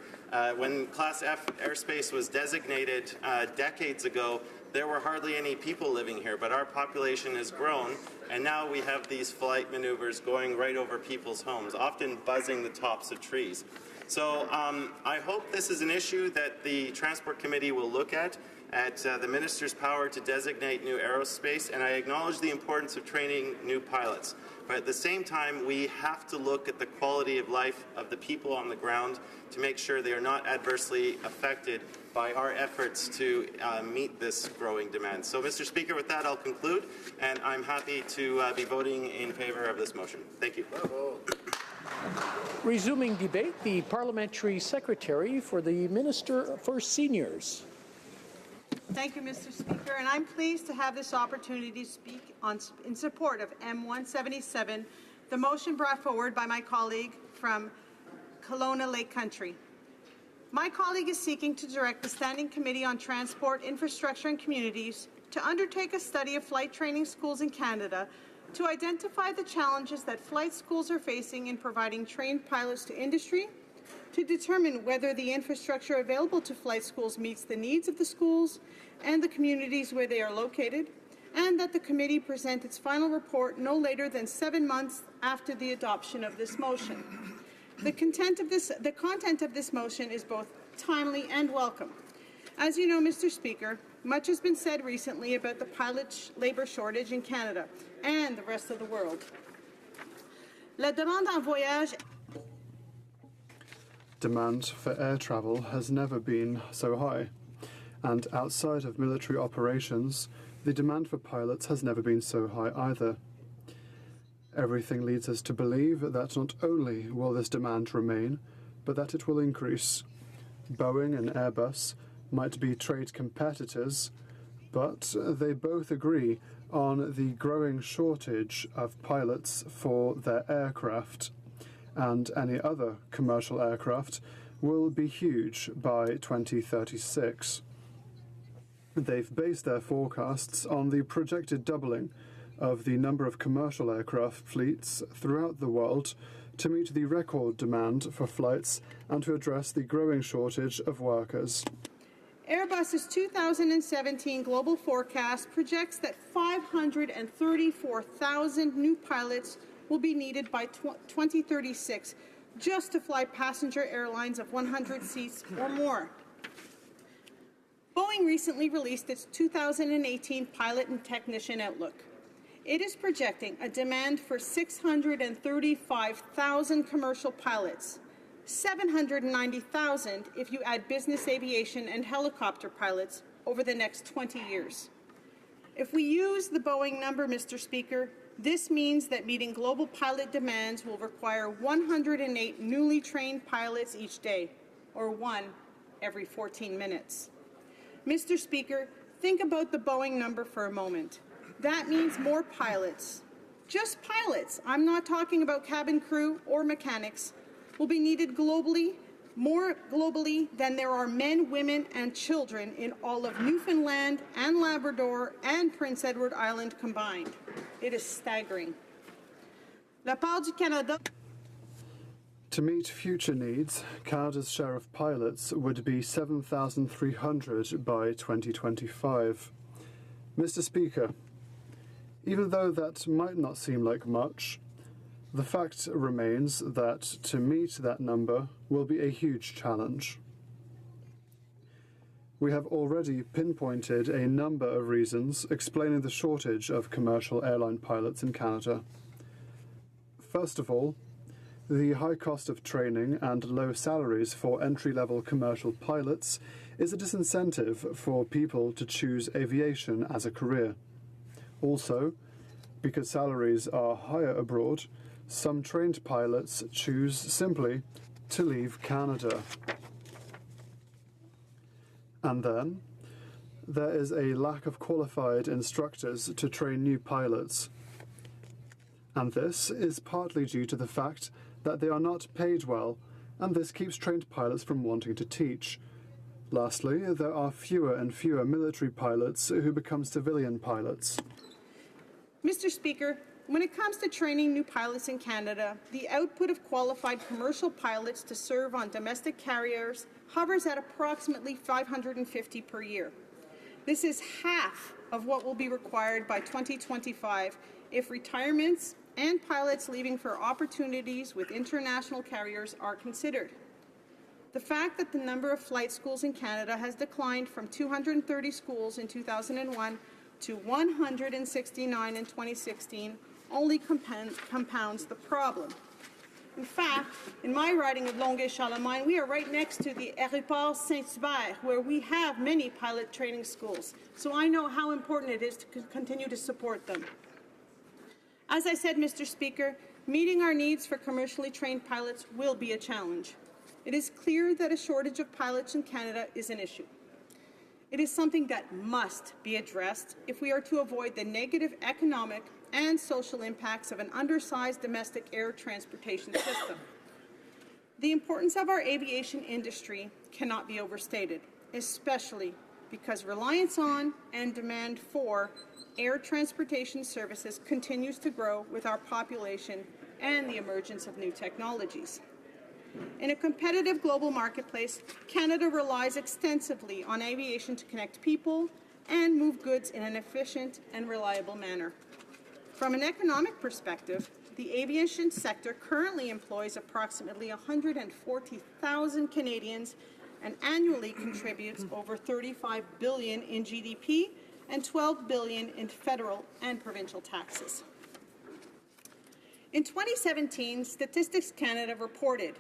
When Class F airspace was designated decades ago, there were hardly any people living here, but our population has grown, and now we have these flight maneuvers going right over people's homes, often buzzing the tops of trees. So I hope this is an issue that the Transport Committee will look at the Minister's power to designate new aerospace, and I acknowledge the importance of training new pilots. But at the same time, we have to look at the quality of life of the people on the ground to make sure they are not adversely affected by our efforts to meet this growing demand. So, Mr. Speaker, with that, I'll conclude, and I'm happy to be voting in favor of this motion. Thank you. Bravo. Resuming debate, the Parliamentary Secretary for the Minister for Seniors. Thank you, Mr. Speaker, and I'm pleased to have this opportunity to speak in support of M177, the motion brought forward by my colleague from Kelowna Lake Country. My colleague is seeking to direct the Standing Committee on Transport, Infrastructure and Communities to undertake a study of flight training schools in Canada to identify the challenges that flight schools are facing in providing trained pilots to industry, to determine whether the infrastructure available to flight schools meets the needs of the schools and the communities where they are located, and that the committee present its final report no later than 7 months after the adoption of this motion. The content of this motion is both timely and welcome. As you know, Mr. Speaker, much has been said recently about the pilot labour shortage in Canada and the rest of the world. La demande en voyage. Demand for air travel has never been so high, and outside of military operations, the demand for pilots has never been so high either. Everything leads us to believe that not only will this demand remain, but that it will increase. Boeing and Airbus might be trade competitors, but they both agree on the growing shortage of pilots for their aircraft, and any other commercial aircraft will be huge by 2036. They've based their forecasts on the projected doubling of the number of commercial aircraft fleets throughout the world to meet the record demand for flights and to address the growing shortage of workers. Airbus's 2017 global forecast projects that 534,000 new pilots will be needed by 2036 just to fly passenger airlines of 100 seats or more. Boeing recently released its 2018 Pilot and Technician Outlook. It is projecting a demand for 635,000 commercial pilots, 790,000 if you add business aviation and helicopter pilots over the next 20 years. If we use the Boeing number, Mr. Speaker, this means that meeting global pilot demands will require 108 newly trained pilots each day, or one every 14 minutes. Mr. Speaker, think about the Boeing number for a moment. That means more pilots, just pilots, I'm not talking about cabin crew or mechanics, will be needed globally, more globally than there are men, women, and children in all of Newfoundland and Labrador and Prince Edward Island combined. It is staggering. La part du Canada. To meet future needs, Canada's share of pilots would be 7,300 by 2025. Mr. Speaker, even though that might not seem like much, the fact remains that to meet that number will be a huge challenge. We have already pinpointed a number of reasons explaining the shortage of commercial airline pilots in Canada. First of all, the high cost of training and low salaries for entry-level commercial pilots is a disincentive for people to choose aviation as a career. Also, because salaries are higher abroad, some trained pilots choose simply to leave Canada. And then, there is a lack of qualified instructors to train new pilots. And this is partly due to the fact that they are not paid well, and this keeps trained pilots from wanting to teach. Lastly, there are fewer and fewer military pilots who become civilian pilots. Mr. Speaker, when it comes to training new pilots in Canada, the output of qualified commercial pilots to serve on domestic carriers hovers at approximately 550 per year. This is half of what will be required by 2025 if retirements and pilots leaving for opportunities with international carriers are considered. The fact that the number of flight schools in Canada has declined from 230 schools in 2001 to 169 in 2016 only compounds the problem. In fact, in my riding of Longueuil-Charlemagne, we are right next to the Aéroport Saint-Hubert, where we have many pilot training schools. So I know how important it is to continue to support them. As I said, Mr. Speaker, meeting our needs for commercially trained pilots will be a challenge. It is clear that a shortage of pilots in Canada is an issue. It is something that must be addressed if we are to avoid the negative economic and social impacts of an undersized domestic air transportation system. The importance of our aviation industry cannot be overstated, especially because reliance on and demand for air transportation services continues to grow with our population and the emergence of new technologies. In a competitive global marketplace, Canada relies extensively on aviation to connect people and move goods in an efficient and reliable manner. From an economic perspective, the aviation sector currently employs approximately 140,000 Canadians and annually contributes over $35 billion in GDP and $12 billion in federal and provincial taxes. In 2017, Statistics Canada reported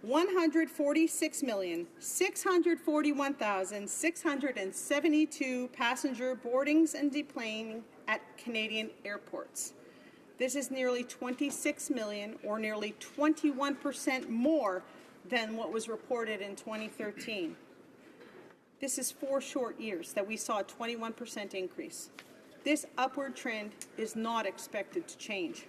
146,641,672 passenger boardings and deplaning at Canadian airports. This is nearly 26 million, or nearly 21% more than what was reported in 2013. This is 4 short years that we saw a 21% increase. This upward trend is not expected to change.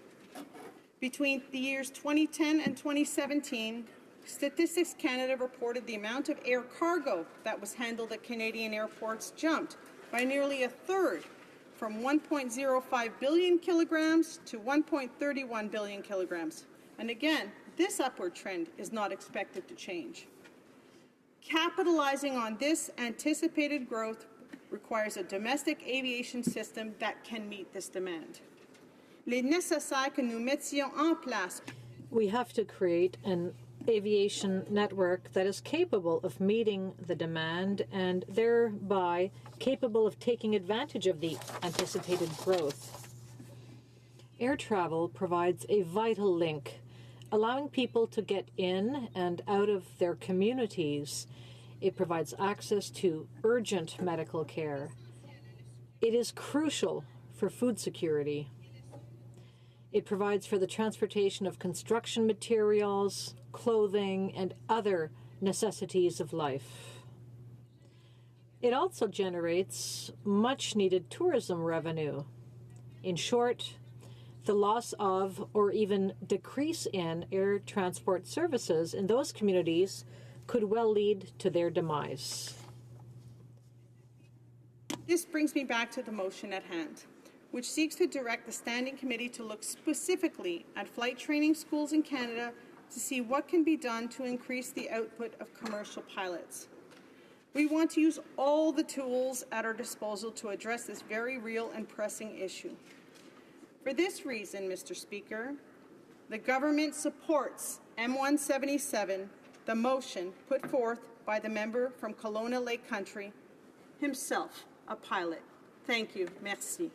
Between the years 2010 and 2017, Statistics Canada reported the amount of air cargo that was handled at Canadian airports jumped by nearly a third, from 1.05 billion kilograms to 1.31 billion kilograms. And again, this upward trend is not expected to change. Capitalizing on this anticipated growth requires a domestic aviation system that can meet this demand. Il est nécessaire que nous mettions en place. We have to create an aviation network that is capable of meeting the demand and thereby capable of taking advantage of the anticipated growth. Air travel provides a vital link, allowing people to get in and out of their communities. It provides access to urgent medical care. It is crucial for food security. It provides for the transportation of construction materials, clothing, and other necessities of life. It also generates much-needed tourism revenue. In short, the loss of or even decrease in air transport services in those communities could well lead to their demise. This brings me back to the motion at hand, which seeks to direct the Standing Committee to look specifically at flight training schools in Canada to see what can be done to increase the output of commercial pilots. We want to use all the tools at our disposal to address this very real and pressing issue. For this reason, Mr. Speaker, the government supports M177, the motion put forth by the member from Kelowna Lake Country, himself a pilot. Thank you. Merci.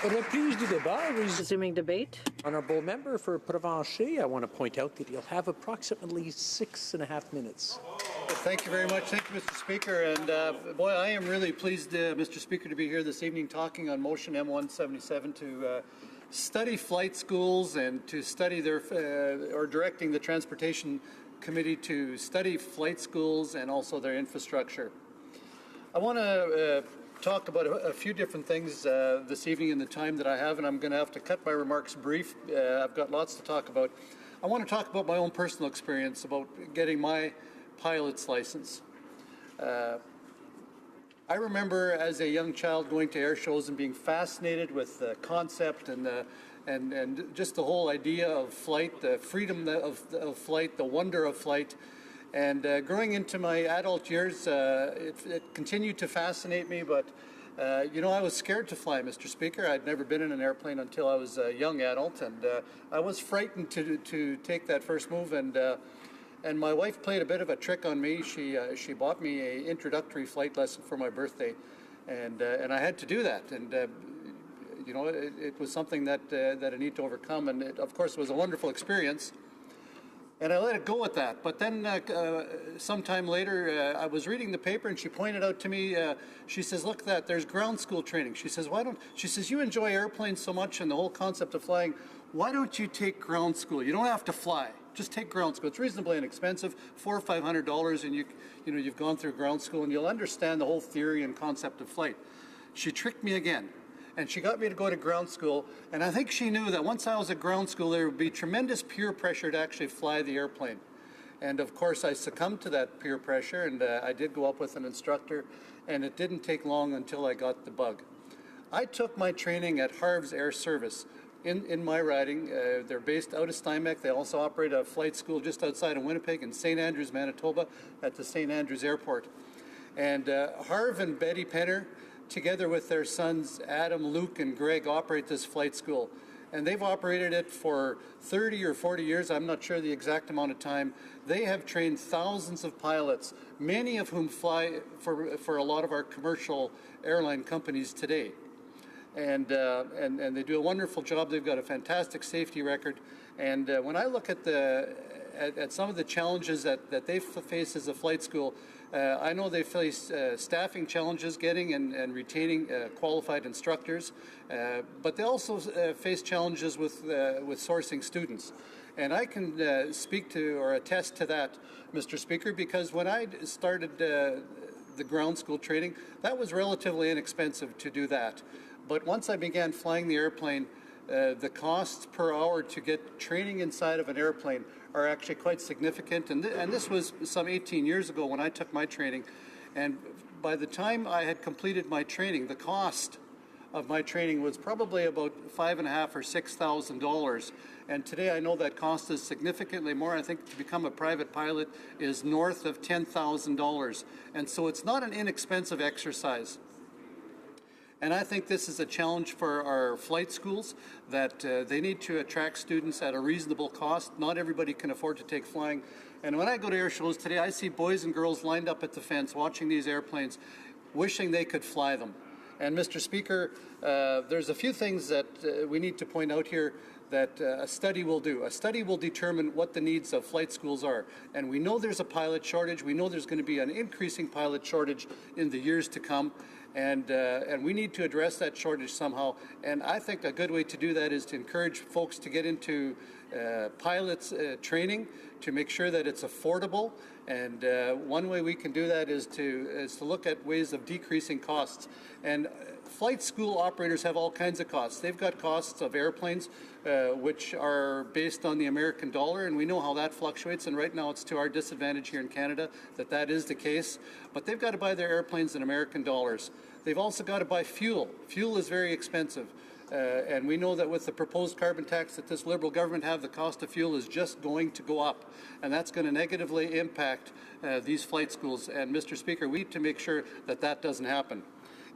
Reprise du débat. Resuming debate. Honourable Member for Provencher, I want to point out that he'll have approximately 6.5 minutes. Thank you very much. Thank you, Mr. Speaker. And boy, I am really pleased, Mr. Speaker, to be here this evening talking on motion M177 to study flight schools and to study their, or directing the Transportation Committee to study flight schools and also their infrastructure. I want to talk about a few different things this evening in the time that I have, and I'm going to have to cut my remarks brief. I've got lots to talk about. I want to talk about my own personal experience about getting my pilot's license. I remember as a young child going to air shows and being fascinated with the concept and just the whole idea of flight, the freedom of flight, the wonder of flight. And growing into my adult years, it continued to fascinate me, but you know, I was scared to fly, Mr. Speaker. I'd never been in an airplane until I was a young adult, and I was frightened to take that first move. And my wife played a bit of a trick on me. She bought me an introductory flight lesson for my birthday, and I had to do that. And you know, it was something that I need to overcome, and it, of course, was a wonderful experience. And I let it go at that. But then sometime later, I was reading the paper, and she pointed out to me, she says, look, there's ground school training. She says, she says, you enjoy airplanes so much and the whole concept of flying, why don't you take ground school? You don't have to fly. Just take ground school. It's reasonably inexpensive, $400 or $500, and you've gone through ground school, and you'll understand the whole theory and concept of flight. She tricked me again. And she got me to go to ground school, and I think she knew that once I was at ground school, there would be tremendous peer pressure to actually fly the airplane. And of course, I succumbed to that peer pressure, and I did go up with an instructor, and it didn't take long until I got the bug. I took my training at Harv's Air Service. In my riding, they're based out of Steinbeck. They also operate a flight school just outside of Winnipeg in St. Andrews, Manitoba, at the St. Andrews Airport. And Harv and Betty Penner, together with their sons Adam, Luke, and Greg, operate this flight school. And they've operated it for 30 or 40 years, I'm not sure the exact amount of time. They have trained thousands of pilots, many of whom fly for a lot of our commercial airline companies today. And they do a wonderful job. They've got a fantastic safety record. And when I look at some of the challenges that they face as a flight school, I know they face staffing challenges getting and retaining qualified instructors, but they also face challenges with sourcing students. And I can speak to or attest to that, Mr. Speaker, because when I started the ground school training, that was relatively inexpensive to do that. But once I began flying the airplane, the costs per hour to get training inside of an airplane are actually quite significant. And this was some 18 years ago when I took my training. And by the time I had completed my training, the cost of my training was probably about $5,500 or $6,000. And today I know that cost is significantly more. I think to become a private pilot is north of $10,000. And so it's not an inexpensive exercise. And I think this is a challenge for our flight schools, that they need to attract students at a reasonable cost. Not everybody can afford to take flying. And when I go to air shows today, I see boys and girls lined up at the fence watching these airplanes, wishing they could fly them. And Mr. Speaker, there's a few things that we need to point out here that a study will do. A study will determine what the needs of flight schools are. And we know there's a pilot shortage. We know there's going to be an increasing pilot shortage in the years to come. And we need to address that shortage somehow. And I think a good way to do that is to encourage folks to get into pilots training, to make sure that it's affordable. And one way we can do that is to look at ways of decreasing costs. And flight school operators have all kinds of costs. They've got costs of airplanes, which are based on the American dollar, and we know how that fluctuates, and right now it's to our disadvantage here in Canada that is the case. But they've got to buy their airplanes in American dollars. They've also got to buy fuel. Fuel is very expensive. And we know that with the proposed carbon tax that this Liberal government have, the cost of fuel is just going to go up. And that's going to negatively impact these flight schools. And Mr. Speaker, we need to make sure that that doesn't happen.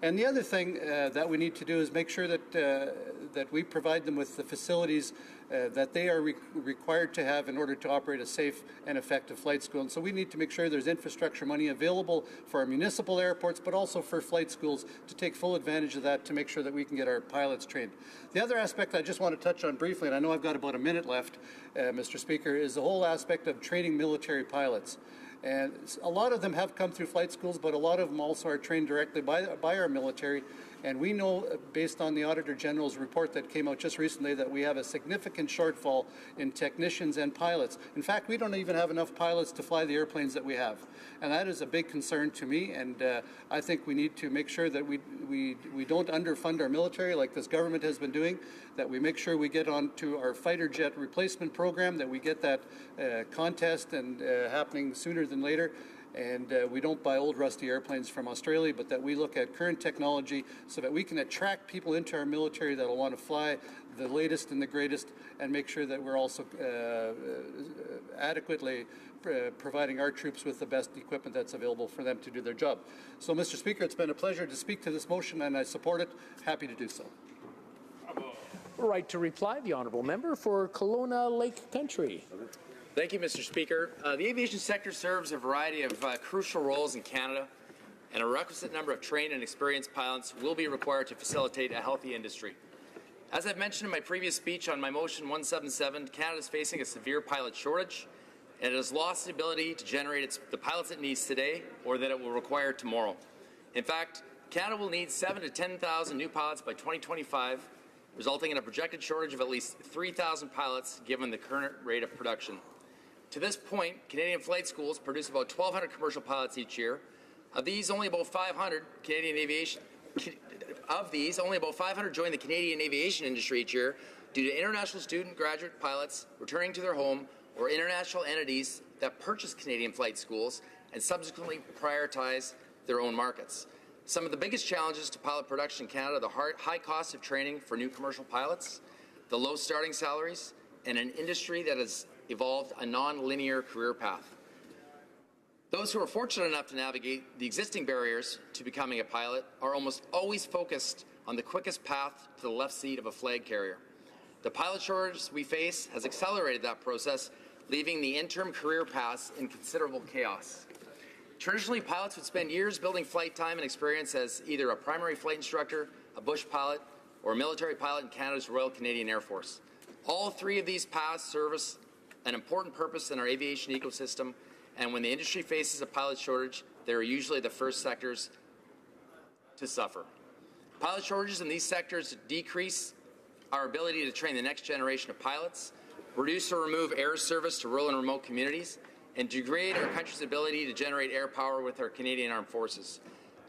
And the other thing that we need to do is make sure that we provide them with the facilities that they are required to have in order to operate a safe and effective flight school. And so we need to make sure there's infrastructure money available for our municipal airports, but also for flight schools to take full advantage of that to make sure that we can get our pilots trained. The other aspect I just want to touch on briefly, and I know I've got about a minute left, Mr. Speaker, is the whole aspect of training military pilots. And a lot of them have come through flight schools, but a lot of them also are trained directly by our military. And we know, based on the Auditor General's report that came out just recently, that we have a significant shortfall in technicians and pilots. In fact, we don't even have enough pilots to fly the airplanes that we have. And that is a big concern to me, and I think we need to make sure that we don't underfund our military like this government has been doing, that we make sure we get onto our fighter jet replacement program, that we get that contest and happening sooner than later. And we don't buy old rusty airplanes from Australia, but that we look at current technology so that we can attract people into our military that will want to fly the latest and the greatest, and make sure that we're also adequately providing our troops with the best equipment that's available for them to do their job. So, Mr. Speaker, it's been a pleasure to speak to this motion, and I support it. Happy to do so. Right to reply, the honourable member for Kelowna Lake Country. Thank you, Mr. Speaker. The aviation sector serves a variety of crucial roles in Canada, and a requisite number of trained and experienced pilots will be required to facilitate a healthy industry. As I've mentioned in my previous speech on my motion 177, Canada is facing a severe pilot shortage, and it has lost the ability to generate the pilots it needs today or that it will require tomorrow. In fact, Canada will need 7,000 to 10,000 new pilots by 2025, resulting in a projected shortage of at least 3,000 pilots given the current rate of production. To this point, Canadian flight schools produce about 1,200 commercial pilots each year. Of these, only about 500 join the Canadian aviation industry each year due to international student graduate pilots returning to their home or international entities that purchase Canadian flight schools and subsequently prioritize their own markets. Some of the biggest challenges to pilot production in Canada are the high cost of training for new commercial pilots, the low starting salaries, and an industry that has evolved a non-linear career path. Those who are fortunate enough to navigate the existing barriers to becoming a pilot are almost always focused on the quickest path to the left seat of a flag carrier. The pilot shortage we face has accelerated that process, leaving the interim career paths in considerable chaos. Traditionally, pilots would spend years building flight time and experience as either a primary flight instructor, a bush pilot, or a military pilot in Canada's Royal Canadian Air Force. All three of these paths service an important purpose in our aviation ecosystem, and when the industry faces a pilot shortage, they are usually the first sectors to suffer. Pilot shortages in these sectors decrease our ability to train the next generation of pilots, reduce or remove air service to rural and remote communities, and degrade our country's ability to generate air power with our Canadian Armed Forces.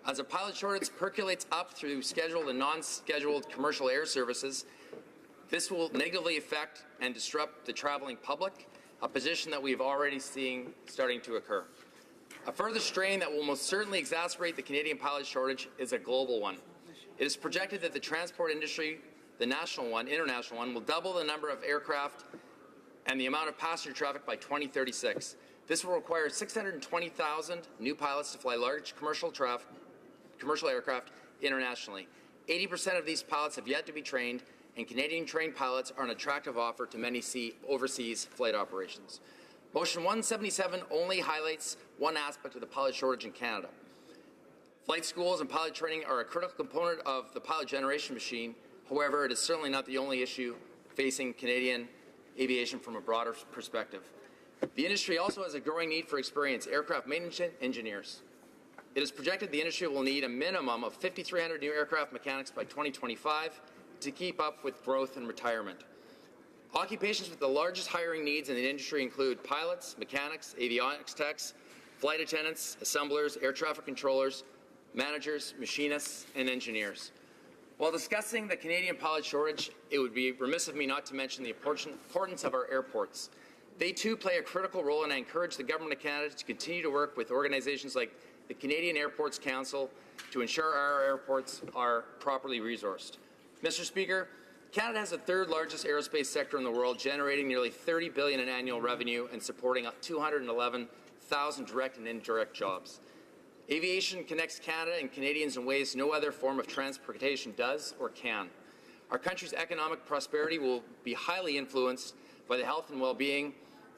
As a pilot shortage percolates up through scheduled and non-scheduled commercial air services, this will negatively affect and disrupt the traveling public, a position that we've already seen starting to occur. A further strain that will most certainly exacerbate the Canadian pilot shortage is a global one. It is projected that the transport industry, the national one, international one, will double the number of aircraft and the amount of passenger traffic by 2036. This will require 620,000 new pilots to fly large commercial aircraft internationally. 80% of these pilots have yet to be trained, and Canadian-trained pilots are an attractive offer to many overseas flight operations. Motion 177 only highlights one aspect of the pilot shortage in Canada. Flight schools and pilot training are a critical component of the pilot generation machine. However, it is certainly not the only issue facing Canadian aviation from a broader perspective. The industry also has a growing need for experienced aircraft maintenance engineers. It is projected the industry will need a minimum of 5,300 new aircraft mechanics by 2025 to keep up with growth and retirement. Occupations with the largest hiring needs in the industry include pilots, mechanics, avionics techs, flight attendants, assemblers, air traffic controllers, managers, machinists, and engineers. While discussing the Canadian pilot shortage, it would be remiss of me not to mention the importance of our airports. They too play a critical role, and I encourage the Government of Canada to continue to work with organizations like the Canadian Airports Council to ensure our airports are properly resourced. Mr. Speaker, Canada has the third largest aerospace sector in the world, generating nearly $30 billion in annual revenue and supporting 211,000 direct and indirect jobs. Aviation connects Canada and Canadians in ways no other form of transportation does or can. Our country's economic prosperity will be highly influenced by the health and well-being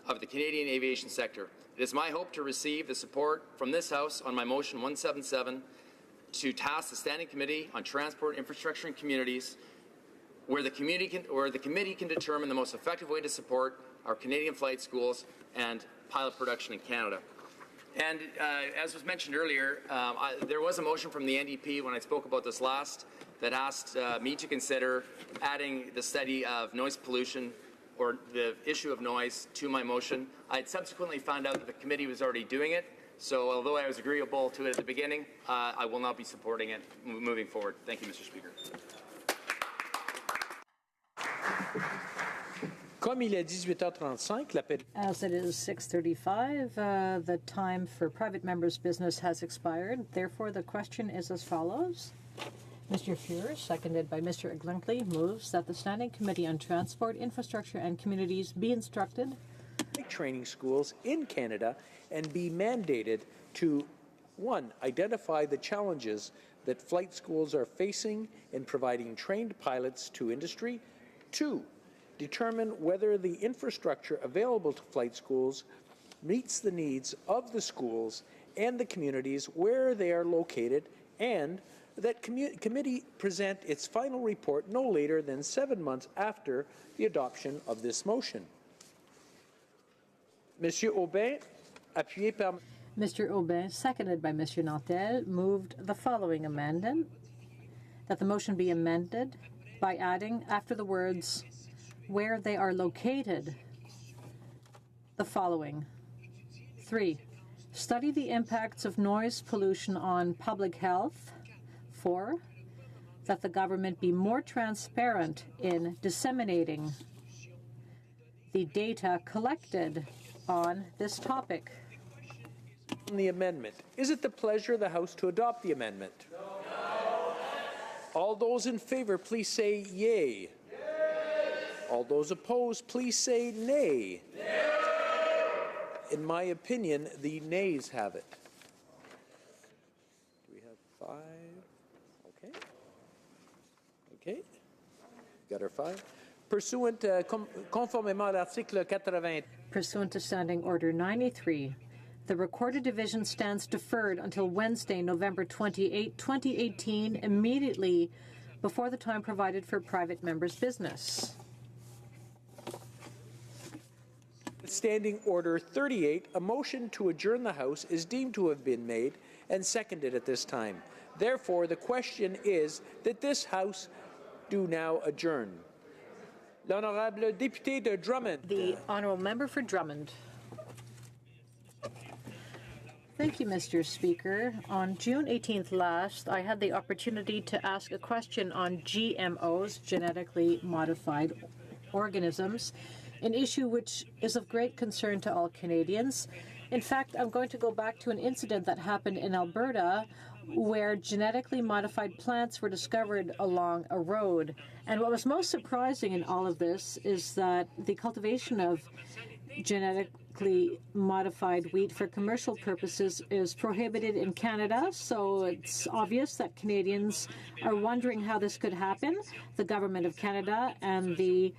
of the Canadian aviation sector. It is my hope to receive the support from this House on my motion 177 to task the Standing Committee on Transport, Infrastructure and Communities, where the committee can determine the most effective way to support our Canadian flight schools and pilot production in Canada. And as was mentioned earlier, there was a motion from the NDP when I spoke about this last that asked me to consider adding the study of noise pollution or the issue of noise to my motion. I had subsequently found out that the committee was already doing it, so although I was agreeable to it at the beginning, I will not be supporting it moving forward. Thank you, Mr. Speaker. Comme il est 18h35, l'appel. As it is 6:35, the time for private members' business has expired. Therefore, the question is as follows. Mr. Fuhr, seconded by Mr. Eglinkley, moves that the Standing Committee on Transport, Infrastructure and Communities be instructed Training schools in Canada and be mandated to, 1, identify the challenges that flight schools are facing in providing trained pilots to industry, 2, determine whether the infrastructure available to flight schools meets the needs of the schools and the communities where they are located, and that committee present its final report no later than 7 months after the adoption of this motion. Monsieur Aubin, appuyé par Mr. Aubin, seconded by Mr. Nantel, moved the following amendment, that the motion be amended by adding, after the words, where they are located, the following. 3, study the impacts of noise pollution on public health. 4, that the government be more transparent in disseminating the data collected on this topic. The amendment. Is it the pleasure of the House to adopt the amendment? No. All those in favor, please say yea. All those opposed, please say nay. In my opinion, the nays have it. Do we have 5? Okay. Okay. Got our 5. Pursuant conformément à l'article 80. Pursuant to Standing Order 93, the Recorded Division stands deferred until Wednesday, November 28, 2018, immediately before the time provided for private members' business. Standing Order 38, a motion to adjourn the House is deemed to have been made and seconded at this time. Therefore, the question is that this House do now adjourn. L'honorable député de Drummond. The honourable member for Drummond. Thank you, Mr. Speaker. On June 18th last, I had the opportunity to ask a question on GMOs, genetically modified organisms, an issue which is of great concern to all Canadians. In fact, I'm going to go back to an incident that happened in Alberta where genetically modified plants were discovered along a road. And what was most surprising in all of this is that the cultivation of genetically modified wheat for commercial purposes is prohibited in Canada, so it's obvious that Canadians are wondering how this could happen. The Government of Canada and the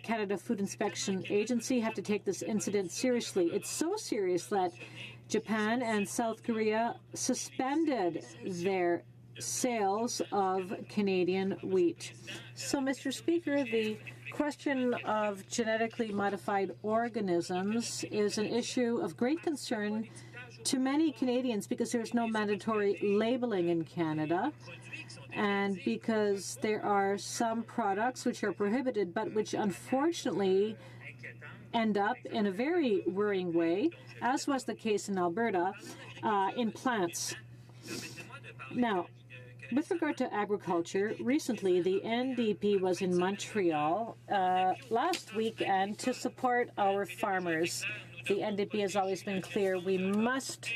Canada Food Inspection Agency have to take this incident seriously. It's so serious that Japan and South Korea suspended their sales of Canadian wheat. So, Mr. Speaker, the question of genetically modified organisms is an issue of great concern to many Canadians because there's no mandatory labeling in Canada and because there are some products which are prohibited but which unfortunately end up in a very worrying way, as was the case in Alberta, in plants. Now, with regard to agriculture, recently the NDP was in Montreal last weekend to support our farmers. The NDP has always been clear we must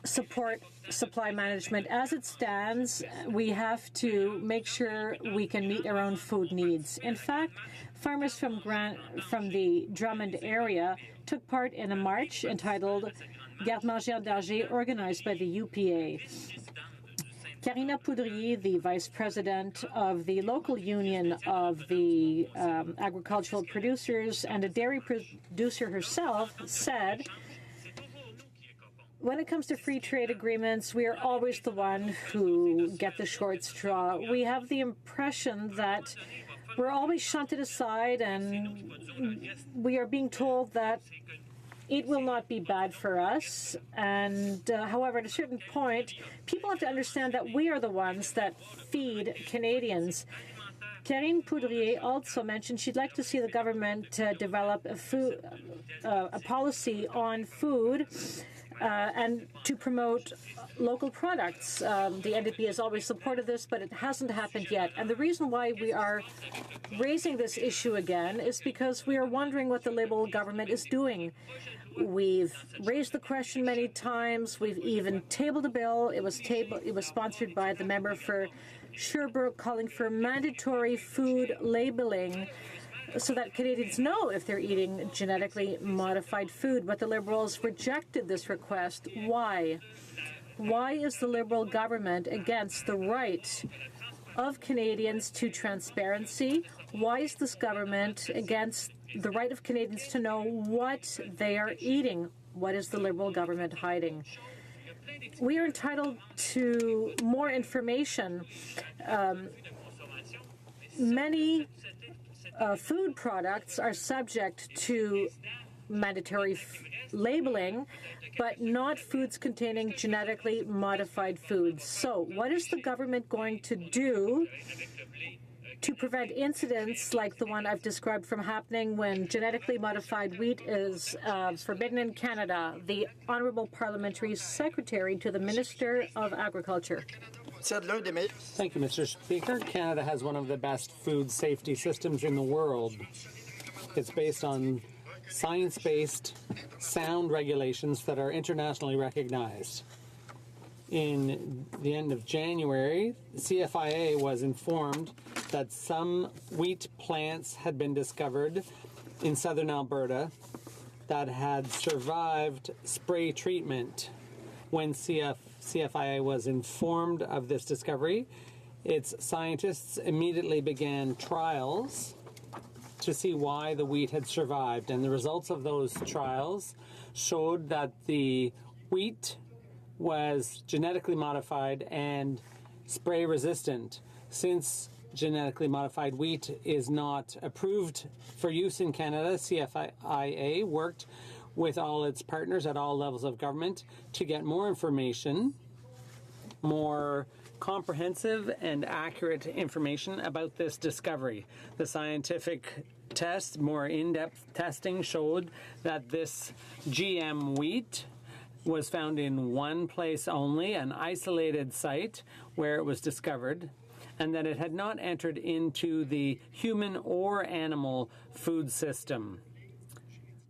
support supply management. As it stands, we have to make sure we can meet our own food needs. In fact, farmers from the Drummond area took part in a march entitled Garde Manger d'Alger, organized by the UPA. Karina Poudrier, the vice president of the local union of the agricultural producers and a dairy producer herself, said, when it comes to free trade agreements, we are always the one who get the short straw. We have the impression that we're always shunted aside and we are being told that it will not be bad for us. And however, at a certain point, people have to understand that we are the ones that feed Canadians. Karine Poudrier also mentioned she'd like to see the government develop a policy on food and to promote local products. The NDP has always supported this, but it hasn't happened yet. And the reason why we are raising this issue again is because we are wondering what the Liberal government is doing. We've raised the question many times. We've even tabled a bill. It was sponsored by the member for Sherbrooke, calling for mandatory food labeling so that Canadians know if they're eating genetically modified food. But the Liberals rejected this request. Why? Why is the Liberal government against the right of Canadians to transparency? Why is this government against the right of Canadians to know what they are eating? What is the Liberal government hiding? We are entitled to more information. Many food products are subject to mandatory labeling, but not foods containing genetically modified foods. So what is the government going to do to prevent incidents like the one I've described from happening when genetically modified wheat is forbidden in Canada? The Honourable Parliamentary Secretary to the Minister of Agriculture. Thank you, Mr. Speaker. Canada has one of the best food safety systems in the world. It's based on science-based, sound regulations that are internationally recognized. In the end of January, CFIA was informed that some wheat plants had been discovered in southern Alberta that had survived spray treatment. When CFIA was informed of this discovery, its scientists immediately began trials to see why the wheat had survived. And the results of those trials showed that the wheat was genetically modified and spray resistant. Since genetically modified wheat is not approved for use in Canada, CFIA worked with all its partners at all levels of government to get more information, more comprehensive and accurate information about this discovery. The scientific test, more in-depth testing, showed that this GM wheat was found in one place only, an isolated site where it was discovered, and that it had not entered into the human or animal food system.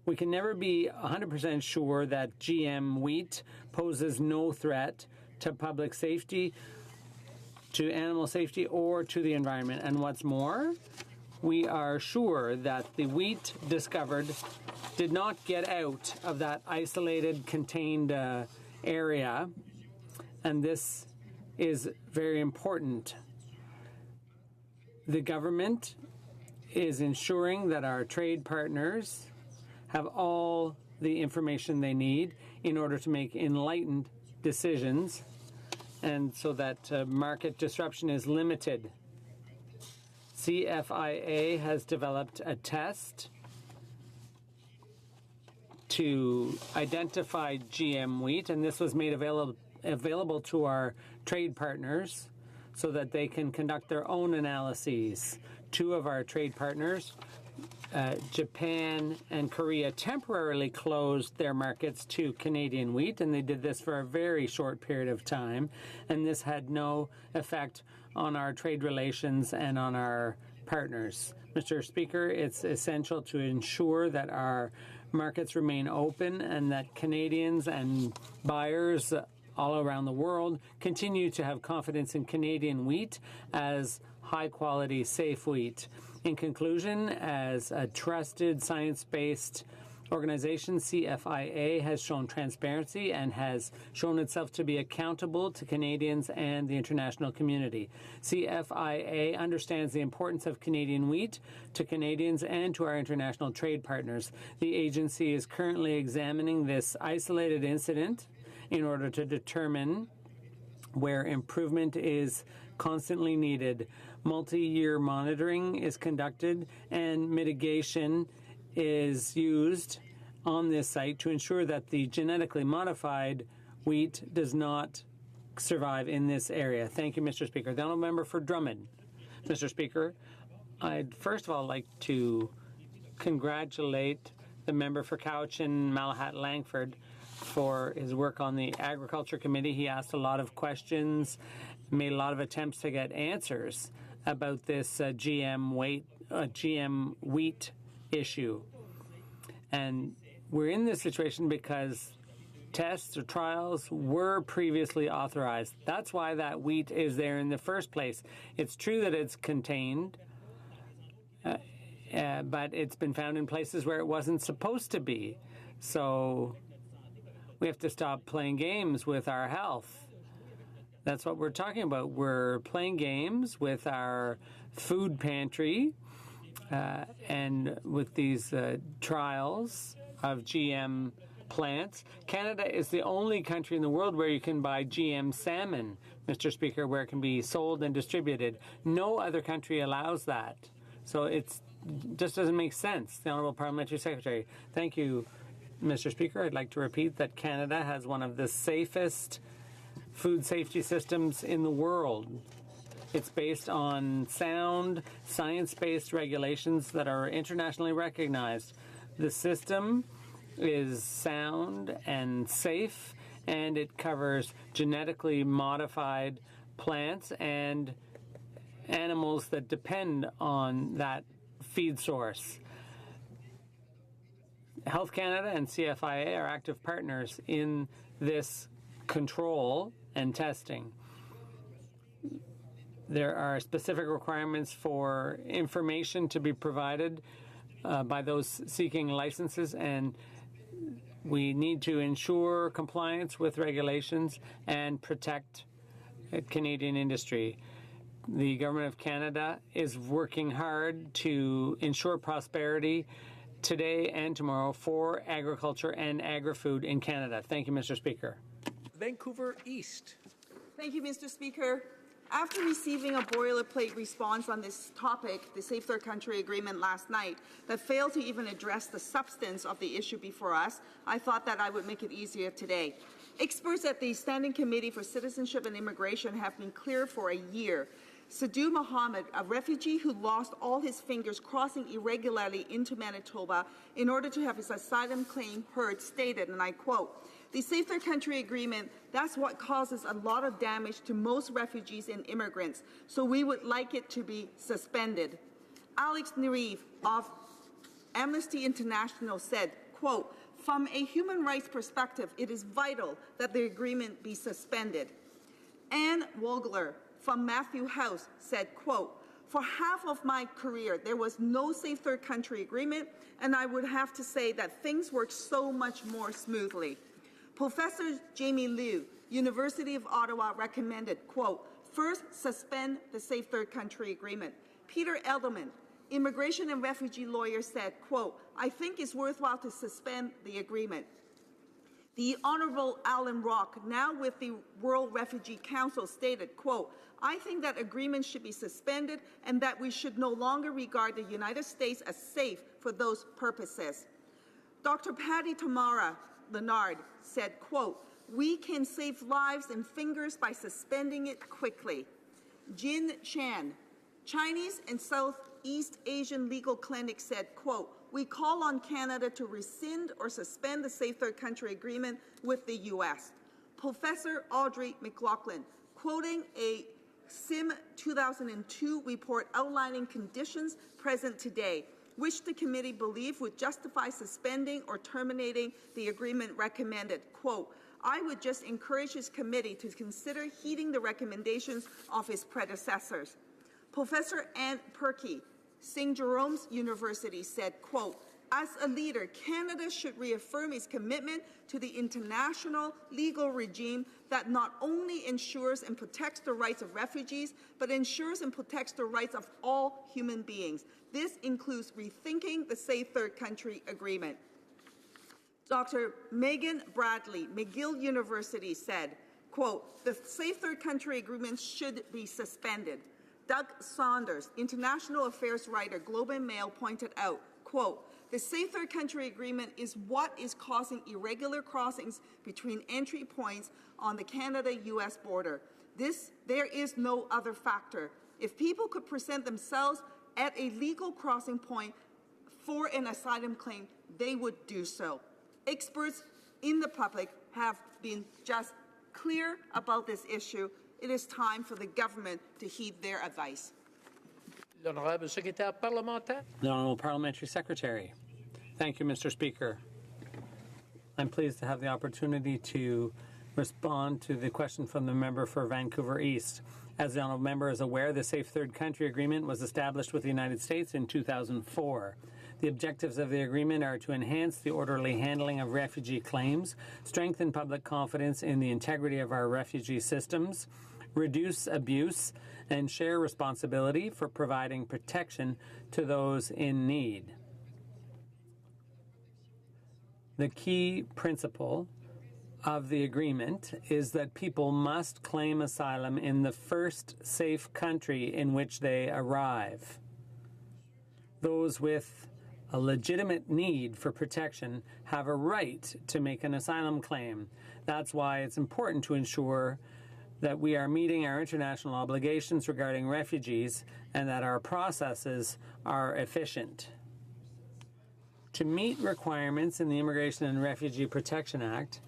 We can never be 100% sure that GM wheat poses no threat to public safety, to animal safety, or to the environment. And what's more, we are sure that the wheat discovered did not get out of that isolated, contained area, and this is very important. The government is ensuring that our trade partners have all the information they need in order to make enlightened decisions, and so that market disruption is limited. CFIA has developed a test to identify GM wheat, and this was made available to our trade partners so that they can conduct their own analyses. Two of our trade partners, Japan and Korea, temporarily closed their markets to Canadian wheat, and they did this for a very short period of time, and this had no effect on our trade relations and on our partners. Mr. Speaker, it's essential to ensure that our markets remain open and that Canadians and buyers all around the world continue to have confidence in Canadian wheat as high-quality, safe wheat. In conclusion, as a trusted, science-based organization, CFIA has shown transparency and has shown itself to be accountable to Canadians and the international community. CFIA understands the importance of Canadian wheat to Canadians and to our international trade partners. The agency is currently examining this isolated incident in order to determine where improvement is constantly needed. Multi-year monitoring is conducted and mitigation is used on this site to ensure that the genetically modified wheat does not survive in this area. Thank you, Mr. Speaker. The honourable member for Drummond. Mr. Speaker, I'd first of all like to congratulate the member for Cowichan Malahat Langford for his work on the Agriculture Committee. He asked a lot of questions, made a lot of attempts to get answers about this GM wheat issue. And we're in this situation because tests or trials were previously authorized. That's why that wheat is there in the first place. It's true that it's contained, but it's been found in places where it wasn't supposed to be. So we have to stop playing games with our health. That's what we're talking about. We're playing games with our food pantry and with these trials of GM plants. Canada is the only country in the world where you can buy GM salmon, Mr. Speaker, where it can be sold and distributed. No other country allows that. So it just doesn't make sense. The Honourable Parliamentary Secretary. Thank you, Mr. Speaker. I'd like to repeat that Canada has one of the safest food safety systems in the world. It's based on sound, science-based regulations that are internationally recognized. The system is sound and safe, and it covers genetically modified plants and animals that depend on that feed source. Health Canada and CFIA are active partners in this control and testing. There are specific requirements for information to be provided by those seeking licenses, and we need to ensure compliance with regulations and protect Canadian industry. The Government of Canada is working hard to ensure prosperity today and tomorrow for agriculture and agri-food in Canada. Thank you, Mr. Speaker. Vancouver East. Thank you, Mr. Speaker. After receiving a boilerplate response on this topic, the Safe Third Country Agreement last night, that failed to even address the substance of the issue before us, I thought that I would make it easier today. Experts at the Standing Committee for Citizenship and Immigration have been clear for a year. Sadhu Mohammed, a refugee who lost all his fingers crossing irregularly into Manitoba in order to have his asylum claim heard, stated, and I quote, "The Safe Third Country Agreement, that's what causes a lot of damage to most refugees and immigrants, so we would like it to be suspended." Alex Nariv of Amnesty International said, quote, "From a human rights perspective, it is vital that the agreement be suspended." Anne Wogler from Matthew House said, quote, For half of my career, there was no Safe Third Country Agreement, and I would have to say that things worked so much more smoothly. Professor Jamie Liu, University of Ottawa, recommended, quote, first, suspend the Safe Third Country Agreement. Peter Edelman, immigration and refugee lawyer, said, quote, I think it's worthwhile to suspend the agreement. The Honorable Alan Rock, now with the World Refugee Council, stated, quote, I think that agreement should be suspended and that we should no longer regard the United States as safe for those purposes. Dr. Patty Tamara Leonard said, quote, we can save lives and fingers by suspending it quickly. Jin Chan, Chinese and Southeast Asian Legal Clinic, said, quote, we call on Canada to rescind or suspend the Safe Third Country Agreement with the U.S. Professor Audrey McLaughlin, quoting a CIM 2002 report outlining conditions present today, which the committee believed would justify suspending or terminating the agreement, recommended, quote, I would just encourage this committee to consider heeding the recommendations of its predecessors. Professor Ann Perky, St. Jerome's University, said, quote, as a leader, Canada should reaffirm its commitment to the international legal regime that not only ensures and protects the rights of refugees, but ensures and protects the rights of all human beings. This includes rethinking the Safe Third Country Agreement. Dr. Megan Bradley, McGill University, said, quote, the Safe Third Country Agreement should be suspended. Doug Saunders, international affairs writer, Globe and Mail, pointed out, quote, the Safe Third Country Agreement is what is causing irregular crossings between entry points on the Canada-U.S. border. There is no other factor. If people could present themselves at a legal crossing point for an asylum claim, they would do so. Experts in the public have been just clear about this issue. It is time for the government to heed their advice. L'honorable secrétaire parlementaire. The Honourable Parliamentary Secretary. Thank you, Mr. Speaker. I'm pleased to have the opportunity to respond to the question from the member for Vancouver East. As the Honourable Member is aware, the Safe Third Country Agreement was established with the United States in 2004. The objectives of the agreement are to enhance the orderly handling of refugee claims, strengthen public confidence in the integrity of our refugee systems, reduce abuse, and share responsibility for providing protection to those in need. The key principle of the agreement is that people must claim asylum in the first safe country in which they arrive. Those with a legitimate need for protection have a right to make an asylum claim. That's why it's important to ensure that we are meeting our international obligations regarding refugees and that our processes are efficient. To meet requirements in the Immigration and Refugee Protection Act,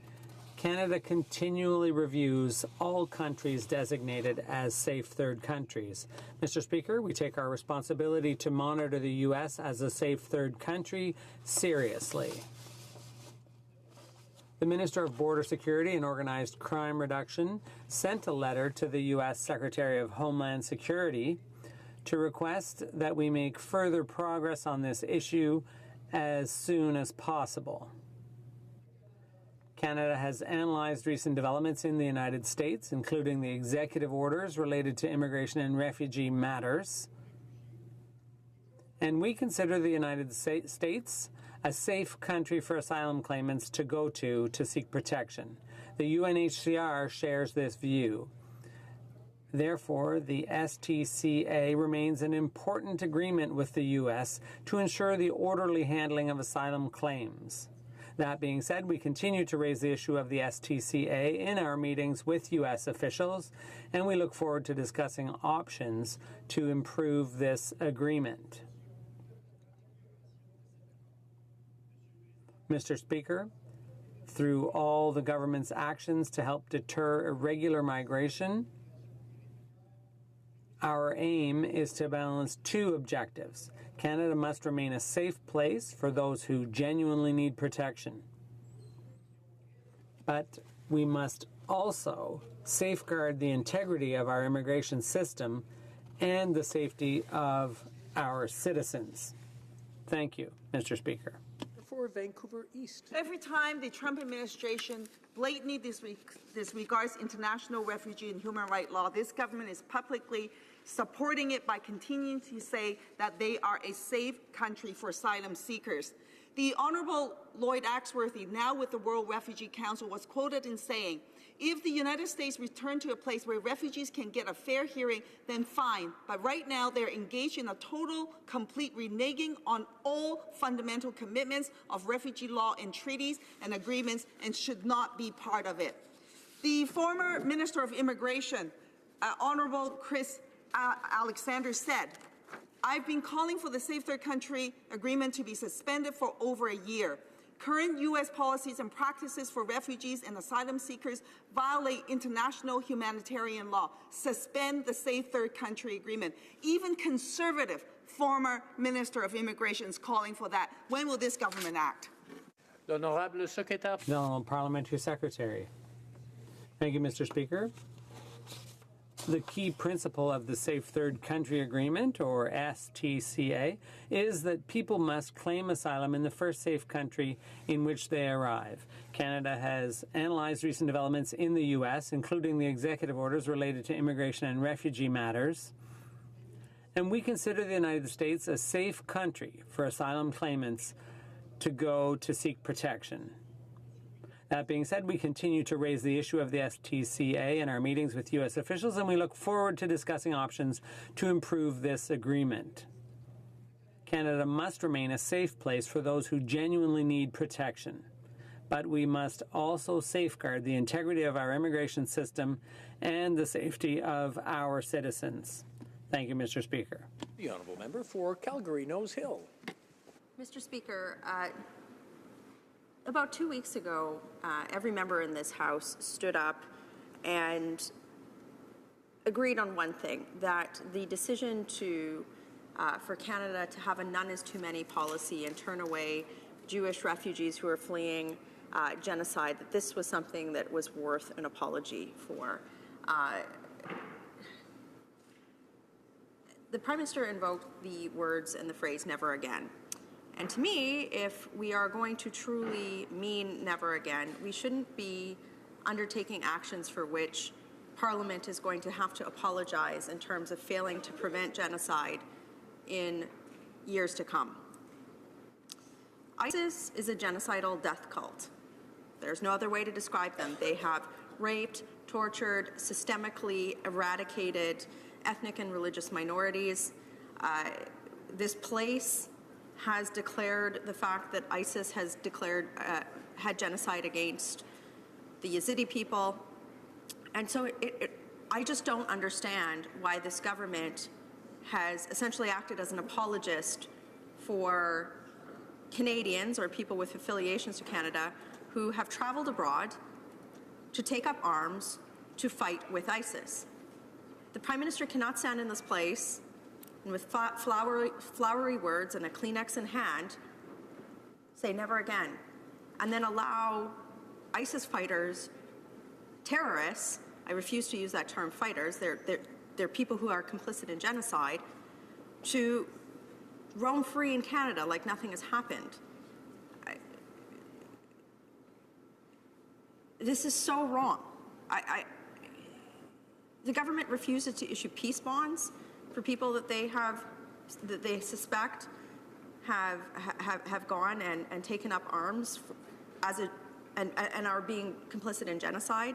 Canada continually reviews all countries designated as safe third countries. Mr. Speaker, we take our responsibility to monitor the U.S. as a safe third country seriously. The Minister of Border Security and Organized Crime Reduction sent a letter to the U.S. Secretary of Homeland Security to request that we make further progress on this issue as soon as possible. Canada has analyzed recent developments in the United States, including the executive orders related to immigration and refugee matters. And we consider the United States a safe country for asylum claimants to go to seek protection. The UNHCR shares this view. Therefore, the STCA remains an important agreement with the U.S. to ensure the orderly handling of asylum claims. That being said, we continue to raise the issue of the STCA in our meetings with U.S. officials, and we look forward to discussing options to improve this agreement. Mr. Speaker, through all the government's actions to help deter irregular migration, our aim is to balance two objectives. Canada must remain a safe place for those who genuinely need protection. But we must also safeguard the integrity of our immigration system and the safety of our citizens. Thank you, Mr. Speaker. For Vancouver East. Every time the Trump administration blatantly disregards international refugee and human rights law, this government is publicly supporting it by continuing to say that they are a safe country for asylum seekers. The Honorable Lloyd Axworthy, now with the World Refugee Council, was quoted in saying, "If the United States return to a place where refugees can get a fair hearing, then fine. But right now, they're engaged in a total, complete reneging on all fundamental commitments of refugee law and treaties and agreements and should not be part of it." The former Minister of Immigration, Honorable Chris Alexander, said, "I've been calling for the Safe Third Country Agreement to be suspended for over a year. Current U.S. policies and practices for refugees and asylum seekers violate international humanitarian law. Suspend the Safe Third Country Agreement." Even conservative former Minister of Immigration is calling for that. When will this government act? L'honorable secrétaire. The Honourable Parliamentary Secretary. Thank you, Mr. Speaker. The key principle of the Safe Third Country Agreement, or STCA, is that people must claim asylum in the first safe country in which they arrive. Canada has analyzed recent developments in the U.S., including the executive orders related to immigration and refugee matters, and we consider the United States a safe country for asylum claimants to go to seek protection. That being said, we continue to raise the issue of the STCA in our meetings with U.S. officials, and we look forward to discussing options to improve this agreement. Canada must remain a safe place for those who genuinely need protection, but we must also safeguard the integrity of our immigration system and the safety of our citizens. Thank you, Mr. Speaker. The Honourable Member for Calgary Nose Hill. Mr. Speaker, about 2 weeks ago, every member in this House stood up and agreed on one thing, that the decision for Canada to have a none-is-too-many policy and turn away Jewish refugees who are fleeing genocide, that this was something that was worth an apology for. The Prime Minister invoked the words and the phrase, "never again." And to me, if we are going to truly mean never again, we shouldn't be undertaking actions for which Parliament is going to have to apologize in terms of failing to prevent genocide in years to come. ISIS is a genocidal death cult. There's no other way to describe them. They have raped, tortured, systemically eradicated ethnic and religious minorities. This place has declared the fact that ISIS has declared had genocide against the Yazidi people. And so I just don't understand why this government has essentially acted as an apologist for Canadians or people with affiliations to Canada who have traveled abroad to take up arms to fight with ISIS. The Prime Minister cannot stand in this place and with flowery words and a Kleenex in hand say never again, and then allow ISIS fighters, terrorists, I refuse to use that term fighters, they're people who are complicit in genocide, to roam free in Canada like nothing has happened. This is so wrong. The government refuses to issue peace bonds for people that they suspect have gone and taken up arms and are being complicit in genocide.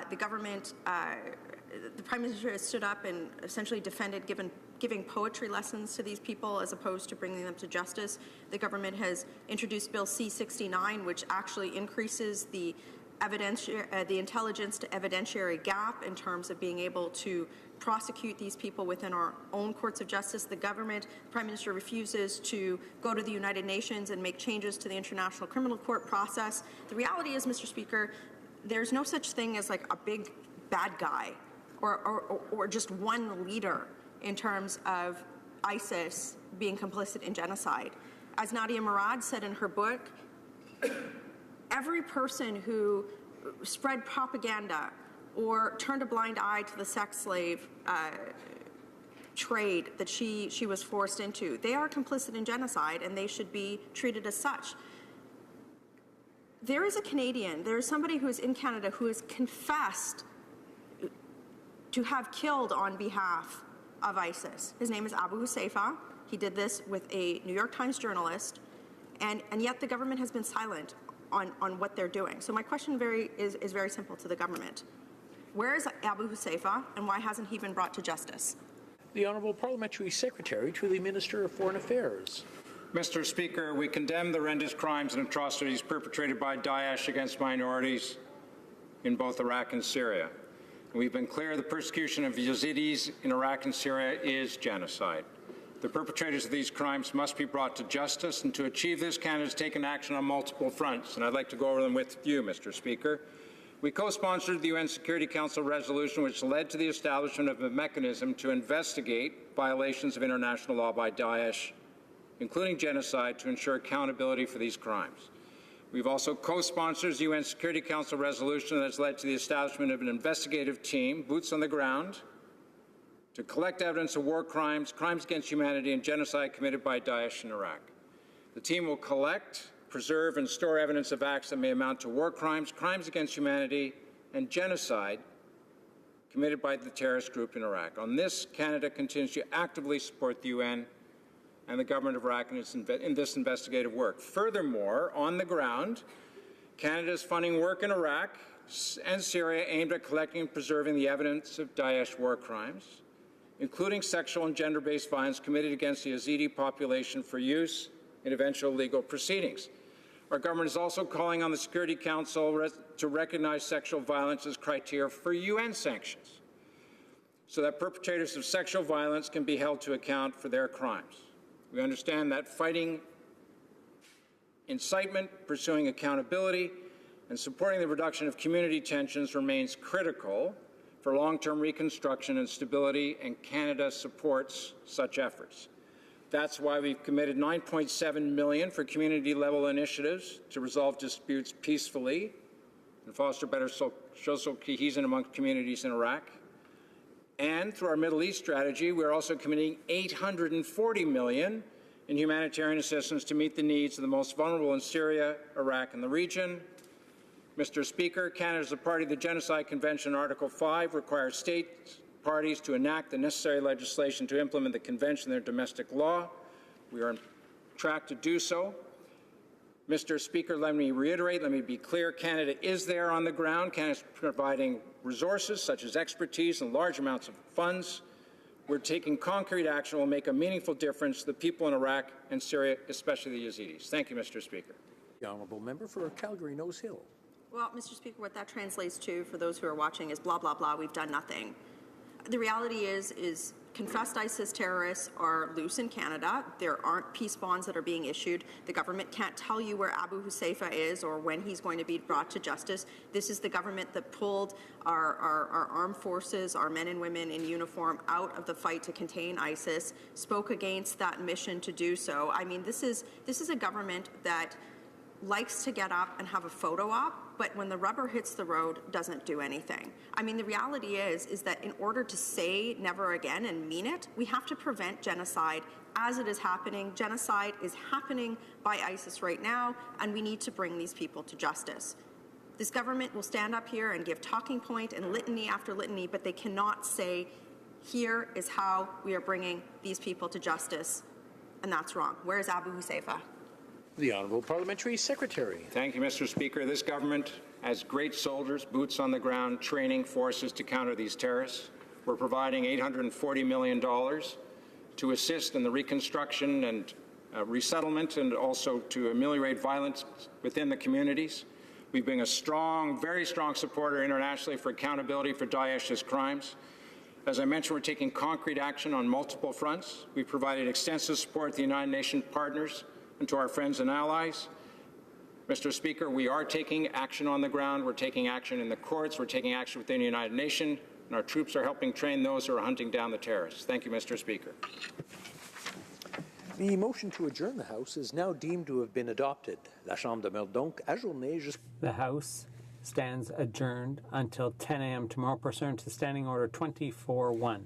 The government, the Prime Minister has stood up and essentially defended giving poetry lessons to these people as opposed to bringing them to justice. The government has introduced Bill C-69, which actually increases the intelligence to evidentiary gap in terms of being able to prosecute these people within our own courts of justice. The government, the Prime Minister, refuses to go to the United Nations and make changes to the International Criminal Court process. The reality is, Mr. Speaker, there's no such thing as like a big bad guy or just one leader in terms of ISIS being complicit in genocide. As Nadia Murad said in her book, every person who spread propaganda or turned a blind eye to the sex slave trade that she was forced into. They are complicit in genocide, and they should be treated as such. There is a Canadian, there is somebody who is in Canada who has confessed to have killed on behalf of ISIS. His name is Abu Huzaifa. He did this with a New York Times journalist, and yet the government has been silent on what they're doing. So my question is very simple to the government. Where is Abu Huzaifa, and why hasn't he been brought to justice? The Honourable Parliamentary Secretary to the Minister of Foreign Affairs. Mr. Speaker, we condemn the horrendous crimes and atrocities perpetrated by Daesh against minorities in both Iraq and Syria. We've been clear the persecution of Yazidis in Iraq and Syria is genocide. The perpetrators of these crimes must be brought to justice, and to achieve this, Canada has taken action on multiple fronts, and I'd like to go over them with you, Mr. Speaker. We co-sponsored the UN Security Council resolution which led to the establishment of a mechanism to investigate violations of international law by Daesh, including genocide, to ensure accountability for these crimes. We've also co-sponsored the UN Security Council resolution that has led to the establishment of an investigative team, boots on the ground, to collect evidence of war crimes, crimes against humanity, and genocide committed by Daesh in Iraq. The team will collect, preserve, and store evidence of acts that may amount to war crimes, crimes against humanity, and genocide committed by the terrorist group in Iraq. On this, Canada continues to actively support the UN and the government of Iraq in this investigative work. Furthermore, on the ground, Canada is funding work in Iraq and Syria aimed at collecting and preserving the evidence of Daesh war crimes, including sexual and gender-based violence committed against the Yazidi population for use in eventual legal proceedings. Our government is also calling on the Security Council to recognize sexual violence as criteria for UN sanctions, so that perpetrators of sexual violence can be held to account for their crimes. We understand that fighting incitement, pursuing accountability, and supporting the reduction of community tensions remains critical for long-term reconstruction and stability, and Canada supports such efforts. That's why we've committed $9.7 million for community-level initiatives to resolve disputes peacefully and foster better social cohesion among communities in Iraq. And through our Middle East strategy, we're also committing $840 million in humanitarian assistance to meet the needs of the most vulnerable in Syria, Iraq, and the region. Mr. Speaker, Canada is a party to the Genocide Convention. Article 5 requires state parties to enact the necessary legislation to implement the convention in their domestic law. We are on track to do so. Mr. Speaker, let me reiterate, let me be clear, Canada is there on the ground. Canada is providing resources such as expertise and large amounts of funds. We're taking concrete action that will make a meaningful difference to the people in Iraq and Syria, especially the Yazidis. Thank you, Mr. Speaker. The Honourable Member for Calgary Nose Hill. Well, Mr. Speaker, what that translates to for those who are watching is blah, blah, blah, we've done nothing. The reality is confessed ISIS terrorists are loose in Canada. There aren't peace bonds that are being issued. The government can't tell you where Abu Huzaifa is or when he's going to be brought to justice. This is the government that pulled our armed forces, our men and women in uniform, out of the fight to contain ISIS, spoke against that mission to do so. I mean, this is a government that likes to get up and have a photo op, but when the rubber hits the road, doesn't do anything. I mean, the reality is that in order to say never again and mean it, we have to prevent genocide as it is happening. Genocide is happening by ISIS right now, and we need to bring these people to justice. This government will stand up here and give talking point and litany after litany, but they cannot say, here is how we are bringing these people to justice, and that's wrong. Where is Abu Huzaifa? The Honourable Parliamentary Secretary. Thank you, Mr. Speaker. This government has great soldiers, boots on the ground, training forces to counter these terrorists. We're providing $840 million to assist in the reconstruction and resettlement, and also to ameliorate violence within the communities. We've been a strong, very strong supporter internationally for accountability for Daesh's crimes. As I mentioned, we're taking concrete action on multiple fronts. We've provided extensive support to the United Nations partners and to our friends and allies. Mr. Speaker, we are taking action on the ground. We're taking action in the courts. We're taking action within the United Nations, and our troops are helping train those who are hunting down the terrorists. Thank you, Mr. Speaker. The motion to adjourn the House is now deemed to have been adopted. La Chambre demeure donc ajournée jusqu'à... The House stands adjourned until 10 a.m. tomorrow pursuant to Standing Order 24-1.